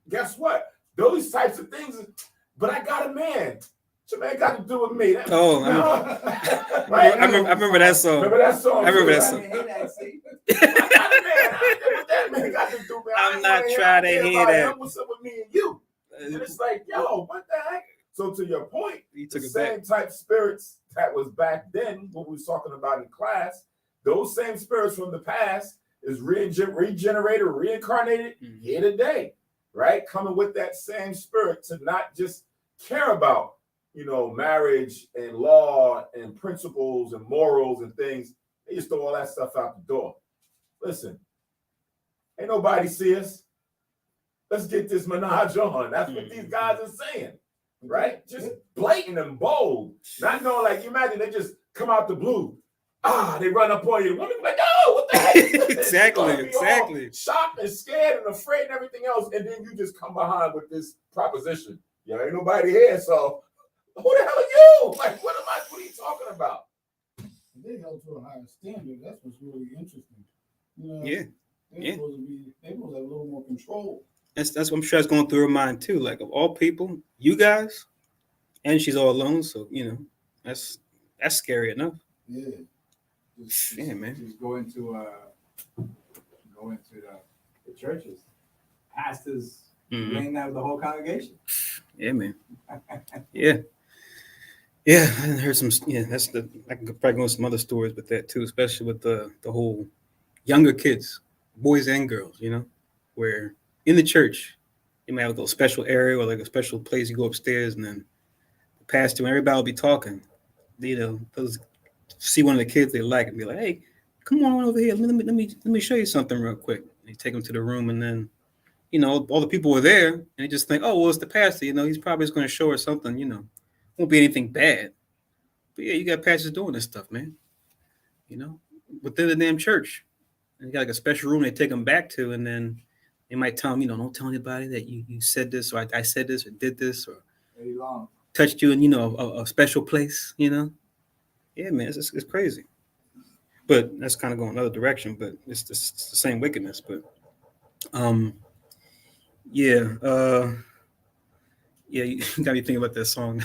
guess what? Those types of things, but I got a man. What your man got to do with me? Right? I remember that song. Remember that song? I remember that song. I got a man. What that man got to do with me? I'm not trying to hear that. What's up with me and you? And it's like, what the heck? So to your point, the same type spirits that was back then, what we was talking about in class, those same spirits from the past is regenerated, reincarnated here today, right? Coming with that same spirit to not just care about, marriage and law and principles and morals and things. They just throw all that stuff out the door. Listen, ain't nobody see us. Let's get this menage on. That's what these guys are saying, right? Just blatant and bold. Not knowing, like, you imagine they just come out the blue. They run up on you. The woman be like, "Oh, what the heck?" Exactly. Shocked and scared and afraid and everything else. And then you just come behind with this proposition. Ain't nobody here, so who the hell are you? Like, what are you talking about? They held to a higher standard. That's what's really interesting. Yeah. They're supposed to have a little more control. That's what I'm sure is going through her mind too. Like, of all people, you guys, and she's all alone, so that's scary enough. Yeah. Man. Just go into the churches, pastors laying out the whole congregation. Yeah, man. Yeah. Yeah, I heard some. Yeah, I can probably go into some other stories with that too, especially with the whole younger kids, boys and girls. Where in the church, you might have a little special area or like a special place. You go upstairs, and then the pastor and everybody will be talking. Those see one of the kids they like and be like, "Hey, come on over here. Let me show you something real quick." And you take them to the room, and then all the people were there, and they just think, "Oh, well, it's the pastor. He's probably just going to show her something. Won't be anything bad." But yeah, you got pastors doing this stuff, man. Within the damn church, and you got like a special room they take them back to, and then they might tell them, don't tell anybody that you said this, or I said this, or did this, or touched you in a special place. Yeah, man, it's crazy. But that's kind of going another direction. But it's the same wickedness. But yeah, you got me thinking about that song.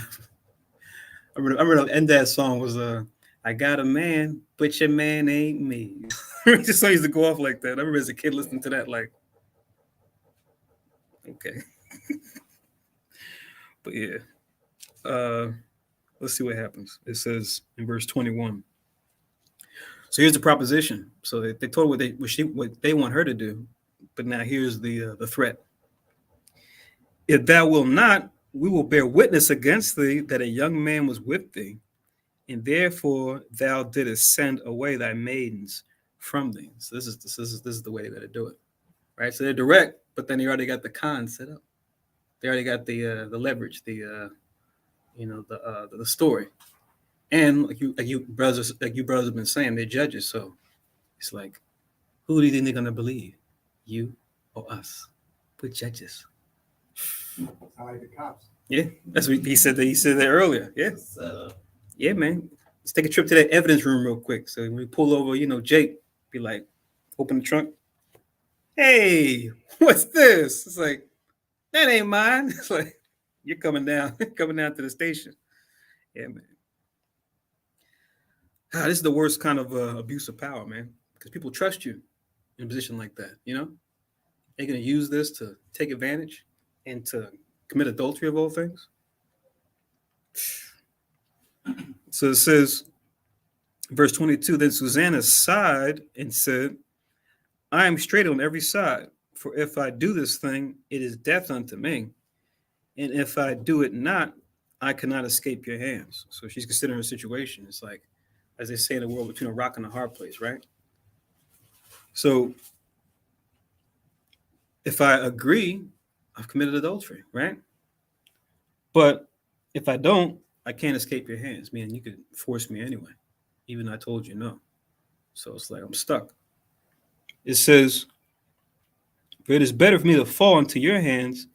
I remember the end of that song was "I got a man, but your man ain't me." Just used to go off like that. I remember as a kid listening to that, like, okay. But yeah, let's see what happens. It says in verse 21. So here's the proposition. So they told her what they want her to do, but now here's the threat. If thou wilt not, we will bear witness against thee that a young man was with thee, and therefore thou didst send away thy maidens from thee. So this is the way they got to do it, right? So they're direct, but then they already got the con set up. They already got the leverage, the story, and like you brothers have been saying, they're judges. So it's like, who do you think they're gonna believe, you or us? We're judges. I like the cops. Yeah, that's what he said. He said that earlier. Yeah, yeah, man. Let's take a trip to that evidence room real quick. So when we pull over, Jake be like, open the trunk. Hey, what's this? It's like, that ain't mine. It's like, you're coming down to the station. Yeah, man. This is the worst kind of abuse of power, man. Because people trust you in a position like that. They're gonna use this to take advantage and to commit adultery of all things. So it says, verse 22, then Susanna sighed and said, I am straight on every side, for if I do this thing, it is death unto me. And if I do it not, I cannot escape your hands. So she's considering her situation. It's like, as they say in the world, between a rock and a hard place, right? So if I agree, I've committed adultery, right? But if I don't, I can't escape your hands. Meaning you could force me anyway, even though I told you no. So it's like I'm stuck. It says, for it is better for me to fall into your hands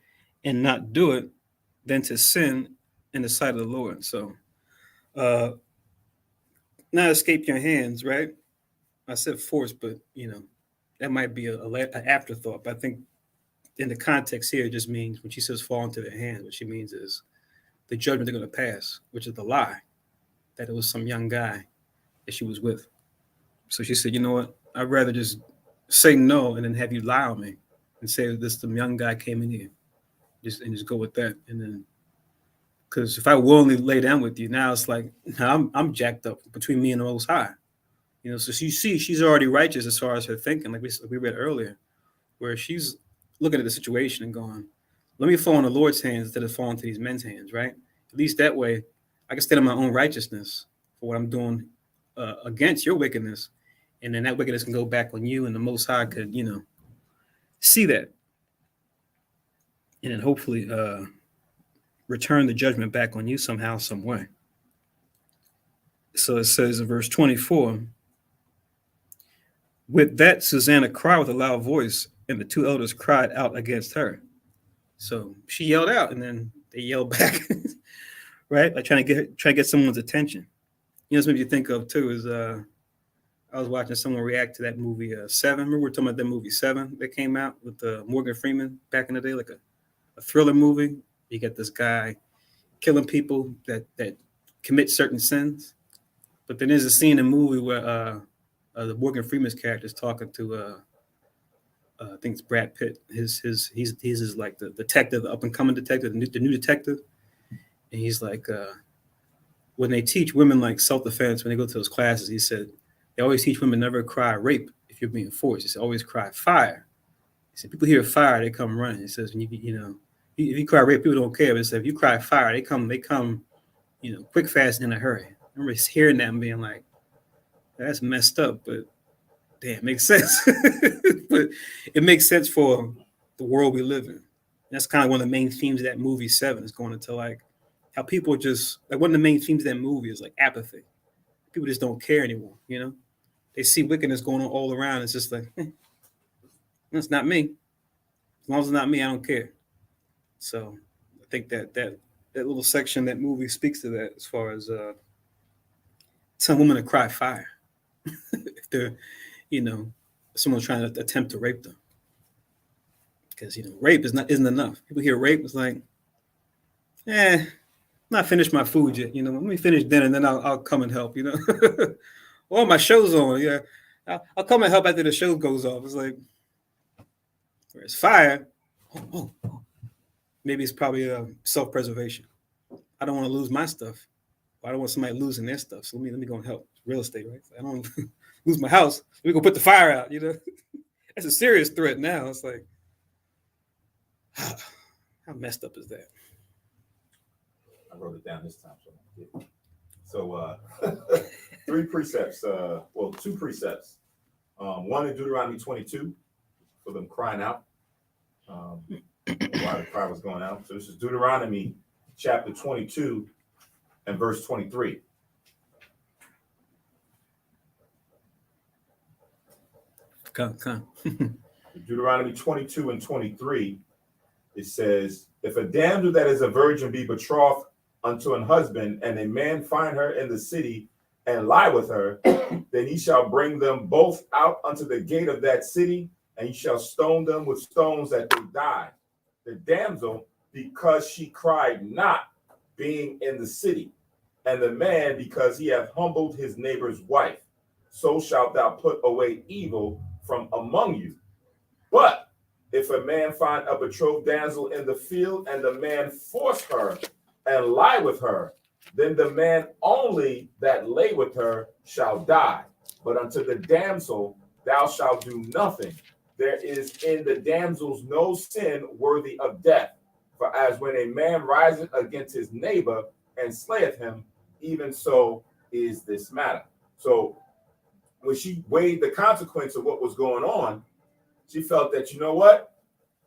and not do it than to sin in the sight of the Lord. So not escape your hands, right? I said force, but that might be an afterthought. But I think in the context here, it just means when she says fall into their hands, what she means is the judgment they're going to pass, which is the lie, that it was some young guy that she was with. So she said, you know what? I'd rather just say no and then have you lie on me and say this some young guy came in here. Just go with that. And then, because if I willingly lay down with you, now it's like, now I'm jacked up between me and the Most High. So you see, she's already righteous as far as her thinking, like we read earlier, where she's looking at the situation and going, let me fall in the Lord's hands instead of falling into these men's hands, right? At least that way, I can stand on my own righteousness for what I'm doing against your wickedness, and then that wickedness can go back on you, and the Most High could, see that, and then hopefully return the judgment back on you somehow, some way. So it says in verse 24, with that, Susanna cried with a loud voice, and the two elders cried out against her. So she yelled out, and then they yelled back, right? Like trying to get someone's attention. This made you think of too is I was watching someone react to that movie Seven. Remember we were talking about that movie Seven that came out with Morgan Freeman back in the day, like a thriller movie. You get this guy killing people that commit certain sins, but then there's a scene in the movie where the Morgan Freeman's character is talking to I think it's Brad Pitt. He's like the detective, the up and coming detective, the new detective, and he's like, when they teach women like self defense, when they go to those classes, he said they always teach women never cry rape if you're being forced. He said always cry fire. He said people hear fire, they come running. He says when if you cry rape, people don't care. But he said if you cry fire, they come quick, fast, in a hurry. I remember hearing that and being like, that's messed up, but damn, it makes sense. But it makes sense for the world we live in. That's kind of one of the main themes of that movie Seven, is going into like how people just like one of the main themes of that movie is like apathy. People just don't care anymore. They see wickedness going on all around. It's just like, it's not me. As long as it's not me, I don't care. So I think that little section, that movie speaks to that as far as some women to cry fire if they're, someone's trying to attempt to rape them. Because rape isn't enough. People hear rape, it's like, I'm not finished my food yet. Let me finish dinner and then I'll come and help. Or my show's on. Yeah, I'll come and help after the show goes off. It's like, whereas fire, maybe it's probably self-preservation. I don't want to lose my stuff. I don't want somebody losing their stuff. So let me go and help. Real estate, right? I don't want to lose my house. We go put the fire out. That's a serious threat now. It's like, how messed up is that? I wrote it down this time. So 3 precepts. Two precepts. One in Deuteronomy 22 for them crying out. While the cry was going out. So this is Deuteronomy chapter 22 and verse 23. Come. Deuteronomy 22 and 23, it says, if a damsel that is a virgin be betrothed unto an husband, and a man find her in the city and lie with her, then he shall bring them both out unto the gate of that city, and he shall stone them with stones that they die. The damsel, because she cried not, being in the city, and the man, because he hath humbled his neighbor's wife. So shalt thou put away evil from among you. But if a man find a betrothed damsel in the field, and the man force her and lie with her, then the man only that lay with her shall die. But unto the damsel thou shalt do nothing. There is in the damsels no sin worthy of death. For as when a man riseth against his neighbor and slayeth him, even so is this matter. So when she weighed the consequence of what was going on, she felt that,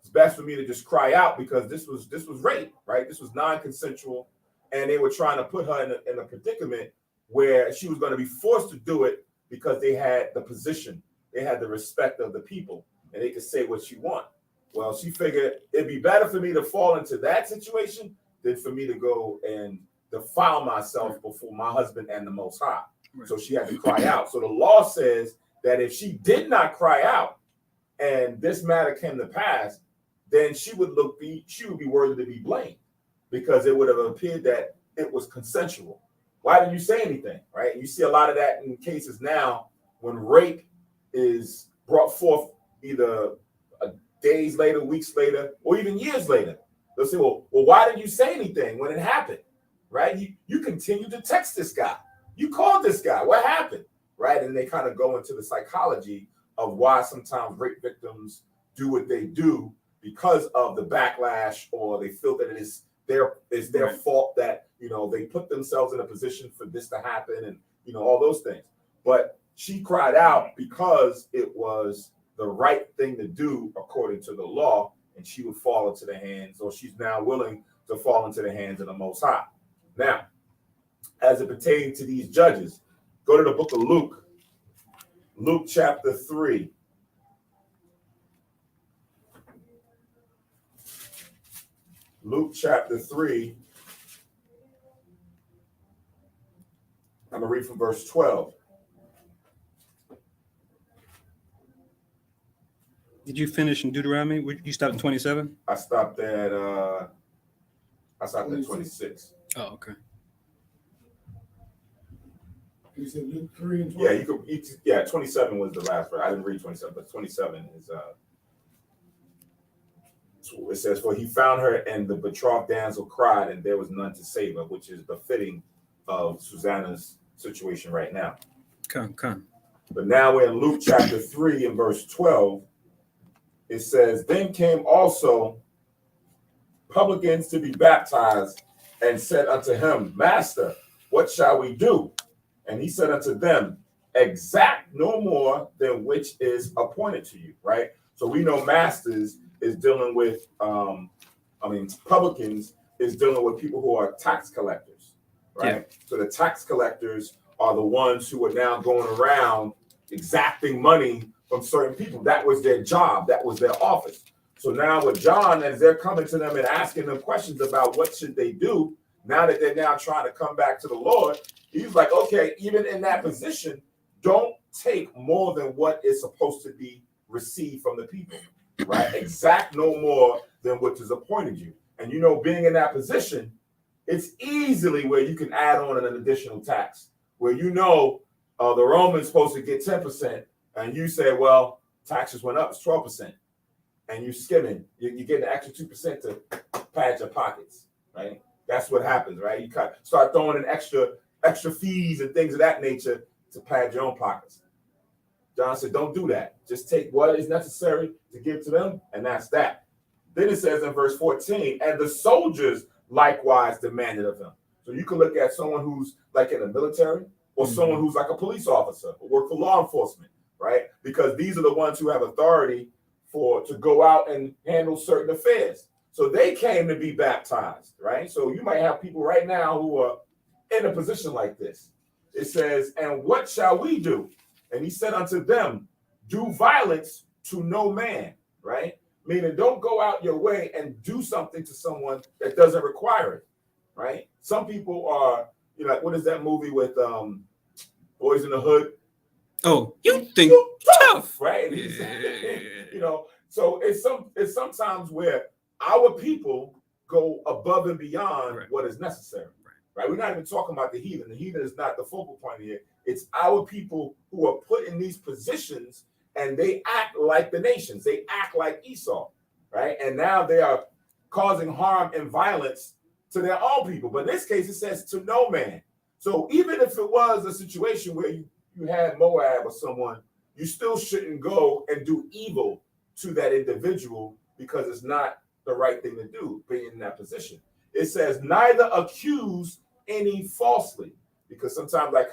it's best for me to just cry out, because this was rape, right? This was non-consensual, and they were trying to put her in a predicament where she was going to be forced to do it because they had the position, they had the respect of the people, and they could say what she want. Well, she figured it'd be better for me to fall into that situation than for me to go and defile myself before my husband and the Most High. Right. So she had to cry out. So the law says that if she did not cry out and this matter came to pass, then she would be worthy to be blamed, because it would have appeared that it was consensual. Why didn't you say anything, right? You see a lot of that in cases now when rape is brought forth either days later, weeks later, or even years later. They'll say, well, why didn't you say anything when it happened, right? You continued to text this guy. You called this guy. What happened, right? And they kind of go into the psychology of why sometimes rape victims do what they do because of the backlash, or they feel that it is their Right. fault that, you know, they put themselves in a position for this to happen, and, you know, all those things. But she cried out because it was the right thing to do according to the law, and she would fall into the hands, or she's now willing to fall into the hands of the Most High. Now, as it pertains to these judges, go to the book of Luke, Luke chapter 3. Luke chapter 3. I'm going to read from verse 12. Did you finish in Deuteronomy? You stopped at 27? I stopped at 26. Oh, okay. You said Luke 3 and 12. Yeah, you could. 27 was the last verse. I didn't read 27, but 27 is it says, "For he found her, and the betrothed damsel cried, and there was none to save her," which is befitting of Susanna's situation right now. Come. But now we're in Luke chapter 3 and verse 12. It says, "Then came also publicans to be baptized, and said unto him, Master, what shall we do? And he said unto them, Exact no more than which is appointed to you." Right? So we know masters is dealing with, publicans is dealing with people who are tax collectors, right? Yeah. So the tax collectors are the ones who are now going around exacting money from certain people. That was their job. That was their office. So now with John, as they're coming to them and asking them questions about what should they do, now that they're now trying to come back to the Lord, he's like, okay, even in that position, don't take more than what is supposed to be received from the people, right? Exact no more than what is appointed you. And you know, being in that position, it's easily where you can add on an additional tax, where you know the Roman's supposed to get 10%, and you say, well, taxes went up, it's 12%. And you're skimming, you're getting an extra 2% to pad your pockets, right? That's what happens, right? You start throwing in extra fees and things of that nature to pad your own pockets. John said, don't do that. Just take what is necessary to give to them, and that's that. Then it says in verse 14, and the soldiers likewise demanded of him. So you can look at someone who's like in the military, or someone who's like a police officer or work for law enforcement, right? Because these are the ones who have authority to go out and handle certain affairs. So they came to be baptized, right? So you might have people right now who are in a position like this. It says, and what shall we do? And he said unto them, do violence to no man, right? Meaning don't go out your way and do something to someone that doesn't require it, right? Some people are, you know, like, what is that movie with Boys in the Hood? Oh, you think tough, right? Yeah. You know, so it's sometimes where our people go above and beyond what is necessary, right? We're not even talking about the heathen. The heathen is not the focal point here. It's our people who are put in these positions, and they act like the nations. They act like Esau, right? And now they are causing harm and violence to their own people. But in this case, it says to no man. So even if it was a situation where you had Moab or someone, you still shouldn't go and do evil to that individual, because it's not the right thing to do, being in that position. It says neither accuse any falsely, because sometimes like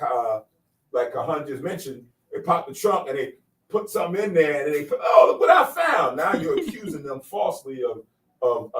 Kahan just mentioned, they pop the trunk and they put something in there and they put, oh, look what I found. Now you're accusing them falsely of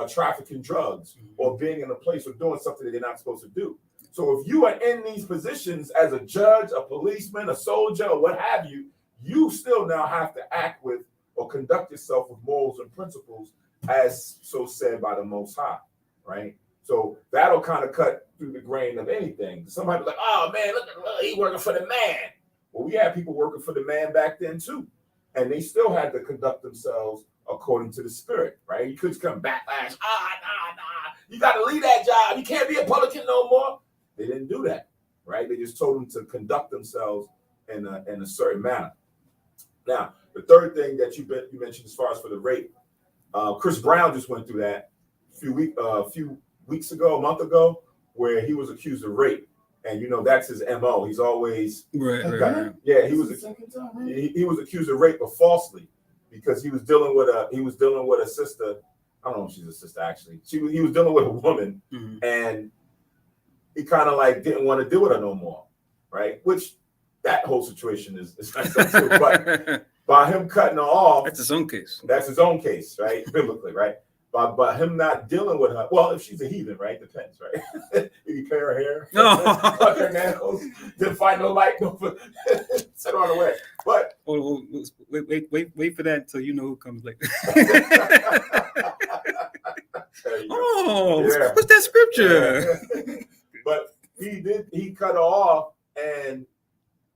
trafficking drugs or being in a place or doing something that they're not supposed to do. So if you are in these positions as a judge, a policeman, a soldier, or what have you, you still now have to act with or conduct yourself with morals and principles as so said by the Most High, right? So that'll kind of cut through the grain of anything. Somebody be like, oh man, look, he working for the man. Well, we had people working for the man back then too, and they still had to conduct themselves according to the spirit, right? You couldn't come backlash, nah, you got to leave that job. You can't be a publican no more. They didn't do that, right? They just told them to conduct themselves in a certain manner. Now, the third thing that you mentioned as far as for the rape, Chris Brown just went through that a few weeks ago, a month ago, where he was accused of rape. And, you know, that's his MO. He's always... Right. Yeah, he was accused of rape, but falsely. because he was dealing with a sister. I don't know if she's a sister actually. He was dealing with a woman, and he kind of like didn't want to deal with her no more, right? Which that whole situation is messed up too. But by him cutting her off, That's his own case. That's his own case, right? Biblically, right? By him not dealing with her. Well, if she's a heathen, right? Depends, right? If you pay her hair, cut her nails, didn't find no light, set her on the way. But wait for that until you know who comes later. Yeah. What's that scripture? Yeah. But he cut her off, and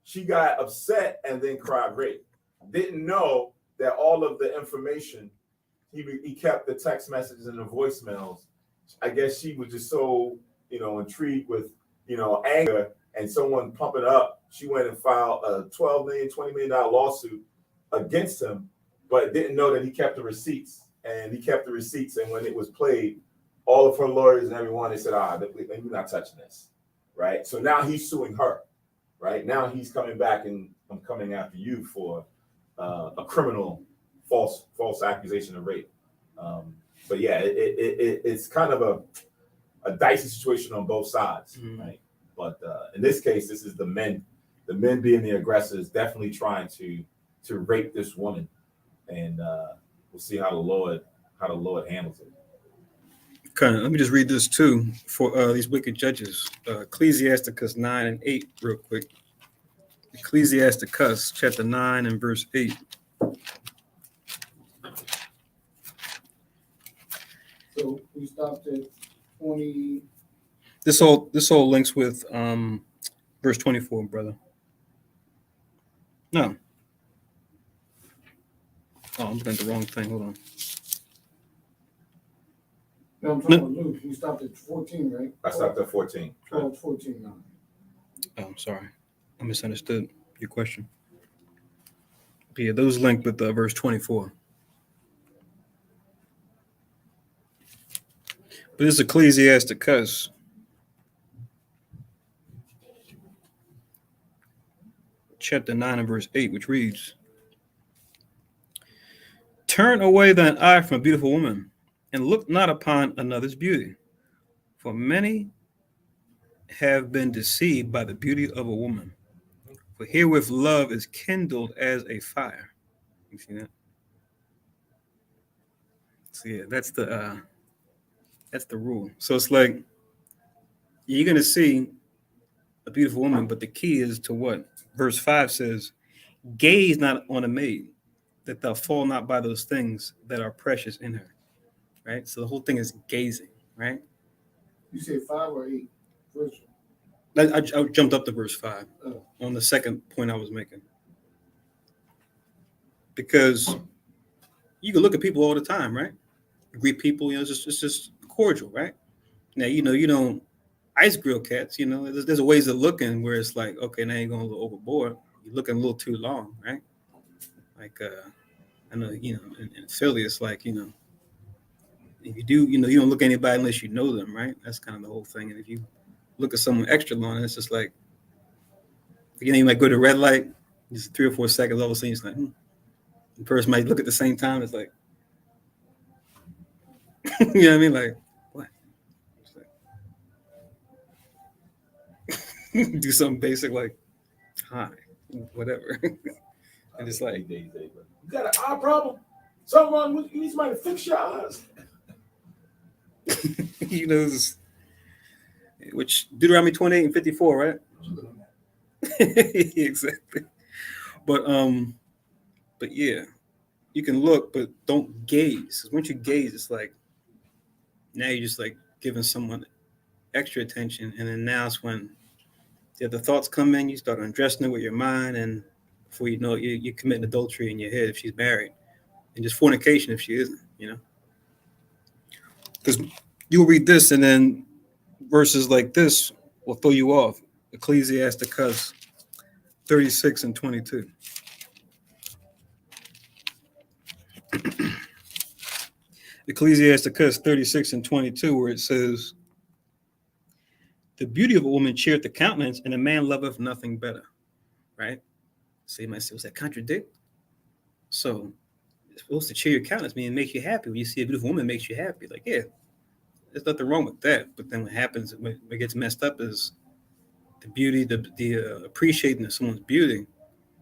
she got upset and then cried rape. Didn't know that all of the information, he kept the text messages and the voicemails. I guess she was just so, intrigued with, anger and someone pumping up. She went and filed a $12 million, $20 million lawsuit against him, but didn't know that he kept the receipts. And he kept the receipts. And when it was played, all of her lawyers and everyone, they said, we're not touching this. Right. So now he's suing her. Right. Now he's coming back, and I'm coming after you for a criminal false accusation of rape. But yeah, it's kind of a dicey situation on both sides, right? But in this case, this is the men being the aggressors, definitely trying to rape this woman, and we'll see how the Lord handles it. Kind of. Let me just read this too for these wicked judges. Ecclesiasticus 9 and 8, real quick. Ecclesiasticus chapter 9 and verse 8. So we stopped at 20. This all links with verse 24, brother. No. Oh, I'm looking at the wrong thing. Hold on. No, I'm talking about Luke. You stopped at 14, right? I stopped at 14. 12, 14, 9. Oh, I'm sorry. I misunderstood your question. But yeah, those link with verse 24. But this is Ecclesiasticus. Chapter 9 and verse 8, which reads, "Turn away thine eye from a beautiful woman, and look not upon another's beauty. For many have been deceived by the beauty of a woman. For herewith love is kindled as a fire." You see that? So yeah, that's the rule. So it's like you're gonna see a beautiful woman, but the key is to what? Verse 5 says, "Gaze not on a maid, that thou fall not by those things that are precious in her." Right? So the whole thing is gazing, right? You say 5 or 8? Verse. I jumped up to verse 5 on the second point I was making. Because you can look at people all the time, right? Greet people, it's just cordial, right? Now, you don't ice grill cats, there's ways of looking where it's like, okay, now you're going a little overboard. You're looking a little too long, right? Like, I know, in Philly, it's like, if you do, you don't look at anybody unless you know them, right? That's kind of the whole thing. And if you look at someone extra long, it's just like, you might go to a red light, just 3 or 4 seconds, all of a sudden it's like, the person might look at the same time. It's like, you know what I mean? Like, what? Like, do something basic like, hi, whatever. And it's like, you got an eye problem? Something wrong with you? Need somebody to fix your eyes. Which Deuteronomy 28 and 54, right? Exactly. But yeah, you can look, but don't gaze. Once you gaze, it's like now you're just like giving someone extra attention, and then now it's when the other thoughts come in, you start undressing her with your mind, and before you know it, you're committing adultery in your head if she's married, and just fornication if she isn't, Because you'll read this, and then verses like this will throw you off. Ecclesiasticus 36 and 22. Ecclesiasticus 36 and 22, where it says, "The beauty of a woman cheereth the countenance, and a man loveth nothing better." Right? So you might say, was that contradict? So supposed to cheer your countenance, meaning it makes you happy. When you see a beautiful woman, it makes you happy. Like, yeah, there's nothing wrong with that. But then what happens, what gets messed up is the beauty, the appreciating of someone's beauty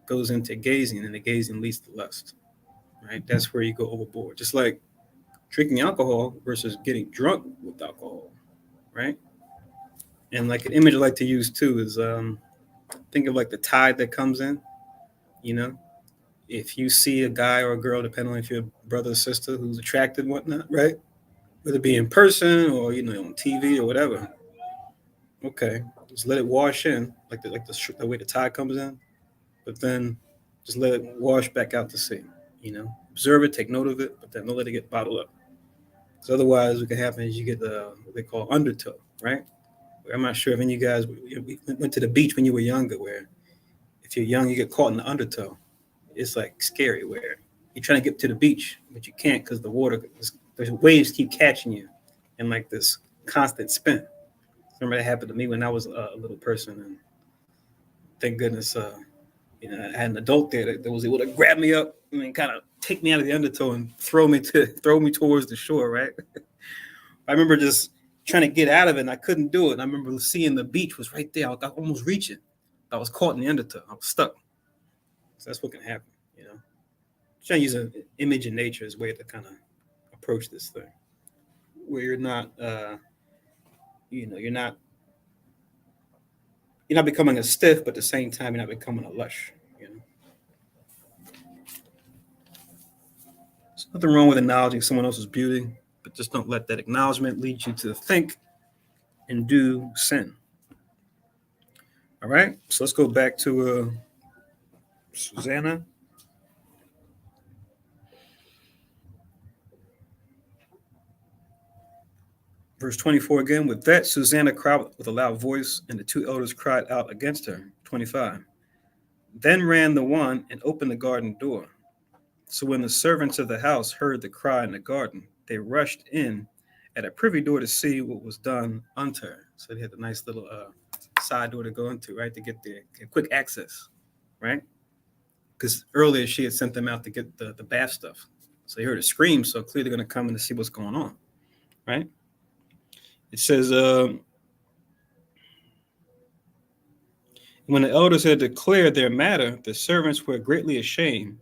goes into gazing, and the gazing leads to lust, right? That's where you go overboard. Just like drinking alcohol versus getting drunk with alcohol, right? And like an image I like to use too is think of like the tide that comes in, you know? If you see a guy or a girl, depending on if you're a brother or sister who's attracted and whatnot, right? Whether it be in person or, on TV or whatever. Okay, just let it wash in, like the way the tide comes in, but then just let it wash back out to sea. Observe it, take note of it, but then don't let it get bottled up. So otherwise, what can happen is you get what they call undertow, right? I'm not sure if any of you guys went to the beach when you were younger, where if you're young, you get caught in the undertow. It's like scary, where you're trying to get to the beach, but you can't because the waves keep catching you in like this constant spin. Remember that happened to me when I was a little person, and thank goodness, I had an adult there that was able to grab me up and kind of take me out of the undertow and throw me towards the shore. Right. I remember just trying to get out of it, and I couldn't do it. And I remember seeing the beach was right there. I was almost reaching. I was caught in the undertow. I was stuck. So that's what can happen. Trying to use an image in nature as a way to kind of approach this thing, where you're not. You're not becoming a stiff, but at the same time, you're not becoming a lush. There's nothing wrong with acknowledging someone else's beauty, but just don't let that acknowledgement lead you to think and do sin. All right, so let's go back to Susanna. Verse 24 again. With that, Susanna cried with a loud voice, and the two elders cried out against her. 25. Then ran the one and opened the garden door. So when the servants of the house heard the cry in the garden, they rushed in at a privy door to see what was done unto her. So they had a nice little side door to go into, right, to get the quick access, right? Because earlier she had sent them out to get the bath stuff. So they heard a scream, so clearly they're going to come in to see what's going on, right? It says, when the elders had declared their matter, the servants were greatly ashamed.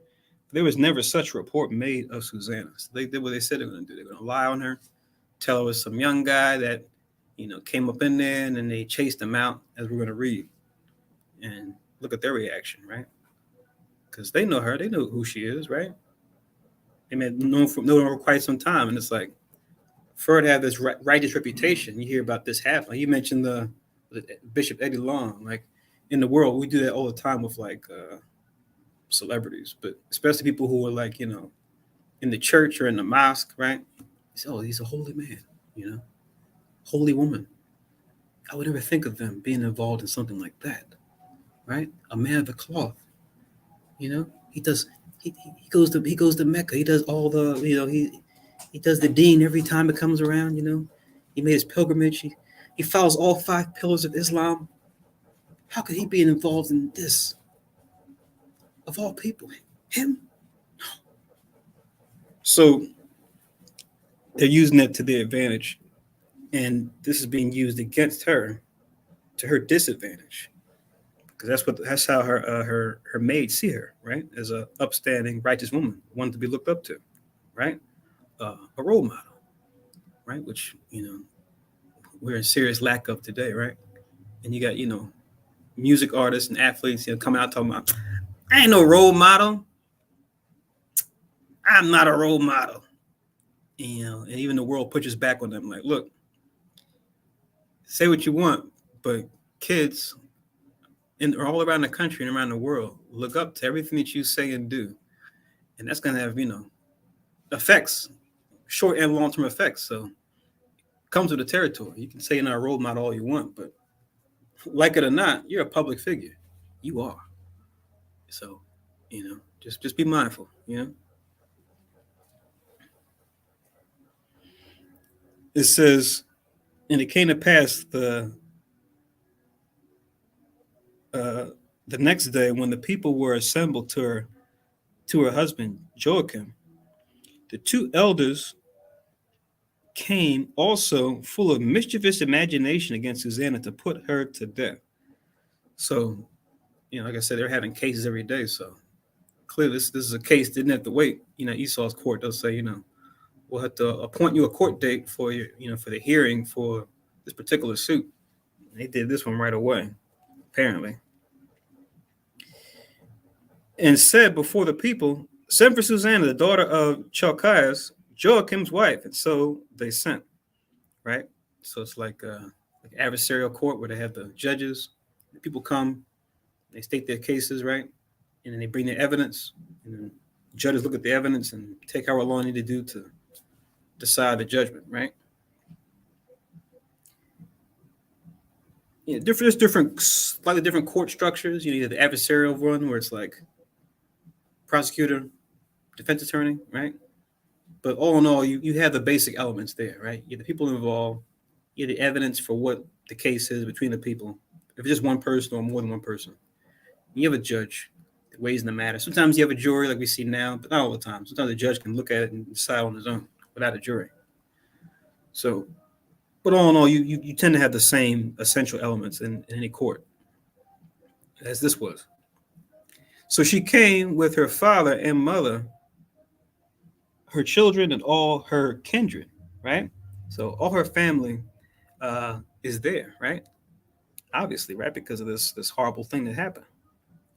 There was never such a report made of Susanna. So they did what they said they were going to do. They're going to lie on her, tell her it was some young guy that, came up in there, and then they chased him out, as we're going to read. And look at their reaction, right? Because they know her. They know who she is, right? They may have known her for quite some time. And it's like, for her to have this righteous reputation, you hear about this happen. Like you mentioned the Bishop Eddie Long. Like in the world, we do that all the time with like celebrities, but especially people who are like, in the church or in the mosque, right? You say, oh, he's a holy man, holy woman. I would never think of them being involved in something like that, right? A man of the cloth, he does. He goes to Mecca. He does all the, he does the deen every time it comes around. He made his pilgrimage. He follows all 5 pillars of Islam. How could he be involved in this? Of all people, him? No. So they're using it to their advantage, and this is being used against her to her disadvantage, because that's how her maids see her, right? As a upstanding, righteous woman, one to be looked up to, right? A role model, right? Which we're in serious lack of today, right? And you got music artists and athletes coming out talking about, I ain't no role model. I'm not a role model. And even the world pushes back on them. Like, look, say what you want, but kids all around the country and around the world look up to everything that you say and do. And that's going to have, effects, short and long-term effects. So comes with the territory. You can say you're not a role model all you want, but like it or not, you're a public figure. You are. So, just be mindful, It says, and it came to pass the next day when the people were assembled to her husband Joachim, The two elders came also full of mischievous imagination against Susanna to put her to death. So, like I said, they're having cases every day. So clearly, this is a case didn't have to wait. Esau's court. They'll say, we'll have to appoint you a court date for your, for the hearing for this particular suit. And they did this one right away, apparently, and said before the people, "Send for Susanna, the daughter of Chalchias, Joachim's wife." And so they sent. Right? So it's like adversarial court where they have the judges, the people come, they state their cases, right? And then they bring their evidence, and then judges look at the evidence and take however long they need to do to decide the judgment, right? There's different, slightly different court structures. You have the adversarial one where it's like prosecutor, defense attorney, right? But all in all, you have the basic elements there, right? You have the people involved, you have the evidence for what the case is between the people. If it's just one person or more than one person, you have a judge that weighs in the matter. Sometimes you have a jury like we see now, but not all the time. Sometimes the judge can look at it and decide on his own without a jury. So, but all in all, you tend to have the same essential elements in any court as this was. So she came with her father and mother, her children, and all her kindred, right? So all her family is there, right? Obviously, right? Because of this horrible thing that happened.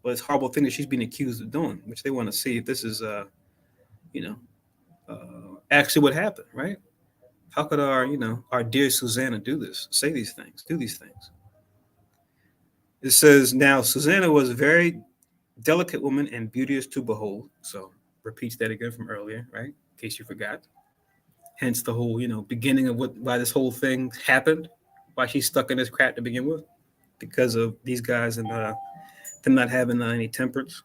Well, this horrible thing that she's being accused of doing, which they want to see if this is, actually what happened, right? How could our dear Susanna do this, say these things, do these things? It says, now Susanna was a very delicate woman and beauteous to behold. So repeats that again from earlier, right? In case you forgot. Hence the whole, beginning of why this whole thing happened, why she's stuck in this crap to begin with, because of these guys and them not having any temperance,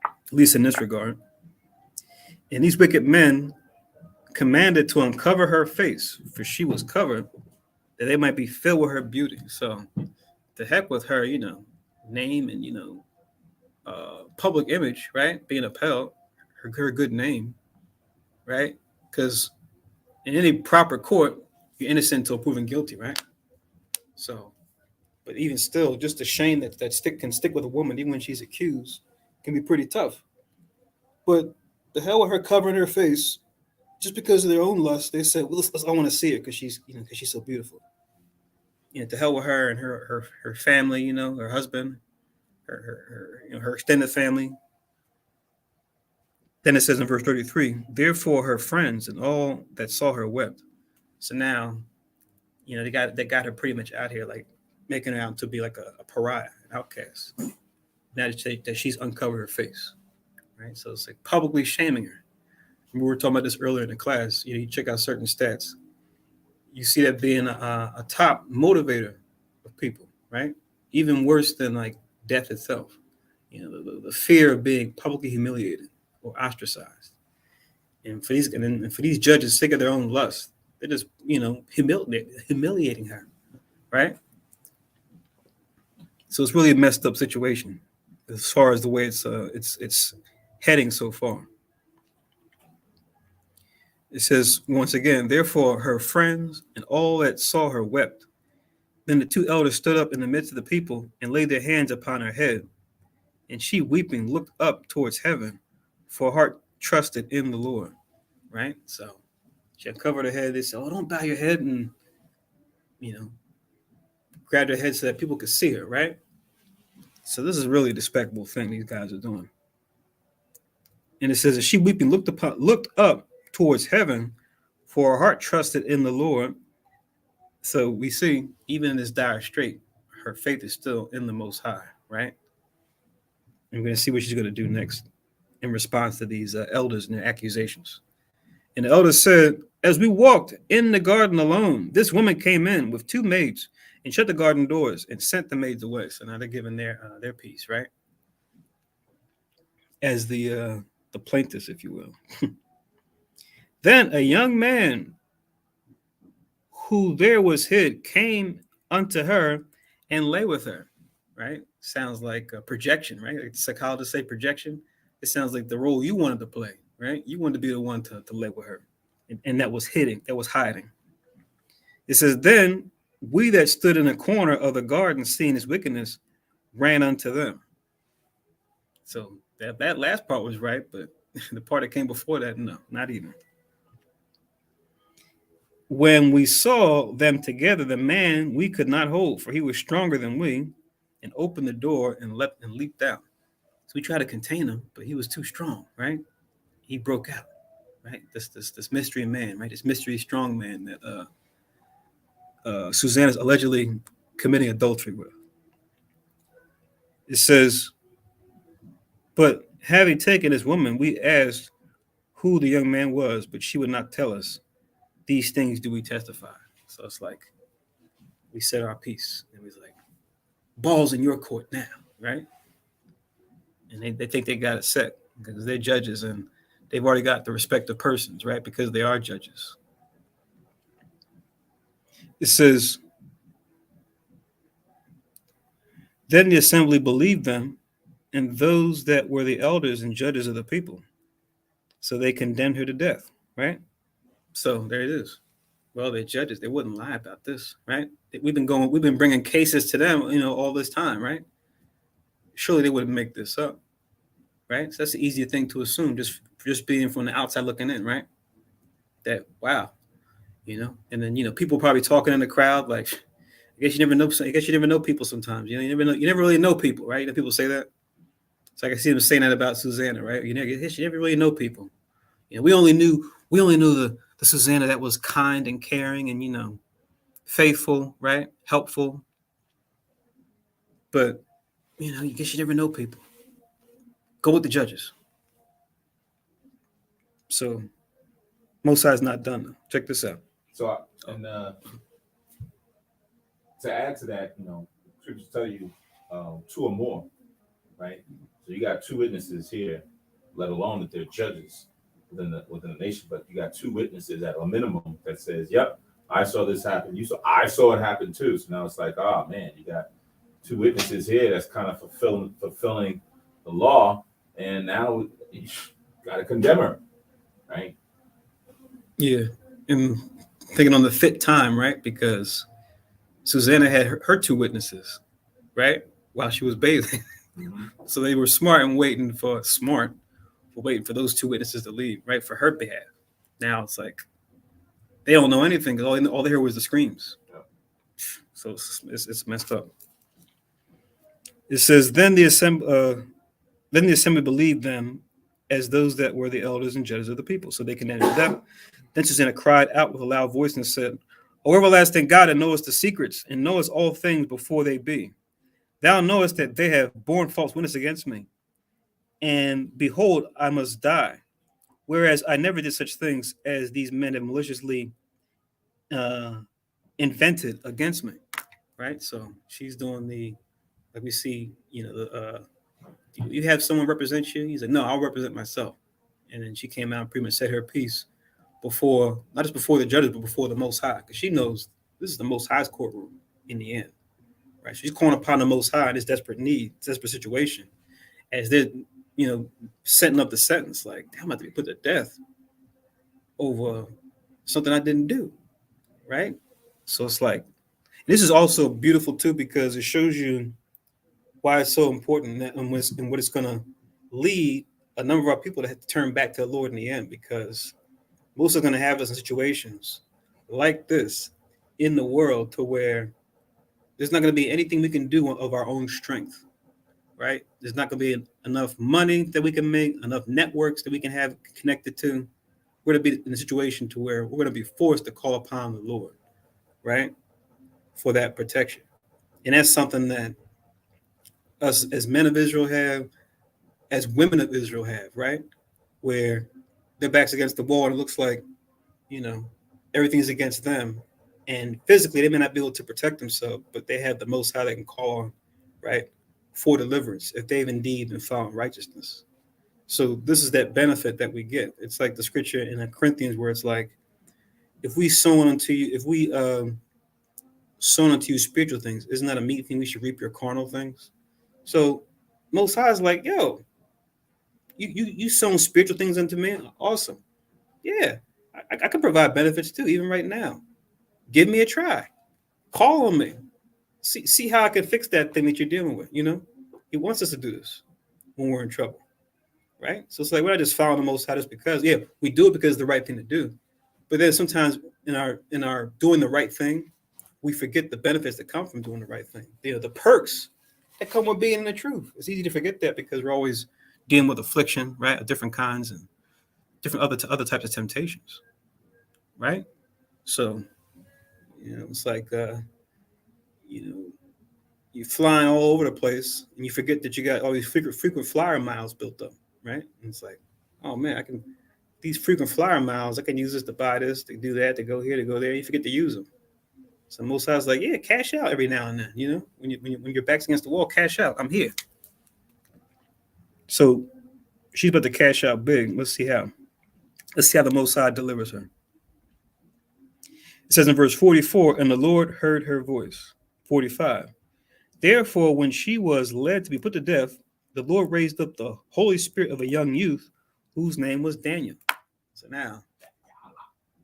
at least in this regard. And these wicked men commanded to uncover her face, for she was covered, that they might be filled with her beauty. So the heck with her, name and, public image, right? Being upheld, her good name, right? Because in any proper court, you're innocent until proven guilty, right? So, but even still, just the shame that can stick with a woman, even when she's accused, can be pretty tough. But the hell with her covering her face, just because of their own lust, they said, "Well, I want to see her because she's so beautiful." To hell with her and her family, her husband, her extended family. Then it says in verse 33, therefore her friends and all that saw her wept. So now, they got her pretty much out here, like making her out to be like a pariah, an outcast. Now that she's uncovered her face, right? So it's like publicly shaming her. We were talking about this earlier in the class. You check out certain stats. You see that being a top motivator of people, right? Even worse than like death itself. The fear of being publicly humiliated or ostracized. And for these judges, sick of their own lust, they're just humiliating her, right? So it's really a messed up situation as far as the way it's heading so far. It says once again, therefore her friends and all that saw her wept. Then the two elders stood up in the midst of the people and laid their hands upon her head. And she, weeping, looked up towards heaven, for her heart trusted in the Lord. Right? So she uncovered her head. They said, "Oh, don't bow your head," and grabbed her head so that people could see her. Right? So this is really a despicable thing these guys are doing. And it says that she, weeping, looked up towards heaven, for her heart trusted in the Lord. So we see, even in this dire strait, her faith is still in the Most High, right? And we're going to see what she's going to do next in response to these elders and their accusations. And the elders said, as we walked in the garden alone, this woman came in with two maids and shut the garden doors and sent the maids away. So now they're giving their piece, right? As the plaintiffs, if you will. Then a young man who there was hid came unto her and lay with her, right? Sounds like a projection, right? Like psychologists say projection. It sounds like the role you wanted to play, right? You wanted to be the one to lay with her. And that was hiding. It says, then we that stood in the corner of the garden, seeing his wickedness, ran unto them. So that last part was right, but the part that came before that, no, not even. When we saw them together, the man we could not hold, for he was stronger than we, and opened the door and leaped out. So we tried to contain him, but he was too strong, right? He broke out, right? This mystery man, right? This mystery strong man that Susanna's allegedly committing adultery with. It says, but having taken this woman, we asked who the young man was, but she would not tell us. These things do we testify. So it's like we said our piece. And it was like, balls in your court now, right? And they think they got it set because they're judges and they've already got the respect of persons, right? Because they are judges. It says, then the assembly believed them and those that were the elders and judges of the people. So they condemned her to death, right? So there it is. Well, they're judges. They wouldn't lie about this, right? We've been bringing cases to them, all this time, right? Surely they wouldn't make this up, right? So that's the easier thing to assume, just being from the outside looking in, right? That wow, and then people probably talking in the crowd like, I guess you never know people sometimes. You never really know people, right? People say that. So I can see them saying that about Susanna, right? You never really know people. We only knew the Susanna that was kind and caring and faithful, right? Helpful. But I guess you never know people. Go with the judges. So Most High's not done though. Check this out. So to add to that, scriptures tell you two or more, right? So you got two witnesses here, let alone that they're judges within the nation, but you got two witnesses at a minimum that says, "Yep, I saw this happen. I saw it happen too." So now it's like, oh man, you got two witnesses here that's kind of fulfilling the law, and now you got to condemn her, right? Yeah, and thinking on the fit time, right? Because Susanna had her two witnesses, right, while she was bathing. Mm-hmm. So they were smart and waiting for those two witnesses to leave, right, for her behalf. Now it's like they don't know anything because all they heard was the screams. Yep. So it's messed up. It says, then the assembly believed them as those that were the elders and judges of the people. So they condemned them. Then Susanna cried out with a loud voice and said, O everlasting God, that knowest the secrets and knowest all things before they be. Thou knowest that they have borne false witness against me. And behold, I must die. Whereas I never did such things as these men have maliciously invented against me. Right? So she's doing like we see, you have someone represent you. He's like, no, I'll represent myself. And then she came out and pretty much said her piece before, not just before the judges, but before the Most High, because she knows this is the Most High's courtroom in the end, right? She's calling upon the Most High in this desperate situation, as they're, setting up the sentence. Like, I'm about to be put to death over something I didn't do, right? So it's like, this is also beautiful too, because it shows you why it's so important that and what it's going to lead a number of our people to have to turn back to the Lord in the end, because most are going to have us in situations like this in the world to where there's not going to be anything we can do of our own strength, right? There's not going to be enough money that we can make, enough networks that we can have connected to. We're going to be in a situation to where we're going to be forced to call upon the Lord, right, for that protection. And that's something that us as men of Israel have, as women of Israel have, right? Where their backs against the wall and it looks like, everything's against them. And physically, they may not be able to protect themselves, but they have the Most High they can call on, right, for deliverance if they've indeed been found righteousness. So this is that benefit that we get. It's like the scripture in Corinthians where it's like, if we sown unto you spiritual things, isn't that a meat thing? We should reap your carnal things. So Most High is like, yo, You sown spiritual things unto me. Awesome. Yeah, I can provide benefits too, even right now. Give me a try. Call on me. See how I can fix that thing that you're dealing with. He wants us to do this when we're in trouble, right? So it's like we're not just following the Most High just because. Yeah, we do it because it's the right thing to do. But then sometimes in our doing the right thing, we forget the benefits that come from doing the right thing. The perks that come with being in the truth. It's easy to forget that because we're always dealing with affliction, right, of different kinds and different other types of temptations, right? So it's like you're flying all over the place and you forget that you got all these frequent flyer miles built up, right? And it's like, oh man, I can these frequent flyer miles, I can use this to buy this, to do that, to go here, to go there. You forget to use them. So most times, like, yeah, cash out every now and then. When your back's against the wall, cash out. I'm here. So she's about to cash out big. Let's see how. Let's see how the Most High delivers her. It says in verse 44, and the Lord heard her voice. 45. Therefore, when she was led to be put to death, the Lord raised up the Holy Spirit of a young youth whose name was Daniel. So now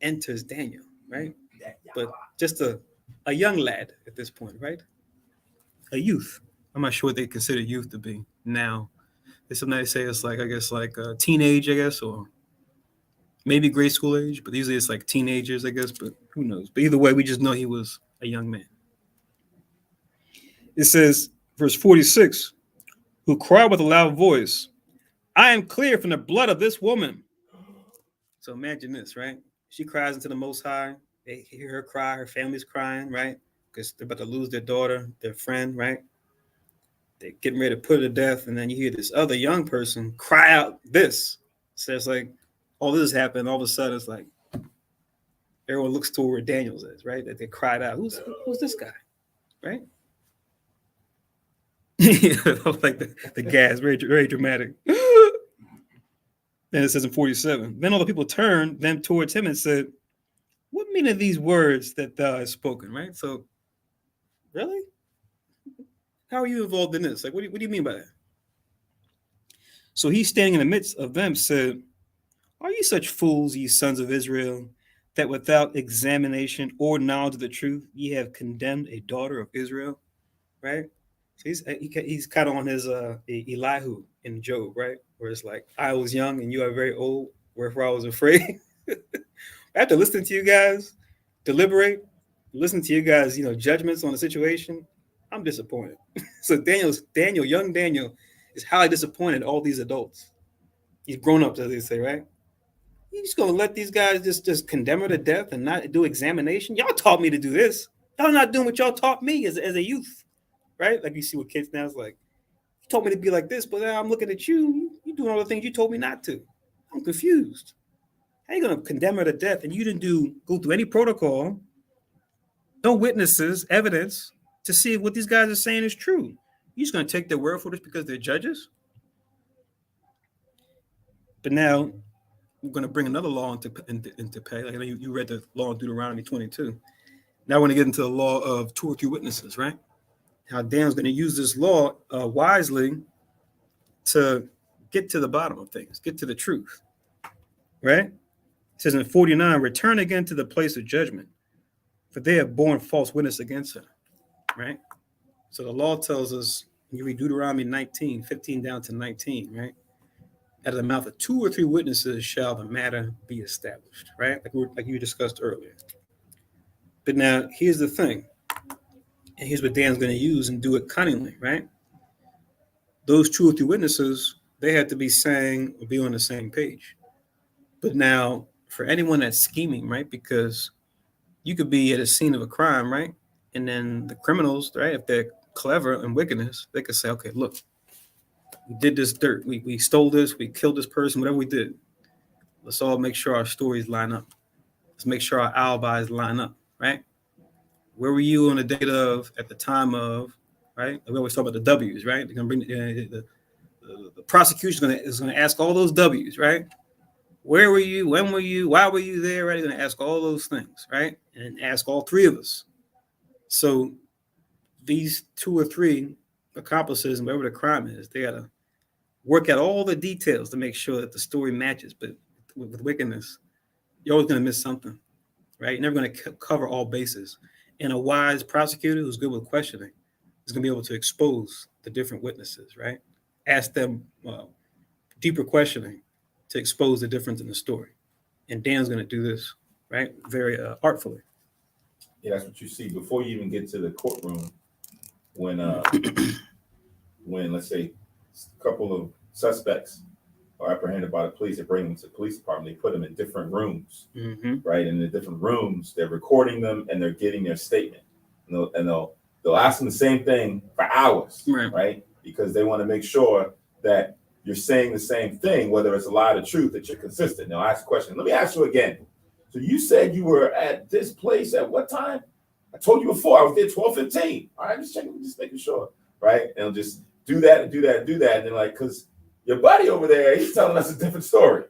enters Daniel, right? But just a young lad at this point, right? A youth. I'm not sure what they consider youth to be now. There's something they say it's like, I guess, like a teenage, I guess, or maybe grade school age, but usually it's like teenagers, I guess, but who knows? But either way, we just know he was a young man. It says, verse 46, who cried with a loud voice, I am clear from the blood of this woman. So imagine this, right? She cries into the Most High. They hear her cry. Her family's crying, right? Because they're about to lose their daughter, their friend, right? They're getting ready to put her to death. And then you hear this other young person cry out this. So it's like, all this happened. All of a sudden, it's like, everyone looks toward where Daniel's is, right? That they cried out, who's this guy, right? Like the gas, very, very dramatic. Then it says in 47, then all the people turned them towards him and said, what mean of these words that thou hast spoken, right? So, really? How are you involved in this? Like, what do you mean by that? So he's standing in the midst of them, said, are you such fools, ye sons of Israel, that without examination or knowledge of the truth, ye have condemned a daughter of Israel, right? So he's kind of on his Elihu in Job, right? Where it's like, I was young and you are very old, wherefore I was afraid. After listening to you guys deliberate, listen to you guys, judgments on the situation, I'm disappointed. So young Daniel is highly disappointed in all these adults. He's grown up, as they say, right? You just gonna let these guys just condemn her to death and not do examination? Y'all taught me to do this. Y'all not doing what y'all taught me as a youth, right? Like you see with kids now, it's like, you told me to be like this, but now I'm looking at you. You doing all the things you told me not to. I'm confused. How you gonna condemn her to death and you didn't go through any protocol, no witnesses, evidence to see if what these guys are saying is true? You just gonna take their word for this because they're judges? But now we're going to bring another law into play. Like you read the law in Deuteronomy 22. Now we're going to get into the law of 2 or 3 witnesses, right? How Daniel's going to use this law wisely to get to the bottom of things, get to the truth, right? It says in 49, return again to the place of judgment, for they have borne false witness against her, right? So the law tells us, you read Deuteronomy 19, 15 down to 19, right? Out of the mouth of 2 or 3 witnesses shall the matter be established, right? Like you discussed earlier. But now here's the thing, and here's what Dan's going to use and do it cunningly, right? Those 2 or 3 witnesses, they have to be saying or be on the same page. But now for anyone that's scheming, right? Because you could be at a scene of a crime, right? And then the criminals, right? If they're clever and wickedness, they could say, okay, look, we did this dirt. We stole this. We killed this person. Whatever we did, let's all make sure our stories line up. Let's make sure our alibis line up, right? Where were you on the date of, at the time of, right? We always talk about the W's, right? They're gonna bring the prosecution is gonna ask all those W's, right? Where were you? When were you? Why were you there? Right? They're gonna ask all those things, right? And ask all 3 of us. So these 2 or 3 accomplices, and whatever the crime is, they gotta work out all the details to make sure that the story matches. But with wickedness, you're always going to miss something, right? You're never going to cover all bases. And a wise prosecutor who's good with questioning is going to be able to expose the different witnesses, right? Ask them deeper questioning to expose the difference in the story. And Dan's going to do this, right? Very artfully. Yeah, that's what you see before you even get to the courtroom. When let's say a couple of suspects are apprehended by the police, they bring them to the police department. They put them in different rooms, right? In the different rooms, they're recording them and they're getting their statement. And they'll ask them the same thing for hours, right? Because they want to make sure that you're saying the same thing, whether it's a lie or truth, that you're consistent. They'll ask a question. Let me ask you again. So you said you were at this place at what time? I told you before, I was there 12:15. All right, just checking, just making sure, right? And they'll just do that and do that and do that. And then like, because your buddy over there, he's telling us a different story.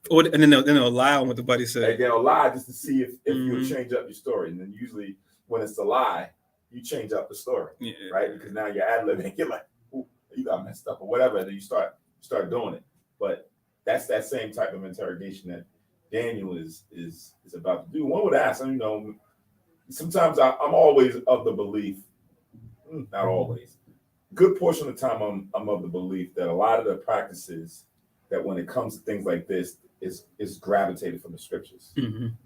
Or, and then they'll lie on what the buddy said. Like they'll lie just to see if you'll change up your story. And then usually when it's a lie, you change up the story, right? Because now you're ad-libbing. You're like, ooh, you got messed up or whatever. And then you start doing it. But that's that same type of interrogation that Daniel is about to do. One would ask, you know, sometimes I'm always of the belief, not always, good portion of the time I'm of the belief that a lot of the practices that when it comes to things like this is gravitated from the scriptures,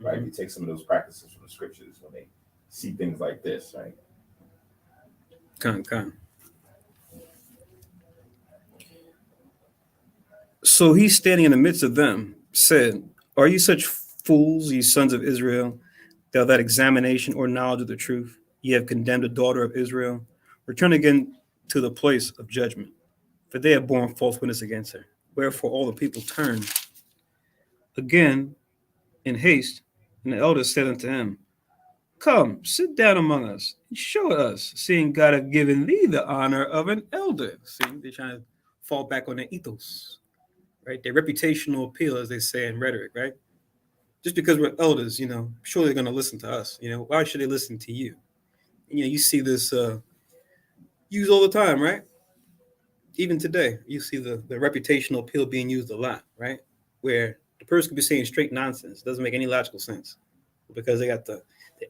right? You take some of those practices from the scriptures when they see things like this, right? Come. So he's standing in the midst of them, said, "Are you such fools, ye sons of Israel, that without examination or knowledge of the truth, ye have condemned a daughter of Israel? Return again to the place of judgment, for they have borne false witness against her. Wherefore all the people turned again in haste, and the elders said unto him, Come, sit down among us, and show us, seeing God hath given thee the honor of an elder." See, they're trying to fall back on their ethos, right? Their reputational appeal, as they say in rhetoric, right? Just because we're elders, you know, surely they're going to listen to us. You know, why should they listen to you? And, you know, you see this used all the time, right? Even today, you see the reputational appeal being used a lot, right? Where the person could be saying straight nonsense. It doesn't make any logical sense because they got the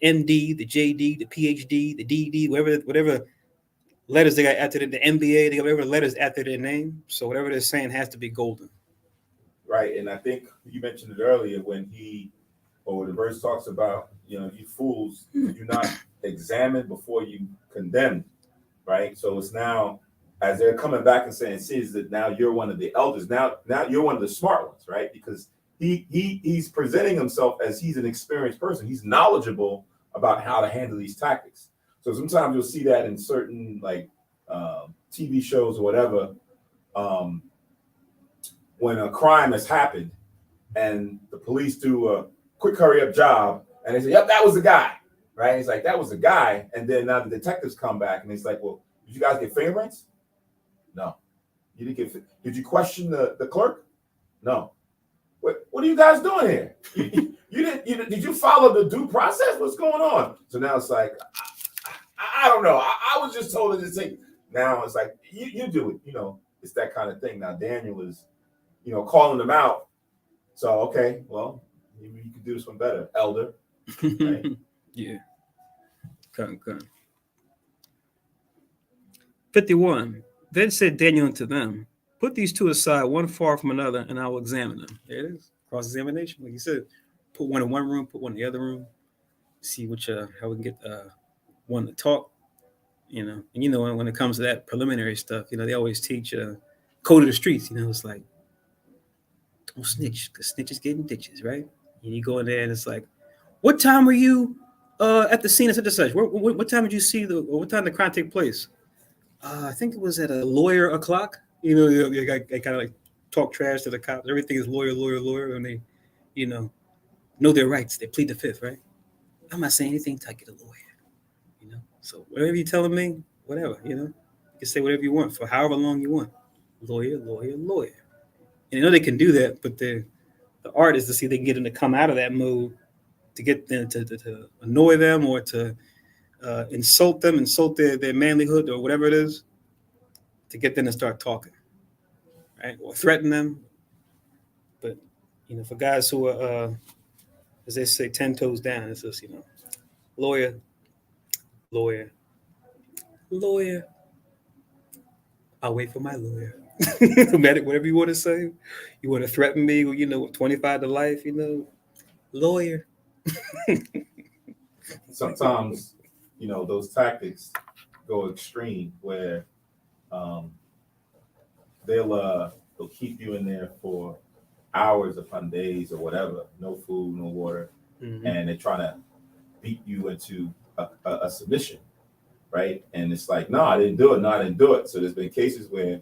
MD, the JD, the PhD, the DD, whatever letters they got after the MBA, they got whatever letters after their name. So whatever they're saying has to be golden. Right. And I think you mentioned it earlier when the verse talks about, you know, you fools, do not examine before you condemn, right? So it's now, as they're coming back and saying, see, that now you're one of the elders. Now you're one of the smart ones, right? Because he's presenting himself as he's an experienced person. He's knowledgeable about how to handle these tactics. So sometimes you'll see that in certain like TV shows or whatever, when a crime has happened and the police do a quick hurry up job and they say, yep, that was the guy, right? He's like, that was the guy. And then now the detectives come back and he's like, well, did you guys get fingerprints? No. You didn't get. Did you question the clerk? No. What are you guys doing here? You didn't. Did you follow the due process? What's going on? So now it's like, I don't know. I was just told to take. Now it's like you do it. You know, it's that kind of thing. Now Daniel is, you know, calling them out. So okay, well, maybe you could do this one better, elder. Right? Yeah. Come. 51. Then said Daniel unto them, Put these two aside, one far from another, and I will examine them. There it is. Cross-examination. Like you said, put one in one room, put one in the other room, see which how we can get one to talk. You know, and you know when it comes to that preliminary stuff, you know, they always teach code of the streets. You know, it's like don't snitch, because snitches get in ditches, right? And you go in there and it's like, what time were you at the scene of such and such? What time did you see what time did the crime take place? I think it was at a lawyer o'clock. You know, they kind of like talk trash to the cops. Everything is lawyer, and they, you know their rights. They plead the fifth, right? I'm not saying anything till I get a lawyer. You know, so whatever you're telling me, whatever, you know, you can say whatever you want for however long you want. Lawyer. And you know they can do that, but the art is to see if they can get them to come out of that mode, to get them to annoy them or to insult their manlyhood or whatever it is, to get them to start talking. right? Or threaten them. But for guys who are, as they say, 10 toes down, it's just lawyer, lawyer, lawyer. I'll wait for my lawyer. No matter whatever you want to say, you want to threaten me, 25 to life, lawyer. Sometimes, those tactics go extreme where they'll keep you in there for hours upon days or whatever, no food, no water, and they're trying to beat you into a submission, right? And it's like, no, I didn't do it. No, I didn't do it. So there's been cases where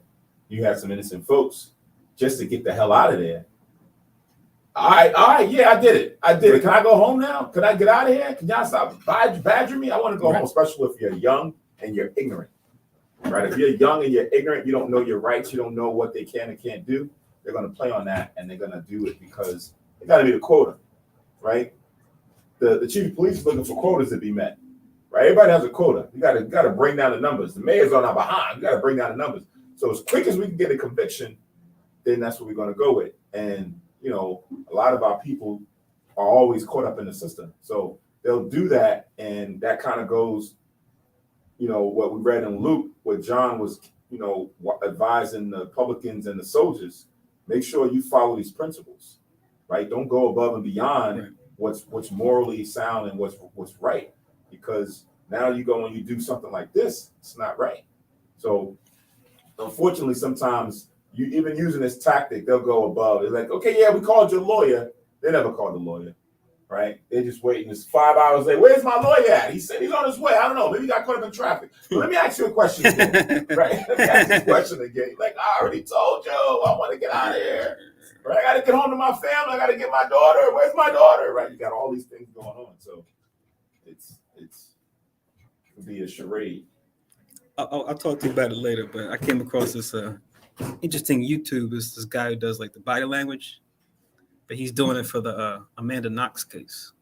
you have some innocent folks just to get the hell out of there. All right, yeah, I did it. Can I go home now? Can I get out of here? Can y'all stop badgering me? I want to go home, especially if you're young and you're ignorant, right? If you're young and you're ignorant, you don't know your rights, you don't know what they can and can't do, they're going to play on that, and they're going to do it because it got to be the quota, right? The chief of police is looking for quotas to be met, right? Everybody has a quota. You got to bring down the numbers. The mayor's on our behind. You got to bring down the numbers. So as quick as we can get a conviction, then that's what we're going to go with. And a lot of our people are always caught up in the system, so they'll do that, and that kind of goes, what we read in Luke, where John was, advising the publicans and the soldiers, make sure you follow these principles, right? Don't go above and beyond what's morally sound and what's right, because now you go and you do something like this, it's not right. So unfortunately, sometimes you even using this tactic, they'll go above. They're like, okay, yeah, we called your lawyer. They never called the lawyer, right? They're just waiting. It's 5 hours later. Where's my lawyer at? He said he's on his way. I don't know. Maybe he got caught up in traffic. But let me ask you a question again, right? Let me ask you a question again. Like, I already told you, I want to get out of here. Right? I got to get home to my family. I got to get my daughter. Where's my daughter? Right? You got all these things going on. So it's it could be a charade. I'll talk to you about it later, but I came across this interesting YouTube. Is this guy who does like the body language, but he's doing it for the Amanda Knox case.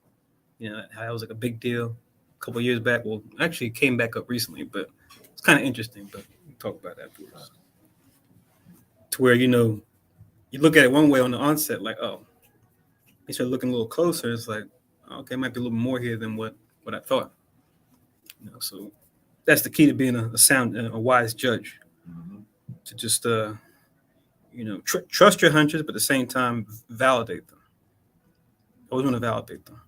That was like a big deal a couple of years back. Well, actually it came back up recently, but it's kind of interesting, but we'll talk about that afterwards. To where, you look at it one way on the onset, like, oh, you start looking a little closer. It's like, okay, might be a little more here than what I thought. So that's the key to being a sound and a wise judge. To just, trust your hunches, but at the same time, validate them. Always want to validate them.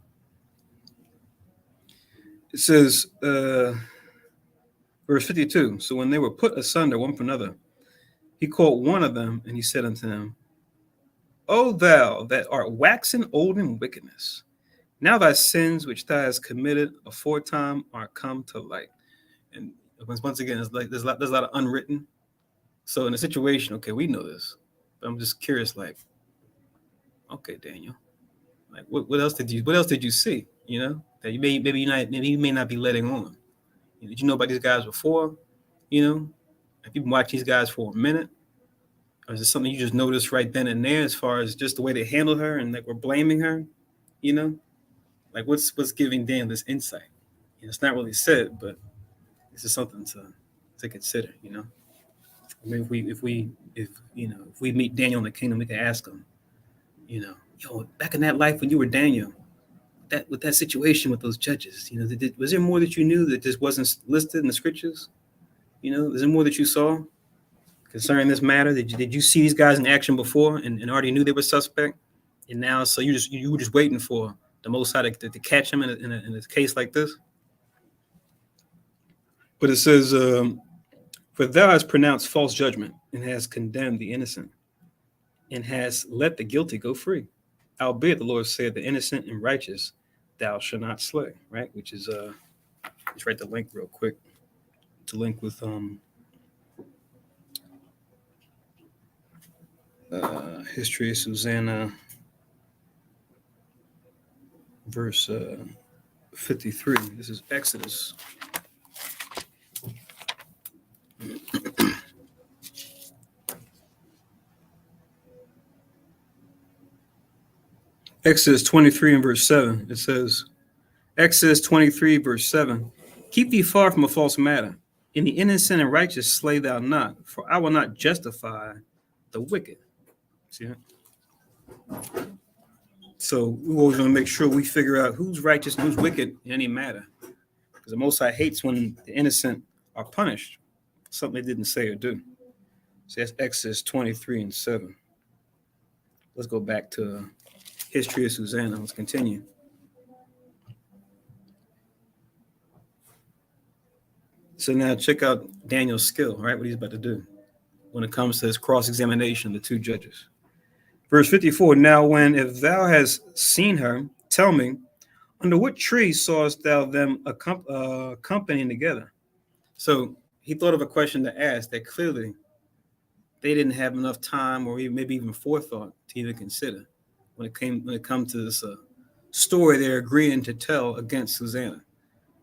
It says, verse 52, so when they were put asunder one from another, he called one of them, and he said unto him, O thou that art waxen old in wickedness, now thy sins which thou hast committed aforetime are come to light. And once again, it's like there's a lot of unwritten. So in a situation, okay, we know this, but I'm just curious, like, okay, Daniel, like what else did you see? That you may not be letting on. Did you know about these guys before? Have you been watching these guys for a minute? Or is it something you just noticed right then and there as far as just the way they handle her and like we're blaming her? Like what's giving Daniel this insight? It's not really said, but this is something to consider, I mean, if we meet Daniel in the kingdom, we can ask him, back in that life when you were Daniel, with that situation with those judges, was there more that you knew that just wasn't listed in the scriptures? Is there more that you saw concerning this matter? Did you see these guys in action before and already knew they were suspect? And now, so you were just waiting for the Most High to catch them in a case like this? But it says, for thou hast pronounced false judgment and hast condemned the innocent and hast let the guilty go free. Albeit the Lord said, the innocent and righteous thou shalt not slay, right? Which is, let's write the link real quick to link with history of Susanna, verse 53. This is Exodus. Exodus 23 and verse 7, it says, Exodus 23 verse 7, keep thee far from a false matter. In the innocent and righteous slay thou not, for I will not justify the wicked. See that? So we always want to make sure we figure out who's righteous and who's wicked in any matter. Because the Most High hates when the innocent are punished, something they didn't say or do. So that's Exodus 23:7. Let's go back to history of Susanna. Let's continue. So now check out Daniel's skill, right? What he's about to do when it comes to his cross-examination of the two judges. Verse 54, now when, if thou hast seen her, tell me, under what tree sawest thou them accompanying together? So he thought of a question to ask that clearly they didn't have enough time or maybe even forethought to even consider when it comes to this story they're agreeing to tell against Susanna,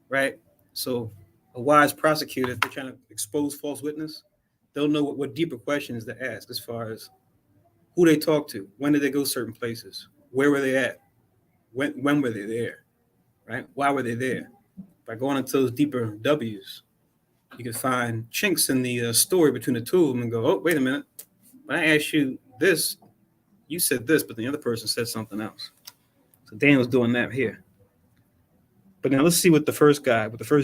right? So a wise prosecutor, if they're trying to expose false witness, they'll know what deeper questions to ask as far as who they talked to, when did they go certain places, where were they at, when were they there, right? Why were they there? By going into those deeper W's, you can find chinks in the story between the two of them and go, oh, wait a minute. When I asked you this, you said this, but the other person said something else. So Daniel's doing that here. But now let's see what the first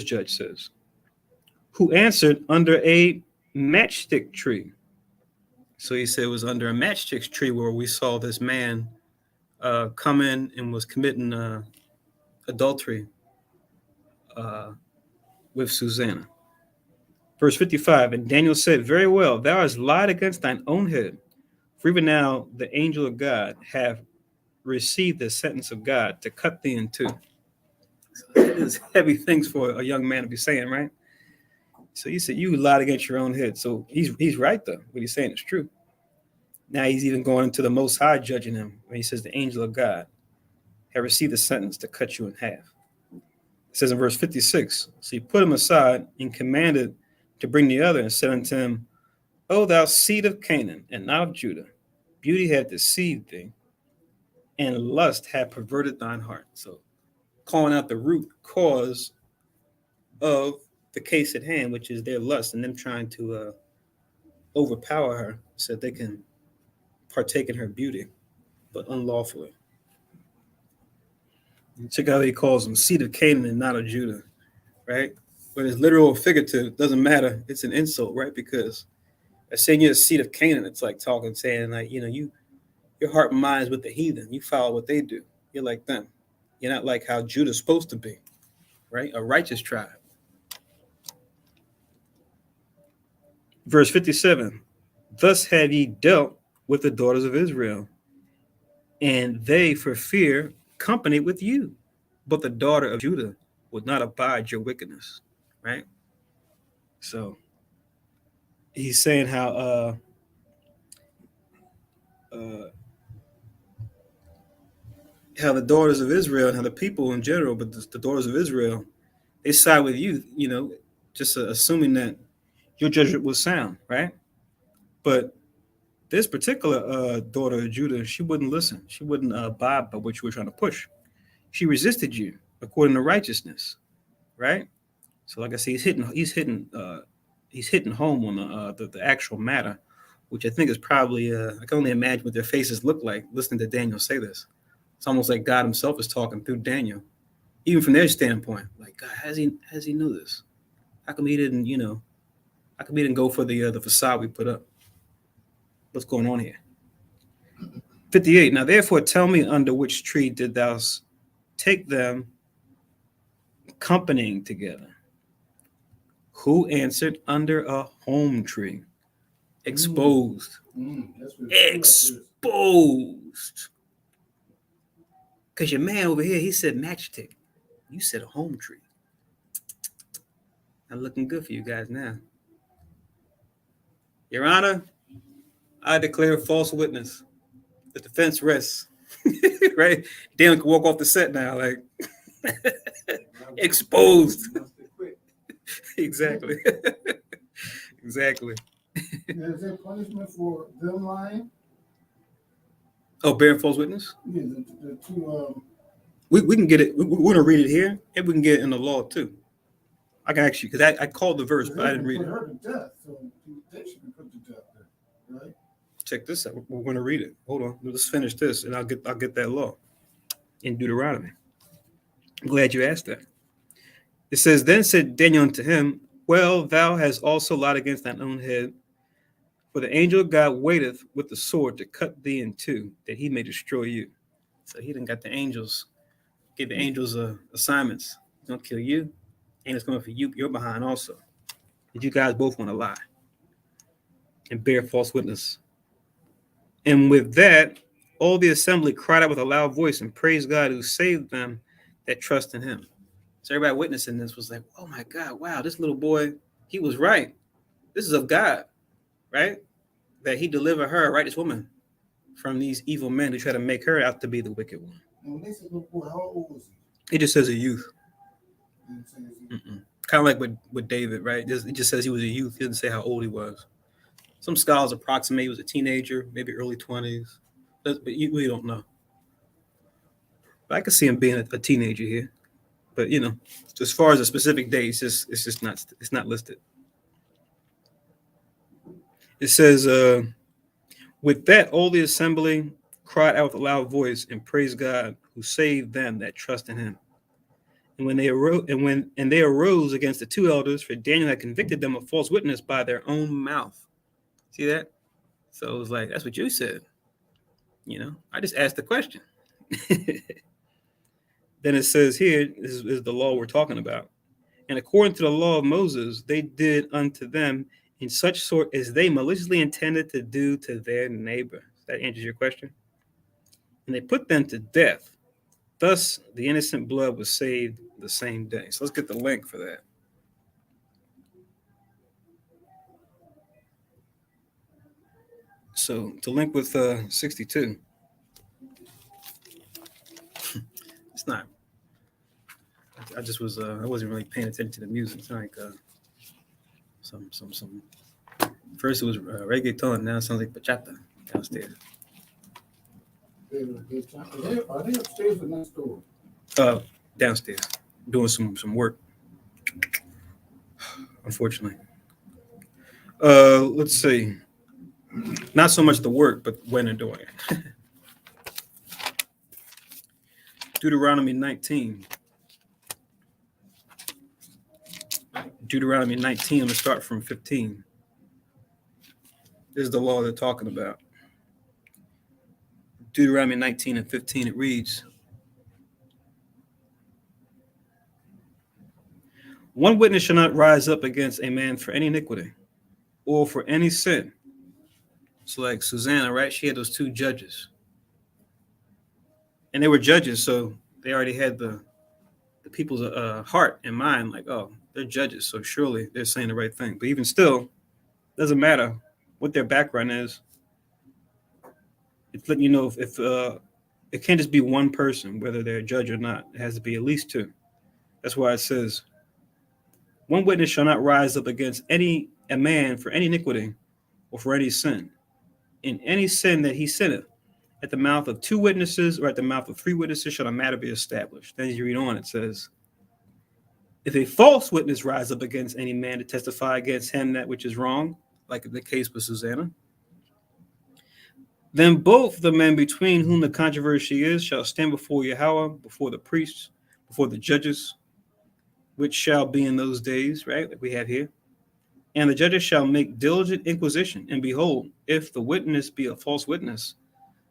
judge says. Who answered under a matchstick tree. So he said it was under a matchstick tree where we saw this man come in and was committing adultery with Susanna. Verse 55, and Daniel said, very well, thou hast lied against thine own head. For even now the angel of God have received the sentence of God to cut thee in two. So that is heavy things for a young man to be saying, right? So he said, you lied against your own head. So he's right, though. What he's saying is true. Now he's even going to the Most High judging him when he says the angel of God have received the sentence to cut you in half. It says in verse 56, so he put him aside and commanded to bring the other and said unto him, O thou seed of Canaan and not of Judah, beauty hath deceived thee, and lust hath perverted thine heart. So calling out the root cause of the case at hand, which is their lust and them trying to overpower her so that they can partake in her beauty, but unlawfully. Check out how he calls them seed of Canaan and not of Judah, right? Whether it's literal or figurative, doesn't matter. It's an insult, right? Because saying you're a seed of Canaan, it's like saying like, your heart and mind is with the heathen. You follow what they do. You're like them. You're not like how Judah's supposed to be, right? A righteous tribe. Verse 57, thus have ye dealt with the daughters of Israel, and they for fear company with you. But the daughter of Judah would not abide your wickedness, right? So he's saying how the daughters of Israel and how the people in general, but the daughters of Israel, they side with you, just assuming that your judgment was sound, right? But this particular daughter of Judah, she wouldn't listen. She wouldn't abide by what you were trying to push. She resisted you according to righteousness, right? So, like I say, he's hitting home on the actual matter, which I think is probably I can only imagine what their faces look like listening to Daniel say this. It's almost like God Himself is talking through Daniel, even from their standpoint. Like, God, has he knew this? How come he didn't, how come he didn't go for the facade we put up? What's going on here? 58. Now, therefore, tell me under which tree did thou take them companying together? Who answered under a home tree? Exposed. Exposed. Because your man over here, he said matchstick. You said a home tree. Not looking good for you guys now. Your Honor, I declare false witness. The defense rests. Right? Daniel can walk off the set now, like exposed. Exactly. Exactly. Is there punishment for them lying? Oh, bearing false witness? Yeah, the two. We can get it. We're going to read it here, and we can get it in the law too. I can actually, because I called the verse, but I didn't read it. Put her to death, so they should be put to death, right? Check this out. We're going to read it. Hold on. Let's finish this, and I'll get that law in Deuteronomy. I'm glad you asked that. It says, "Then said Daniel unto him, Well, thou hast also lied against thine own head, for the angel of God waiteth with the sword to cut thee in two, that he may destroy you." So he done got the angels, gave the angels assignments. He's gonna kill you, and it's coming for you. You're behind also. And you guys both want to lie and bear false witness. And with that, all the assembly cried out with a loud voice and praised God who saved them that trust in him. So everybody witnessing this was like, oh my God, wow, this little boy, he was right. This is of God, right? That he delivered her, a righteous woman, from these evil men who try to make her out to be the wicked one. And when they said little boy, how old was It just says a youth. he? Kind of like with David, right? It just says he was a youth. It doesn't say how old he was. Some scholars approximate he was a teenager, maybe early 20s, but we don't know. But I could see him being a teenager here. But as far as a specific date, it's just not listed. It says, with that, all the assembly cried out with a loud voice and praised God who saved them that trust in him. And when they arose against the two elders, for Daniel had convicted them of false witness by their own mouth. See that? So it was like, that's what you said. I just asked the question. Then it says here, this is the law we're talking about. And according to the law of Moses, they did unto them in such sort as they maliciously intended to do to their neighbor. That answers your question. And they put them to death. Thus, the innocent blood was saved the same day. So let's get the link for that. So to link with 62. It's not. I just was. I wasn't really paying attention to the music. It's like some. First it was reggaeton. Now it sounds like bachata downstairs. Are they upstairs or next door? Downstairs, doing some work. Unfortunately. Let's see. Not so much the work, but when they're doing it. Deuteronomy 19. Deuteronomy 19, I'm going to start from 15. This is the law they're talking about. Deuteronomy 19 and 15, it reads, "One witness shall not rise up against a man for any iniquity or for any sin." So like Susanna, right? She had those two judges. And they were judges, so they already had the people's heart and mind, like, oh, they're judges, so surely they're saying the right thing. But even still, doesn't matter what their background is. It's letting you know if it can't just be one person, whether they're a judge or not. It has to be at least two. That's why it says, "One witness shall not rise up against a man for any iniquity or for any sin. In any sin that he sinneth, at the mouth of two witnesses or at the mouth of three witnesses shall a matter be established." Then as you read on, it says, "If a false witness rise up against any man to testify against him that which is wrong," like in the case with Susanna, "then both the men between whom the controversy is shall stand before Yahweh, before the priests, before the judges, which shall be in those days," right, like we have here. "And the judges shall make diligent inquisition, and behold, if the witness be a false witness."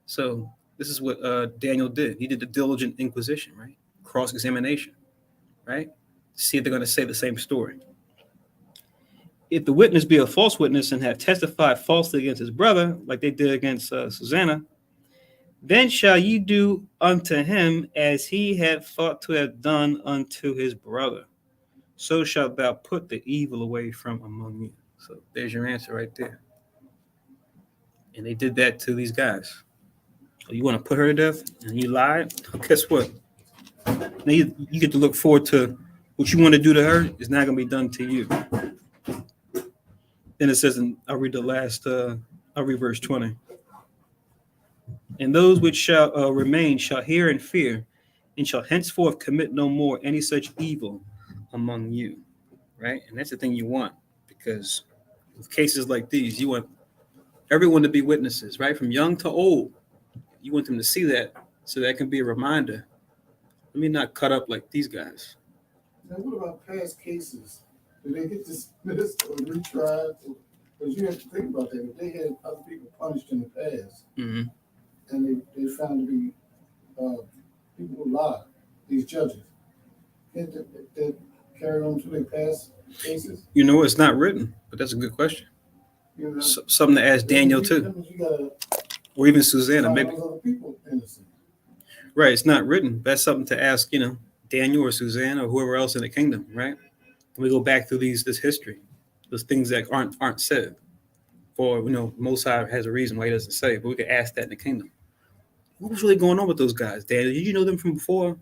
So this is what Daniel did. He did the diligent inquisition, right? Cross-examination, right? See if they're going to say the same story. "If the witness be a false witness and have testified falsely against his brother, like they did against Susanna, then shall ye do unto him as he had thought to have done unto his brother. So shalt thou put the evil away from among you." So there's your answer right there. And they did that to these guys. So you want to put her to death and you lied? Well, guess what? Now you get to look forward to what you want to do to her is not going to be done to you. Then it says, and I'll read the last, I'll read verse 20. "And those which shall remain shall hear and fear, and shall henceforth commit no more any such evil among you." Right? And that's the thing you want, because with cases like these, you want everyone to be witnesses, right? From young to old. You want them to see that so that can be a reminder. Let me not cut up like these guys. Now, what about past cases? Do they get dismissed or retried? Because you have to think about that. If they had other people punished in the past Mm-hmm. and they found to be people who lied, these judges, can't they carry on to their past cases? You know, it's not written, but that's a good question. You know, Something to ask Daniel that too, means you gotta or even Susanna. find Maybe those other people innocent. right. It's not written. That's something to ask. You know, Daniel or Susanna or whoever else in the kingdom. Right. We go back through this history, those things that aren't said. For Most High has a reason why he doesn't say, but we could ask that in the kingdom. What was really going on with those guys, Daniel? Did you know them from before?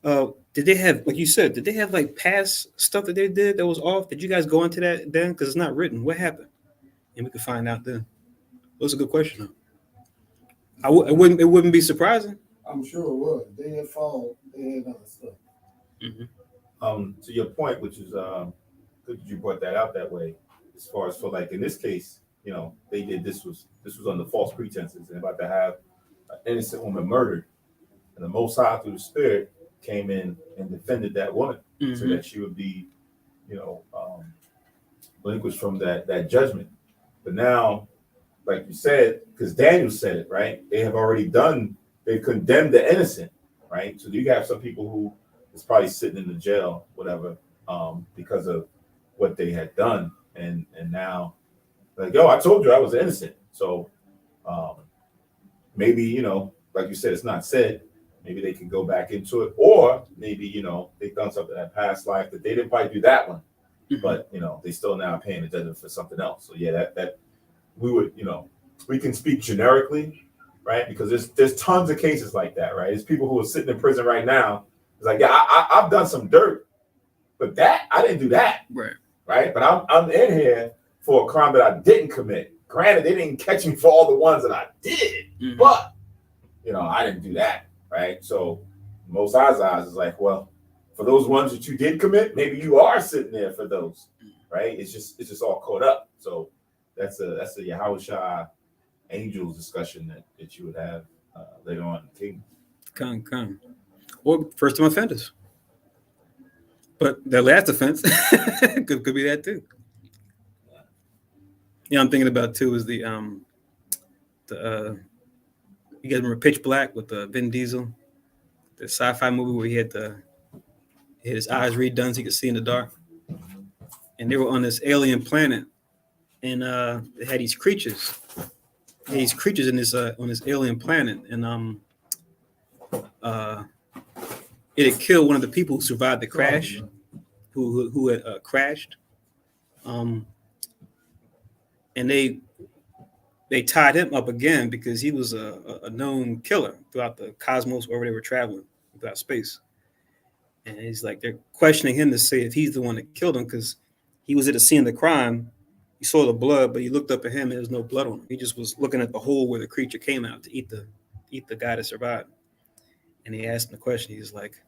Did they have, like you said, did they have like past stuff that they did that was off? Did you guys go into that then? Because it's not written. What happened? And we could find out then. That's a good question. It wouldn't be surprising. I'm sure it was. They had followed. They had other stuff. Mm-hmm. To your point, which is good that you brought that out that way, as far as for like in this case, they did this was under false pretenses and about to have an innocent woman murdered, and the Most High through the Spirit came in and defended that woman so that she would be, relinquished from that judgment. But now, like you said, because Daniel said it, right? They've condemned the innocent, right? So you have some people who is probably sitting in the jail, whatever, because of what they had done, and now, like, yo, I told you I was innocent. So maybe, like you said, it's not said. Maybe they can go back into it, or maybe they've done something in that past life that they didn't probably do that one, but they still now paying the judgment for something else. So yeah, that we would, we can speak generically, right? Because there's tons of cases like that, right? There's people who are sitting in prison right now. It's like, yeah, I've done some dirt, but that I didn't do that, right? But I'm in here for a crime that I didn't commit. Granted, they didn't catch me for all the ones that I did, but I didn't do that, right? So Most High's eyes is like, well, for those ones that you did commit, maybe you are sitting there for those, right? It's just all caught up. So that's a Yahushua angels discussion that you would have later on in the kingdom. Come. Or first time offenders. But their last offense could be that too. I'm thinking about too is the you guys remember Pitch Black with Vin Diesel, the sci-fi movie where he had his eyes redone so he could see in the dark, and they were on this alien planet, and they had these creatures in this on this alien planet, and it had killed one of the people who survived the crash, who had crashed, and they tied him up again because he was a known killer throughout the cosmos wherever they were traveling throughout space. And he's like, they're questioning him to say if he's the one that killed him because he was at the scene of the crime. He saw the blood, but he looked up at him and there was no blood on him. He just was looking at the hole where the creature came out to eat the guy that survived. And he asked him the question. He's like,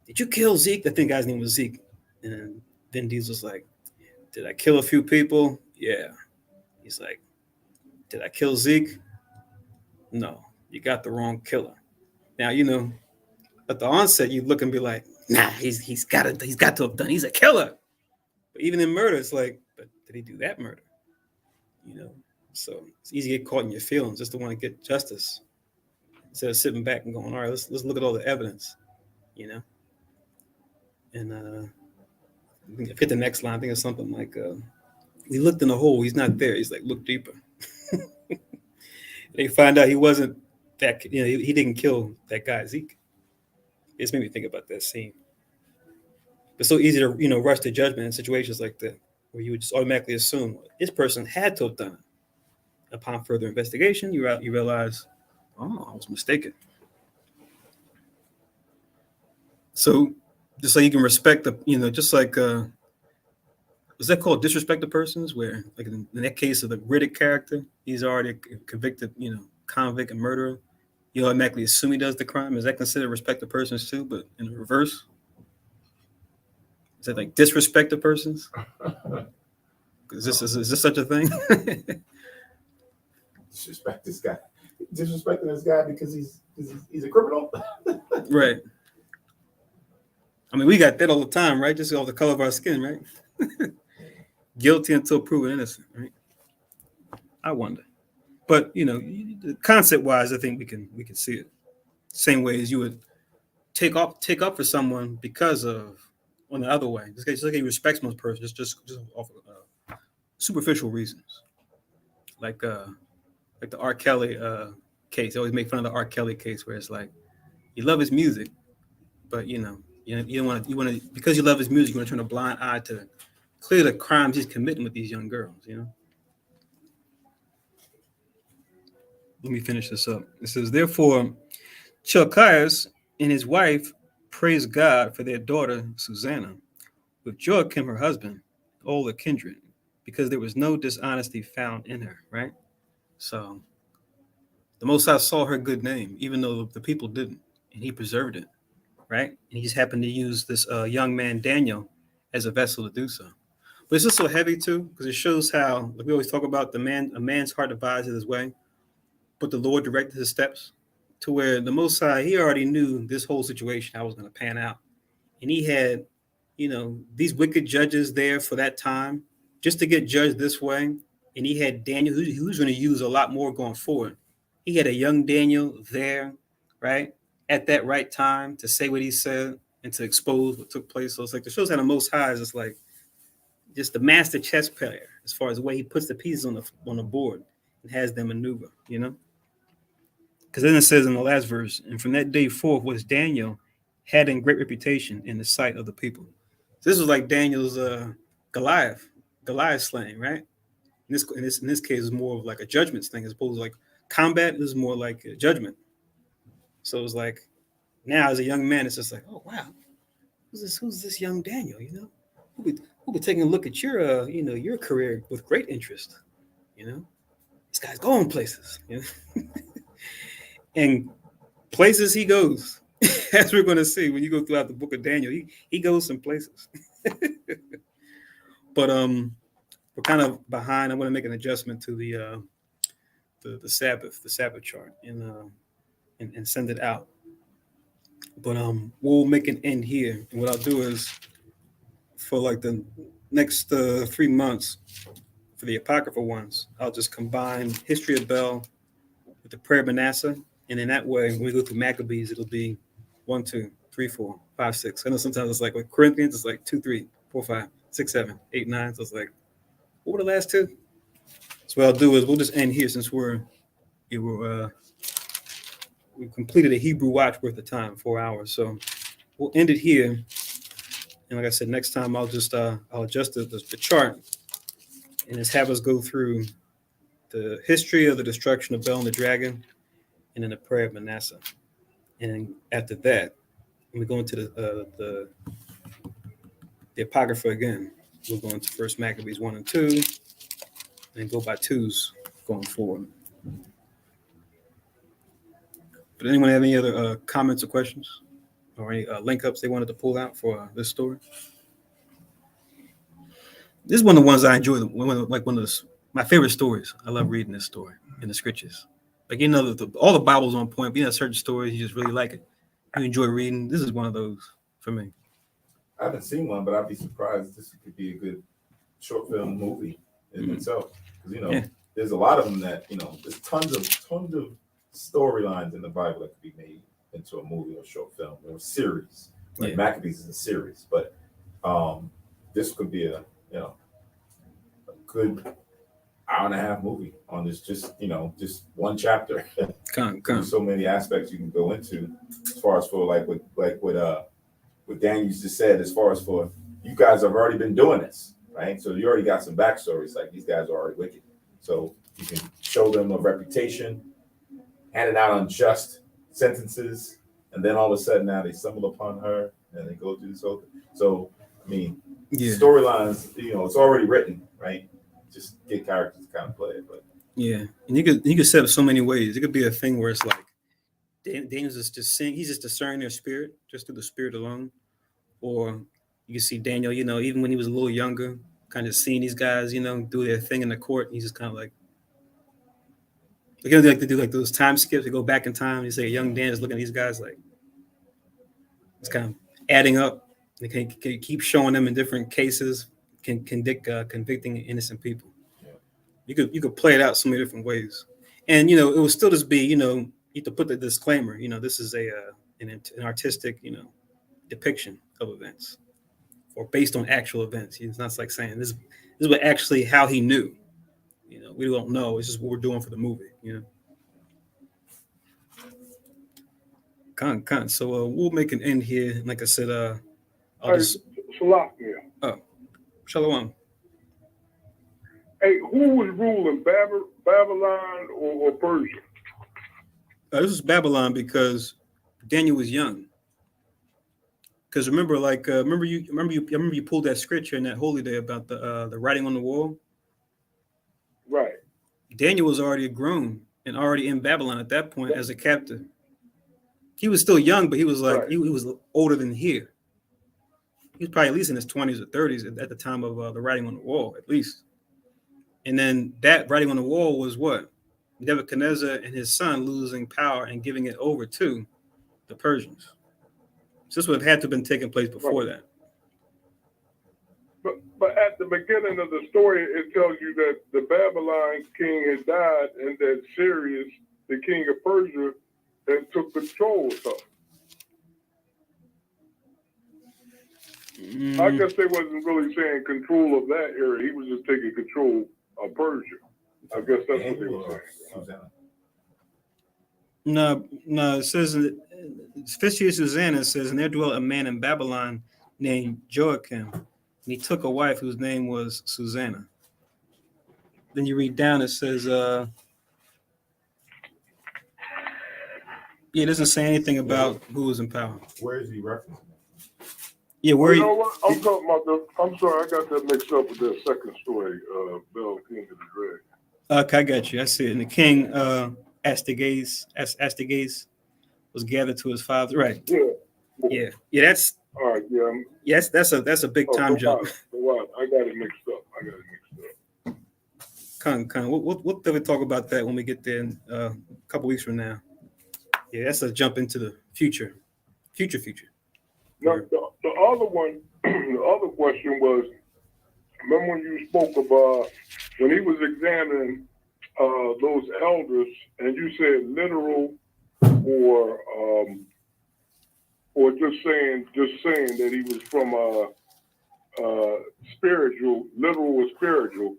did you kill Zeke? I think the guy's name was Zeke. And then Diesel's like, did I kill a few people? Yeah. He's like, did I kill Zeke? No, you got the wrong killer. Now, at the onset, you look and be like, nah, he's got to have done. He's a killer. But even in murder, it's like, but did he do that murder? So it's easy to get caught in your feelings just to want to get justice instead of sitting back and going, all right, let's look at all the evidence, And I forget the next line. I think it's something like, we looked in the hole. He's not there. He's like, look deeper. They find out he wasn't that, he didn't kill that guy, Zeke. It's made me think about that scene. It's so easy to, rush to judgment in situations like that, where you would just automatically assume this person had to have done it. Upon further investigation, you realize, oh, I was mistaken. So just so you can respect just like, was that called disrespect to persons? Where, like in that case of the Riddick character, he's already a convicted, convict and murderer. You automatically assume he does the crime. Is that considered respect to persons too? But in the reverse, is that like disrespect to persons? Is this such a thing? disrespect this guy. Disrespecting this guy because he's a criminal. Right. I mean, we got that all the time, right? Just off the color of our skin, right? Guilty until proven innocent, right? I wonder. But concept wise, I think we can see it. Same way as you would take up for someone because of on the other way. Just like he respects most persons, just off of superficial reasons. Like the R. Kelly case. They always make fun of the R. Kelly case where it's like you love his music, but you don't want to because you love his music, you want to turn a blind eye to clear the crimes he's committing with these young girls, Let me finish this up. It says, therefore, Chelcias and his wife praised God for their daughter, Susanna, with Joachim, her husband, all the kindred, because there was no dishonesty found in her, right? So the Most High saw her good name, even though the people didn't, and he preserved it, right? And he just happened to use this young man, Daniel, as a vessel to do so. But it's just so heavy, too, because it shows how, like we always talk about, a man's heart devises his way, but the Lord directed his steps to where the Most High, he already knew this whole situation, how it was going to pan out. And he had, these wicked judges there for that time just to get judged this way. And he had Daniel, who was going to use a lot more going forward. He had a young Daniel there, right, at that right time to say what he said and to expose what took place. So it's like it shows how the Most High is just like just the master chess player as far as the way he puts the pieces on the board and has them maneuver, Because then it says in the last verse, and from that day forth was Daniel had in great reputation in the sight of the people. So this was like Daniel's Goliath slaying, right? In this case, it's more of like a judgment thing as opposed to like combat. Is more like a judgment. So it was like now as a young man, it's just like, oh wow, who's this young Daniel? We'll be taking a look at your your career with great interest. This guy's going places. And places he goes, as we're going to see when you go throughout the book of Daniel, he goes some places. But we're kind of behind. I'm going to make an adjustment to the Sabbath chart, and send it out. But we'll make an end here. And what I'll do is for like the next 3 months for the apocryphal ones, I'll just combine History of Bel with the Prayer of Manasseh. And in that way, when we go through Maccabees, it'll be 1, 2, 3, 4, 5, 6. I know sometimes it's like with Corinthians, it's like 2, 3, 4, 5, 6, 7, 8, 9. So it's like, what were the last two? So what I'll do is we'll just end here since we completed a Hebrew watch worth of time, 4 hours. So we'll end it here. And like I said, next time I'll just I'll adjust the chart and just have us go through the history of the destruction of Bel and the dragon, and then the Prayer of Manasseh. And then after that, when we go into the Apocrypha again, we'll go into First Maccabees 1 and 2, and go by twos going forward. But anyone have any other comments or questions? Or any link ups they wanted to pull out for this story? This is one of the ones I enjoy, like one of my favorite stories. I love reading this story in the scriptures. Like, all the Bible's on point, but certain stories, you just really like it. You enjoy reading. This is one of those for me. I haven't seen one, but I'd be surprised this could be a good short film movie in itself. Because, there's a lot of them that, there's tons of storylines in the Bible that could be made into a movie or short film or a series. Like Maccabees is a series, but this could be a good hour-and-a-half movie on this, just one chapter. There's so many aspects you can go into as far as for what Daniel just said, as far as for you guys have already been doing this, right? So you already got some backstories, like these guys are already wicked. So you can show them a reputation, handing out unjust sentences, and then all of a sudden now they stumble upon her and they go through this whole thing. So storylines, it's already written, right? Just get characters to kind of play it, but and you could set up so many ways. It could be a thing where it's like Daniel's just saying he's just discerning their spirit just through the spirit alone, or you can see Daniel, even when he was a little younger, kind of seeing these guys, do their thing in the court. He's just kind of like, Again, they like to do like those time skips. They go back in time. You say young Dan is looking at these guys like it's kind of adding up. They can keep showing them in different cases, convicting innocent people. You could play it out so many different ways, and it will still just be you have to put the disclaimer. This is an artistic depiction of events, or based on actual events. It's not like saying this is what actually how he knew. We don't know. It's just what we're doing for the movie. So we'll make an end here. Like I said, I'll Hey, just Salakia. Shalom. Hey, who was ruling Babylon or Persia? This is Babylon because Daniel was young. Because remember you pulled that scripture in that holy day about the writing on the wall. Right. Daniel was already grown and already in Babylon at that point as a captive. He was still young, but he was like he was older than here. He was probably at least in his 20s or 30s at the time of the writing on the wall, at least. And then that writing on the wall was what? Nebuchadnezzar and his son losing power and giving it over to the Persians. So this would have had to have been taking place before that. But at the beginning of the story, it tells you that the Babylon king had died and that Cyrus, the king of Persia, had took control of something. I guess they wasn't really saying control of that area. He was just taking control of Persia. I guess that's what they were saying. Susanna. No. It says, Fisher Susanna says, and there dwelt a man in Babylon named Joachim, and he took a wife whose name was Susanna. Then you read down, it says, it doesn't say anything about who was in power. Where is he referencing? Yeah, where You know what? I'm talking about I'm sorry, I got that mixed up with that second story, Bell King of the Dragon. Okay, I got you. I see it. And the king, Astagates was gathered to his father. Right. Yeah. Yeah. That's All right. Yeah. yes. That's a big time jump. I got it mixed up. Con. We'll definitely talk about that when we get there in a couple weeks from now. Yeah, that's a jump into the future. Now, the other one, the other question was, remember when you spoke about when he was examining those elders, and you said literal or just saying that he was from spiritual, literal or spiritual,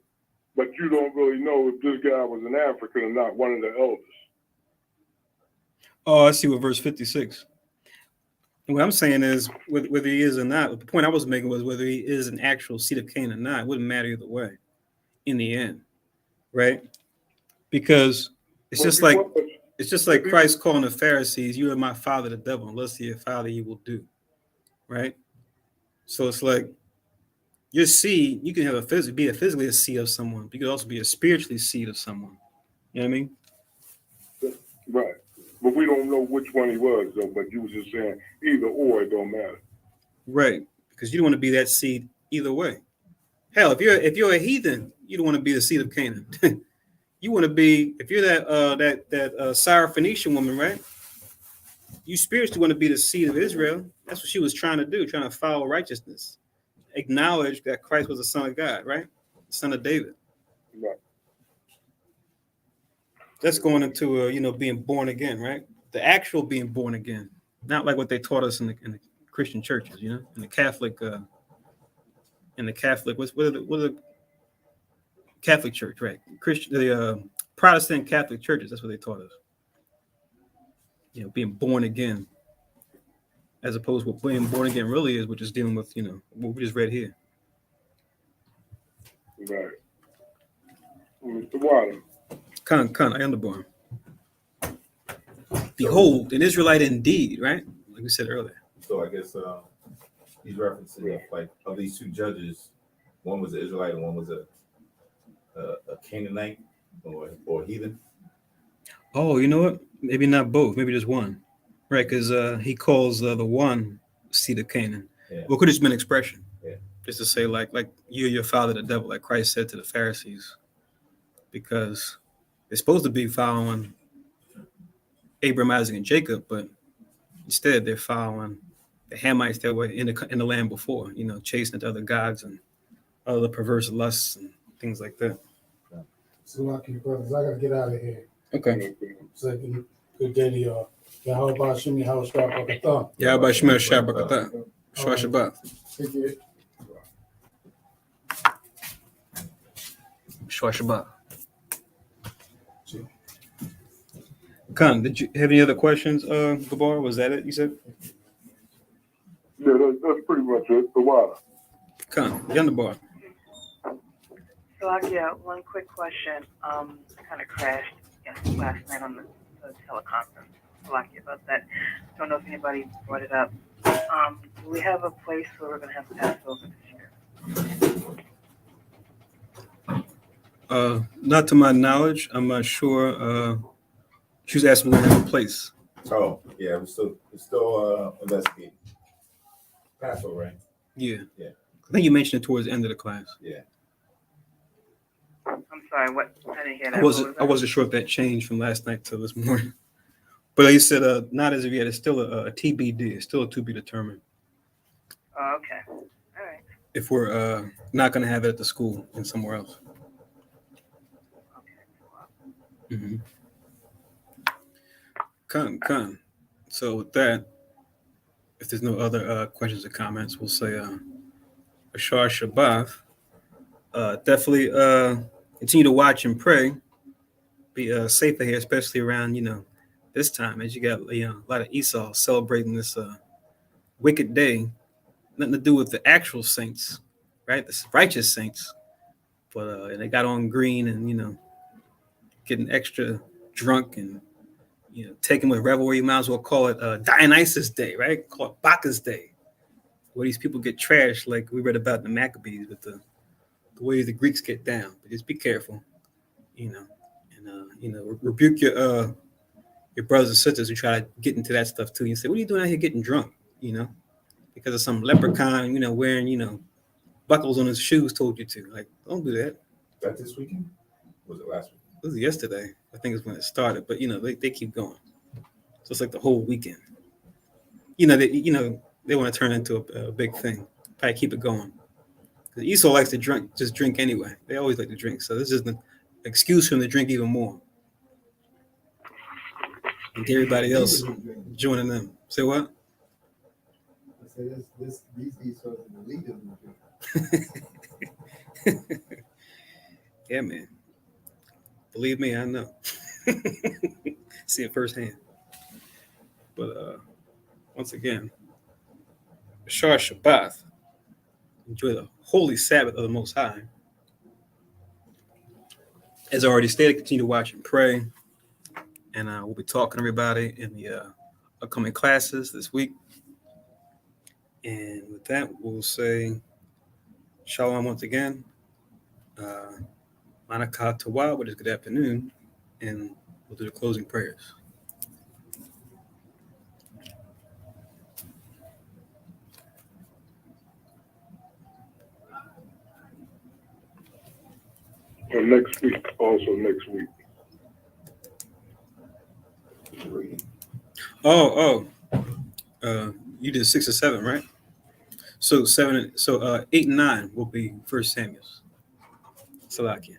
but you don't really know if this guy was an African or not, one of the elders. Oh, I see what verse 56. And what I'm saying is whether he is or not, the point I was making was whether he is an actual seed of Cain or not, it wouldn't matter either way in the end, right? Because it's just like Christ calling the Pharisees, you are my father, the devil, unless you're a father, you will do, right? So it's like your seed, you can have be physically a seed of someone, but you could also be a spiritually seed of someone. You know what I mean? Right. But we don't know which one he was, though. But you was just saying either or, it don't matter. Right. Because you don't want to be that seed either way. Hell, if you're a heathen, you don't want to be the seed of Canaan. You want to be, if you're that Syrophoenician woman, right? You spiritually want to be the seed of Israel. That's what she was trying to do, trying to follow righteousness. Acknowledge that Christ was the Son of God, right? The Son of David. Right. That's going into being born again, right? The actual being born again, not like what they taught us in the Christian churches, in the Catholic, what are the Catholic Church, right? The Protestant Catholic churches. That's what they taught us. Being born again, as opposed to what being born again really is, which is dealing with what we just read here. Right. Mr. Water. Con, I am the born. Behold, an Israelite indeed, right? Like we said earlier. So I guess he's referencing like of these two judges, one was an Israelite and one was a Canaanite or heathen. Oh, you know what? Maybe not both. Maybe just one, right? Because he calls the one seed of Canaan. Yeah. Well, it could have just been an expression, Yeah. just to say like you're your father, the devil, like Christ said to the Pharisees, because they're supposed to be following Abraham, Isaac, and Jacob, but instead they're following the Hamites that were in the land before, chasing after other gods and other perverse lusts and things like that. So, lucky brothers, I gotta get out of here. Okay. Second, good day to y'all. How about Shimmy? How was Shabbat? Yeah, how about Shemel Shabbat? Shabbat. Take it. Shabbat. Khan, did you have any other questions, Gabar? Was that it, you said? Yeah, that's pretty much it. The water. Khan, Yandabar. So I got one quick question. I kind of crashed last night on the teleconference. Lucky about that. Don't know if anybody brought it up. Do we have a place where we're going to have Passover this year? Not to my knowledge. I'm not sure. She was asking when we have a place. Oh, yeah, we're still investigating. Passover, right? Yeah. Yeah. I think you mentioned it towards the end of the class. Yeah. I'm sorry, what? I didn't hear that. I wasn't sure if that changed from last night till this morning. But like you said, not as of yet. It's still a TBD. It's still to be determined. Oh, okay. All right. If we're not going to have it at the school and somewhere else. Okay. Mm-hmm. Come. So with that, if there's no other questions or comments, we'll say Ashar Shabbat. Definitely continue to watch and pray. Be safer here, especially around this time, as you got a lot of Esau celebrating this wicked day. Nothing to do with the actual saints, right? The righteous saints, but and they got on green and getting extra drunk and taking with revelry. You might as well call it Dionysus Day, right? Call it Bacchus Day, where these people get trashed, like we read about in the Maccabees with the way the Greeks get down. But just be careful, and rebuke your brothers and sisters who try to get into that stuff too. You say, "What are you doing out here getting drunk?" Because of some leprechaun, wearing buckles on his shoes told you to. Like, don't do that. That this weekend? Was it last week? It was yesterday. I think it's when it started, but they keep going. So it's like the whole weekend. They want to turn into a big thing. Probably keep it going. Because Esau likes to drink anyway. They always like to drink. So this is an excuse for them to drink even more. And get everybody else joining them. Say what? I say these Esau are the leaders. Yeah, man. Believe me, I know. See it firsthand. But once again, Ashar Shabbat. Enjoy the holy Sabbath of the Most High. As I already stated, continue to watch and pray. And we'll be talking to everybody in the upcoming classes this week. And with that, we'll say Shalom once again. Manakah Tawah, which is good afternoon. And we'll do the closing prayers. And next week. You did 6 or 7, right? So 8 and 9 will be First Samuel's. Salakia.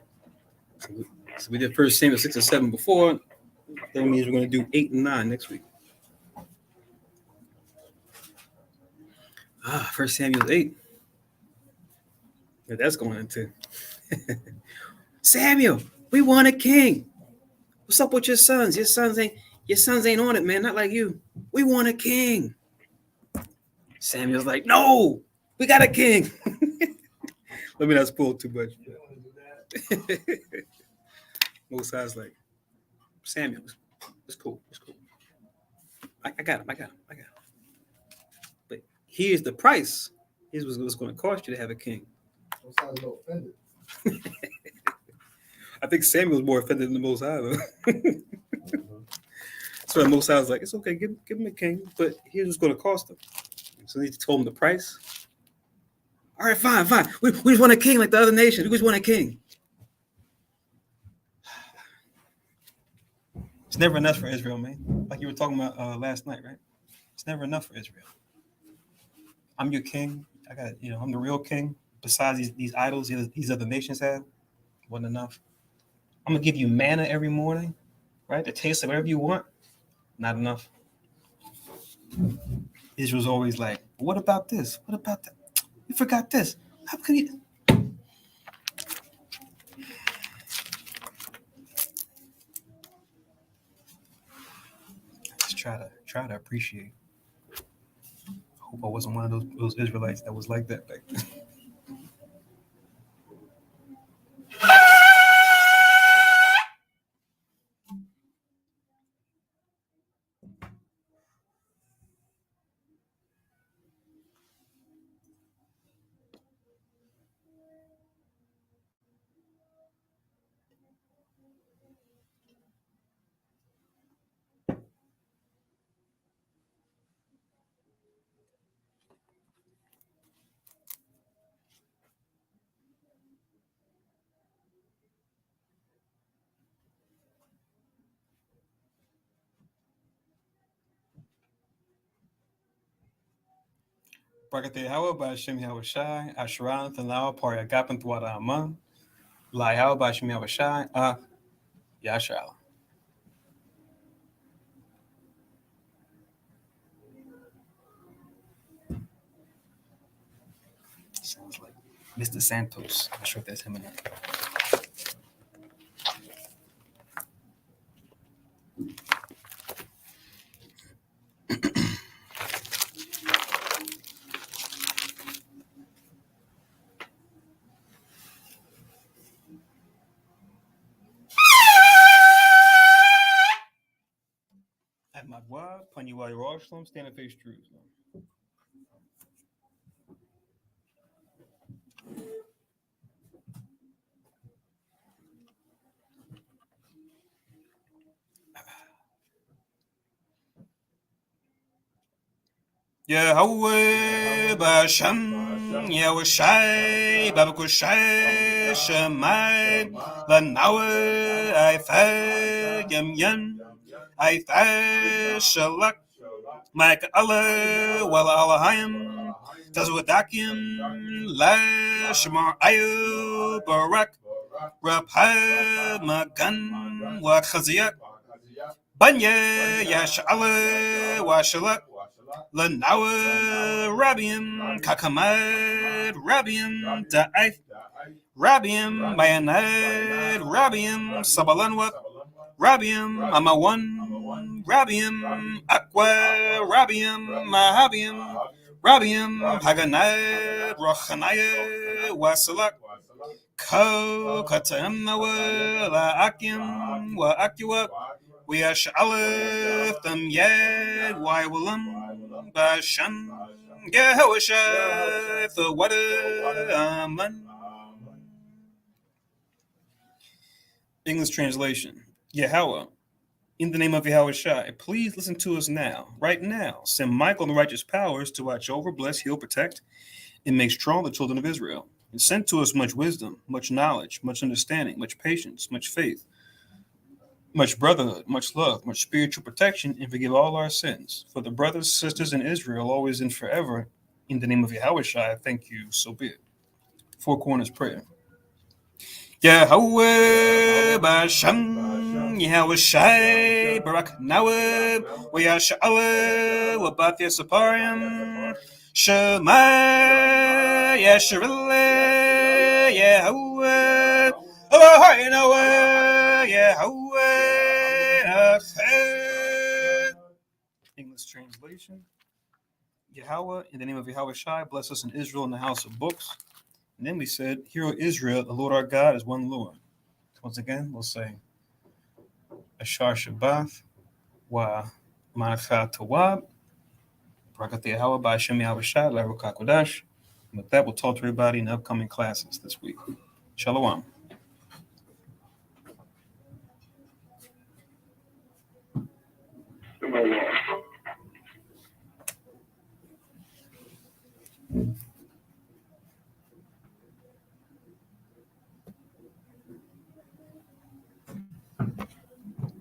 So we did First Samuel 6 and 7 before. That means we're going to do 8 and 9 next week. First Samuel 8. That's going into. Samuel, we want a king. What's up with your sons? Your sons ain't on it, man. Not like you. We want a king. Samuel's like, no, we got a king. Let me not spoil too much. Most High's like, Samuel, it's cool. I got him. But here's the price. Here's what's going to cost you to have a king. Most High's a little offended. I think Samuel's more offended than the Most High, though. So the Most High was like, it's okay, give him a king, but here's what's going to cost him. So he told him the price. All right, fine. We just want a king like the other nations. We just want a king. It's never enough for Israel, man. Like you were talking about last night, right? It's never enough for Israel. I'm your king. I got, I'm the real king. Besides these idols these other nations have, wasn't enough. I'm gonna give you manna every morning, right? The taste of whatever you want, not enough. Israel's always like, what about this? What about that? You forgot this. How could you? Just try to appreciate. Hope I wasn't one of those Israelites that was like that back then. Brakate Hawa by Shem Yahweh Asheran Thanao Pari Agapan Thwada Aman, Lai Hawa by Shem Yahweh Yashal. Sounds like Mr. Santos. I'm not sure if that's him or not. At Madwa, Panyuwa Yerushalayim, stand and face Jerusalem. Yahweh Basham Yahushai Babakushai Shemai Lanawe Ifa Yam Yan Ifa Shalak Mike Allah Wala Allahayim Tazwadakim La Shamar Ayu Barak Rabha Magan Wa Khaziyak Banya Yashala Washalak Lanawa Rabiim Kakamad Rabiim Da'if Rabiim Bayanad Rabiim Sabalanwat Rabiim Amawan Rabiim Aqua Rabiim Mahabiim Rabiim Haganad Rochanaya Wasalak Ko Katam Nawa La Akim Wa Akiwa we are Shalif them yet why will Basham Yahweh the water Aman. English translation. Yahweh, in the name of Yahweh Shai, please listen to us now, right now. Send Michael and the righteous powers to watch over, bless, heal, protect, and make strong the children of Israel. And send to us much wisdom, much knowledge, much understanding, much patience, much faith, much brotherhood, much love, much spiritual protection, and forgive all our sins. For the brothers, sisters in Israel, always and forever, in the name of Yahweh Shai, thank you, so be it. Four Corners Prayer. Yahweh Basham Yahweh Shai Barak Naweb Wayasha'ale Wabath Yasaparim Shema Yasharile Yahweh Allahai Naweh Yahweh English translation. Yahweh, in the name of Yahweh Shai, bless us in Israel in the house of books. And then we said, Hear, O Israel, the Lord our God is one Lord. Once again, we'll say, Ashar Shabbath, Wa Manachat Tawab, Barakat Yahweh, by Hashem Yahweh Shai, Laruka Kodash. And with that, we'll talk to everybody in the upcoming classes this week. Shalom. Shalom.